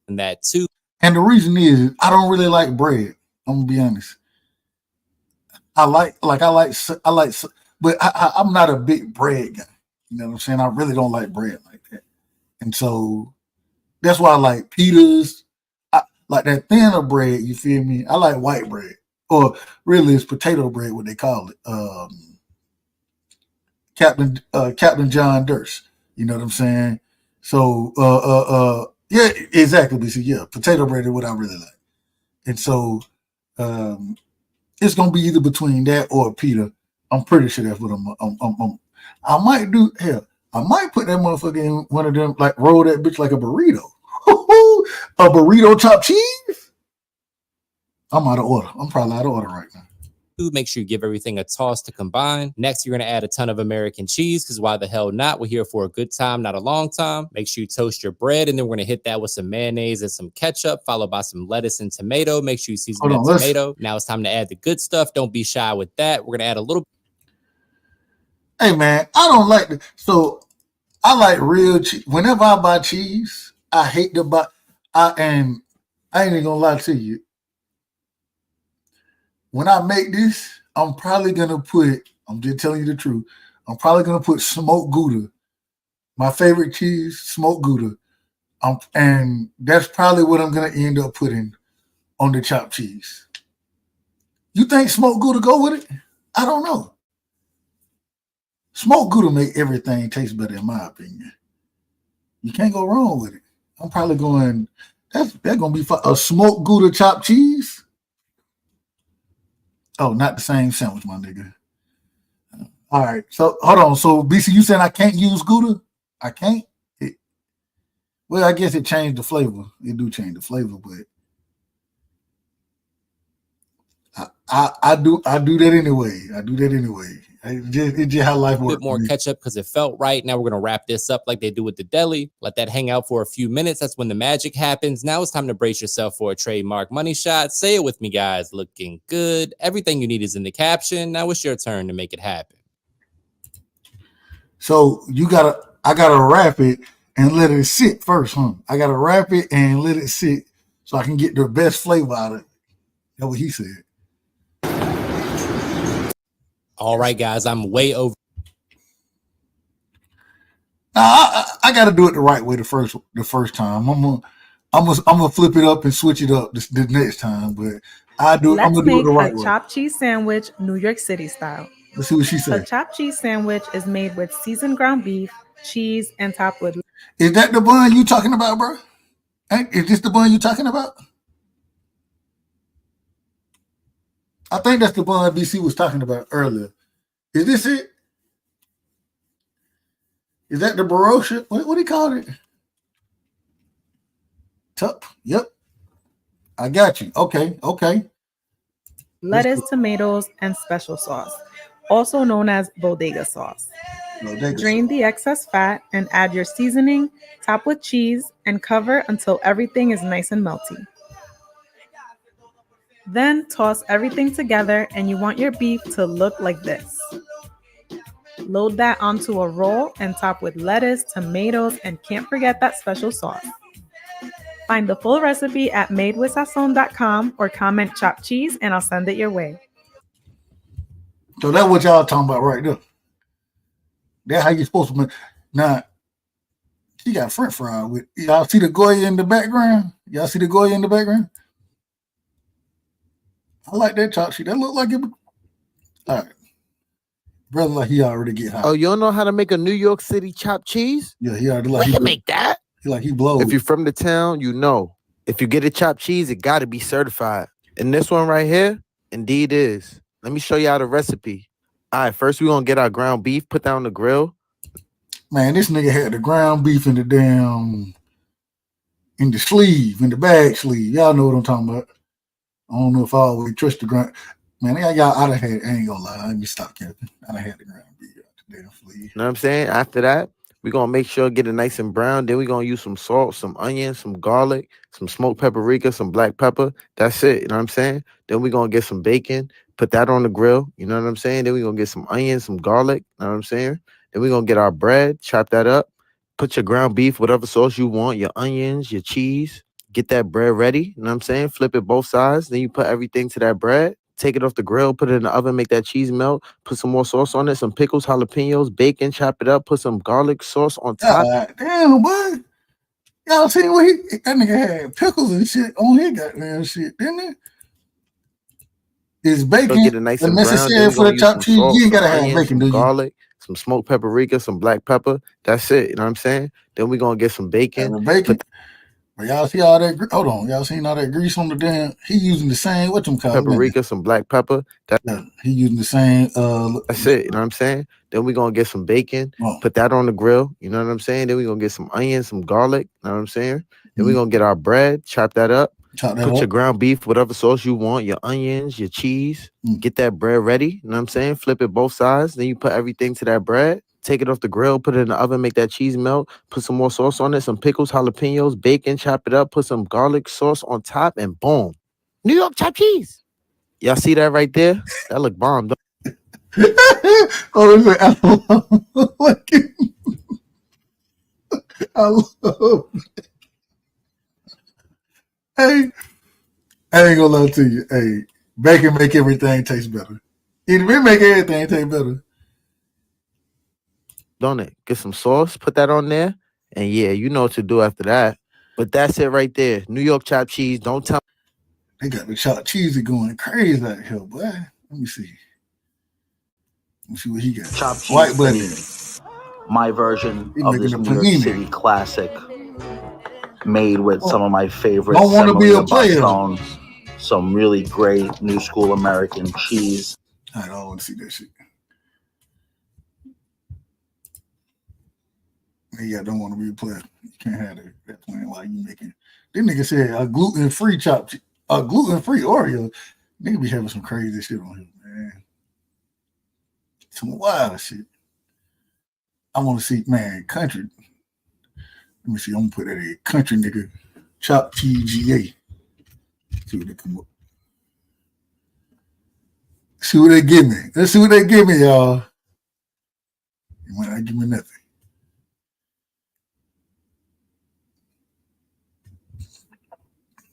And that too. And the reason is I don't really like bread. I'm gonna be honest. I like, but I'm not a big bread guy. You know what I'm saying? I really don't like bread like that, and so that's why I like pitas. I like that thinner bread. You feel me? I like white bread, or really it's potato bread, what they call it. Captain John Durst. You know what I'm saying? So yeah, exactly. BC. Yeah, potato bread is what I really like, and so. It's gonna be either between that or a pita. I'm pretty sure that's what I might do. Hell, I might put that motherfucker in one of them, like roll that bitch like a burrito. A burrito chopped cheese. I'm out of order. I'm probably out of order right now. Make sure you give everything a toss to combine. Next, you're going to add a ton of American cheese because why the hell not? We're here for a good time, not a long time. Make sure you toast your bread, and then we're going to hit that with some mayonnaise and some ketchup, followed by some lettuce and tomato. Make sure you season that tomato. Now it's time to add the good stuff. Don't be shy with that. We're going to add a little. Hey, man, I don't like the. So I like real cheese. Whenever I buy cheese, I hate to buy. I ain't even gonna lie to you. When I make this, I'm probably gonna put, I'm just telling you the truth, I'm probably gonna put smoked Gouda, my favorite cheese, smoked Gouda. And that's probably what I'm gonna end up putting on the chopped cheese. You think smoked Gouda go with it? I don't know. Smoked Gouda make everything taste better, in my opinion. You can't go wrong with it. I'm probably going, that's gonna be a smoked Gouda chopped cheese. Oh, not the same sandwich, my nigga. All right. So hold on. So BC, you saying I can't use Gouda? I can't? Well, I guess it changed the flavor. It do change the flavor, but I do that anyway. It's just how life A works. bit more ketchup because it felt right. Now we're going to wrap this up like they do with the deli. Let that hang out for a few minutes. That's when the magic happens. Now it's time to brace yourself for a trademark money shot. Say it with me, guys. Looking good. Everything you need is in the caption. Now it's your turn to make it happen. So I gotta wrap it and let it sit first, huh? I gotta wrap it and let it sit so I can get the best flavor out of it. That's what he said. All right, guys, I'm way over. I got to do it the right way the first time. I'm gonna flip it up and switch it up the next time, but I'm Let's gonna do it make the right a way. chopped cheese sandwich, New York City style. Let's see what she A said. chopped cheese sandwich is made with seasoned ground beef, cheese, and topped with. Is that the bun you talking about, bro? Is this the bun you talking about? I think that's the bun BC was talking about earlier. Is this it? Is that the barossa? What do you call it? Tup. Yep. I got you. Okay. Lettuce, tomatoes, and special sauce, also known as bodega sauce. Drain the excess fat and add your seasoning, top with cheese, and cover until everything is nice and melty. Then toss everything together and you want your beef to look like this. Load that onto a roll and top with lettuce, tomatoes, and can't forget that special sauce. Find the full recipe at madewithsazon.com or comment chopped cheese and I'll send it your way. So that's what y'all talking about right there. That's how you're supposed to make. Now, she got French fry with. Y'all see the Goya in the background? Y'all see the Goya in the background? I like that chop sheet. That look like it. All right. Brother, like he already get hot. Oh, you don't know how to make a New York City chopped cheese? Yeah, he already like We he can make that. He blows. If you're from the town, you know. If you get a chopped cheese, it got to be certified. And this one right here, indeed is. Let me show you how the recipe. All right, first we're going to get our ground beef, put that on the grill. Man, this nigga had the ground beef in the sleeve, in the bag sleeve. Y'all know what I'm talking about. I don't know if I always trust the ground. Man, I ain't gonna lie. Let me stop capping. I done had the ground beef out the damn sleeve. You know what I'm saying? After that, we're going to make sure get it nice and brown. Then we're going to use some salt, some onion, some garlic, some smoked paprika, some black pepper. That's it. You know what I'm saying? Then we're going to get some bacon, put that on the grill. You know what I'm saying? Then we're going to get some onions, some garlic. You know what I'm saying? Then we're going to get our bread, chop that up, put your ground beef, whatever sauce you want, your onions, your cheese. Get that bread ready. You know what I'm saying? Flip it both sides. Then you put everything to that bread. Take it off the grill, put it in the oven, make that cheese melt, put some more sauce on it, some pickles, jalapenos, bacon, chop it up, put some garlic sauce on top. God damn, boy. Y'all seen what that nigga had pickles and shit on his goddamn shit, didn't it? Is bacon Get it nice and brown. necessary Then we for gonna the use chopped some cheese? salt, You ain't gotta some have onions, bacon, do some you? garlic, some smoked paprika, some black pepper. That's it. You know what I'm saying? Then we're going to get some bacon. But y'all see all that? Hold on, y'all seen all that grease on the damn? He using the same Paprika, some black pepper. He using the same. That's it. You know what I'm saying? Then we're gonna get some bacon, put that on the grill. You know what I'm saying? Then we're gonna get some onions, some garlic. You know what I'm saying? Then we're gonna get our bread, chop that up. Put your ground beef, whatever sauce you want, your onions, your cheese. Get that bread ready. You know what I'm saying? Flip it both sides. Then you put everything to that bread. Take it off the grill, put it in the oven, make that cheese melt, put some more sauce on it, some pickles, jalapenos, bacon, chop it up, put some garlic sauce on top, and boom. New York chopped cheese. Y'all see that right there? That look bomb. Oh, look, I love it. Hey, I ain't gonna lie to you. Hey, bacon make everything taste better. It make everything taste better. Don't it? Get some sauce, put that on there, and yeah, you know what to do after that. But that's it right there. New York chopped cheese. Don't tell. They got the chopped cheesy going crazy out here, boy. Let me see. Let me see what he got. Chopped cheese White buddy. panini. My version He of making this a New York panini. City classic, made with some of my favorite Don't wanna be a semolina player. bastones, some really great new school American cheese. I don't want to see that shit. Yeah, don't want to be a player. You can't have that plan while you making. This nigga said a gluten-free Oreo. Nigga be having some crazy shit on here, man. Some wild shit. I want to see, man, country. Let me see. I'm gonna put that in country nigga. Chop TGA. See what they come up. See what they give me. Let's see what they give me, y'all. You might not give me nothing.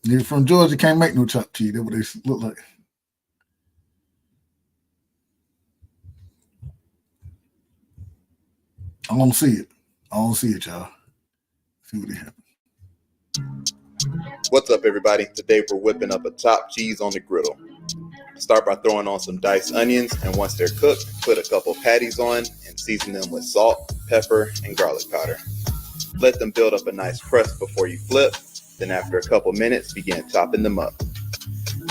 Nigga from Georgia can't make no chop cheese. That's what they look like. I don't see it. I don't see it, y'all. See what they have. What's up, everybody? Today we're whipping up a chopped cheese on the griddle. Start by throwing on some diced onions, and once they're cooked, put a couple patties on and season them with salt, pepper, and garlic powder. Let them build up a nice crust before you flip. Then after a couple minutes, begin chopping them up.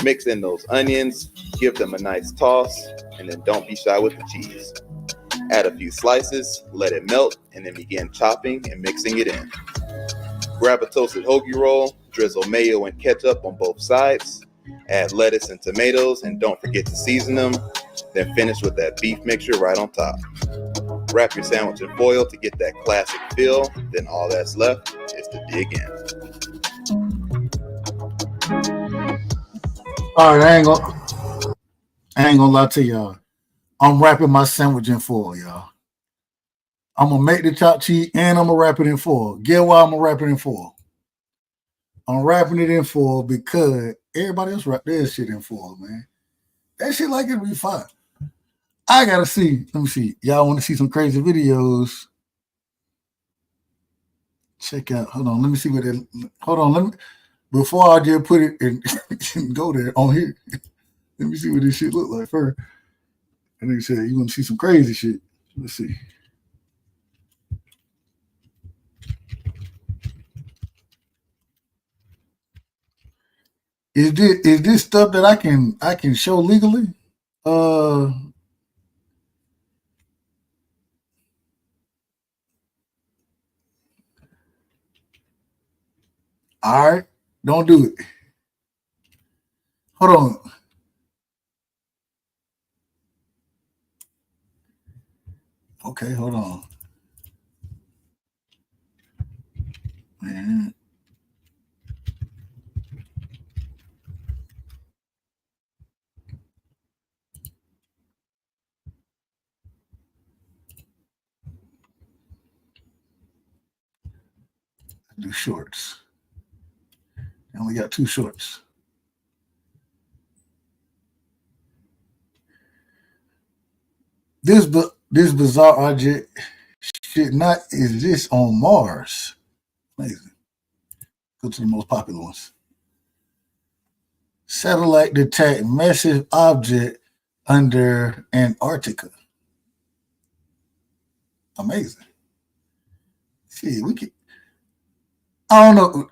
Mix in those onions, give them a nice toss, and then don't be shy with the cheese. Add a few slices, let it melt, and then begin chopping and mixing it in. Grab a toasted hoagie roll, drizzle mayo and ketchup on both sides, add lettuce and tomatoes, and don't forget to season them, then finish with that beef mixture right on top. Wrap your sandwich in foil to get that classic feel, then all that's left is to dig in. All right, I ain't gonna lie to y'all. I'm wrapping my sandwich in foil, y'all. I'm gonna make the chopped cheese and I'm gonna wrap it in foil. Get why I'm gonna wrap it in foil. I'm wrapping it in foil because everybody else wrap their shit in foil, man. That shit like it be fine. I gotta see. Let me see. Y'all want to see some crazy videos? Check out. Hold on. Let me see what they. Hold on. Let me. Before I just put it and go there on here. Let me see what this shit look like first. And they said you want to see some crazy shit. Let's see. Is this stuff that I can show legally? All right, don't do it. Hold on. Okay, hold on. Man. Do shorts. I only got 2 shorts. This bizarre object should not exist on Mars. Amazing. Go to the most popular ones. Satellite detect massive object under Antarctica. Amazing. See, we can. I don't know.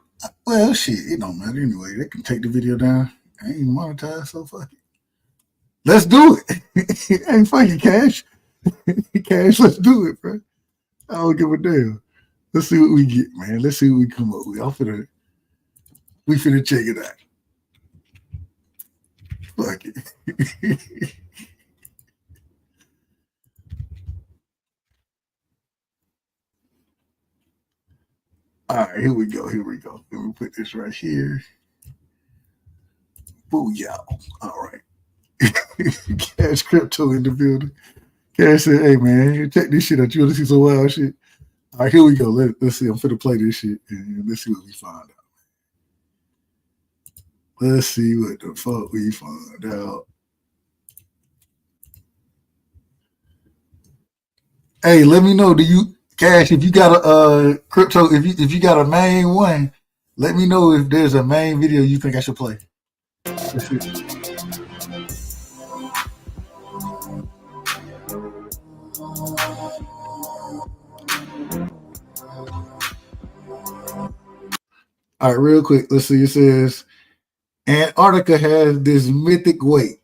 Well, shit, it don't matter anyway. They can take the video down. I ain't monetized, so fuck it. Let's do it. Ain't fucking Cash. Cash, let's do it, bro. I don't give a damn. Let's see what we get, man. Let's see what we come up with. We finna check it out. Fuck it. All right, here we go. Let me put this right here. Booyah. All right. Cash Crypto in the building. Cash said, hey, man, check this shit out. You want to see some wild shit? All right, here we go. Let's see. I'm finna play this shit, and let's see what we find out. Let's see what the fuck we find out. Hey, let me know. Cash, if you got a crypto, if you got a main one, let me know if there's a main video you think I should play. Let's see. All right, real quick. Let's see. It says Antarctica has this mythic weight,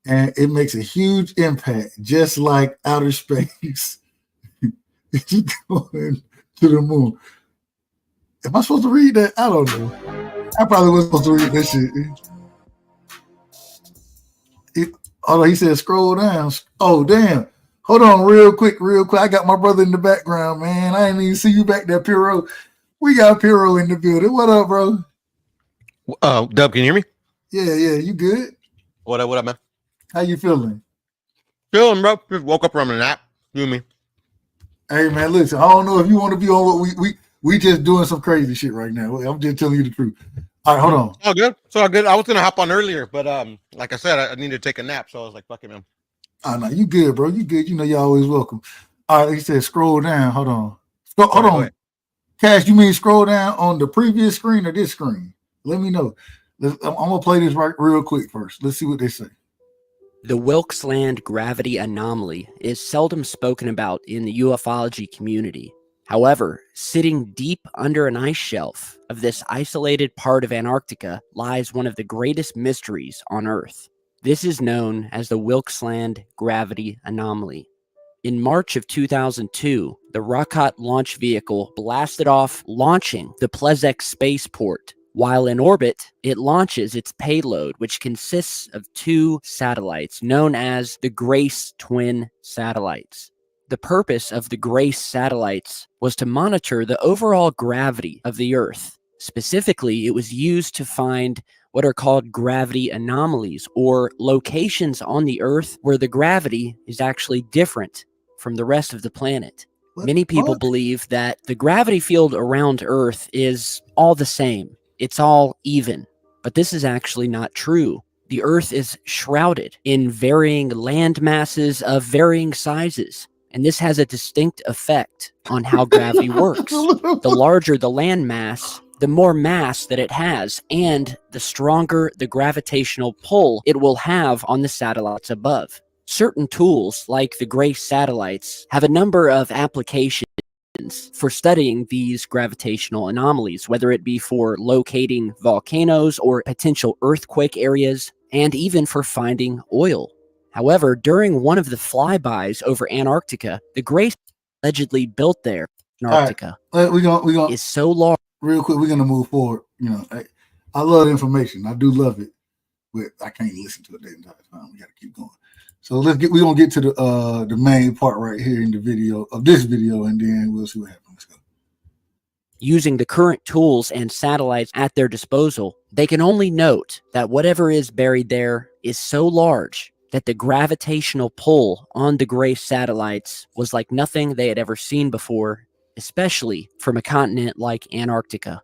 and it makes a huge impact, just like outer space. It's going to the moon. Am I supposed to read that? I don't know. I probably wasn't supposed to read that shit. He said scroll down. Oh, damn. Hold on real quick. I got my brother in the background, man. I didn't even see you back there, Piro. We got Piro in the building. What up, bro? Dub, can you hear me? Yeah, you good? What up, man? How you feeling? Feeling, bro. Just woke up from a nap. You and me. Hey, man, listen, I don't know if you want to be on what we just doing some crazy shit right now. I'm just telling you the truth. All right, hold on. All good. So all good. I was gonna hop on earlier, but like I said, I needed to take a nap, so I was like, fuck it, man. Oh, no, you good, bro. You good. You know you're always welcome. All right, he said scroll down. Hold on. Hold on. Cash, you mean scroll down on the previous screen or this screen? Let me know. I'm going to play this real quick first. Let's see what they say. The Wilkes Land gravity anomaly is seldom spoken about in the ufology community. However, sitting deep under an ice shelf of this isolated part of Antarctica lies one of the greatest mysteries on Earth. This is known as the Wilkes Land gravity anomaly. In March of 2002, the Rocket launch vehicle blasted off, launching the Plesetsk spaceport. While in orbit, it launches its payload, which consists of 2 satellites known as the Grace twin satellites. The purpose of the Grace satellites was to monitor the overall gravity of the Earth. Specifically, it was used to find what are called gravity anomalies, or locations on the Earth where the gravity is actually different from the rest of the planet. Many people believe that the gravity field around Earth is all the same. It's all even. But this is actually not true. The Earth is shrouded in varying land masses of varying sizes, and this has a distinct effect on how gravity works. The larger the land mass, the more mass that it has, and the stronger the gravitational pull it will have on the satellites above. Certain tools, like the Grace satellites, have a number of applications for studying these gravitational anomalies, whether it be for locating volcanoes or potential earthquake areas, and even for finding oil. However, during one of the flybys over Antarctica, the Grace allegedly built there, Antarctica, is so large. Real quick, we're gonna move forward. You know, I love the information. I do love it, but I can't listen to it the entire time. We gotta keep going. So we're gonna get to the main part right here in the video of this video, and then we'll see what happens. Let's go. Using the current tools and satellites at their disposal, they can only note that whatever is buried there is so large that the gravitational pull on the Grace satellites was like nothing they had ever seen before, especially from a continent like Antarctica.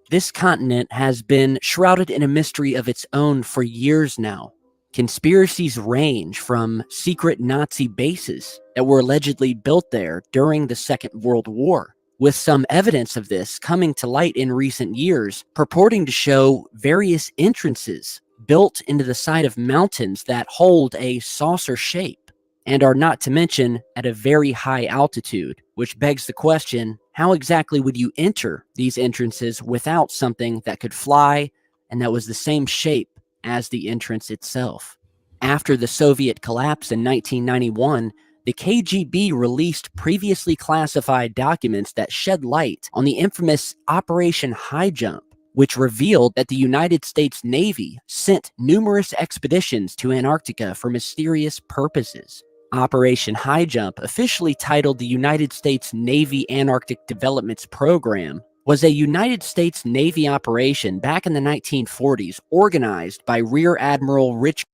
This continent has been shrouded in a mystery of its own for years now. Conspiracies range from secret Nazi bases that were allegedly built there during the Second World War, with some evidence of this coming to light in recent years, purporting to show various entrances built into the side of mountains that hold a saucer shape and are not to mention at a very high altitude, which begs the question, how exactly would you enter these entrances without something that could fly and that was the same shape as the entrance itself? After the Soviet collapse in 1991, the KGB released previously classified documents that shed light on the infamous Operation High Jump, which revealed that the United States Navy sent numerous expeditions to Antarctica for mysterious purposes. Operation High Jump, officially titled the United States Navy Antarctic Developments Program, was a United States Navy operation back in the 1940s, organized by Rear Admiral Rich.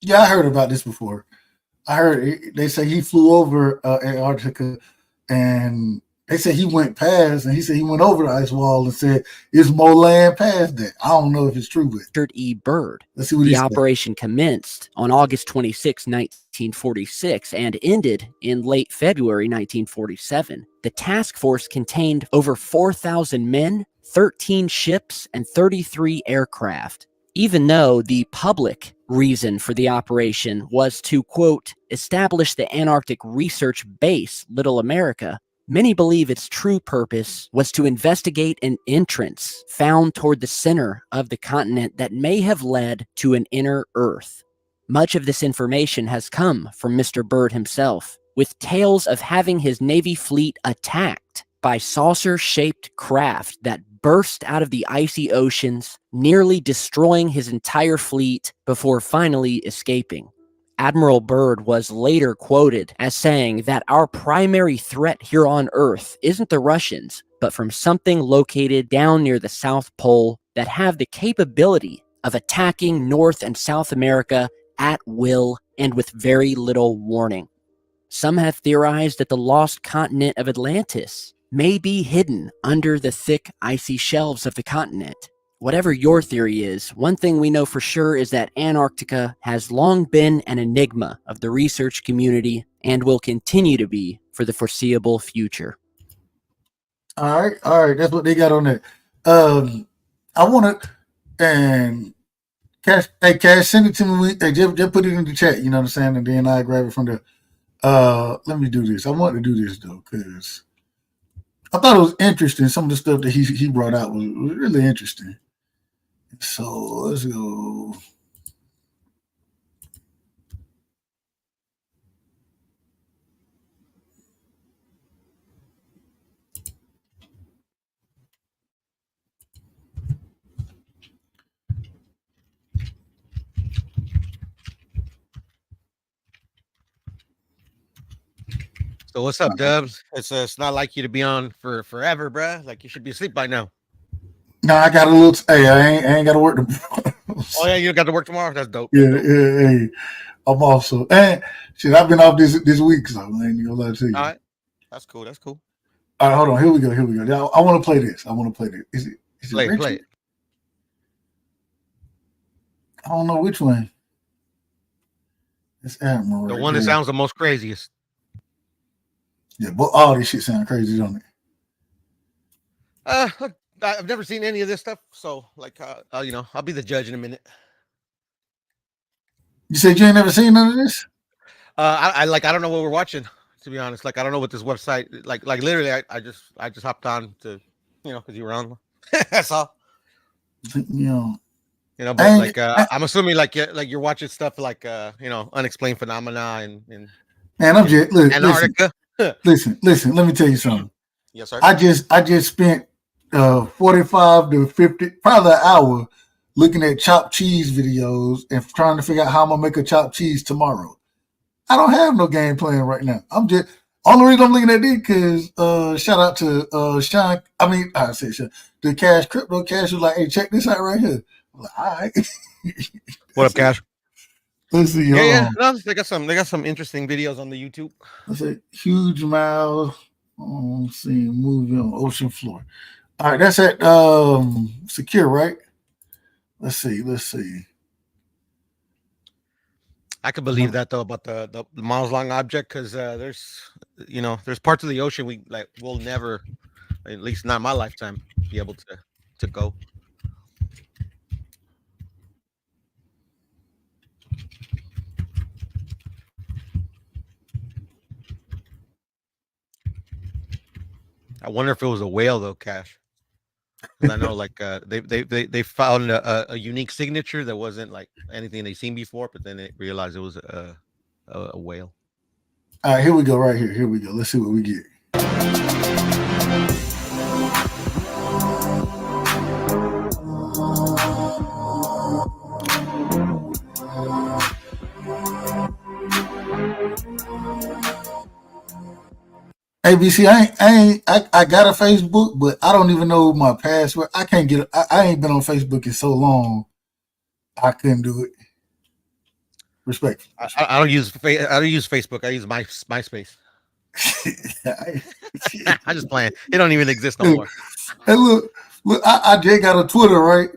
Yeah, I heard about this before. I heard they say he flew over Antarctica, and they said he went past, and he said he went over the ice wall and said it's more land past that. I don't know if it's true, but Richard E. Byrd. Let's see what the he said. operation commenced on August 26, 1946, and ended in late February 1947. The task force contained over 4,000 men, 13 ships, and 33 aircraft. Even though the public reason for the operation was to, quote, establish the Antarctic Research Base, Little America, many believe its true purpose was to investigate an entrance found toward the center of the continent that may have led to an inner Earth. Much of this information has come from Mr. Byrd himself, with tales of having his Navy fleet attacked by saucer-shaped craft that burst out of the icy oceans, nearly destroying his entire fleet before finally escaping. Admiral Byrd was later quoted as saying that our primary threat here on Earth isn't the Russians, but from something located down near the South Pole that have the capability of attacking North and South America at will and with very little warning. Some have theorized that the lost continent of Atlantis may be hidden under the thick, icy shelves of the continent. Whatever your theory is, one thing we know for sure is that Antarctica has long been an enigma of the research community and will continue to be for the foreseeable future. All right, that's what they got on there. I want to, and Cash, send it to me. Hey, just put it in the chat, you know what I'm saying, and then I grab it from there. Let me do this. I want to do this though, because I thought it was interesting. Some of the stuff that he brought out was really interesting. So let's go. So what's up, Dubs? It's not like you to be on for forever, bruh. Like you should be asleep by now. No, I got a little. Hey, I ain't got to work tomorrow. Oh yeah, you got to work tomorrow. That's dope. Yeah, hey, I'm also, and shit, I've been off this week, so I ain't gonna lie to you. All right, that's cool. That's cool. All right, hold on. Here we go. Now, I want to play this. Is it Play Richard? it. I don't know which one. It's Admiral. The right one that there. sounds the most craziest. Yeah, but all this shit sound crazy, don't it? Look, I've never seen any of this stuff, so like, you know, I'll be the judge in a minute. You said you ain't never seen none of this? I don't know what we're watching, to be honest. Like, I don't know what this website, like literally, I just hopped on to, you know, because you were on. That's all. You know, But like, I'm assuming like you're watching stuff like, you know, unexplained phenomena and man, I'm just Antarctica. Listen. Let me tell you something. Yes, sir. I just spent 45 to 50, probably an hour looking at chopped cheese videos and trying to figure out how I'm gonna make a chopped cheese tomorrow. I don't have no game plan right now. I'm just only reason I'm looking at this because shout out to Sean. I said Sean, the Crypto Cash was like, hey, check this out right here. I'm like, all right. What up, Cash? Let's see. Yeah. No, they got some interesting videos on the YouTube. Let's say huge mouth. See movie on ocean floor. All right, that's at Secure, right? Let's see. I could believe that though about the miles long object because there's parts of the ocean we'll never, at least not in my lifetime, be able to go. I wonder if it was a whale though, Cash. 'Cause I know they found a unique signature that wasn't like anything they've seen before, but then they realized it was a whale. All right, here we go. Right here. Here we go. Let's see what we get. ABC, I got a Facebook, but I don't even know my password. I can't get it. I ain't been on Facebook in so long. I couldn't do it. Respect. I don't use Facebook. I use MySpace. I'm just playing. It don't even exist no more. Hey, look, I just got a Twitter, right?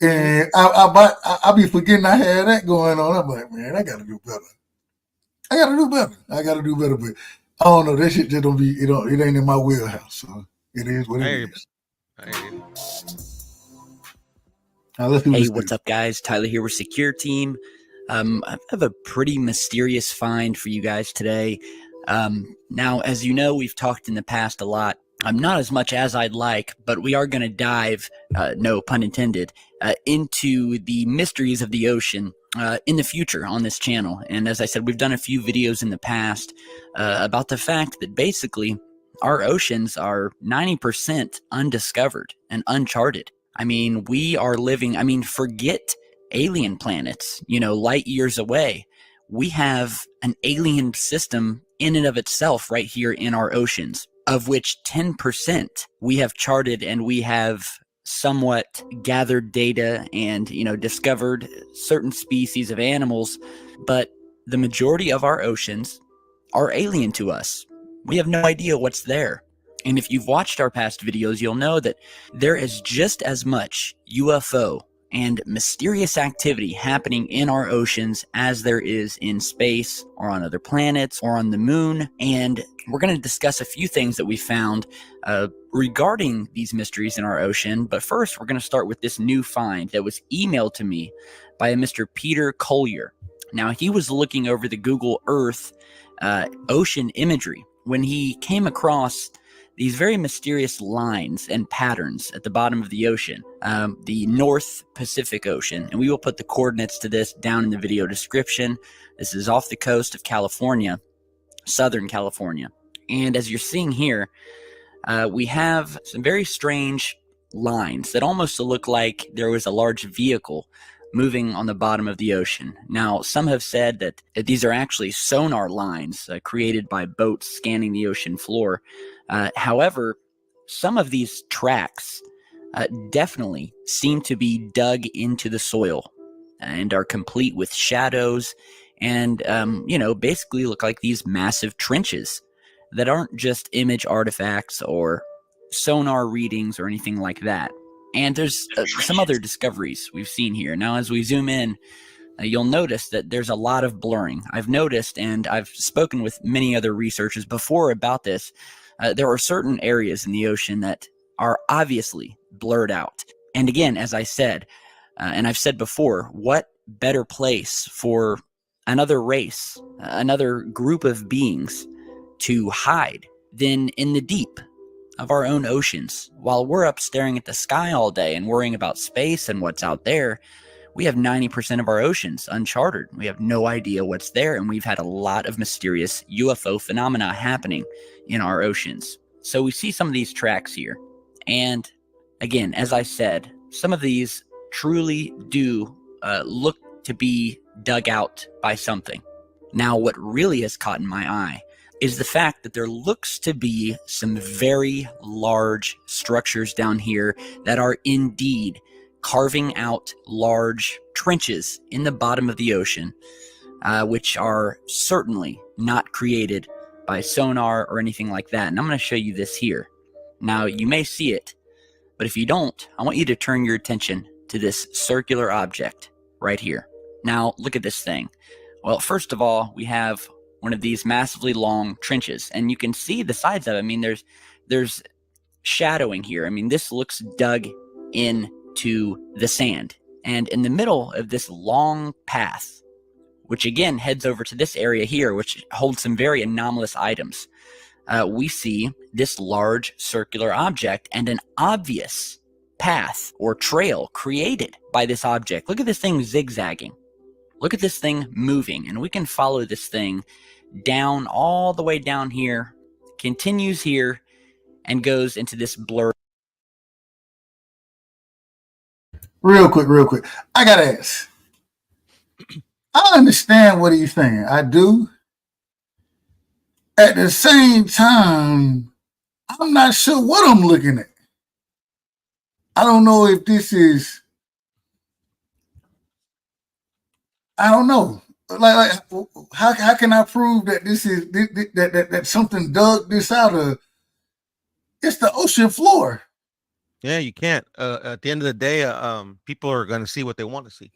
And I be forgetting I had that going on. I'm like, man, I gotta do better. I gotta do better, but I don't know. That shit just don't be. It ain't in my wheelhouse. So it is what it is. Now, let's do Hey, this what's thing. up, guys? Tyler here with Secure Team. I have a pretty mysterious find for you guys today. Now, as you know, we've talked in the past a lot. Not as much as I'd like, but we are going to dive, no pun intended, into the mysteries of the ocean in the future on this channel. And as I said, we've done a few videos in the past about the fact that basically our oceans are 90% undiscovered and uncharted. I mean, we are living, forget alien planets, light years away. We have an alien system in and of itself right here in our oceans, of which 10% we have charted, and we have somewhat gathered data and, discovered certain species of animals. But the majority of our oceans are alien to us. We have no idea what's there. And if you've watched our past videos, you'll know that there is just as much UFO and mysterious activity happening in our oceans as there is in space or on other planets or on the moon. And we're going to discuss a few things that we found regarding these mysteries in our ocean. But first, we're going to start with this new find that was emailed to me by a Mr. Peter Collier. Now, he was looking over the Google Earth ocean imagery when he came across these very mysterious lines and patterns at the bottom of the ocean, the North Pacific Ocean. And we will put the coordinates to this down in the video description. This is off the coast of California, Southern California. And as you're seeing here, we have some very strange lines that almost look like there was a large vehicle moving on the bottom of the ocean. Now, some have said that these are actually sonar lines created by boats scanning the ocean floor. However, some of these tracks definitely seem to be dug into the soil and are complete with shadows and, basically look like these massive trenches that aren't just image artifacts or sonar readings or anything like that. And there's some other discoveries we've seen here. Now, as we zoom in, you'll notice that there's a lot of blurring. I've noticed, and I've spoken with many other researchers before about this, there are certain areas in the ocean that are obviously blurred out. And again, as I said, and I've said before, what better place for another race, another group of beings to hide than in the deep of our own oceans? While we're up staring at the sky all day and worrying about space and what's out there, we have 90% of our oceans uncharted. We have no idea what's there, and we've had a lot of mysterious UFO phenomena happening in our oceans. So we see some of these tracks here. And again, as I said, some of these truly do look to be dug out by something. Now, what really has caught in my eye is the fact that there looks to be some very large structures down here that are indeed carving out large trenches in the bottom of the ocean, which are certainly not created by sonar or anything like that. And I'm going to show you this here. Now, you may see it, but if you don't, I want you to turn your attention to this circular object right here. Now, look at this thing. Well, first of all, we have one of these massively long trenches, and you can see the sides of it. I mean, there's shadowing here. I mean, this looks dug into the sand. And in the middle of this long path, which again heads over to this area here, which holds some very anomalous items, we see this large circular object and an obvious path or trail created by this object. Look at this thing zigzagging. Look at this thing moving, and we can follow this thing down all the way down here, continues here, and goes into this blur. Real quick. I gotta ask. I understand what he's saying. I do. At the same time, I'm not sure what I'm looking at. I don't know if this is, I don't know. Like how can I prove that this is that something dug this out of? It's the ocean floor. Yeah, you can't. At the end of the day, people are going to see what they want to see.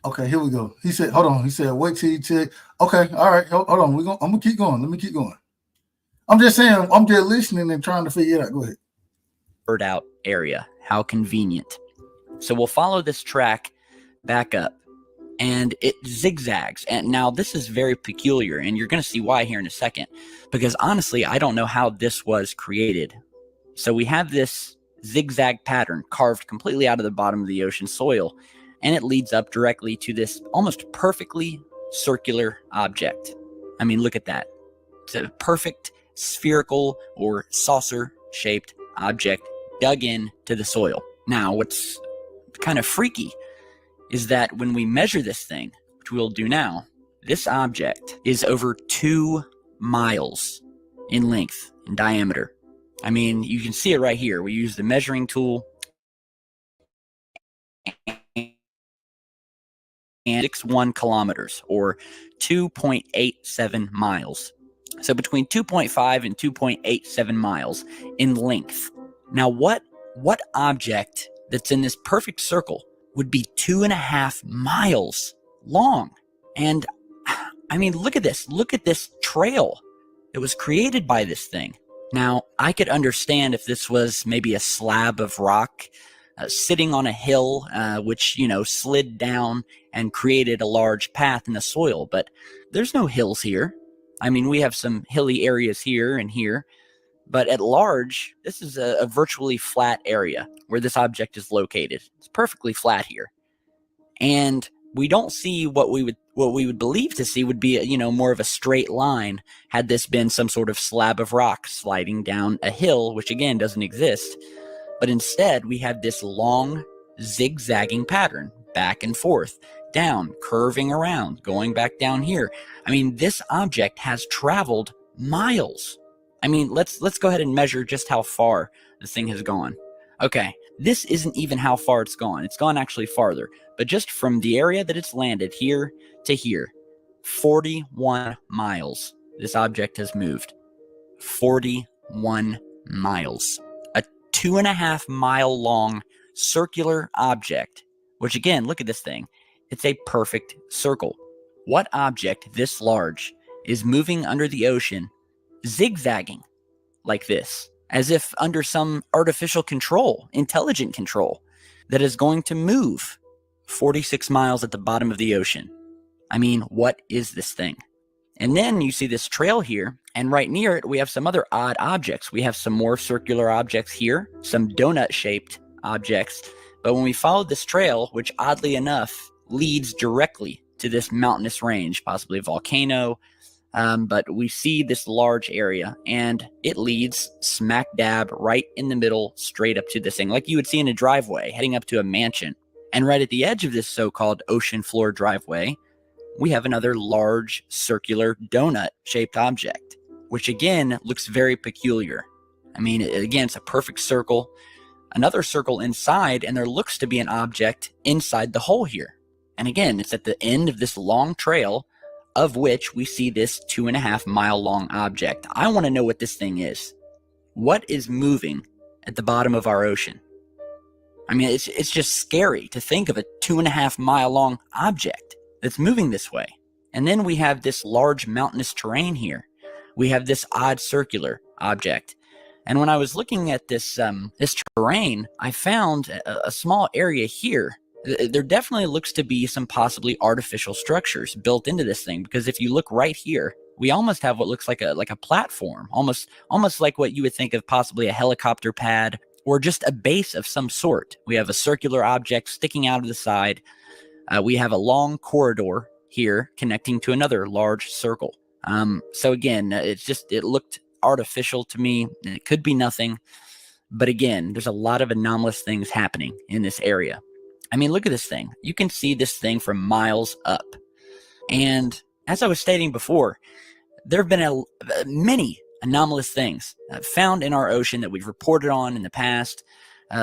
Okay, here we go. He said, "Hold on." He said, "Wait till you check." Okay, all right. Hold on. I'm gonna keep going. Let me keep going. I'm just saying. I'm just listening and trying to figure it out. Go ahead. Bird out area. How convenient. So we'll follow this track back up, and it zigzags. And now this is very peculiar, and you're going to see why here in a second. Because honestly, I don't know how this was created. So we have this zigzag pattern carved completely out of the bottom of the ocean soil, and it leads up directly to this almost perfectly circular object. I mean, look at that. It's a perfect spherical or saucer-shaped object dug in to the soil. Now, what's kind of freaky is that when we measure this thing, which we'll do now, this object is over 2 miles in length, in diameter. I mean, you can see it right here. We use the measuring tool, and 61 kilometers, or 2.87 miles. So between 2.5 and 2.87 miles in length. Now, what object that's in this perfect circle would be 2.5 miles long? And I mean, look at this. Look at this trail that was created by this thing. Now, I could understand if this was maybe a slab of rock sitting on a hill, which, slid down and created a large path in the soil, but there's no hills here. I mean, we have some hilly areas here and here, but at large, this is a virtually flat area where this object is located. It's perfectly flat here. And we don't see what we would believe to see would be, more of a straight line had this been some sort of slab of rock sliding down a hill, which again doesn't exist. But instead, we have this long zigzagging pattern, back and forth, down, curving around, going back down here. I mean, this object has traveled miles. I mean, let's go ahead and measure just how far this thing has gone. Okay, this isn't even how far it's gone. It's gone actually farther. But just from the area that it's landed here to here, 41 miles this object has moved. 41 miles. A 2.5 mile long circular object, which again, look at this thing. It's a perfect circle. What object this large is moving under the ocean, zigzagging like this, as if under some artificial control, intelligent control, that is going to move 46 miles at the bottom of the ocean? I mean, what is this thing? And then you see this trail here, and right near it, we have some other odd objects. We have some more circular objects here, some donut-shaped objects. But when we follow this trail, which oddly enough leads directly to this mountainous range, possibly a volcano, but we see this large area, and it leads smack dab right in the middle, straight up to this thing, like you would see in a driveway heading up to a mansion. And right at the edge of this so-called ocean floor driveway, we have another large circular donut-shaped object, which again looks very peculiar. I mean, again, it's a perfect circle, another circle inside, and there looks to be an object inside the hole here. And again, it's at the end of this long trail, of which we see this 2.5 mile long object. I want to know what this thing is. What is moving at the bottom of our ocean? I mean, it's just scary to think of a 2.5 mile long object that's moving this way. And then we have this large mountainous terrain here. We have this odd circular object. And when I was looking at this terrain, I found a small area here. There definitely looks to be some possibly artificial structures built into this thing, because if you look right here, we almost have what looks like a platform, almost like what you would think of possibly a helicopter pad or just a base of some sort. We have a circular object sticking out of the side. We have a long corridor here connecting to another large circle. So again, it looked artificial to me. It could be nothing, but again, there's a lot of anomalous things happening in this area. I mean, look at this thing. You can see this thing from miles up. And as I was stating before, there have been many anomalous things found in our ocean that we've reported on in the past.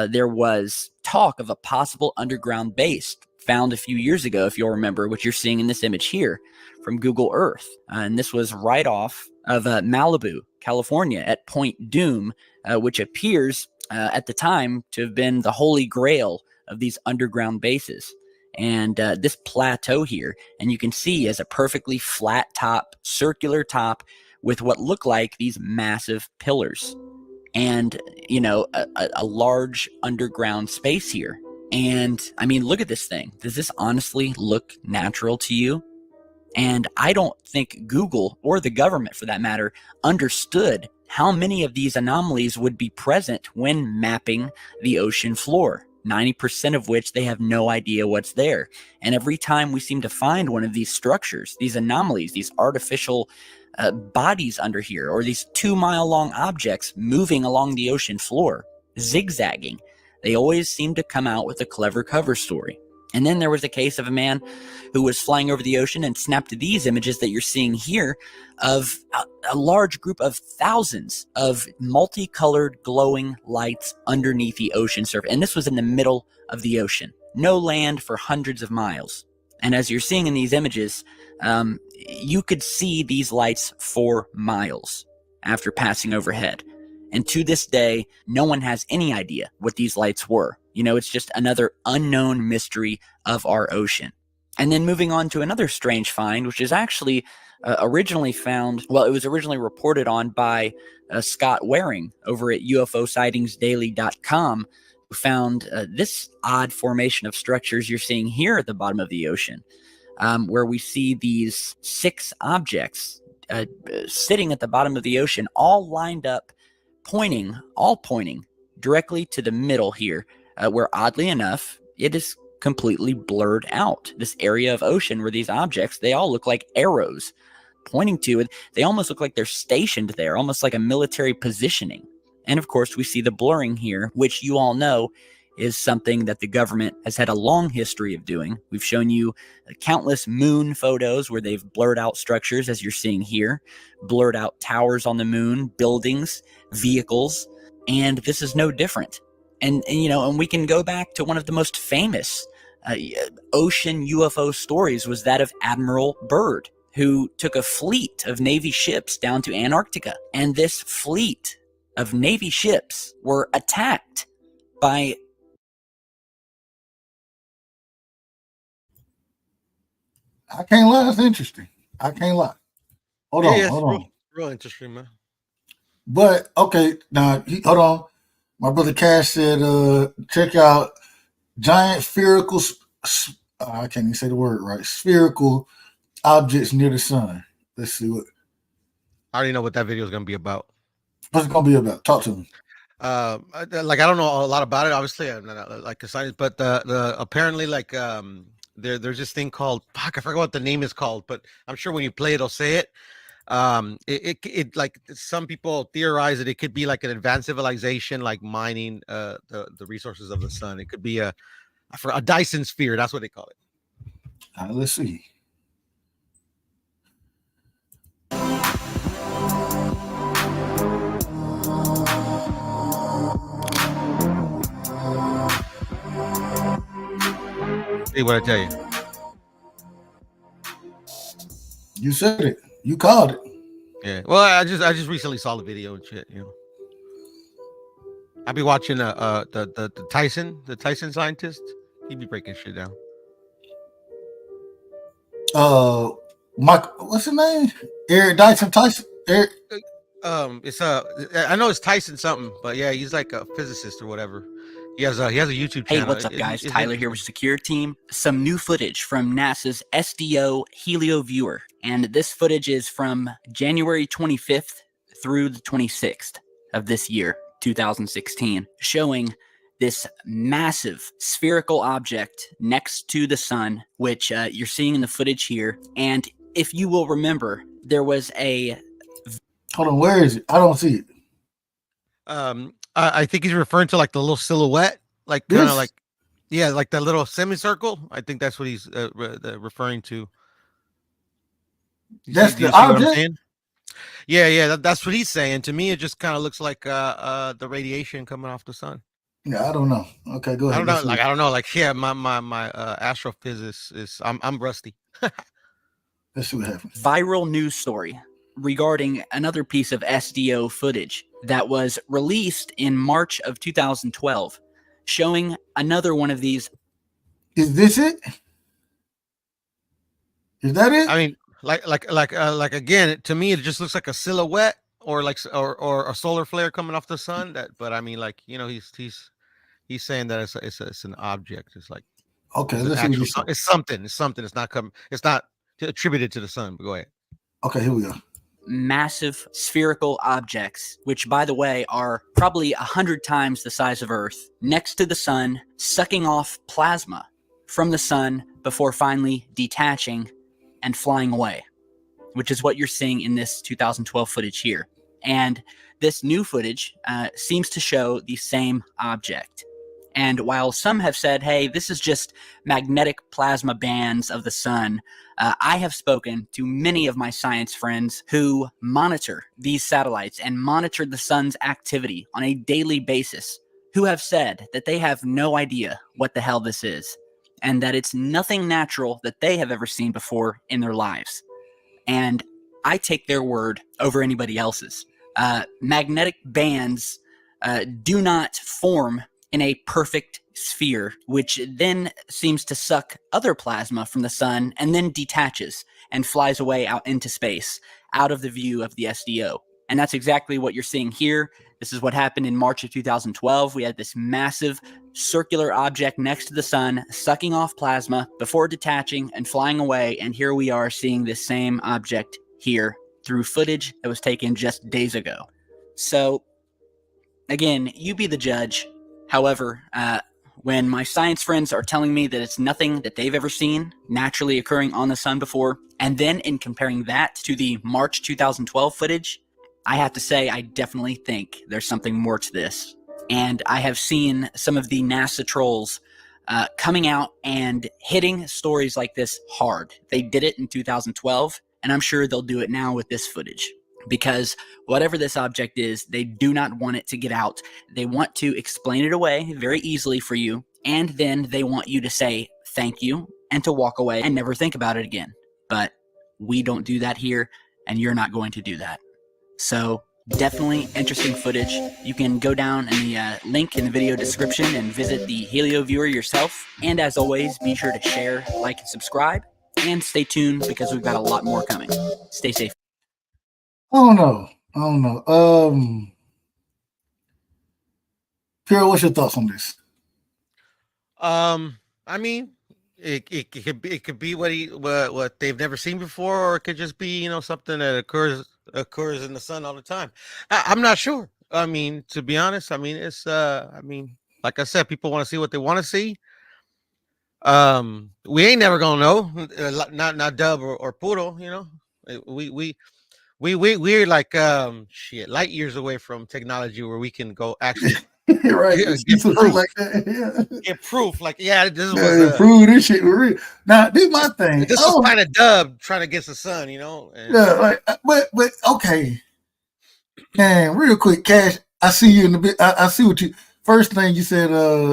There was talk of a possible underground base found a few years ago, if you'll remember, what you're seeing in this image here from Google Earth. And this was right off of Malibu, California, at Point Doom, which appears at the time to have been the holy grail of these underground bases. And this plateau here, and you can see as a perfectly flat top, circular top with what look like these massive pillars, and a large underground space here. And I mean, look at this thing. Does this honestly look natural to you? And I don't think Google, or the government for that matter, understood how many of these anomalies would be present when mapping the ocean floor. 90% of which they have no idea what's there. And every time we seem to find one of these structures, these anomalies, these artificial bodies under here, or these 2-mile-long objects moving along the ocean floor, zigzagging. They always seem to come out with a clever cover story. And then there was a case of a man who was flying over the ocean and snapped these images that you're seeing here of a large group of thousands of multicolored glowing lights underneath the ocean surface. And this was in the middle of the ocean. No land for hundreds of miles. And as you're seeing in these images, you could see these lights for miles after passing overhead. And to this day, no one has any idea what these lights were. You know, it's just another unknown mystery of our ocean. And then moving on to another strange find, which is actually originally found, well, it was originally reported on by Scott Waring over at UFOsightingsdaily.com, who found this odd formation of structures you're seeing here at the bottom of the ocean, where we see these 6 objects sitting at the bottom of the ocean, all lined up, pointing directly to the middle here, where oddly enough, it is completely blurred out. This area of ocean where these objects, they all look like arrows pointing to it. They almost look like they're stationed there, almost like a military positioning. And of course, we see the blurring here, which you all know is something that the government has had a long history of doing. We've shown you countless moon photos where they've blurred out structures, as you're seeing here, blurred out towers on the moon, buildings, vehicles, and this is no different. And you know, and we can go back to one of the most famous ocean UFO stories was that of Admiral Byrd, who took a fleet of Navy ships down to Antarctica. And this fleet of Navy ships were attacked by... I can't lie, it's interesting. I can't lie. Hold on. Real interesting, man. But, okay, now, hold on. My brother Cash said, check out giant spherical, I can't even say the word right, spherical objects near the sun. Let's see what. I already know what that video is going to be about. What's it going to be about? Talk to me. Like, I don't know a lot about it, obviously. I'm not like a scientist, but the apparently, like, there's this thing called, I forgot what the name is called, but I'm sure when you play it, it'll say it. It like some people theorize that it could be like an advanced civilization, like mining the resources of the sun. It could be a Dyson sphere. That's what they call it. Let's see. See what I tell you. You said it. You called it. Yeah. Well, I just recently saw the video and shit. You know, I'll be watching the Tyson scientist. He'd be breaking shit down. Mike, what's his name? Eric Dyson Tyson. Eric. It's I know it's Tyson something, but yeah, he's like a physicist or whatever. He has a YouTube channel. Hey, what's up, guys? Tyler here with Secure Team. Some new footage from NASA's SDO Helio Viewer. And this footage is from January 25th through the 26th of this year, 2016, showing this massive spherical object next to the sun, which you're seeing in the footage here. And if you will remember, there was a... Hold on, where is it? I don't see it. I think he's referring to like the little silhouette, like kind of like, yeah, like that little semicircle. I think that's what he's referring to. That's the object. Yeah, that's what he's saying. To me, it just kind of looks like the radiation coming off the sun. Yeah, I don't know. Okay, go ahead. I don't know. Like, yeah, my astrophysicist is I'm rusty. Let's see what happens. Viral news story regarding another piece of SDO footage that was released in March of 2012, showing another one of these. Is this it? Is that it? I mean, like again, to me, it just looks like a silhouette or like or a solar flare coming off the sun. But I mean, like, you know, he's saying that it's an object. It's like, okay, it's something. It's not attributed to the sun. But go ahead. Okay, here we go. Massive spherical objects, which, by the way, are probably 100 times the size of Earth, next to the sun, sucking off plasma from the sun before finally detaching and flying away. which is what you're seeing in this 2012 footage here. And this new footage seems to show the same object. And while some have said, hey, this is just magnetic plasma bands of the sun, I have spoken to many of my science friends who monitor these satellites and monitor the sun's activity on a daily basis, who have said that they have no idea what the hell this is, and that it's nothing natural that they have ever seen before in their lives. And I take their word over anybody else's. Magnetic bands do not form in a perfect sphere, which then seems to suck other plasma from the sun and then detaches and flies away out into space, out of the view of the SDO. And that's exactly what you're seeing here. This is what happened in March of 2012. We had this massive circular object next to the sun, sucking off plasma before detaching and flying away. And here we are seeing this same object here through footage that was taken just days ago. So again, you be the judge. However, when my science friends are telling me that it's nothing that they've ever seen naturally occurring on the sun before, and then in comparing that to the March 2012 footage, I have to say I definitely think there's something more to this. And I have seen some of the NASA trolls coming out and hitting stories like this hard. They did it in 2012, and I'm sure they'll do it now with this footage. Because whatever this object is, they do not want it to get out. They want to explain it away very easily for you, and then they want you to say thank you and to walk away and never think about it again. But we don't do that here, and you're not going to do that. So definitely interesting footage. You can go down in the link in the video description and visit the Helio viewer yourself. And as always, be sure to share, like, and subscribe, and stay tuned because we've got a lot more coming. Stay safe. I don't know. Pierre, what's your thoughts on this? I mean, it could be what they've never seen before, or it could just be, you know, something that occurs in the sun all the time. I'm not sure. I mean, to be honest, I mean, it's like I said, people want to see what they want to see. We ain't never gonna know. Not Dub or Poodle, you know. We're like light years away from technology where we can go actually right get proof like that. Yeah. Get proof like this was prove this shit was real. Now this is my thing. This was kind of Dub trying to get the sun, you know. And, but okay. Man, real quick, Cash. I see you in the bit. I see what you. First thing you said.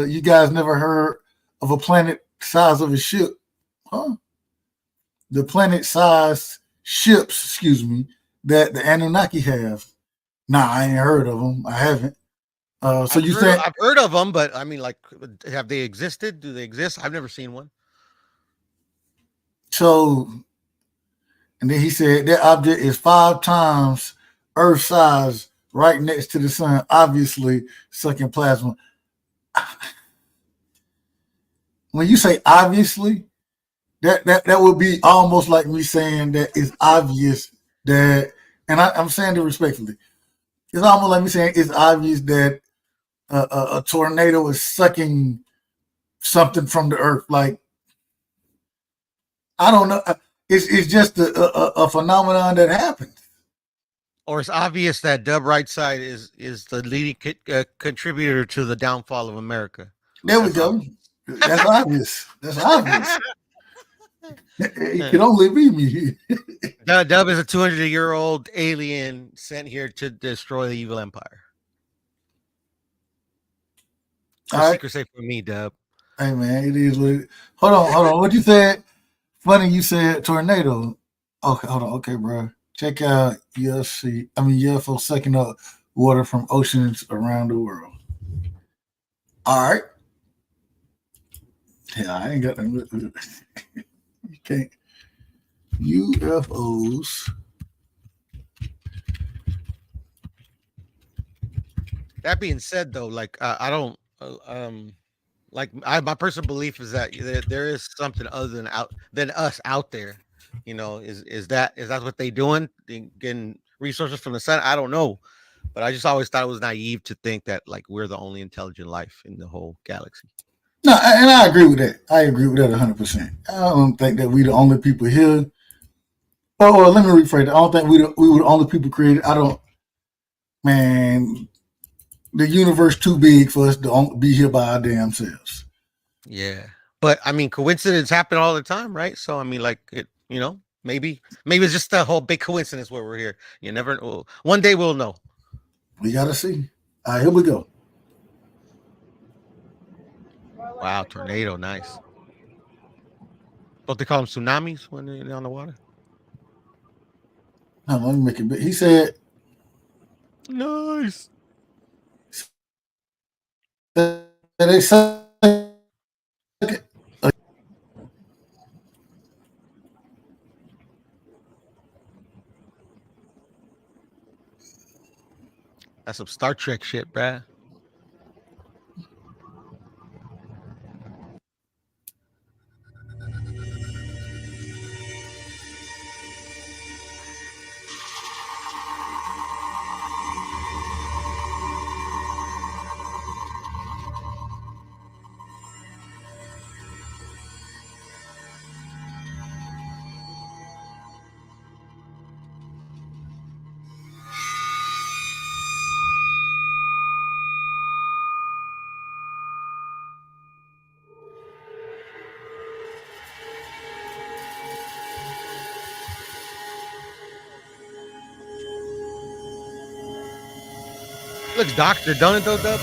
You guys never heard of a planet size of a ship, huh? The planet size ships, excuse me, that the Anunnaki have. Nah, I ain't heard of them. I haven't. So you said I've heard of them, but I mean, like, have they existed? Do they exist? I've never seen one. So, and then he said that object is 5 times Earth size, right next to the sun, obviously sucking plasma. When you say obviously, that would be almost like me saying that it's obvious that, and I'm saying it respectfully, it's almost like me saying it's obvious that a tornado is sucking something from the earth. Like, I don't know. It's just a phenomenon that happens. Or it's obvious that Dub Right Side is the leading contributor to the downfall of America. There we go. That's obvious. That's obvious. It can only be me. Dub is a 200-year-old alien sent here to destroy the evil empire. Secret safe for me, Dub. Hey man, it is what it is. Hold on. What you said? Funny you said tornado. Okay, hold on. Okay, bro. Check out UFO sucking up water from oceans around the world. All right. Yeah, I ain't got them. You can't. UFOs. That being said, though, like I don't my personal belief is that there is something other than us out there. You know, is that what they doing? Getting resources from the sun? I don't know, but I just always thought it was naive to think that like we're the only intelligent life in the whole galaxy. No, and I agree with that. I agree with that 100%. I don't think that we the only people here. Oh, let me rephrase it. I don't think we were the only people created. I don't. Man, the universe too big for us to be here by our damn selves. Yeah, but I mean, coincidence happen all the time, right? So I mean, like it, you know, maybe it's just a whole big coincidence where we're here. You never know. One day we'll know. We gotta see. All right, here we go. Wow, tornado, nice. Don't they call them tsunamis when they're on the water? No, let me make it big. He said, "Nice." They say. That's some Star Trek shit, bruh. Looks doctored, don't it, though, Dub?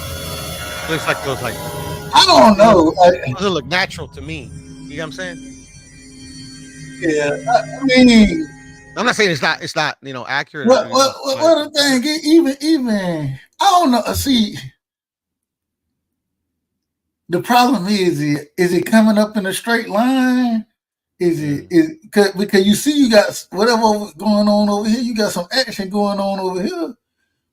Looks like those, like... I don't know. Those look natural to me. You know what I'm saying? Yeah, I mean... I'm not saying it's not, you know, accurate. What the thing, even... I don't know. See, the problem is it coming up in a straight line? Because you see you got whatever going on over here, you got some action going on over here.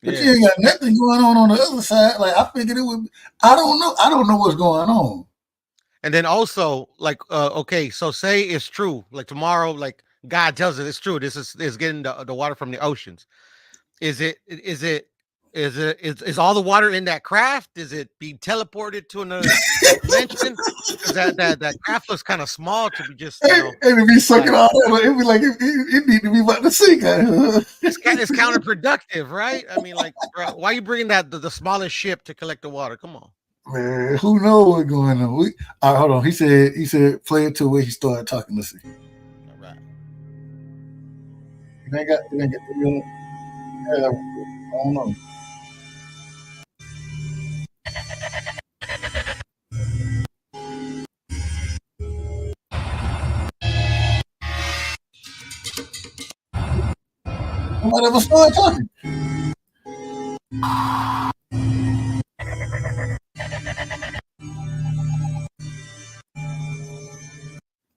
But you ain't got nothing going on the other side. Like, I figured it would. I don't know what's going on. And then also, like, okay, so say it's true. Like tomorrow, like God tells us it's true. This is getting the water from the oceans. Is all the water in that craft? Is it being teleported to another dimension? Because that craft looks kind of small to be just, you know, and it be sucking all that. It be like it need to be about to sink. It's counterproductive, right? I mean, like, bro, why are you bringing the smallest ship to collect the water? Come on, man. Who knows what's going on? All right, hold on. He said play it to where he started talking. Let's see. All right. You ain't got I don't know. Nobody ever started talking.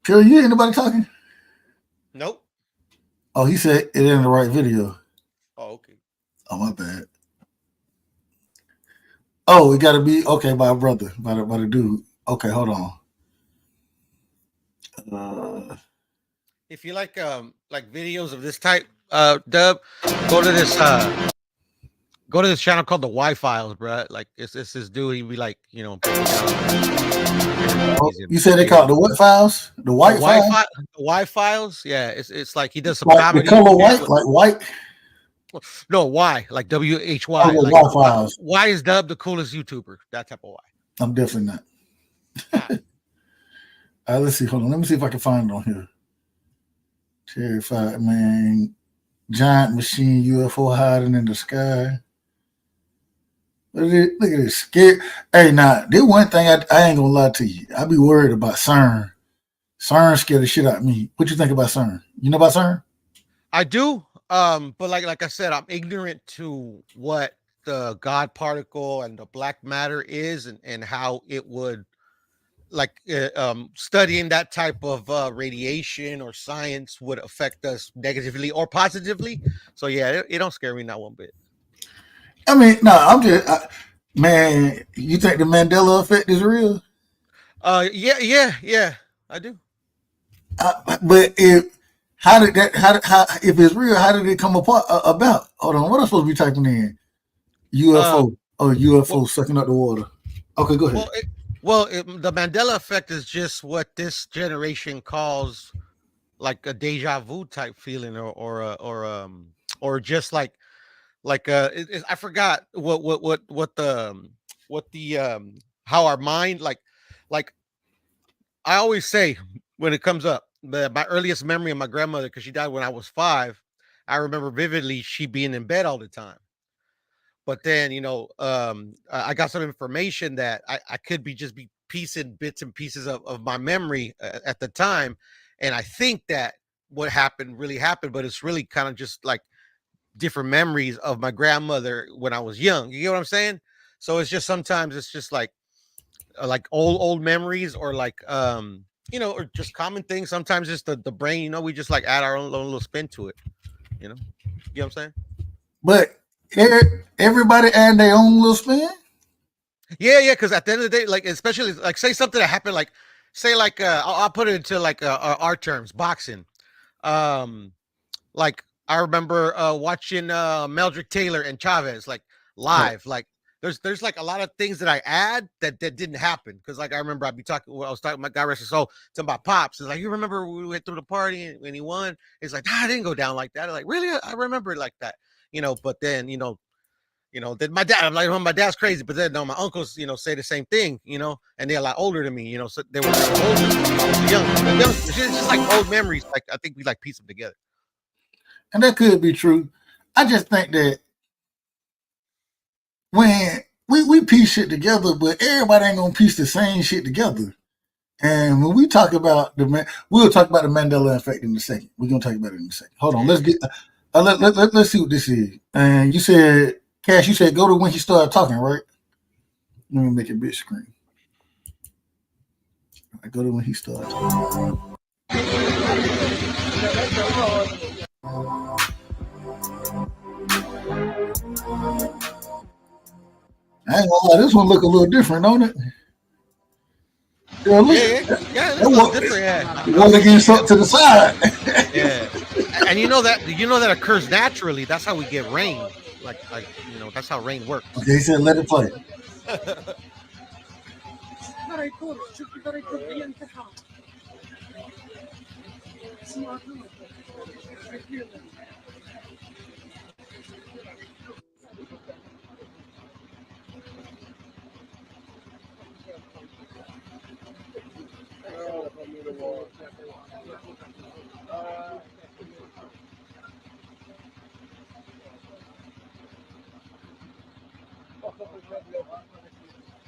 Phil, you hear anybody talking? Nope. Oh, he said it in the right video. Oh, okay. Oh, my bad. Oh, it got to be okay by a brother, by the dude. Okay, hold on. If you like videos of this type, Dub, go to this channel called the Y Files, bro. Like it's this dude. He be like, you know. You said they call it the what files? The white files? The Y Files. Yeah, it's like he does some like comedy. The color white, like white. No, Y, like WHY. Oh, like, Y Files. Y is Dub the coolest YouTuber. That type of Y. I'm definitely not. Let's see. Hold on. Let me see if I can find it on here. Terrified man, giant machine UFO hiding in the sky. Look at this. Scared. Hey, now, this one thing I ain't gonna lie to you. I be worried about CERN. CERN scared the shit out of me. What you think about CERN? You know about CERN? I do. But like I said, I'm ignorant to what the God particle and the black matter is and how it would studying that type of radiation or science would affect us negatively or positively. So yeah, it don't scare me not one bit. I mean, no, I'm just man. You think the Mandela effect is real? Yeah, I do. But if it's real, how did it come about? Hold on, what am I supposed to be typing in? UFO. UFO sucking up the water. Okay, go ahead. The Mandela effect is just what this generation calls like a deja vu type feeling, or just I forgot what the how our mind like I always say when it comes up, my earliest memory of my grandmother, because she died when I was 5. I remember vividly she being in bed all the time. But then, I got some information that I could be piecing bits and pieces of my memory at the time. And I think that what happened really happened, but it's really kind of just like different memories of my grandmother when I was young. You get what I'm saying? So it's just sometimes it's just like old memories, or or just common things. Sometimes it's the brain, we just like add our own little spin to it. You know what I'm saying? But everybody add their own little spin. Yeah. Because at the end of the day, like especially like say something that happened, like say like I'll put it into like our terms, boxing. Like I remember watching Meldrick Taylor and Chavez like live. Like there's like a lot of things that I add that didn't happen, because like I remember I was talking my guy rest his soul, talking about Pops. It's like, you remember we went through the party when he won? It's like, I didn't go down like that. I'm like, really? I remember it like that. But then then my dad, I'm like, well, my dad's crazy, but then my uncles, say the same thing, and they're a lot older than me, so they were older. I was young. It's just like old memories. Like I think we like piece them together. And that could be true. I just think that when we piece shit together, but everybody ain't gonna piece the same shit together. And when we talk about we'll talk about the Mandela effect in a second. We're gonna talk about it in a second. Hold on, let's get let's see what this is. And you said, Cash, you said go to when he started talking, right? Let me make it big screen. I go to when he started talking. I ain't gonna lie, this one look a little different, don't it? Yeah, this looks different. Yeah. One against up to the side. Yeah, and you know that occurs naturally. That's how we get rain. Like that's how rain works. Okay, he said let it play.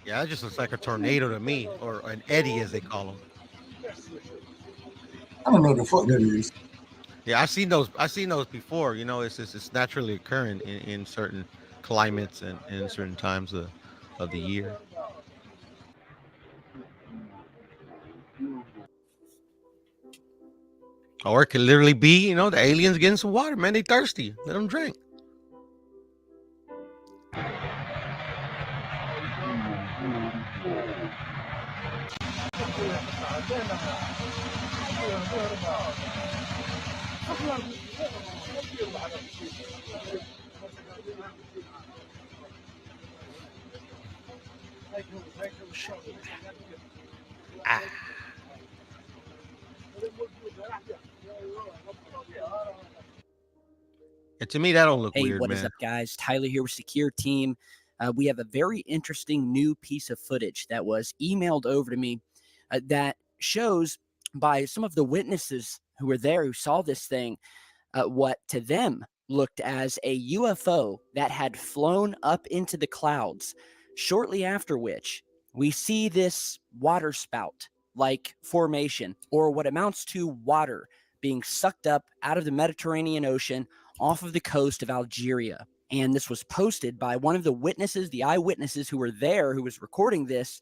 Yeah, it just looks like a tornado to me, or an eddy as they call them. I don't know what the fuck that is. Yeah, I've seen those before. It's naturally occurring in certain climates and in certain times of the year. Or it could literally be, the aliens getting some water, man. They thirsty. Let them drink. And to me, that don't look weird, What man. is up, guys? Tyler here with Secure Team. We have a very interesting new piece of footage that was emailed over to me that shows by some of the witnesses who were there, who saw this thing, what to them looked as a UFO that had flown up into the clouds, shortly after which we see this water spout like formation, or what amounts to water being sucked up out of the Mediterranean Ocean off of the coast of Algeria. And this was posted by one of the witnesses, the eyewitnesses who were there, who was recording this,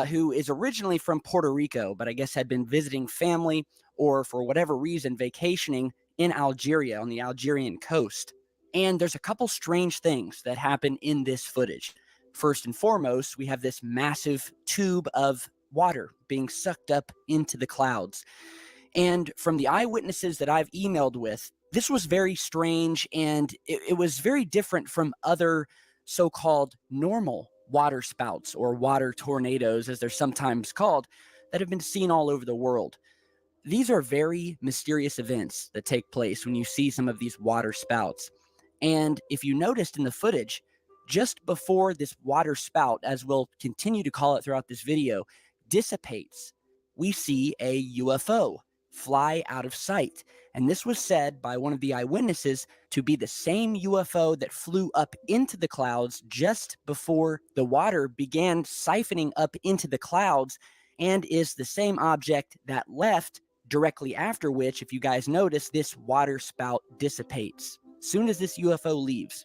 who is originally from Puerto Rico, but I guess had been visiting family or for whatever reason vacationing in Algeria on the Algerian coast. And there's a couple strange things that happen in this footage. First and foremost, we have this massive tube of water being sucked up into the clouds. And from the eyewitnesses that I've emailed with, this was very strange, and it was very different from other so-called normal water spouts or water tornadoes, as they're sometimes called, that have been seen all over the world. These are very mysterious events that take place when you see some of these water spouts. And if you noticed in the footage, just before this water spout, as we'll continue to call it throughout this video, dissipates, we see a UFO fly out of sight. And this was said by one of the eyewitnesses to be the same UFO that flew up into the clouds just before the water began siphoning up into the clouds, and is the same object that left directly after which, if you guys notice, this water spout dissipates soon as this UFO leaves.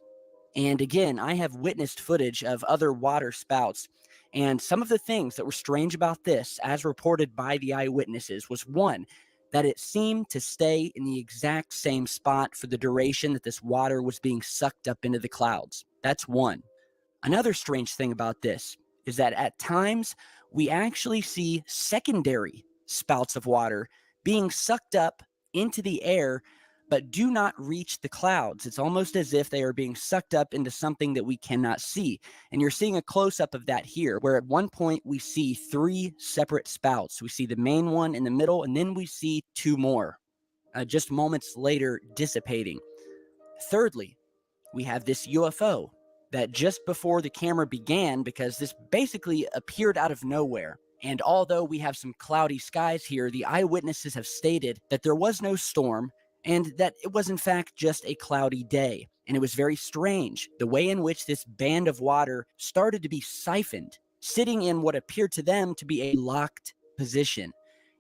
And again, I have witnessed footage of other water spouts, and some of the things that were strange about this, as reported by the eyewitnesses, was one, that it seemed to stay in the exact same spot for the duration that this water was being sucked up into the clouds. That's one. Another strange thing about this is that at times we actually see secondary spouts of water being sucked up into the air, but do not reach the clouds. It's almost as if they are being sucked up into something that we cannot see. And you're seeing a close-up of that here, where at one point we see 3 separate spouts. We see the main one in the middle, and then we see 2 more, just moments later dissipating. Thirdly, we have this UFO that just before the camera began, because this basically appeared out of nowhere, and although we have some cloudy skies here, the eyewitnesses have stated that there was no storm, and that it was in fact just a cloudy day. And it was very strange, the way in which this band of water started to be siphoned, sitting in what appeared to them to be a locked position.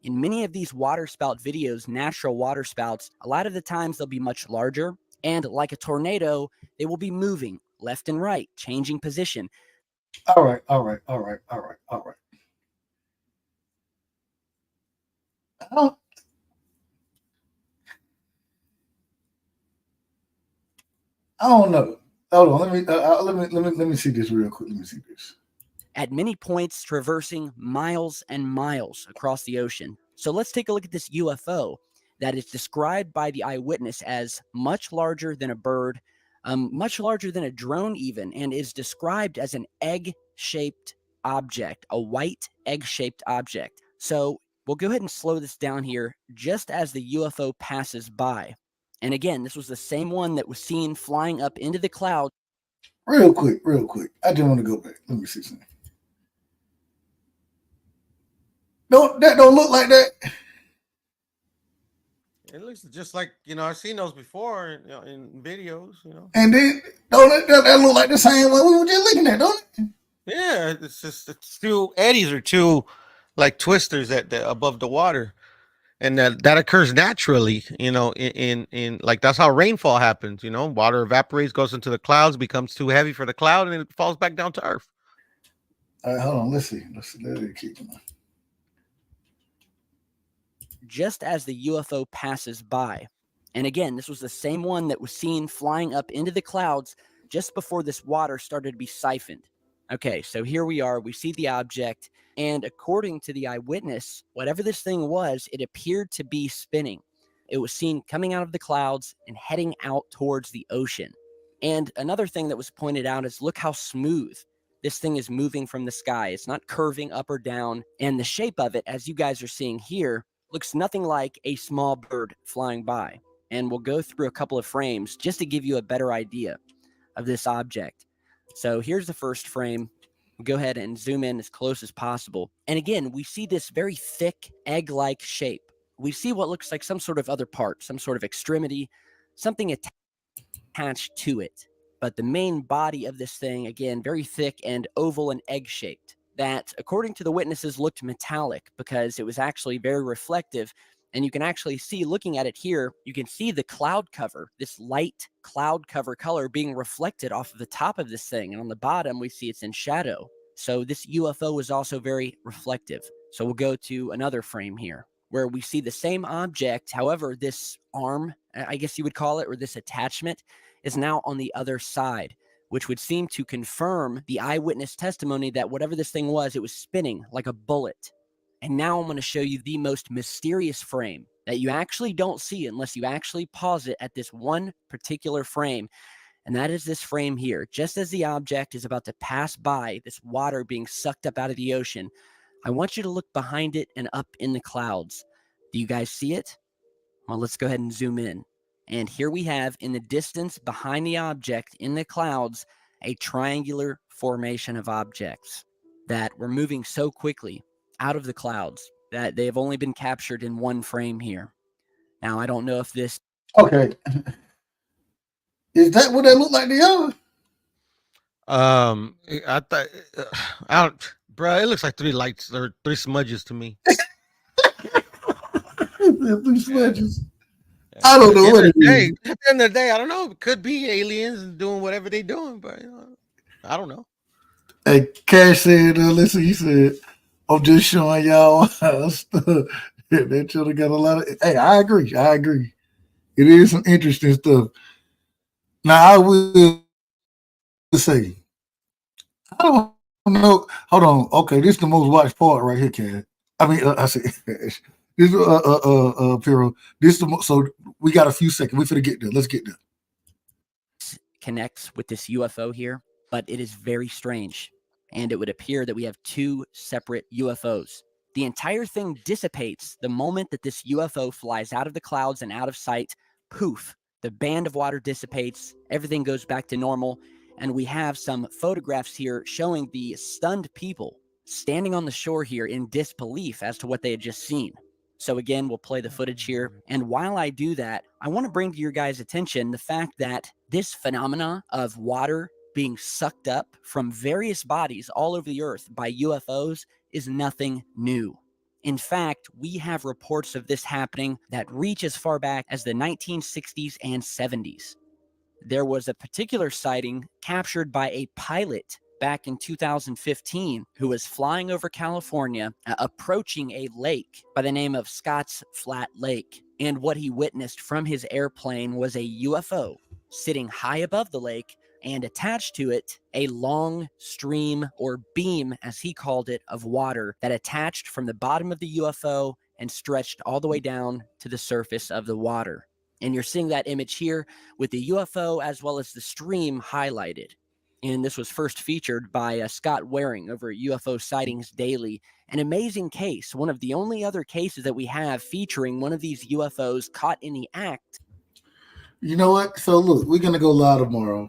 In many of these water spout videos, natural water spouts, a lot of the times they'll be much larger, and like a tornado, they will be moving left and right, changing position. All right. I don't know. Hold on. Let me see this real quick. Let me see this. At many points, traversing miles and miles across the ocean. So let's take a look at this UFO that is described by the eyewitness as much larger than a bird, much larger than a drone even, and is described as an egg-shaped object, a white egg-shaped object. So we'll go ahead and slow this down here just as the UFO passes by. And again, this was the same one that was seen flying up into the cloud. Real quick. I just want to go back. Let me see something. That don't look like that. It looks just like, I've seen those before in videos, And then don't that look like the same one we were just looking at, don't it? Yeah, it's 2 eddies or 2 like twisters above the water. And that occurs naturally, in like that's how rainfall happens, water evaporates, goes into the clouds, becomes too heavy for the cloud, and it falls back down to earth. All right, hold on. Let's see. Let it keep going. Just as the UFO passes by. And again, this was the same one that was seen flying up into the clouds just before this water started to be siphoned. Okay, so here we are. We see the object. And according to the eyewitness, whatever this thing was, it appeared to be spinning. It was seen coming out of the clouds and heading out towards the ocean. And another thing that was pointed out is look how smooth this thing is moving from the sky. It's not curving up or down. And the shape of it, as you guys are seeing here, looks nothing like a small bird flying by. And we'll go through a couple of frames just to give you a better idea of this object. So here's the first frame. Go ahead and zoom in as close as possible. And again, we see this very thick egg-like shape. We see what looks like some sort of other part, some sort of extremity, something attached to it. But the main body of this thing, again, very thick and oval and egg-shaped. That, according to the witnesses, looked metallic because it was actually very reflective. And you can actually see, looking at it here, you can see the cloud cover, this light cloud cover color being reflected off of the top of this thing. And on the bottom, we see it's in shadow. So this UFO is also very reflective. So we'll go to another frame here where we see the same object. However, this arm, I guess you would call it, or this attachment is now on the other side, which would seem to confirm the eyewitness testimony that whatever this thing was, it was spinning like a bullet. And now I'm going to show you the most mysterious frame that you actually don't see unless you actually pause it at this one particular frame. And that is this frame here. Just as the object is about to pass by, this water being sucked up out of the ocean, I want you to look behind it and up in the clouds. Do you guys see it? Well, let's go ahead and zoom in. And here we have, in the distance behind the object in the clouds, a triangular formation of objects that were moving so quickly out of the clouds that they have only been captured in one frame here. Now, I don't know if this... Okay. Is that what they look like to you? I thought, bro, it looks like 3 lights or 3 smudges to me. 3 smudges. I don't know what it is. At the end of the day, I don't know. It could be aliens doing whatever they're doing, but I don't know. Hey, Cash said, listen, he said, I'm just showing y'all stuff. That children got a lot of. Hey, I agree. It is some interesting stuff. Now, I will say, I don't know. Hold on. Okay, this is the most watched part right here, Cash. I mean, I said, this Piro. This is the so we got a few seconds. We finna get there. Let's get there. Connects with this UFO here, but it is very strange. And it would appear that we have 2 separate UFOs. The entire thing dissipates the moment that this UFO flies out of the clouds and out of sight. Poof, the band of water dissipates, everything goes back to normal, and we have some photographs here showing the stunned people standing on the shore here in disbelief as to what they had just seen. So again, we'll play the footage here, and while I do that, I want to bring to your guys' attention the fact that this phenomena of water being sucked up from various bodies all over the earth by UFOs is nothing new. In fact, we have reports of this happening that reach as far back as the 1960s and 70s. There was a particular sighting captured by a pilot back in 2015 who was flying over California, approaching a lake by the name of Scotts Flat Lake. And what he witnessed from his airplane was a UFO sitting high above the lake, and attached to it a long stream or beam, as he called it, of water that attached from the bottom of the UFO and stretched all the way down to the surface of the water. And you're seeing that image here with the UFO as well as the stream highlighted. And this was first featured by Scott Waring over at UFO Sightings Daily. An amazing case, one of the only other cases that we have featuring one of these UFOs caught in the act. You know what? So look, we're gonna go live tomorrow.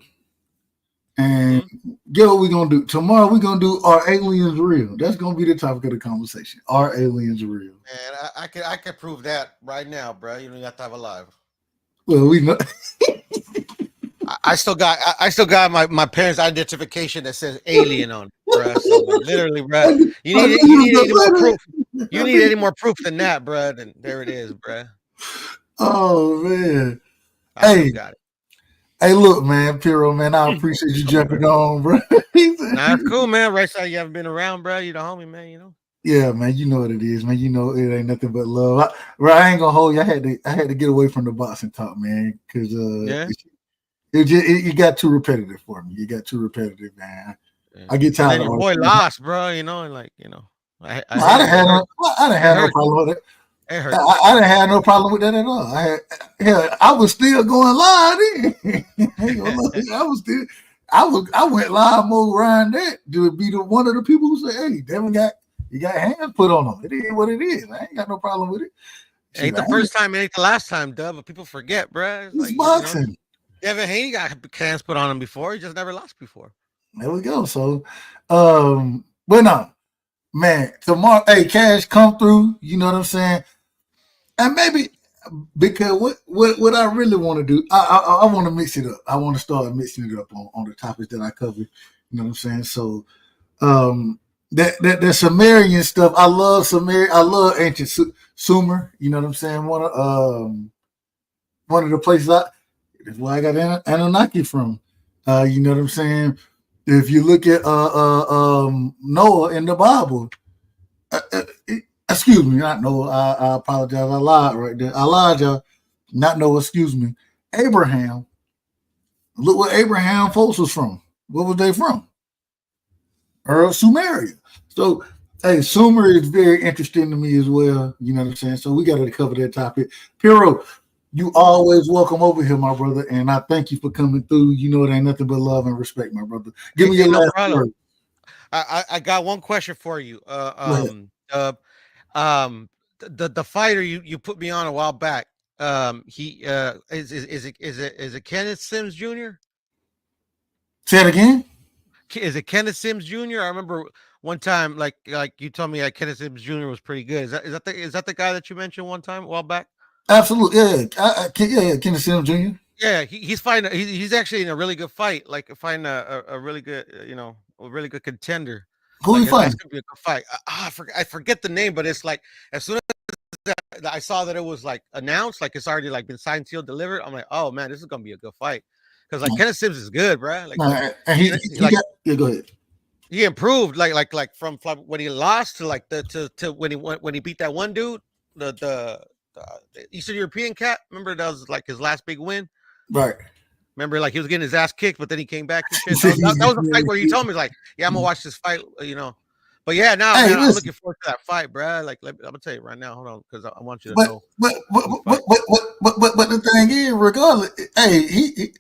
And get what we're gonna do tomorrow. We're gonna do, are aliens real? That's gonna be the topic of the conversation. Are aliens real? Man, I could prove that right now, bro. You don't have to have a live. Well, we know. I still got my parents' identification that says alien on it, bro. So literally, bro. You need any more proof. You need any more proof than that, bro? Then there it is, bro. Oh man. I got it. Hey, look, man, Piro, man, I appreciate you jumping on, bro. Nah, cool, man. Right side, you haven't been around, bro. You the homie, man. You know. Yeah, man, you know what it is, man. You know it ain't nothing but love. I ain't gonna hold you. I had to get away from the boxing talk, man, because it got too repetitive for me. It got too repetitive, man. Yeah. I get tired. And your boy lost, bro. You know, and like I didn't have no problem with it. I didn't have no problem with that at all. I was still going live then. I went live mode around that to be one of the people who say, "Hey, Devin you got hands put on them. It is what it is. I ain't got no problem with it." Ain't the first time, ain't the last time, Dub. But people forget, bro. It's like, boxing. Devin Haney got hands put on him before. He just never lost before. There we go. So, but no, man. Tomorrow, hey, Cash, come through. You know what I'm saying? And maybe because what I really want to do, I want to mix it up. I want to start mixing it up on the topics that I cover. You know what I'm saying? So that Sumerian stuff, I love Sumerian. I love ancient Sumer. You know what I'm saying? One of the places that's where I got Anunnaki from. You know what I'm saying? If you look at Noah in the Bible, excuse me, not Noah. I apologize. I lied right there. Elijah, not Noah. Excuse me. Abraham. Look where Abraham folks was from. Where was they from? Sumeria. So, hey, Sumer is very interesting to me as well. You know what I'm saying? So we got to cover that topic. Piro, you always welcome over here, my brother, and I thank you for coming through. You know it ain't nothing but love and respect, my brother. Give me your last word. I got one question for you. the fighter you put me on a while back. He is it Kenneth Sims Jr.? Say it again. Is it Kenneth Sims Jr.? I remember one time, like you told me that Kenneth Sims Jr. was pretty good. Is that the guy that you mentioned one time a while back? Absolutely, yeah, Kenneth Sims Jr. Yeah, he's fighting. He's actually in a really good fight. Like fighting a really good, a really good contender. Who he fighting? That's gonna be a good fight. I forget the name, but it's like as soon as I saw that it was like announced, like it's already like been signed, sealed, delivered. I'm like, oh man, this is gonna be a good fight because like Kenneth Sims is good, bro. Like, go ahead. He improved like from when he lost to like to when he beat that one dude, the Eastern European cat. Remember that was like his last big win. Right. Remember, like he was getting his ass kicked, but then he came back and shit. That was a fight where he told me, like, yeah, I'm gonna watch this fight, But yeah, now man, I'm looking forward to that fight, bro. Like, I'm gonna tell you right now. Hold on, because I want you to know. But the thing is, regardless, hey,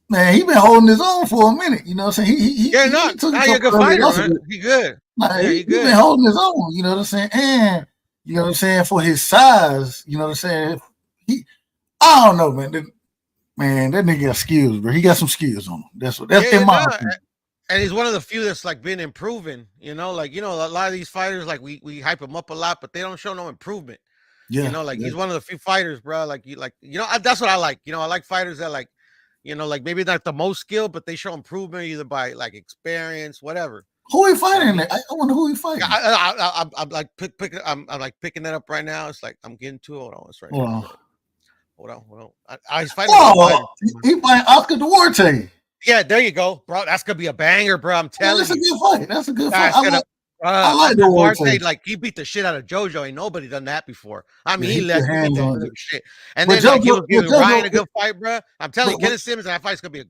man, he been holding his own for a minute. You know what I'm saying? He took a good fighter, man. He good. He been holding his own. You know what I'm saying? And you know what I'm saying, for his size. You know what I'm saying? I don't know, man. Man, that nigga got skills, bro. He got some skills on him. That's in my opinion. And he's one of the few that's like been improving. A lot of these fighters, like we hype him up a lot, but they don't show no improvement. Yeah, he's one of the few fighters, bro. That's what I like. I like fighters that like maybe not the most skill, but they show improvement either by like experience, whatever. Who he fighting? I wonder who he fighting. I'm like picking that up right now. It's like I'm getting to it. Hold on, it's right now. Hold on. He's fighting. He fighting Oscar Duarte. Yeah, there you go, bro. That's gonna be a banger, bro. I'm telling you. That's a good fight. I like Duarte. Like he beat the shit out of JoJo. Ain't nobody done that before. I mean, he let that shit. And then he was giving Ryan a good fight, bro. I'm telling you, Kenneth Simmons, that fight's gonna be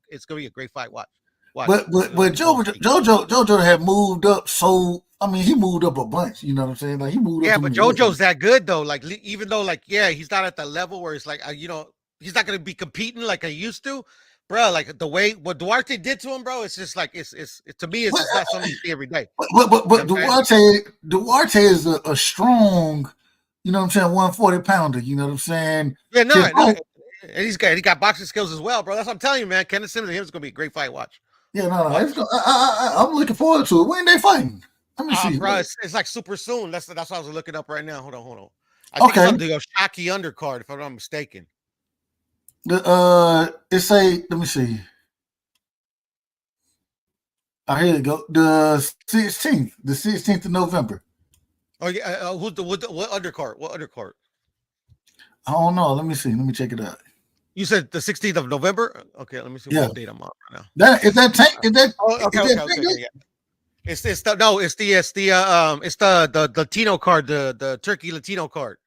a great fight. Watch. But JoJo had moved up, so I mean he moved up a bunch. You know what I'm saying? Like he moved up. Yeah, but JoJo's that good though. Like even though he's not at the level where it's like he's not gonna be competing like I used to, bro. Like the way what Duarte did to him, bro. It's just like it's to me it's just not something you see every day. But Duarte is a strong, you know what I'm saying, 140 pounder. You know what I'm saying? Yeah, no. And he got boxing skills as well, bro. That's what I'm telling you, man. Kenneth Simmons and him is gonna be a great fight. Watch. Yeah, no. I'm looking forward to it. When they fighting? Let me see, bro. It's like super soon. That's what I was looking up right now. Hold on. I think it's on the Oshaki undercard, if I'm not mistaken. Let me see. Here you go. The 16th of November. Oh yeah. What undercard? What undercard? I don't know. Let me see. Let me check it out. You said the 16th of November? Okay, let me see what date I'm on right now. Is that yeah. It's the Latino card, the Turkey Latino card.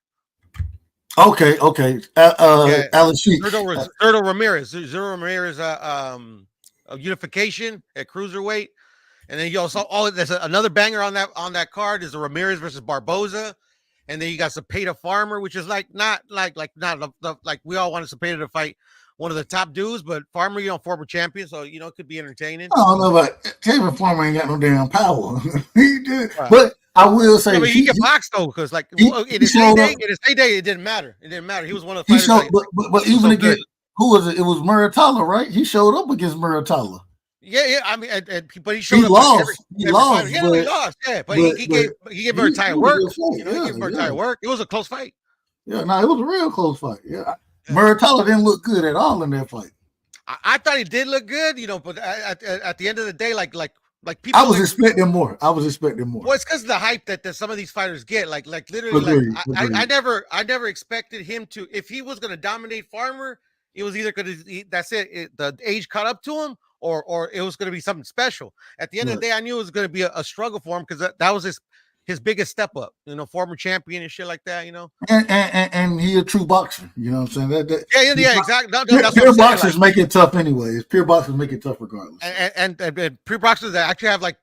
Okay. Alan Sheik. Zurdo Ramirez. Zurdo Ramirez unification at cruiserweight. And then you also there's another banger on that card is the Ramirez versus Barboza. And then you got Zepeda Farmer, which is not we all wanted Zepeda to fight one of the top dudes, but Farmer, former champion, so it could be entertaining. I don't know, but David Farmer ain't got no damn power. He did, but I will say he get boxed though, because in his heyday, it didn't matter. It didn't matter. He was one of the fighters. But even against who was it? It was Muratalla, right? He showed up against Muratalla. Yeah. I mean, but he showed up. Lost. He lost. Yeah, but he gave her entire work. He gave her entire work. It was a close fight. Yeah, no, it was a real close fight. Yeah, Muratalla didn't look good at all in that fight. I thought he did look good, but at the end of the day, like people. I was expecting more. Well, it's because of the hype that some of these fighters get. Like literally, I never expected him to. If he was going to dominate Farmer, it was either going to. That's it. The age caught up to him. Or it was going to be something special. At the end of the day, I knew it was going to be a struggle for him because that was his biggest step up. Former champion and shit like that. And he a true boxer. You know what I'm saying? Yeah, exactly. Pure boxers make it tough anyways. Pure boxers make it tough regardless. And pure boxers that actually have like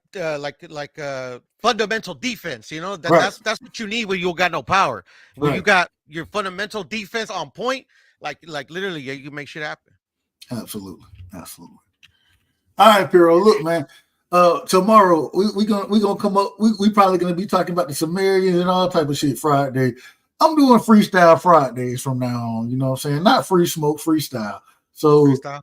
fundamental defense. That's what you need when you got no power. When you got your fundamental defense on point, like literally, you can make shit happen. Absolutely. All right, Piro. Look, man. Tomorrow we gonna come up. We probably gonna be talking about the Sumerians and all type of shit Friday. I'm doing freestyle Fridays from now on. You know what I'm saying? Not free smoke, freestyle. So Freestyle?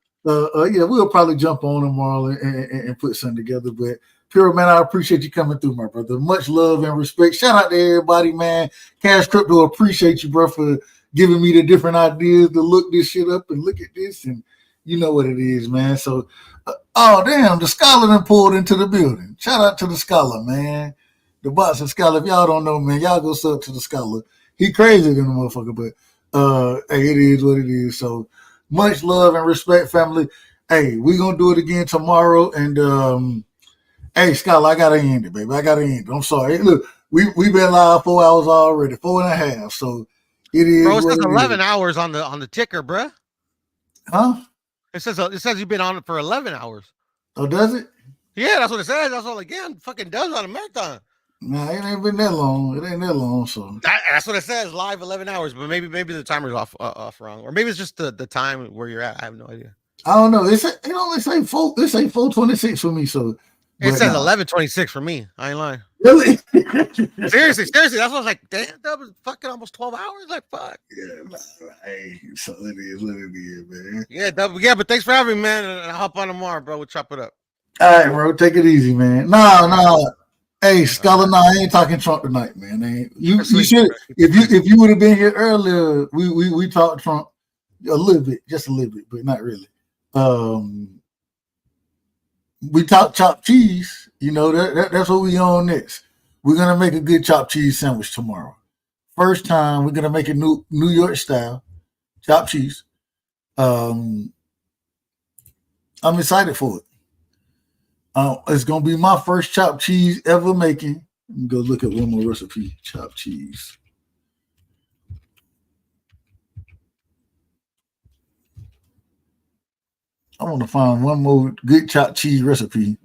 Yeah, we'll probably jump on tomorrow and put something together. But Pure, man, I appreciate you coming through, my brother. Much love and respect. Shout out to everybody, man. Cash Crypto, appreciate you, bro, for giving me the different ideas to look this shit up and look at this, and you know what it is, man. So, oh damn, the Scholar done pulled into the building. Shout out to the Scholar, man. The boxing Scholar. If y'all don't know, man, y'all go sub to the Scholar. He crazy than the motherfucker, but hey, it is what it is. So much love and respect, family. Hey, we gonna do it again tomorrow, and hey, Scholar, I gotta end it, baby. I gotta end it. I'm sorry. Hey, look, we've been live 4 hours already, 4.5. So it is. Bro, it says what 11 is. hours on the ticker, bro. Huh? It says you've been on it for 11 hours. Oh, does it? Yeah, that's what it says. That's all. Like, yeah, I'm fucking done on a marathon. Nah, it ain't been that long. It ain't that long. So That's what it says. Live 11 hours, but maybe the timer's off wrong, or maybe it's just the time where you're at. I have no idea. I don't know. It only say 4. This ain't 4:26 for me. So It says 11:26 for me. I ain't lying. Really? seriously. That's what I was like. Damn, that was fucking almost 12 hours. Like, fuck. Yeah, hey, so it is what it is, man. Yeah, but thanks for having me, man. And I'll hop on tomorrow, bro. We'll chop it up. All right, bro. Take it easy, man. No. Hey, Scholar, no, I ain't talking Trump tonight, man. You should. If you would have been here earlier, we talked Trump a little bit, just a little bit, but not really. We talked chopped cheese. You know that's what we on next. We're gonna make a good chopped cheese sandwich tomorrow. First time we're gonna make a New York style chopped cheese. I'm excited for it. It's gonna be my first chopped cheese ever making. Let me go look at one more recipe. Chopped cheese. I want to find one more good chopped cheese recipe.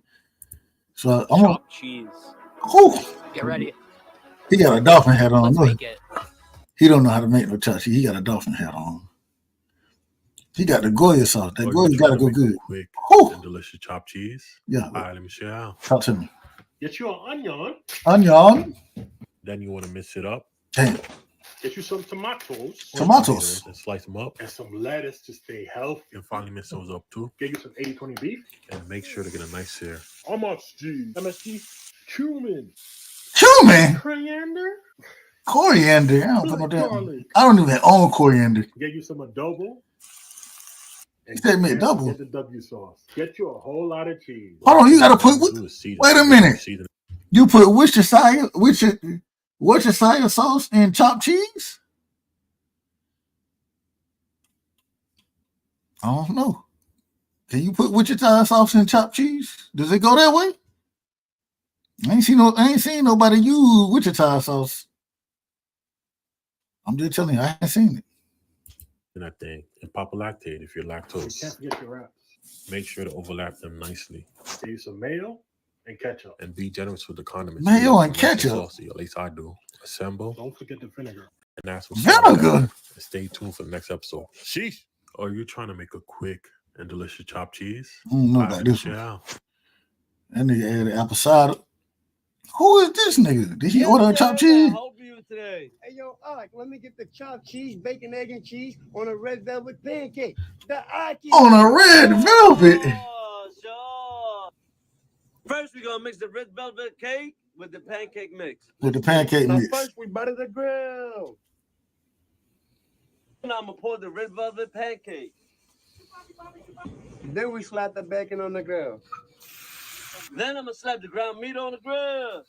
So I'm gonna cheese. Oh, Get ready. he got a dolphin hat on. Let's Look. make it. He don't know how to make no chopped cheese. He got a dolphin hat on. He got the Goya sauce. That Goya gotta go good. Quick and delicious chopped cheese. Yeah. All right, let me show you how. Talk to me. Get you an onion. Onion. Then you want to mix it up. Damn. Get you some tomatoes. Tomatoes. And slice them up. And some lettuce to stay healthy. And finally mix those up too. Get you some 80-20 beef. And make sure to get a nice sear. MSG. Cumin. Coriander. I don't put no damn. I don't even own coriander. Get you some adobo. You said me double. Get the W sauce. Get you a whole lot of cheese. Hold on, you gotta put. Wait a minute. You put Worcestershire sauce and chopped cheese? I don't know. Can you put Wichita sauce and chopped cheese? Does it go that way? I ain't seen nobody use Wichita sauce. I'm just telling you, I ain't seen it. And that thing. And Papa Lactate if you're lactose. Can't forget your wraps. Make sure to overlap them nicely. Use some mayo and ketchup. And be generous with the condiments. Mayo and Make it ketchup? saucy, at least I do. Assemble. Don't forget the vinegar. And that's what Vinegar? And stay tuned for the next episode. Sheesh. Are you trying to make a quick and delicious chopped cheese? I don't know about this one. That nigga added apple cider. Who is this nigga? Did he order a chopped cheese? Today. Hey, yo, Ike, let me get the chopped cheese, bacon, egg, and cheese on a red velvet pancake. The Ike On a red velvet. Sure. First, we're going to mix the red velvet cake with the pancake mix. With the pancake Now, mix. first, we butter the grill. And I'm going to pour the red velvet pancake. Then we slap the bacon on the grill. Then I'm going to slap the ground meat on the grill.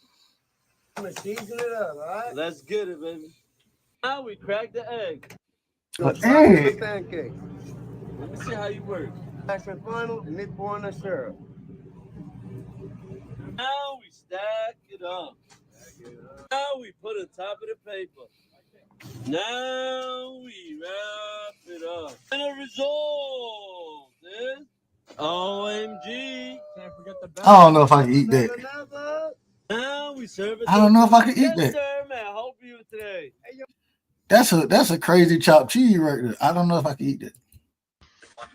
I'm going to season it up, all right? Let's get it, baby. Now we crack the egg. An The egg? pancake. Let me see how you work. Last and final, and then pour in the syrup. Now we stack it up. Now we put on top of the paper. Now we wrap it up. And the result is OMG. Can't forget the I don't know if I can eat that. Now we serve it. I don't know if I can eat yes, that. Sir, man. I hope you today. That's a crazy chopped cheese right there. I don't know if I can eat that.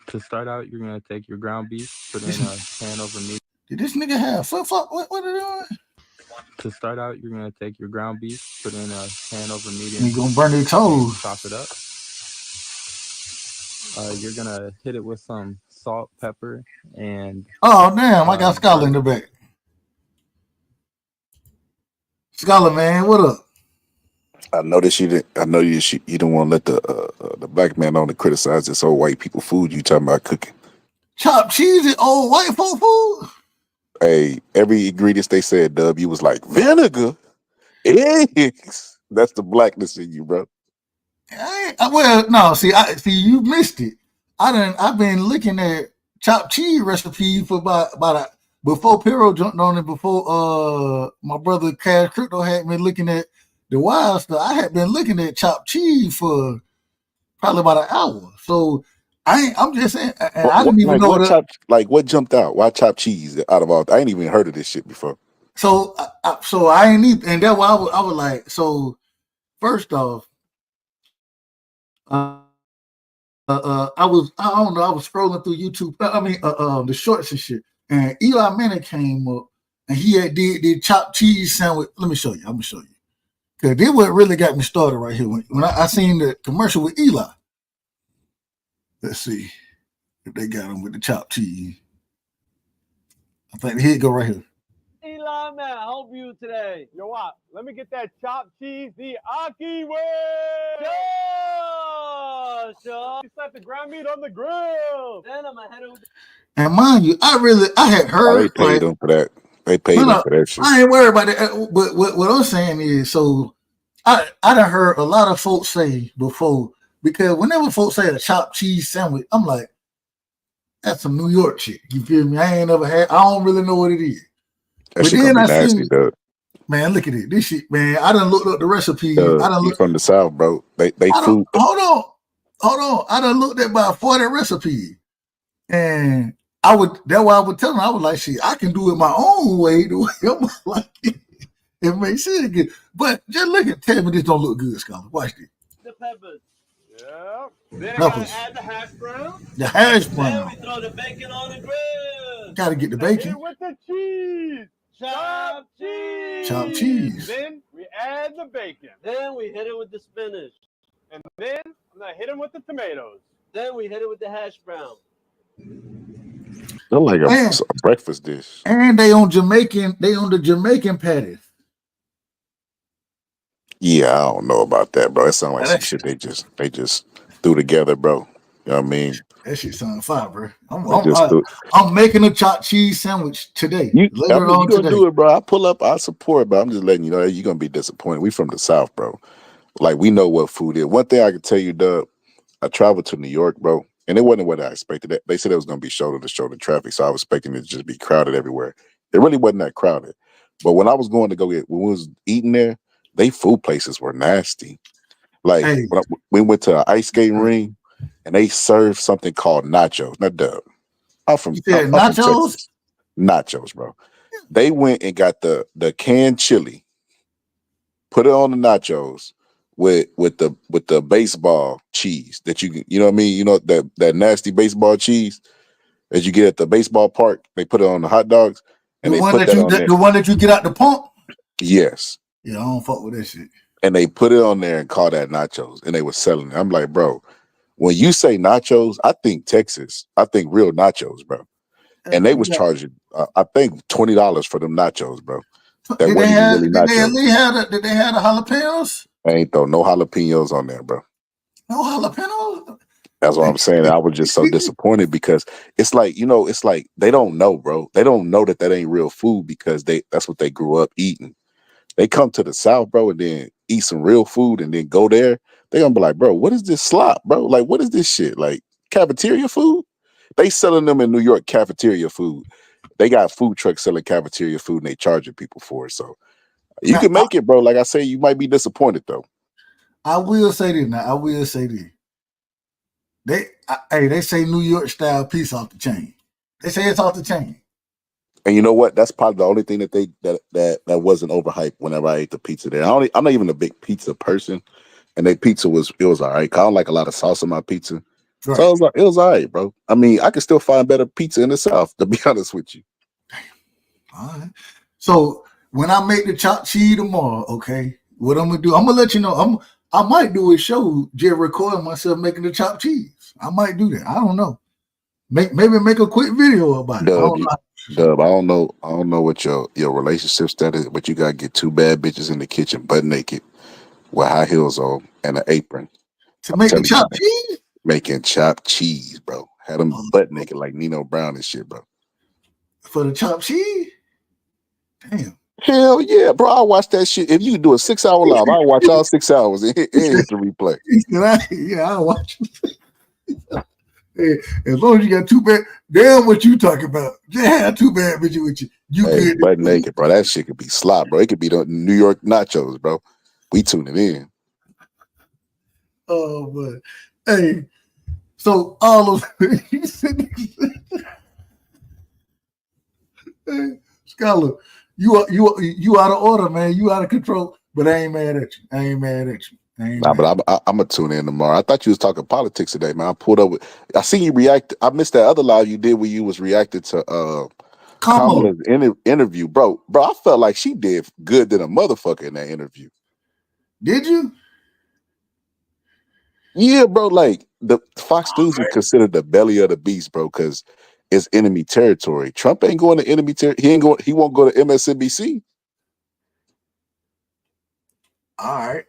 To start out, you're gonna take your ground beef, put it in a pan over medium. Did this nigga have flip flop? What are they doing? To start out, you're gonna take your ground beef, put it in a pan over medium. You gonna burn their toes. Chop it up. You're gonna hit it with some salt, pepper, and Oh damn! I got Scholar in the back. Scholar, man, what up? I noticed you didn't. I know you didn't want to let the black man on to criticize this old white people food you talking about cooking. Chopped cheese and old white folk food. Hey, every ingredients they said, Dub, you was like vinegar, eggs. That's the blackness in you, bro. Well, no, see, you missed it. I've been looking at chopped cheese recipes for about before Pero jumped on it. Before my brother Cash Crypto had been looking at the wild stuff. I had been looking at chopped cheese for probably about an hour. So I'm just saying, I didn't even know what jumped out. Why chopped cheese out of all? I ain't even heard of this shit before. So I ain't even, and that's why I was like, so first off. I was scrolling through YouTube. The shorts and shit, and Eli Manning came up, and he had did chopped cheese sandwich. Let me show you. I'm gonna show you because this what really got me started right here when I seen the commercial with Eli. Let's see if they got him with the chopped cheese. I think here it go right here. Eli, man, I help you today. Yo, what? Let me get that chopped cheese the Aki way. Sure. You set the ground meat on the grill. Then I'm ahead of. And mind you, I had heard. They paid them for that. They paid them for that shit. I ain't worried about that. But what I'm saying is, so I done heard a lot of folks say before, because whenever folks say a chopped cheese sandwich, I'm like, that's some New York shit. You feel me? I ain't never had. I don't really know what it is. That shit gonna be nasty, Doug. Man, look at it. This shit, man. I done looked up the recipe. You from the South, bro. They food. Hold on. I done looked at about 40 recipes. And that's why I would tell them, I was like, shit, I can do it my own way, the way I'm like it. It makes sense good. But just tell me this don't look good, Scholar. Watch this. The peppers. Yeah. Then I Peppers. gotta add the hash brown. The hash Then brown. we throw the bacon on the grill. Gotta get the bacon. Here with the cheese. Chopped cheese. Chopped cheese. Then we add the bacon. Then we hit it with the spinach. And then I'm gonna hit him with the tomatoes. Then we hit it with the hash brown. They're like a breakfast dish. And they on the Jamaican patties. Yeah, I don't know about that, bro. It sounds like some shit they just threw together, bro. You know what I mean? That shit sounds fire, bro. They I'm making a chopped cheese sandwich today. You Later on gonna today. do it, bro. I pull up, I support, but I'm just letting you know that you're gonna be disappointed. We from the South, bro. Like, we know what food is. One thing I can tell you, Doug, I traveled to New York, bro, and it wasn't what I expected. They said it was gonna be shoulder to shoulder traffic, so I was expecting it to just be crowded everywhere. It really wasn't that crowded. But when I was going to go when we was eating there, they food places were nasty. Like, we went to an ice skating ring, and they served something called nachos. Now, Doug, I'm from nachos? Texas. Nachos, bro. They went and got the canned chili, put it on the nachos with the baseball cheese that you know what I mean? You know that nasty baseball cheese that you get at the baseball park. They put it on the hot dogs, and The they one put that that you on there. the one that you get out the pump? Yes. Yeah, I don't fuck with that shit. And they put it on there and call that nachos, and they were selling it. I'm like, bro, when you say nachos, I think Texas. I think real nachos, bro. And they was charging, I think, $20 for them nachos, bro. That Did they wasn't have really did they nachos. at least have did they have the jalapenos? I ain't throw no jalapenos on there, bro. No jalapenos? That's what I'm saying. I was just so disappointed because it's like, it's like they don't know, bro. They don't know that ain't real food because that's what they grew up eating. They come to the South, bro, and then eat some real food and then go there. They're gonna be like, bro, what is this slop, bro? Like, what is this shit? Like, cafeteria food? They selling them in New York, cafeteria food. They got food trucks selling cafeteria food and they charging people for it. So you can make it, bro. Like I say, you might be disappointed though. I will say this now. I will say this. They say New York style pizza off the chain. They say it's off the chain. And you know what? That's probably the only thing that wasn't overhyped whenever I ate the pizza there. I'm not even a big pizza person, and that pizza was all right. I don't like a lot of sauce on my pizza, so it was all right, bro. I mean, I can still find better pizza in the South, to be honest with you. All right. So when I make the chopped cheese tomorrow, okay, what I'm gonna do? I'm gonna let you know. I might do a show, just recording myself making the chopped cheese. I might do that. I don't know. Maybe make a quick video about it. I don't know. Dub, I don't know what your relationship status is, but you gotta get two bad bitches in the kitchen, butt naked, with high heels on and an apron. To make the chopped cheese? Making chopped cheese, bro. Had them butt naked like Nino Brown and shit, bro. For the chopped cheese? Damn. Hell yeah, bro. I watch that shit. If you do a 6 hour live, I'll watch all 6 hours and hit the replay. Yeah, I'll watch it. Hey, as long as you got two bad, damn what you talking about. Just have two bad bitches with you. You good. Butt naked, bro. That shit could be slop, bro. It could be the New York nachos, bro. We tuning in. Oh, but hey, so all of hey, Scholar, you out of order, man. You out of control. But I ain't mad at you. Nah, but I'm gonna tune in tomorrow. I thought you was talking politics today, man. I pulled up with. I seen you react. I missed that other live you did where you was reacting to Kamala's interview, bro. I felt like she did good than a motherfucker in that interview. Did you? Yeah, bro. Like the Fox News is considered the belly of the beast, bro, because it's enemy territory. Trump ain't going to enemy territory. He ain't going. He won't go to MSNBC. All right.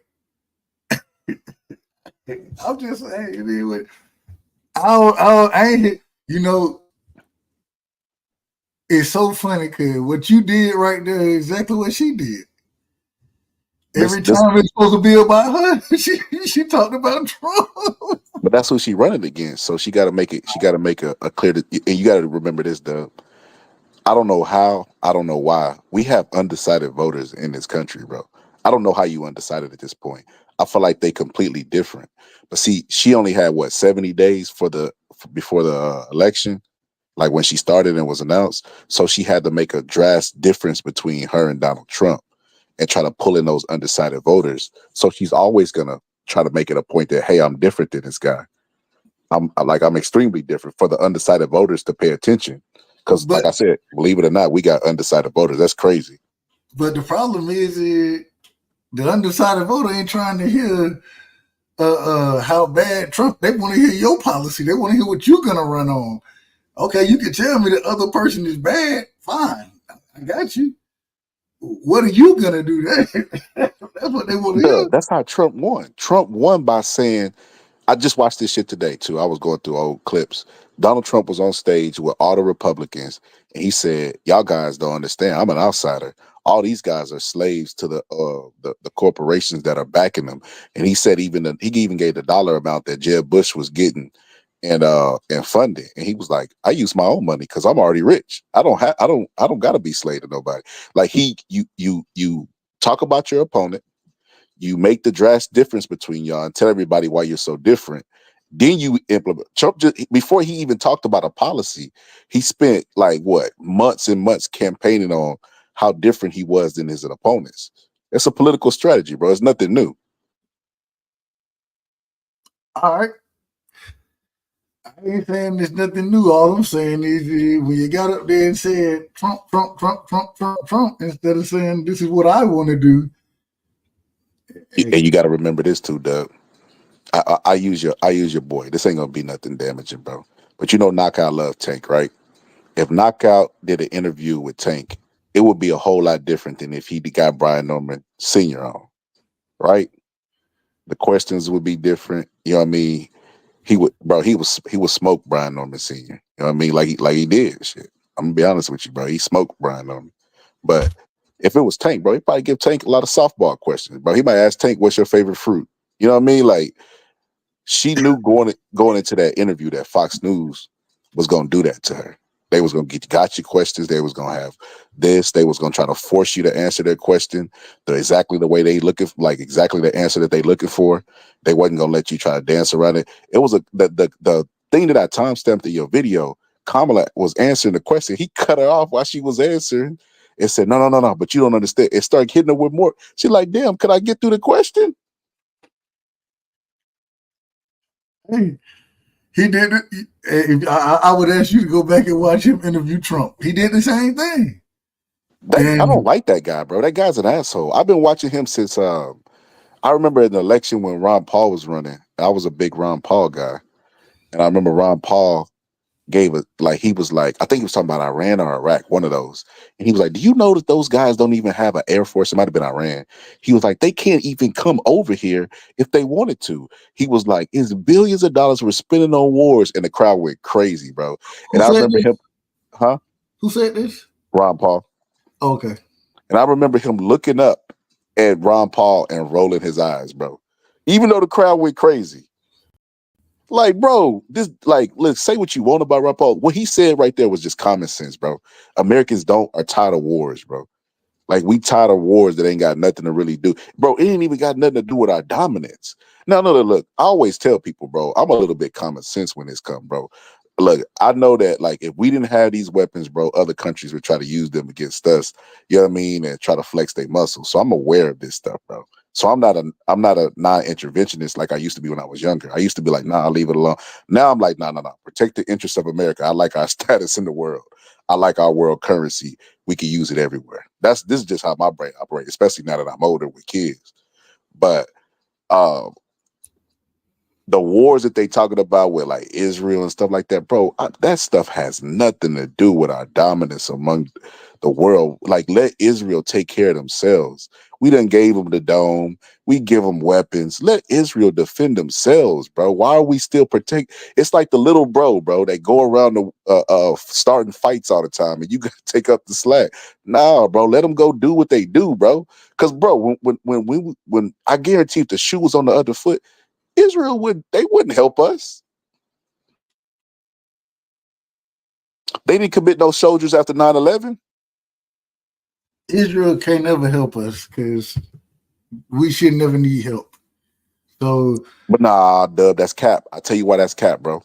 I'm just saying, anyway. I ain't, you know, it's so funny because what you did right there is exactly what she did. Every time it's supposed to be about her, she talked about Trump. But that's who she running against. So she got to make it. She got to make a clear. And you got to remember this, Dub. I don't know how. I don't know why. We have undecided voters in this country, bro. I don't know how you undecided at this point. I feel like they completely different. But see, she only had 70 days before the election, like when she started and was announced. So she had to make a drastic difference between her and Donald Trump and try to pull in those undecided voters. So she's always gonna try to make it a point that, hey, I'm different than this guy. I'm extremely different for the undecided voters to pay attention. Because like I said, believe it or not, we got undecided voters. That's crazy. But the problem is the undecided voter ain't trying to hear how bad Trump. They want to hear your policy. They want to hear what you're gonna run on. Okay, you can tell me the other person is bad. Fine, I got you. What are you gonna do? That's what they want to hear. That's how Trump won. Trump won by saying, I just watched this shit today too. I was going through old clips. Donald Trump was on stage with all the Republicans, and he said, "Y'all guys don't understand. I'm an outsider. All these guys are slaves to the corporations that are backing them." And he said he even gave the dollar amount that Jeb Bush was getting and funding. And he was like, "I use my own money because I'm already rich. I don't gotta be slave to nobody." Like you talk about your opponent, you make the drastic difference between y'all and tell everybody why you're so different. Then you implement. Trump before he even talked about a policy, he spent months and months campaigning on how different he was than his opponents. It's a political strategy, bro. It's nothing new. All right. I ain't saying there's nothing new. All I'm saying is when you got up there and said Trump, instead of saying this is what I want to do. And you got to remember this too, Doug. I use your boy. This ain't gonna be nothing damaging, bro. But you know, Knockout love Tank, right? If Knockout did an interview with Tank, it would be a whole lot different than if he got Brian Norman Sr. on, right? The questions would be different. You know what I mean? He would smoke Brian Norman Sr. You know what I mean? Like he did shit. I'm gonna be honest with you, bro. He smoked Brian Norman. But if it was Tank, bro, he'd probably give Tank a lot of softball questions, bro. He might ask Tank, "What's your favorite fruit?" You know what I mean? Like, she knew going into that interview that Fox News was gonna do that to her. They was gonna get gotcha questions. They was gonna have this. They was gonna try to force you to answer their question exactly the way they looking, like exactly the answer that they looking for. They wasn't gonna let you try to dance around it. It was the thing that I timestamped in your video. Kamala was answering the question. He cut her off while she was answering and said, "No, but you don't understand." It started hitting her with more. She's like, "Damn, could I get through the question?" Hey, he did it. I would ask you to go back and watch him interview Trump. He did the same thing. I don't like that guy, bro. That guy's an asshole. I've been watching him since I remember in the election when Ron Paul was running. I was a big Ron Paul guy. And I remember Ron Paul gave it he was like, I think he was talking about Iran or Iraq, one of those. And he was like, do you know that those guys don't even have an air force? It might have been Iran. He was like, they can't even come over here if they wanted to. He was like, it's billions of dollars we're spending on wars. And the crowd went crazy, bro. And I remember him, Who said this? Ron Paul. Okay. And I remember him looking up at Ron Paul and rolling his eyes, bro. Even though the crowd went crazy. Like, bro, let's say what you want about Ron Paul. What he said right there was just common sense, bro. Americans are tired of wars, bro. Like, we tired of wars that ain't got nothing to really do. Bro, it ain't even got nothing to do with our dominance. No, look, I always tell people, bro, I'm a little bit common sense when this comes, bro. Look, I know that, like, if we didn't have these weapons, bro, other countries would try to use them against us, you know what I mean, and try to flex their muscles. So I'm aware of this stuff, bro. So I'm not a non-interventionist like I used to be when I was younger. I used to be like, nah, I'll leave it alone. Now I'm like, no. Protect the interests of America. I like our status in the world. I like our world currency. We can use it everywhere. This is just how my brain operates, especially now that I'm older with kids. But the wars that they talking about with like Israel and stuff like that, bro, that stuff has nothing to do with our dominance among the world. Like, let Israel take care of themselves. We done gave them the dome. We give them weapons. Let Israel defend themselves, bro. Why are we still protect? It's like the little bro, they go around the starting fights all the time, and you got to take up the slack. Nah, bro, let them go do what they do, bro. Because, bro, when I guarantee if the shoe was on the other foot, Israel wouldn't help us. They didn't commit no soldiers after 9/11. Israel can't never help us because we should never need help. So, but nah, Dub, that's cap. I tell you why that's cap, bro.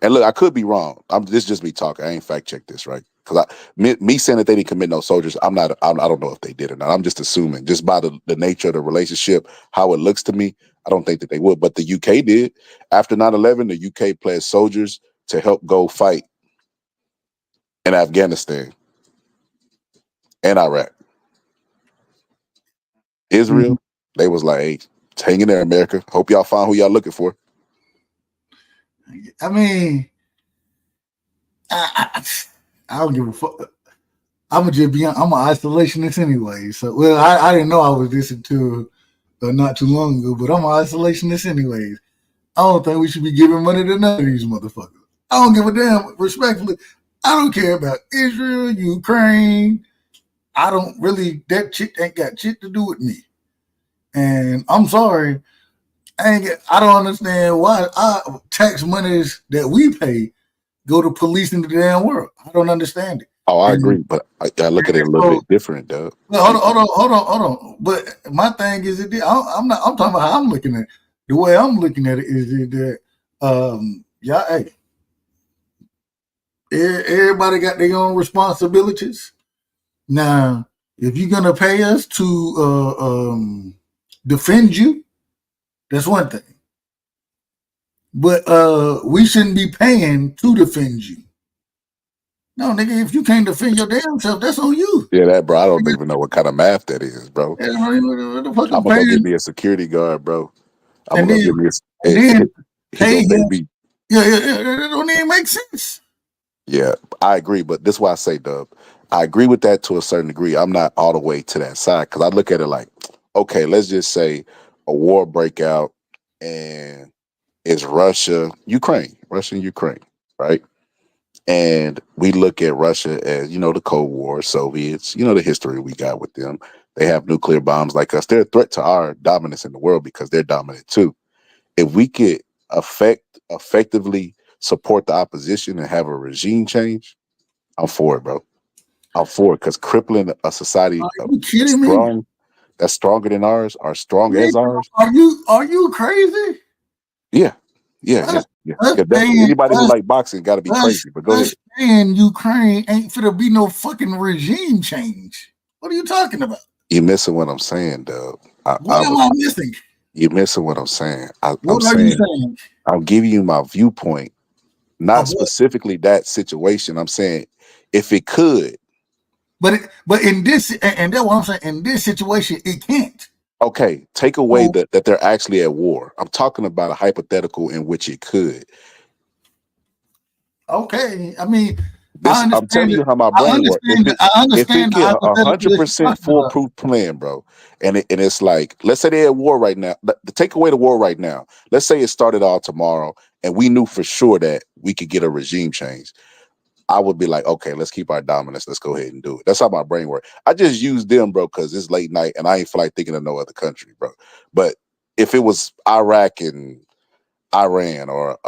And look, I could be wrong. This is just me talking. I ain't fact checked this, right? Because me saying that they didn't commit no soldiers, I don't know if they did or not. I'm just assuming, just by the nature of the relationship, how it looks to me, I don't think that they would. But the UK did. After 9/11, the UK pledged soldiers to help go fight in Afghanistan and Iraq. Israel, they was like, hey, hang in there, America. Hope y'all find who y'all looking for. I mean, I don't give a fuck. I'm an isolationist anyway. So, well, I didn't know I was this until not too long ago, but I'm an isolationist anyways. I don't think we should be giving money to none of these motherfuckers. I don't give a damn. Respectfully, I don't care about Israel, Ukraine. I don't really, that shit ain't got shit to do with me. And I'm sorry, I don't understand why tax monies that we pay go to policing the damn world. I don't understand it. Oh, I agree, but I look at it a little bit different, though. Hold on. But my thing is, I'm talking about how I'm looking at it. The way I'm looking at it is that, hey, everybody got their own responsibilities. Now, if you're gonna pay us to defend you, that's one thing. But we shouldn't be paying to defend you. No, nigga, if you can't defend your damn self, that's on you. Yeah, that, bro. I don't even know what kind of math that is, bro. Yeah, what the fuck I'm gonna go get me a security guard, bro. I'm gonna give me pay him. Yeah, that don't even make sense. Yeah, I agree, but this is why I say, Dub, I agree with that to a certain degree. I'm not all the way to that side because I look at it like, okay, let's just say a war break out and it's Russia and Ukraine, right? And we look at Russia as, the Cold War, Soviets, the history we got with them. They have nuclear bombs like us. They're a threat to our dominance in the world because they're dominant too. If we could effectively support the opposition and have a regime change, I'm for it, bro. I'm for it because crippling a society that's stronger than ours, are strong as ours. Are you crazy? Yeah. Anybody who like boxing got to be crazy. But go ahead. And Ukraine ain't finna be no fucking regime change. What are you talking about? You're missing what I'm saying, Doug. What am I missing? You're missing what I'm saying. What are you saying? I'm giving you my viewpoint, not specifically that situation. I'm saying if it could, But in this, and that's what I'm saying. In this situation, it can't. Okay, take away that they're actually at war. I'm talking about a hypothetical in which it could. Okay, I mean, I'm telling you how my brain works. If it get 100% foolproof plan, bro, and it's like, let's say they're at war right now. Take away the war right now. Let's say it started all tomorrow, and we knew for sure that we could get a regime change. I would be like, okay, let's keep our dominance. Let's go ahead and do it. That's how my brain works. I just use them, bro, because it's late night and I ain't feel like thinking of no other country, bro. But if it was Iraq and Iran or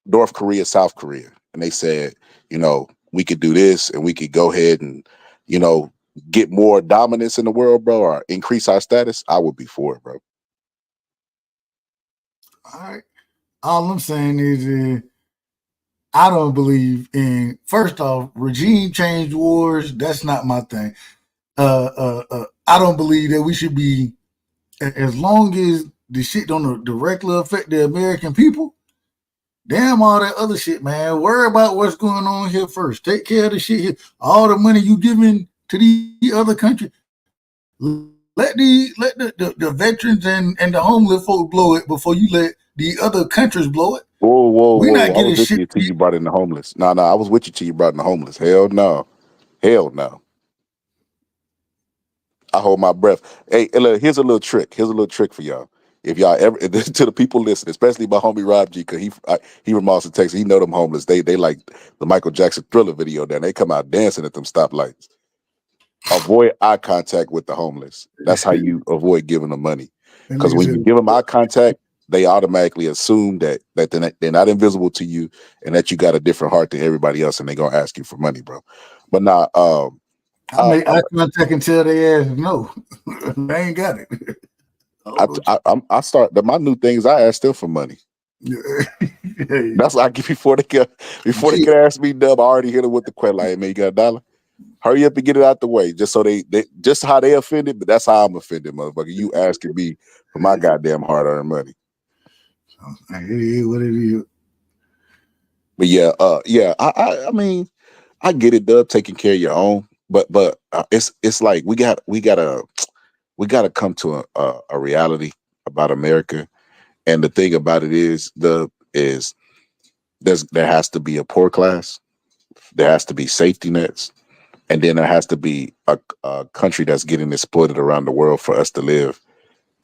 North Korea, South Korea, and they said, we could do this and we could go ahead and, get more dominance in the world, bro, or increase our status, I would be for it, bro. All right. All I'm saying is I don't believe in, first off, regime change wars. That's not my thing. I don't believe that we should be, as long as the shit don't directly affect the American people, damn all that other shit, man. Worry about what's going on here first. Take care of the shit here. All the money you giving to the other country, let the veterans and the homeless folk blow it before you let the other countries blow it. Whoa. We're not I getting was with you shit. till you brought in the homeless. No, I was with you till you brought in the homeless. Hell no. I hold my breath. Hey, look, here's a little trick. Here's a little trick for y'all. If y'all ever, to the people listening, especially my homie Rob G, because he from Austin, Texas. He know them homeless. They like the Michael Jackson Thriller video. Then they come out dancing at them stoplights. Avoid eye contact with the homeless. That's how you avoid giving them money. Because when you give them eye contact, they automatically assume that they're not invisible to you and that you got a different heart than everybody else, and they're gonna ask you for money, bro. But nah, I make eye contact and tell their ass no. I ain't got it. I start my new thing is I ask them for money. That's what I get before they can ask me, Dub. I already hit them with the question like, hey, man, you got $1? Hurry up and get it out the way, just so they just how they offended, but that's how I'm offended, motherfucker. You asking me for my goddamn hard-earned money. It is what it is. But yeah, I mean, I get it, Dub, taking care of your own, but it's like we gotta come to a reality about America, and the thing about it is there has to be a poor class, there has to be safety nets, and then there has to be a country that's getting exploited around the world for us to live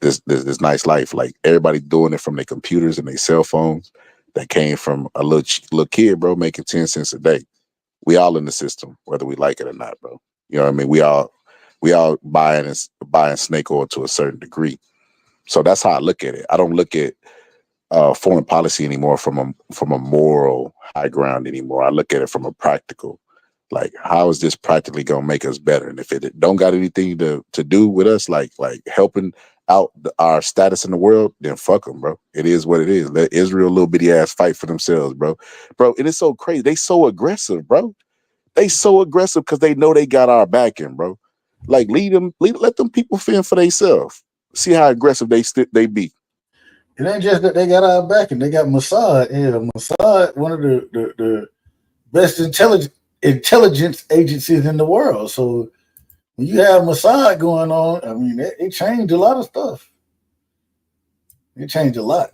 this nice life. Like everybody doing it from their computers and their cell phones. That came from a little kid, bro, making 10 cents a day. We all in the system, whether we like it or not, bro. You know what I mean? We all buying snake oil to a certain degree. So that's how I look at it. I don't look at foreign policy anymore from a moral high ground anymore. I look at it from a practical. Like, how is this practically gonna make us better? And if it don't got anything to do with us, like helping out our status in the world, then fuck them, bro. It is what it is. Let Israel little bitty ass fight for themselves, bro. And it's so crazy. They so aggressive, bro. They so aggressive because they know they got our backing, bro. Like let them people fend for themselves. See how aggressive they be. It ain't just that they got our backing. They got Mossad. Yeah, Mossad, one of the best intelligence agencies in the world. So when you have Mossad going on, I mean, it changed a lot of stuff. It changed a lot.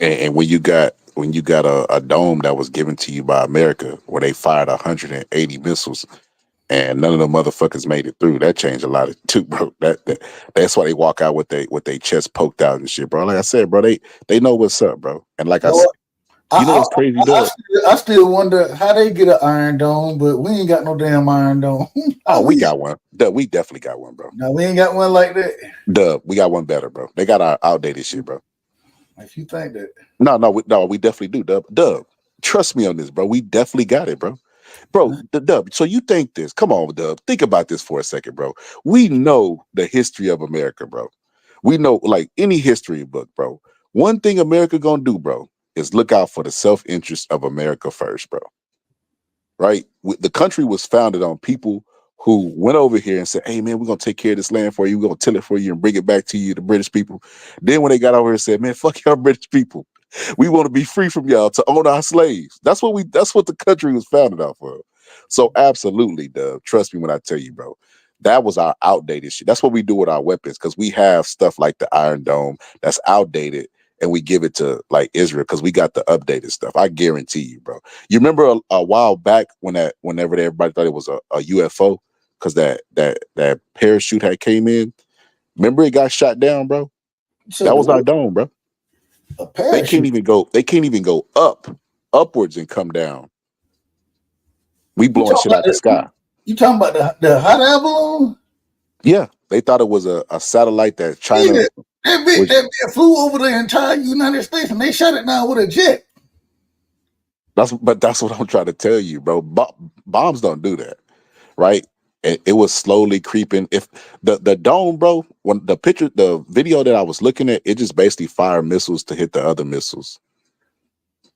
And when you got a dome that was given to you by America, where they fired 180 missiles, and none of the motherfuckers made it through, that changed a lot too, bro. That's why they walk out with their chest poked out and shit, bro. Like I said, bro, they know what's up, bro. And like I said, you know what's crazy, though? I still wonder how they get an Iron Dome, but we ain't got no damn Iron Dome. Oh, we got one. Dub, we definitely got one, bro. No, we ain't got one like that. Dub, we got one better, bro. They got our outdated shit, bro. If you think that. No, we definitely do, Dub. Dub, trust me on this, bro. We definitely got it, bro. Bro, Dub, so you think this. Come on, Dub. Think about this for a second, bro. We know the history of America, bro. We know, like any history book, bro. One thing America gonna do, bro, is look out for the self-interest of America first, bro. Right? The country was founded on people who went over here and said, hey, man, we're going to take care of this land for you. We're going to till it for you and bring it back to you, the British people. Then when they got over here and said, man, fuck y'all British people. We want to be free from y'all to own our slaves. That's what the country was founded off of. So absolutely, Dub. Trust me when I tell you, bro. That was our outdated shit. That's what we do with our weapons because we have stuff like the Iron Dome that's outdated, and we give it to like Israel because we got the updated stuff. I guarantee you, bro. You remember a while back whenever everybody thought it was a UFO because that parachute had came in. Remember it got shot down, bro. So That was our dome, bro. They can't even go upwards and come down. We blowing shit out the sky. You talking about the hot air balloon? Yeah, they thought it was a satellite that China. Yeah, that bitch flew over the entire United States and they shot it down with a jet. That's what I'm trying to tell you, bro. Bombs don't do that, right? It was slowly creeping. If the dome, bro, when the video that I was looking at, it just basically fired missiles to hit the other missiles.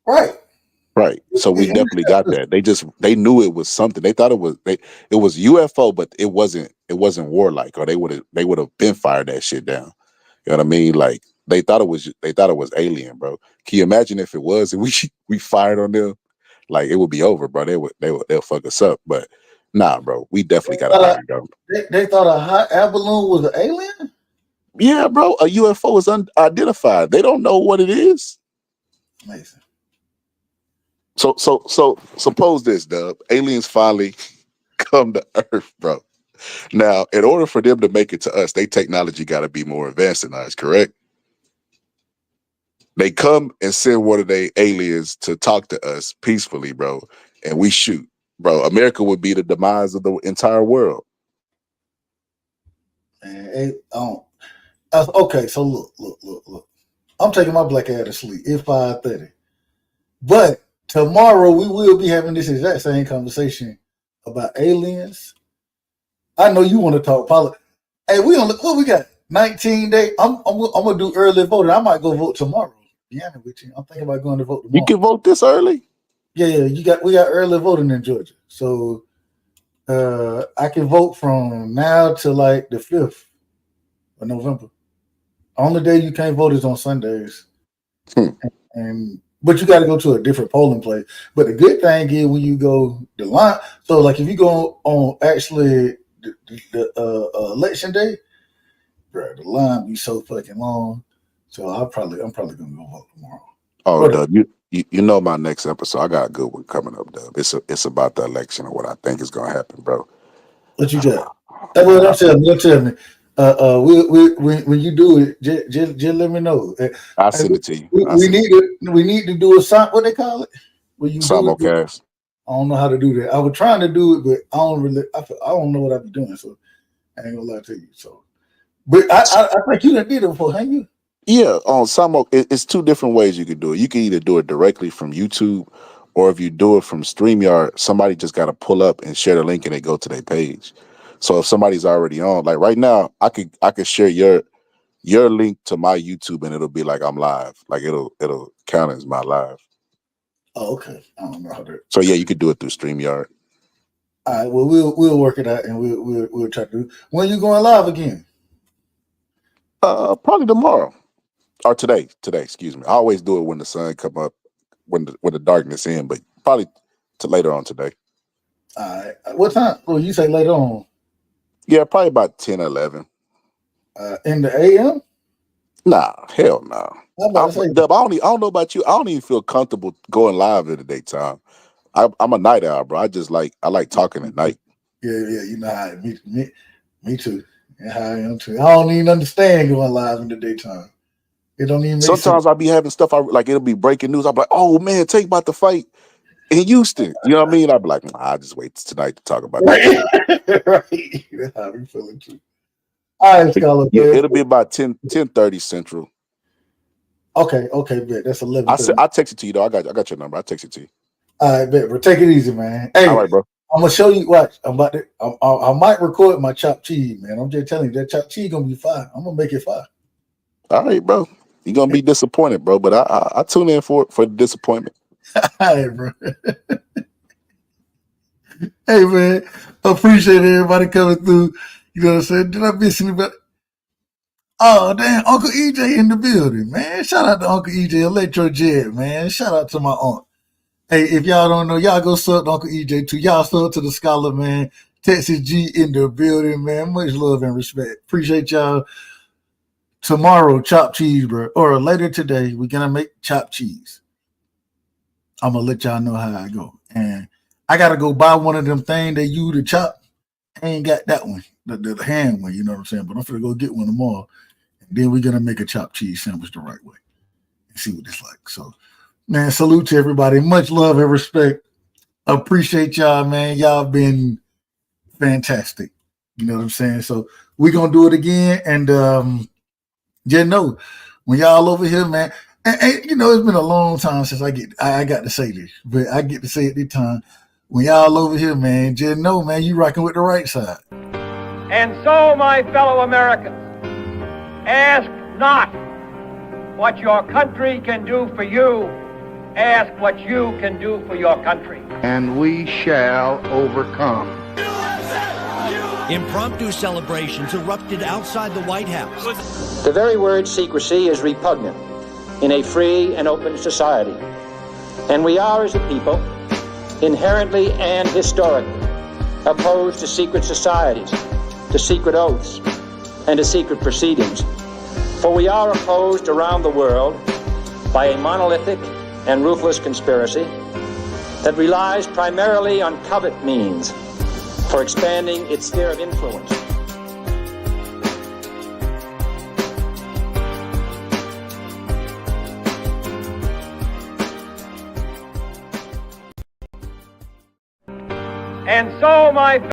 Right. Right. So we definitely got that. They knew it was something. They thought it was UFO, but it wasn't warlike, or they would have been fired that shit down. You know what I mean? Like they thought it was alien, bro. Can you imagine if it was and we fired on them? Like it would be over, bro. They'll fuck us up. But nah, bro, we definitely got an Iron Dome. They thought a hot air balloon was an alien? Yeah, bro. A UFO is unidentified. They don't know what it is. Amazing. So suppose this, Dub. Aliens finally come to Earth, bro. Now, in order for them to make it to us, their technology got to be more advanced than ours, correct? They come and send one of their aliens to talk to us peacefully, bro, and we shoot. Bro, America would be the demise of the entire world. Man, okay, so look. I'm taking my black ass to sleep. It's 5:30. But tomorrow we will be having this exact same conversation about aliens. I know you want to talk politics. Hey, what we got? 19 days. I'm gonna do early voting. I might go vote tomorrow. Yeah, with you. I'm thinking about going to vote tomorrow. You can vote this early? Yeah, we got early voting in Georgia. So I can vote from now to like the 5th of November. Only day you can't vote is on Sundays. But you got to go to a different polling place. But the good thing is when you go the line, so like if you go on actually the election day, bro, the line be so fucking long. So I'm probably gonna go vote tomorrow. Oh, Dub, you know my next episode. I got a good one coming up, Dub. It's about the election and what I think is gonna happen, bro. What you got? Don't tell me. When you do it, just let me know. I'll send it to you. We need to do a what they call it? Simulcast. I don't know how to do that. I was trying to do it, but I don't know what I've been doing, so I ain't gonna lie to you. So, but I think you done did it before, haven't you? Yeah, on it's two different ways you can do it. You can either do it directly from YouTube, or if you do it from StreamYard, somebody just got to pull up and share the link and they go to their page. So if somebody's already on, like right now, I could share your link to my YouTube and it'll be like I'm live. Like it'll count as my live. Oh, okay. I don't know how to. So yeah, you could do it through StreamYard. All right. Well, we'll work it out and we'll try to do. When you going live again? Probably tomorrow or today. Excuse me. I always do it when the sun come up, when the darkness in, but probably to later on today. All right. What time? Well, you say later on. Yeah, probably about 10 or 11. In the AM? Nah, hell no. Dub, I don't know about you. I don't even feel comfortable going live in the daytime. I'm a night owl, bro. I like talking at night. Yeah. You know how me too. Yeah, how I am too. I don't even understand going live in the daytime. It don't even make Sometimes sense. I be having stuff it'll be breaking news. I'm like, oh man, take about the fight in Houston. You know what I mean? I'd be like, I'll just wait tonight to talk about that. Right. That's how we feeling too. All right, Scholar. Yeah, it'll be about 10:30 Central. Okay, bet. That's 11. I'll text it to you though. I got your number. I'll text it to you. All right, bet, bro. Take it easy, man. Hey, all right, bro. I'm gonna show you. Watch. I might record my chopped cheese, man. I'm just telling you that chopped cheese gonna be fire. I'm gonna make it fire. All right, bro. You're gonna be disappointed, bro. But I tune in for the disappointment. All right, bro. Hey, man. Appreciate everybody coming through. You know what I'm saying? Did I miss anybody? Oh, damn. Uncle EJ in the building, man. Shout out to Uncle EJ, Electro Jet, man. Shout out to my aunt. Hey, if y'all don't know, y'all go sub to Uncle EJ too. Y'all sub to the Scholar, man. Texas G in the building, man. Much love and respect. Appreciate y'all. Tomorrow, chopped cheese, bro. Or later today, we're going to make chopped cheese. I'm going to let y'all know how I go. And I got to go buy one of them things they use to chop. I ain't got that one, the hand one, you know what I'm saying? But I'm going to go get one tomorrow. And then we're going to make a chopped cheese sandwich the right way and see what it's like. So, man, salute to everybody. Much love and respect. Appreciate y'all, man. Y'all been fantastic. You know what I'm saying? So we're going to do it again. And just know, when y'all over here, man, and you know, it's been a long time since I got to say this, but I get to say it this time. When y'all over here, man, just know, man, you rocking with the right side. And so, my fellow Americans, ask not what your country can do for you. Ask what you can do for your country. And we shall overcome. Impromptu celebrations erupted outside the White House. The very word secrecy is repugnant in a free and open society. And we are, as a people, inherently and historically opposed to secret societies, to secret oaths, and to secret proceedings. For we are opposed around the world by a monolithic and ruthless conspiracy that relies primarily on covert means for expanding its sphere of influence. And so, my